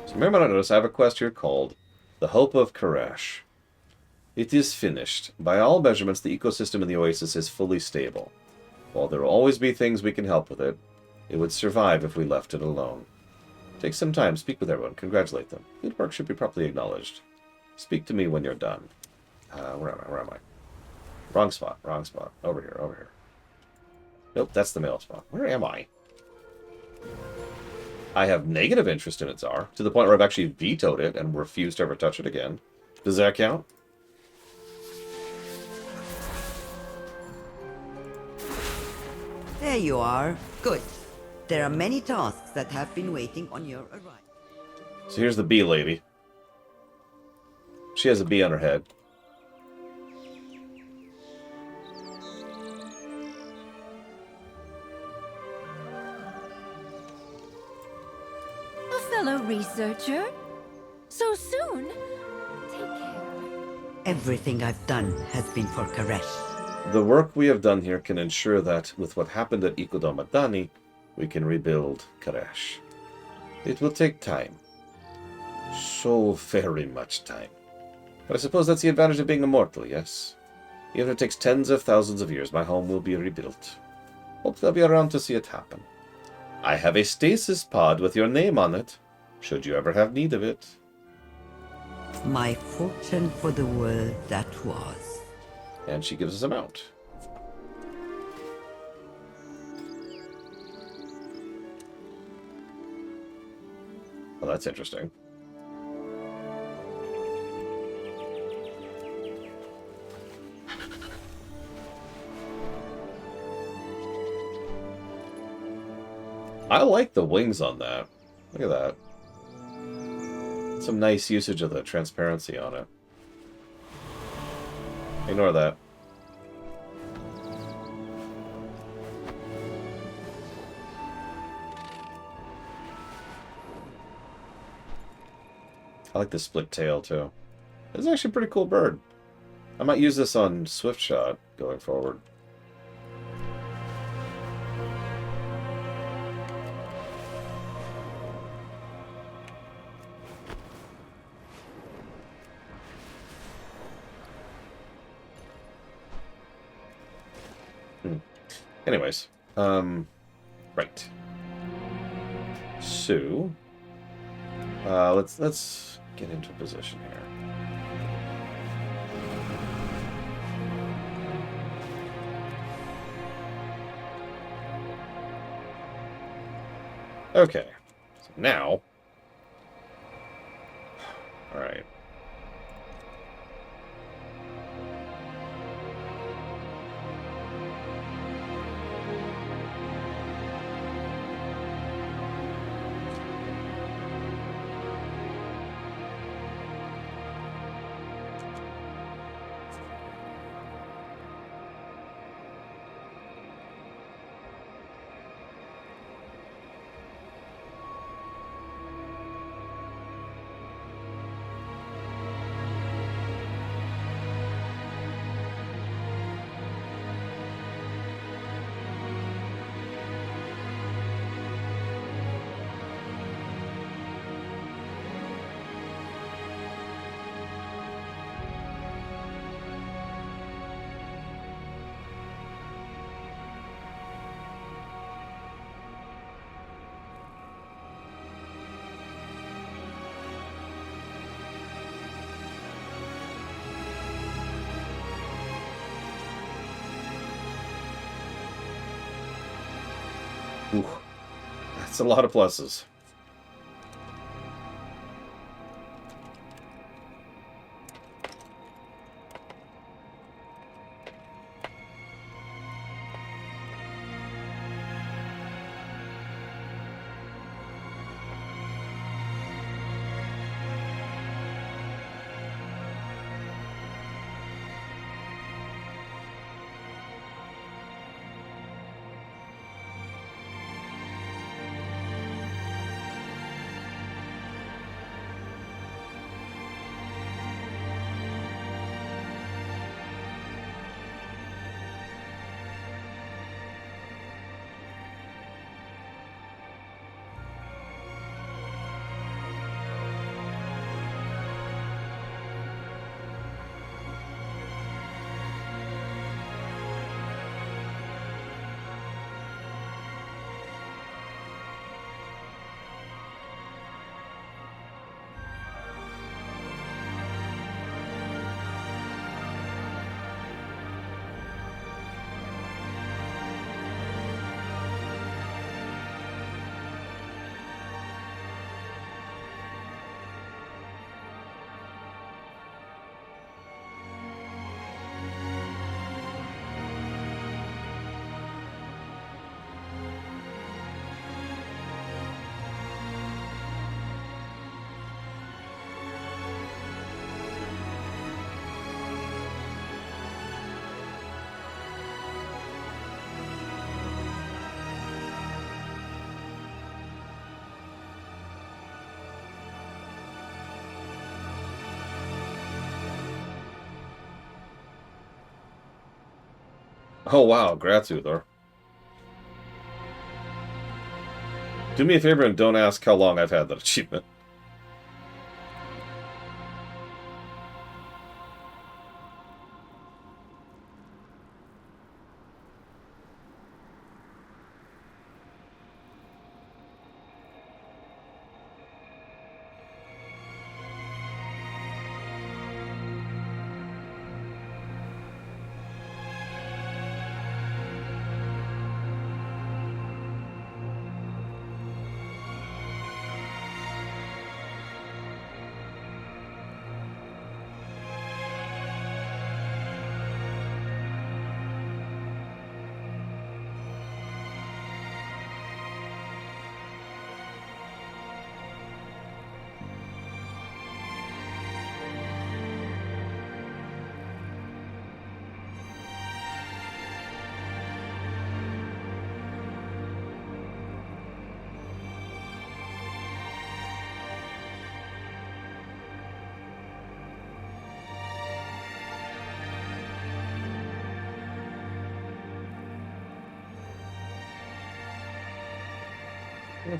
So remember, I notice I have a quest here called The Hope of Karesh. It is finished. By all measurements, the ecosystem in the Oasis is fully stable. While there will always be things we can help with it, it would survive if we left it alone. Take some time, speak with everyone, congratulate them. Good work should be properly acknowledged. Speak to me when you're done. Where am I? Wrong spot. Over here. Nope, that's the male spot. Where am I? I have negative interest in it, Tsar, to the point where I've actually vetoed it and refused to ever touch it again. Does that count? There you are. Good. There are many tasks that have been waiting on your arrival. So here's the bee lady. She has a bee on her head. A fellow researcher? So soon? Take care. Everything I've done has been for Karesh. The work we have done here can ensure that, with what happened at Ikodomadani, we can rebuild Karesh. It will take time. So very much time. But I suppose that's the advantage of being immortal, yes? Even if it takes tens of thousands of years, my home will be rebuilt. Hope they'll be around to see it happen. I have a stasis pod with your name on it, should you ever have need of it. My fortune for the world that was. And she gives us a mount. Well, that's interesting. I like the wings on that. Look at that. Some nice usage of the transparency on it. Ignore that. I like the split tail, too. It's actually a pretty cool bird. I might use this on Swift Shot going forward. Anyways, right. So, let's get into position here. Okay, so now, all right. Ooh, that's a lot of pluses. Oh wow, Gratsuthor. Do me a favor and don't ask how long I've had that achievement.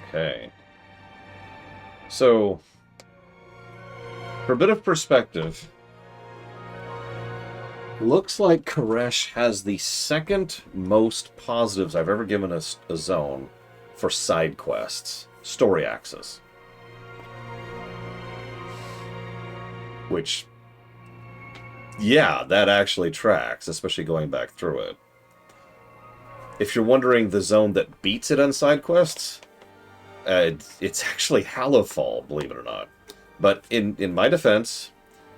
Okay. So, for a bit of perspective, looks like Karesh has the second most positives I've ever given a zone for side quests, story axis. Which, yeah, that actually tracks, especially going back through it. If you're wondering the zone that beats it on side quests, it's actually Hallowfall, believe it or not. But in my defense,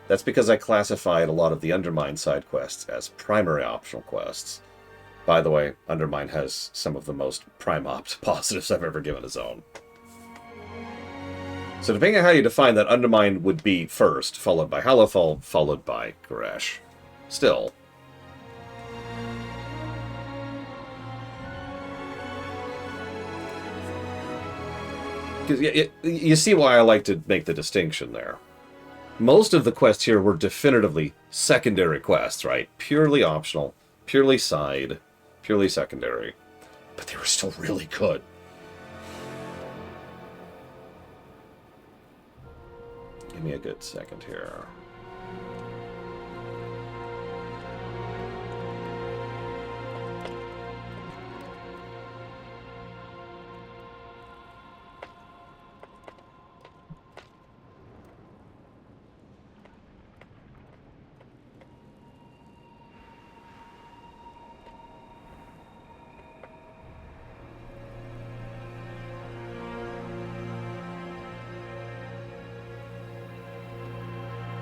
that's because I classified a lot of the Undermine side quests as primary optional quests. By the way, Undermine has some of the most prime opt positives I've ever given a zone. So depending on how you define that, Undermine would be first, followed by Hallowfall, followed by Karesh. Still. Because you see why I like to make the distinction there. Most of the quests here were definitively secondary quests, right? Purely optional, purely side, purely secondary. But they were still really good. Give me a good second here.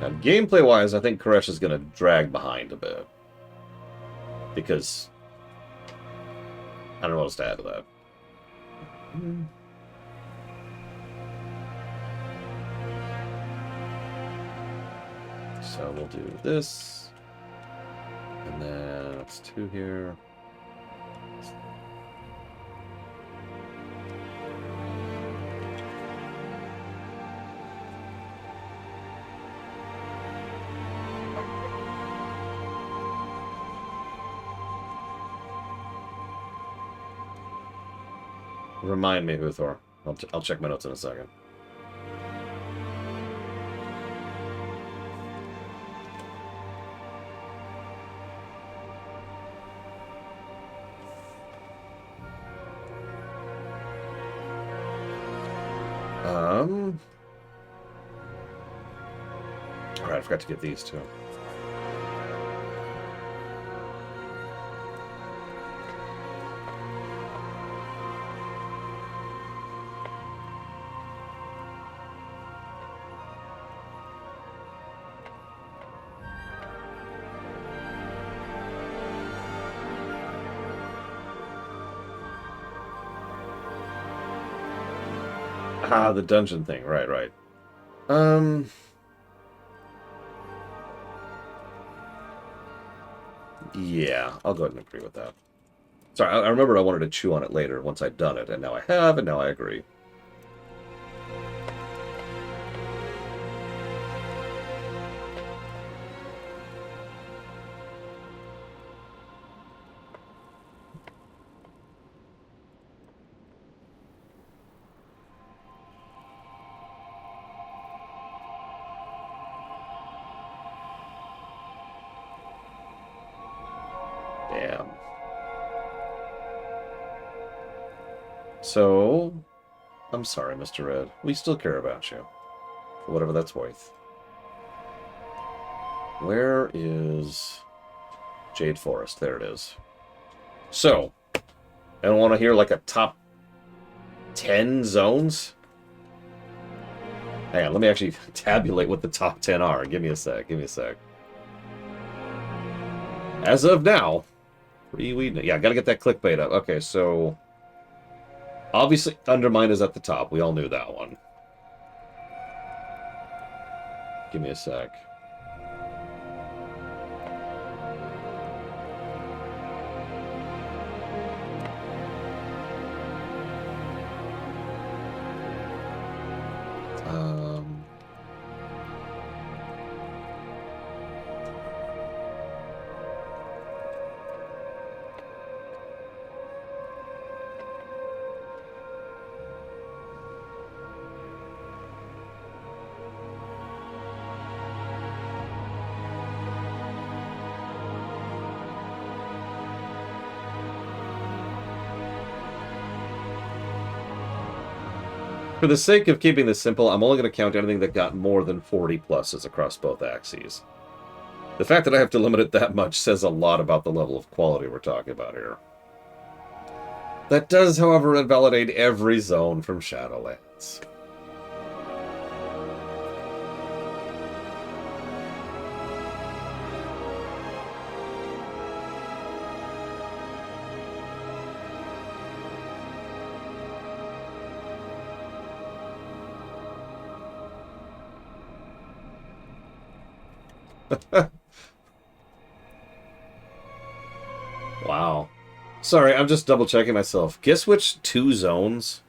Now, gameplay-wise, I think Karesh is going to drag behind a bit. Because... I don't know what else to add to that. So we'll do this. And then it's 2 here. Remind me, Huthor. I'll check my notes in a second. Alright, I forgot to get these two. Ah, the dungeon thing. Right, right. Yeah, I'll go ahead and agree with that. Sorry, I remember I wanted to chew on it later once I'd done it, and now I have, and now I agree. Damn. So, I'm sorry, Mr. Red. We still care about you. For whatever that's worth. Where is Jade Forest? There it is. So, I want to hear like a top 10 zones? Hang on, let me actually tabulate what the top 10 are. Give me a sec, give me a sec. As of now, yeah, gotta get that clickbait up. Okay, so obviously Undermine is at the top. We all knew that one. Give me a sec. For the sake of keeping this simple, I'm only going to count anything that got more than 40 pluses across both axes. The fact that I have to limit it that much says a lot about the level of quality we're talking about here. That does, however, invalidate every zone from Shadowlands. Wow. Sorry, I'm just double checking myself. Guess which 2 zones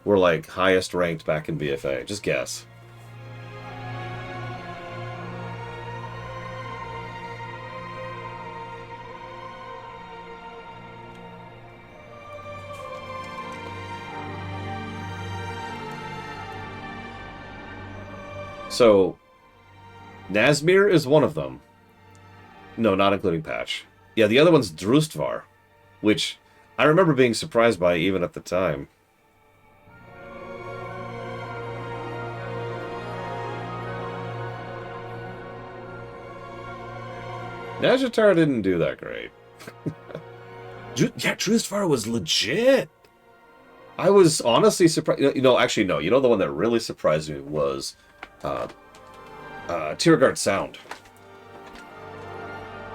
were like highest ranked back in BFA? Just guess. So, Nazmir is one of them. No, not including Patch. Yeah, the other one's Drustvar, which I remember being surprised by even at the time. Nazjatar didn't do that great. Yeah, Drustvar was legit. I was honestly surprised. You know, actually, no. You know, the one that really surprised me was Tierguard Sound.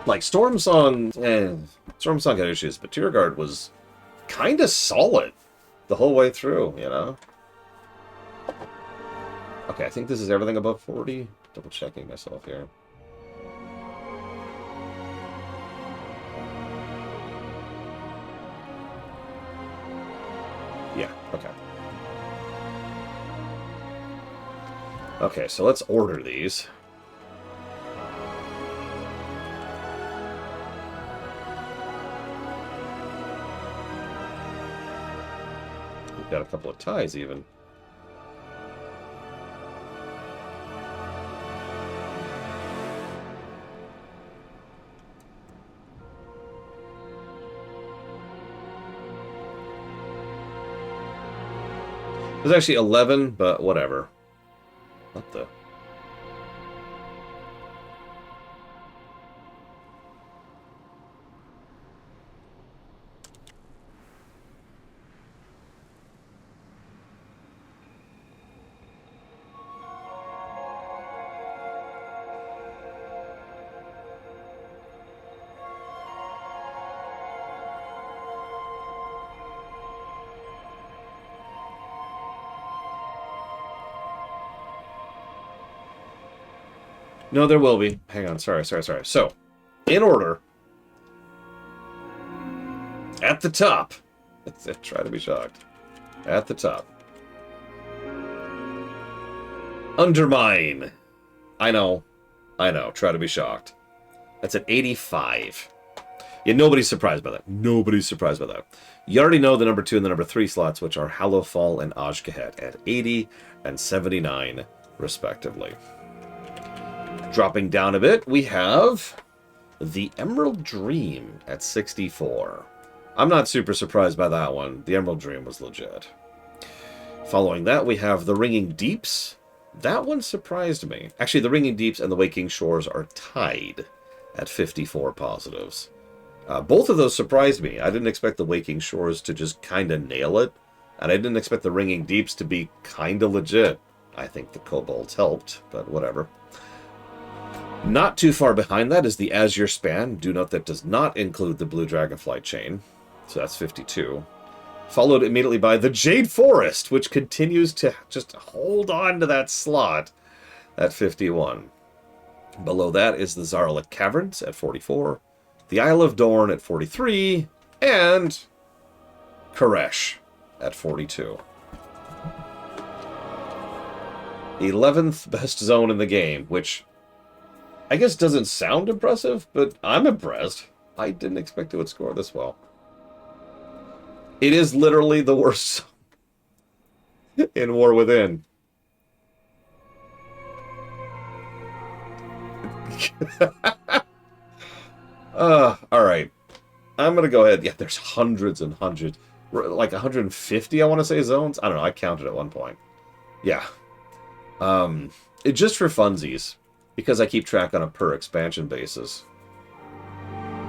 Like, Storm Song had issues, but Tierguard was kind of solid the whole way through, you know? Okay, I think this is everything above 40. Double checking myself here. Yeah, okay. Okay, so let's order these. We've got a couple of ties, even. There's actually 11, but whatever. What the... No, there will be. Hang on. Sorry. So, in order, at the top, try to be shocked. At the top. Undermine. I know. Try to be shocked. That's at 85. Yeah, nobody's surprised by that. Nobody's surprised by that. You already know the number 2 and the number 3 slots, which are Hallowfall and Ajkahet at 80 and 79, respectively. Dropping down a bit, we have the Emerald Dream at 64. I'm not super surprised by that one. The Emerald Dream was legit. Following that, we have the Ringing Deeps. That one surprised me. Actually, the Ringing Deeps and the Waking Shores are tied at 54 positives. Both of those surprised me. I didn't expect the Waking Shores to just kind of nail it, and I didn't expect the Ringing Deeps to be kind of legit. I think the Kobolds helped, but whatever. Not too far behind that is the Azure Span. Do note that does not include the Blue Dragonfly Chain, so that's 52. Followed immediately by the Jade Forest, which continues to just hold on to that slot at 51. Below that is the Zarlik Caverns at 44, the Isle of Dorn at 43, and Karesh at 42. 11th best zone in the game, which I guess doesn't sound impressive, but I'm impressed. I didn't expect it would score this well. It is literally the worst in War Within. Alright. I'm going to go ahead. Yeah, there's hundreds and hundreds. Like 150, I want to say, zones. I don't know. I counted at one point. Yeah. Just for funsies, because I keep track on a per expansion basis.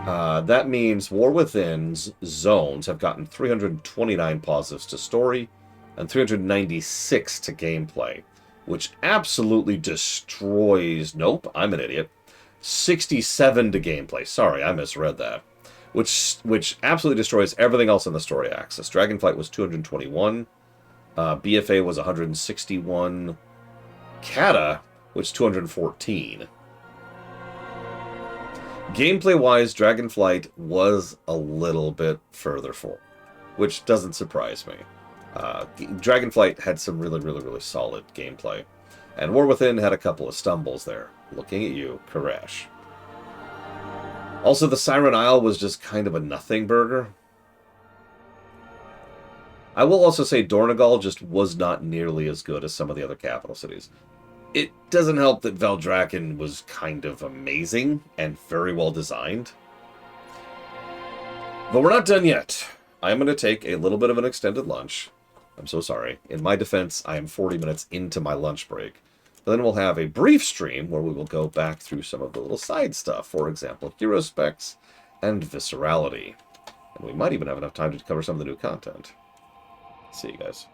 That means War Within's zones have gotten 329 positives to story and 396 to gameplay, which absolutely destroys... Nope, I'm an idiot. 67 to gameplay. Sorry, I misread that. Which absolutely destroys everything else on the story axis. Dragonflight was 221. BFA was 161. Kata was 214. Gameplay-wise, Dragonflight was a little bit further forward, which doesn't surprise me. Dragonflight had some really solid gameplay. And War Within had a couple of stumbles there. Looking at you, Karesh. Also, the Siren Isle was just kind of a nothing burger. I will also say Dornegal just was not nearly as good as some of the other capital cities. It doesn't help that Valdrakken was kind of amazing and very well designed. But we're not done yet. I'm going to take a little bit of an extended lunch. I'm so sorry. In my defense, I am 40 minutes into my lunch break. Then we'll have a brief stream where we will go back through some of the little side stuff. For example, hero specs and viscerality. And we might even have enough time to cover some of the new content. See you guys.